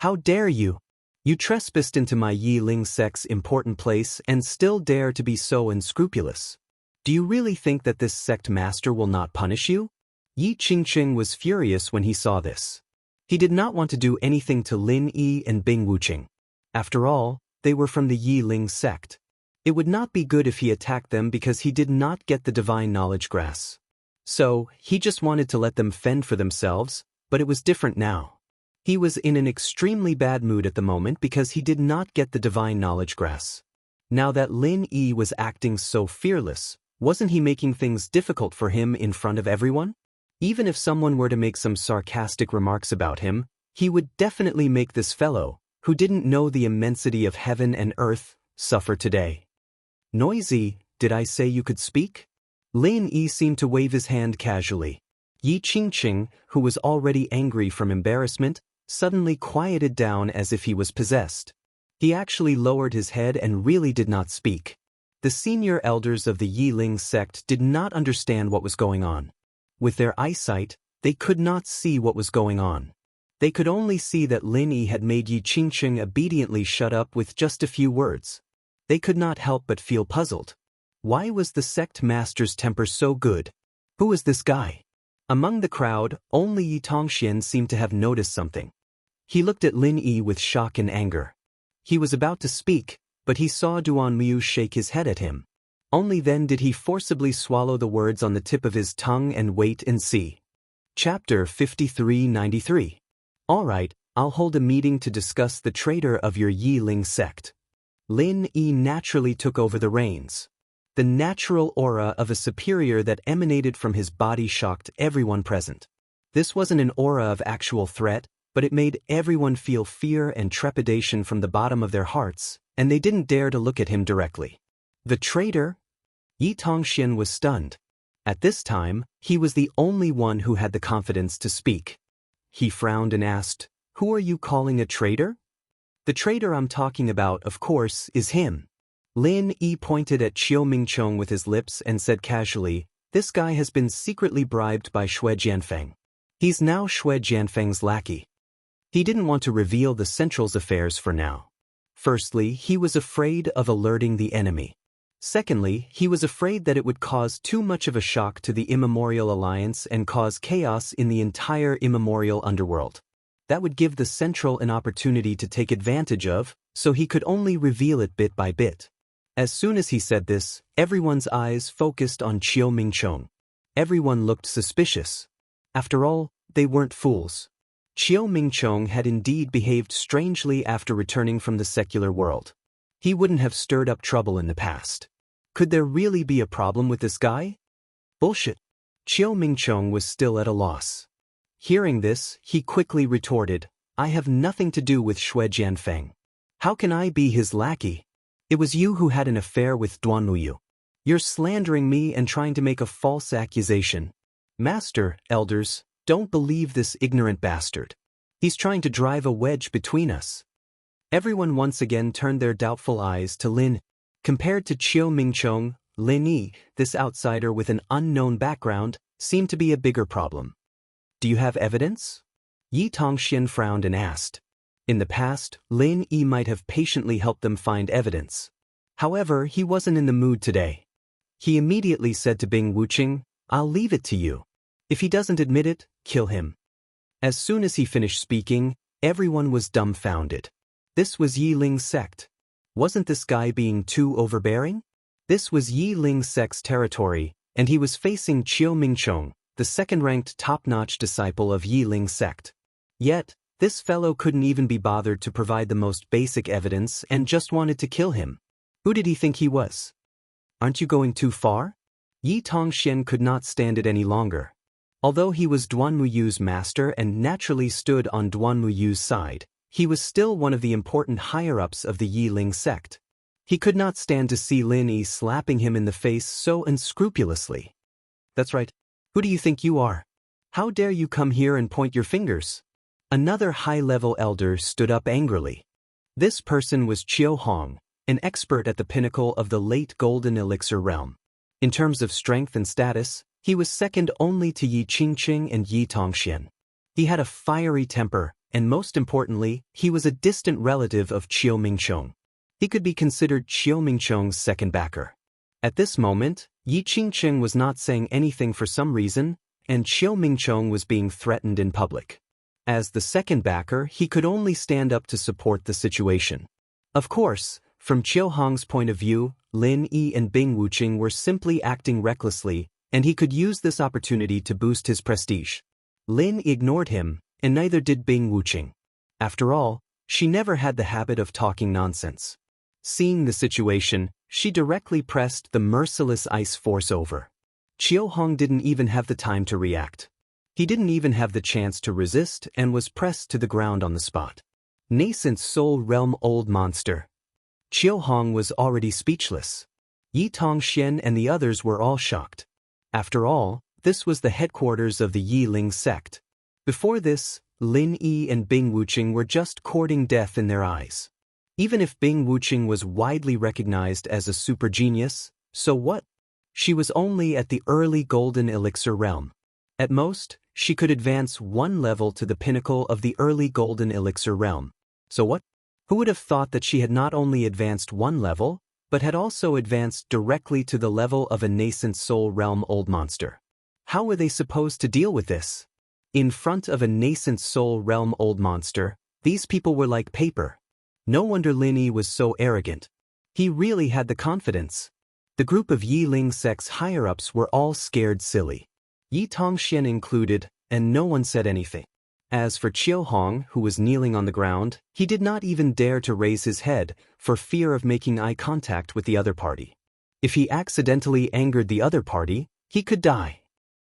How dare you? You trespassed into my Yi Ling sect's important place and still dare to be so unscrupulous. Do you really think that this sect master will not punish you? Yi Qingqing was furious when he saw this. He did not want to do anything to Lin Yi and Bing Wuqing. After all, they were from the Yi Ling sect. It would not be good if he attacked them because he did not get the divine knowledge grass. So, he just wanted to let them fend for themselves, but it was different now. He was in an extremely bad mood at the moment because he did not get the divine knowledge grass. Now that Lin Yi was acting so fearless, wasn't he making things difficult for him in front of everyone? Even if someone were to make some sarcastic remarks about him, he would definitely make this fellow, who didn't know the immensity of heaven and earth, suffer today. Noisy, did I say you could speak? Lin Yi seemed to wave his hand casually. Yi Qingqing, who was already angry from embarrassment, suddenly quieted down as if he was possessed. He actually lowered his head and really did not speak. The senior elders of the Yi Ling sect did not understand what was going on. With their eyesight, they could not see what was going on. They could only see that Lin Yi had made Yi Qingqing obediently shut up with just a few words. They could not help but feel puzzled. Why was the sect master's temper so good? Who was this guy? Among the crowd, only Yi Tongxian seemed to have noticed something. He looked at Lin Yi with shock and anger. He was about to speak, but he saw Duan Mu shake his head at him. Only then did he forcibly swallow the words on the tip of his tongue and wait and see. Chapter 5393. All right, I'll hold a meeting to discuss the traitor of your Yi Ling sect. Lin Yi naturally took over the reins. The natural aura of a superior that emanated from his body shocked everyone present. This wasn't an aura of actual threat, but it made everyone feel fear and trepidation from the bottom of their hearts, and they didn't dare to look at him directly. The traitor? Yi Tongxian was stunned. At this time, he was the only one who had the confidence to speak. He frowned and asked, "Who are you calling a traitor?" "The traitor I'm talking about, of course, is him." Lin Yi pointed at Qiu Mingchong with his lips and said casually, "This guy has been secretly bribed by Xue Jianfeng. He's now Xue Jianfeng's lackey." He didn't want to reveal the Central's affairs for now. Firstly, he was afraid of alerting the enemy. Secondly, he was afraid that it would cause too much of a shock to the Immemorial Alliance and cause chaos in the entire Immemorial underworld. That would give the Central an opportunity to take advantage of, so he could only reveal it bit by bit. As soon as he said this, everyone's eyes focused on Qiu Mingchong. Everyone looked suspicious. After all, they weren't fools. Qiu Mingchong had indeed behaved strangely after returning from the secular world. He wouldn't have stirred up trouble in the past. Could there really be a problem with this guy? Bullshit. Qiu Mingchong was still at a loss. Hearing this, he quickly retorted, "I have nothing to do with Xue Jianfeng. How can I be his lackey? It was you who had an affair with Duan Muyu. You're slandering me and trying to make a false accusation. Master, elders, don't believe this ignorant bastard. He's trying to drive a wedge between us." Everyone once again turned their doubtful eyes to Lin. Compared to Qiu Mingchong, Lin Yi, this outsider with an unknown background, seemed to be a bigger problem. "Do you have evidence?" Yi Tongxian frowned and asked. In the past, Lin Yi might have patiently helped them find evidence. However, he wasn't in the mood today. He immediately said to Bing Wuqing, "I'll leave it to you. If he doesn't admit it, kill him." As soon as he finished speaking, everyone was dumbfounded. This was Yi Ling's sect. Wasn't this guy being too overbearing? This was Yi Ling's sect's territory, and he was facing Qiu Mingchong, the second-ranked top-notch disciple of Yi Ling's sect. Yet, this fellow couldn't even be bothered to provide the most basic evidence and just wanted to kill him. Who did he think he was? Aren't you going too far? Yi Tongxian could not stand it any longer. Although he was Duan Muyu's master and naturally stood on Duan Muyu's side, he was still one of the important higher-ups of the Yi Ling sect. He could not stand to see Lin Yi slapping him in the face so unscrupulously. "That's right. Who do you think you are? How dare you come here and point your fingers?" Another high-level elder stood up angrily. This person was Qiu Hong, an expert at the pinnacle of the late golden elixir realm. In terms of strength and status, he was second only to Yi Qingqing and Yi Tongxian. He had a fiery temper, and most importantly, he was a distant relative of Qiu Mingchong. He could be considered Qiu Mingchong's second backer. At this moment, Yi Qingqing was not saying anything for some reason, and Qiu Mingchong was being threatened in public. As the second backer, he could only stand up to support the situation. Of course, from Qiu Hong's point of view, Lin Yi and Bing Wuqing were simply acting recklessly, and he could use this opportunity to boost his prestige. Lin ignored him, and neither did Bing Wuqing. After all, she never had the habit of talking nonsense. Seeing the situation, she directly pressed the merciless ice force over. Qiu Hong didn't even have the time to react. He didn't even have the chance to resist and was pressed to the ground on the spot. Nascent soul realm old monster. Qiu Hong was already speechless. Yi Tongxian and the others were all shocked. After all, this was the headquarters of the Yi Ling sect. Before this, Lin Yi and Bing Wuqing were just courting death in their eyes. Even if Bing Wuqing was widely recognized as a super genius, so what? She was only at the early golden elixir realm. At most, she could advance one level to the pinnacle of the early golden elixir realm. So what? Who would have thought that she had not only advanced one level, but had also advanced directly to the level of a nascent soul realm old monster? How were they supposed to deal with this? In front of a nascent soul realm old monster, these people were like paper. No wonder Lin Yi was so arrogant. He really had the confidence. The group of Yi Ling sect's higher-ups were all scared silly. Yi Tongxian included, and no one said anything. As for Qiu Hong, who was kneeling on the ground, he did not even dare to raise his head, for fear of making eye contact with the other party. If he accidentally angered the other party, he could die.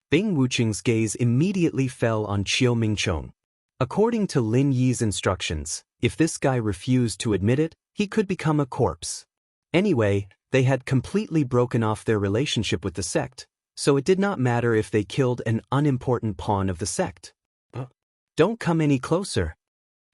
Bing Wuqing's gaze immediately fell on Qiu Mingchong. According to Lin Yi's instructions, if this guy refused to admit it, he could become a corpse. Anyway, they had completely broken off their relationship with the sect, so it did not matter if they killed an unimportant pawn of the sect. Don't come any closer.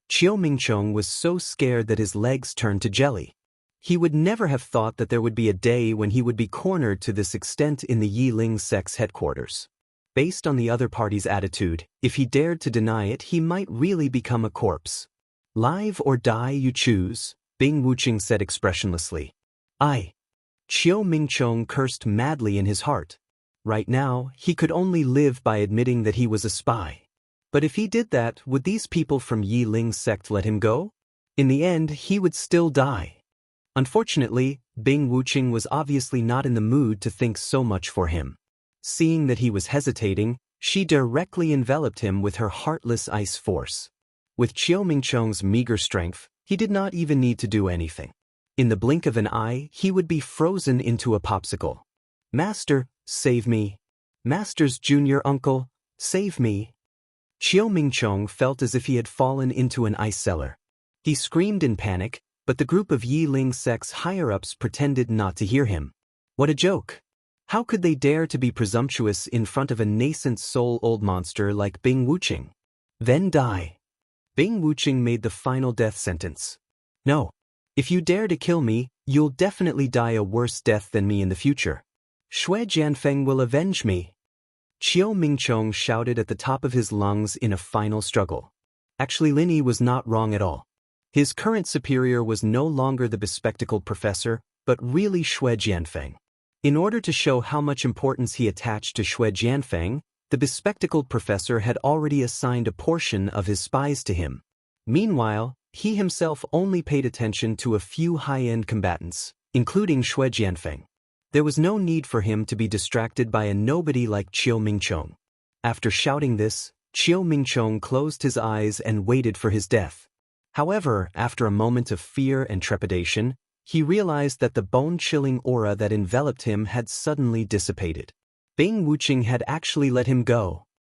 Qiu Mingchong was so scared that his legs turned to jelly. He would never have thought that there would be a day when he would be cornered to this extent in the Yi Ling sect's headquarters. Based on the other party's attitude, if he dared to deny it, he might really become a corpse. Live or die you choose, Bing Wuqing said expressionlessly. Qiu Mingchong cursed madly in his heart. Right now, he could only live by admitting that he was a spy. But if he did that, would these people from Yi Ling's sect let him go? In the end, he would still die. Unfortunately, Bing Wuqing was obviously not in the mood to think so much for him. Seeing that he was hesitating, she directly enveloped him with her heartless ice force. With Qiu Mingchong's meager strength, he did not even need to do anything. In the blink of an eye, he would be frozen into a popsicle. Master, save me. Master's junior uncle, save me. Qiu Mingchong felt as if he had fallen into an ice cellar. He screamed in panic, but the group of Yi Ling sect's higher-ups pretended not to hear him. What a joke! How could they dare to be presumptuous in front of a nascent soul old monster like Bing Wuqing? Then die. Bing Wuqing made the final death sentence. No. If you dare to kill me, you'll definitely die a worse death than me in the future. Shui Jianfeng will avenge me. Qiu Mingchong shouted at the top of his lungs in a final struggle. Actually, Lin Yi was not wrong at all. His current superior was no longer the bespectacled professor, but really Shui Jianfeng. In order to show how much importance he attached to Shui Jianfeng, the bespectacled professor had already assigned a portion of his spies to him. Meanwhile, he himself only paid attention to a few high-end combatants, including Shui Jianfeng. There was no need for him to be distracted by a nobody like Qiu Mingchong. After shouting this, Qiu Mingchong closed his eyes and waited for his death. However, after a moment of fear and trepidation, he realized that the bone-chilling aura that enveloped him had suddenly dissipated. Bing Wuqing had actually let him go.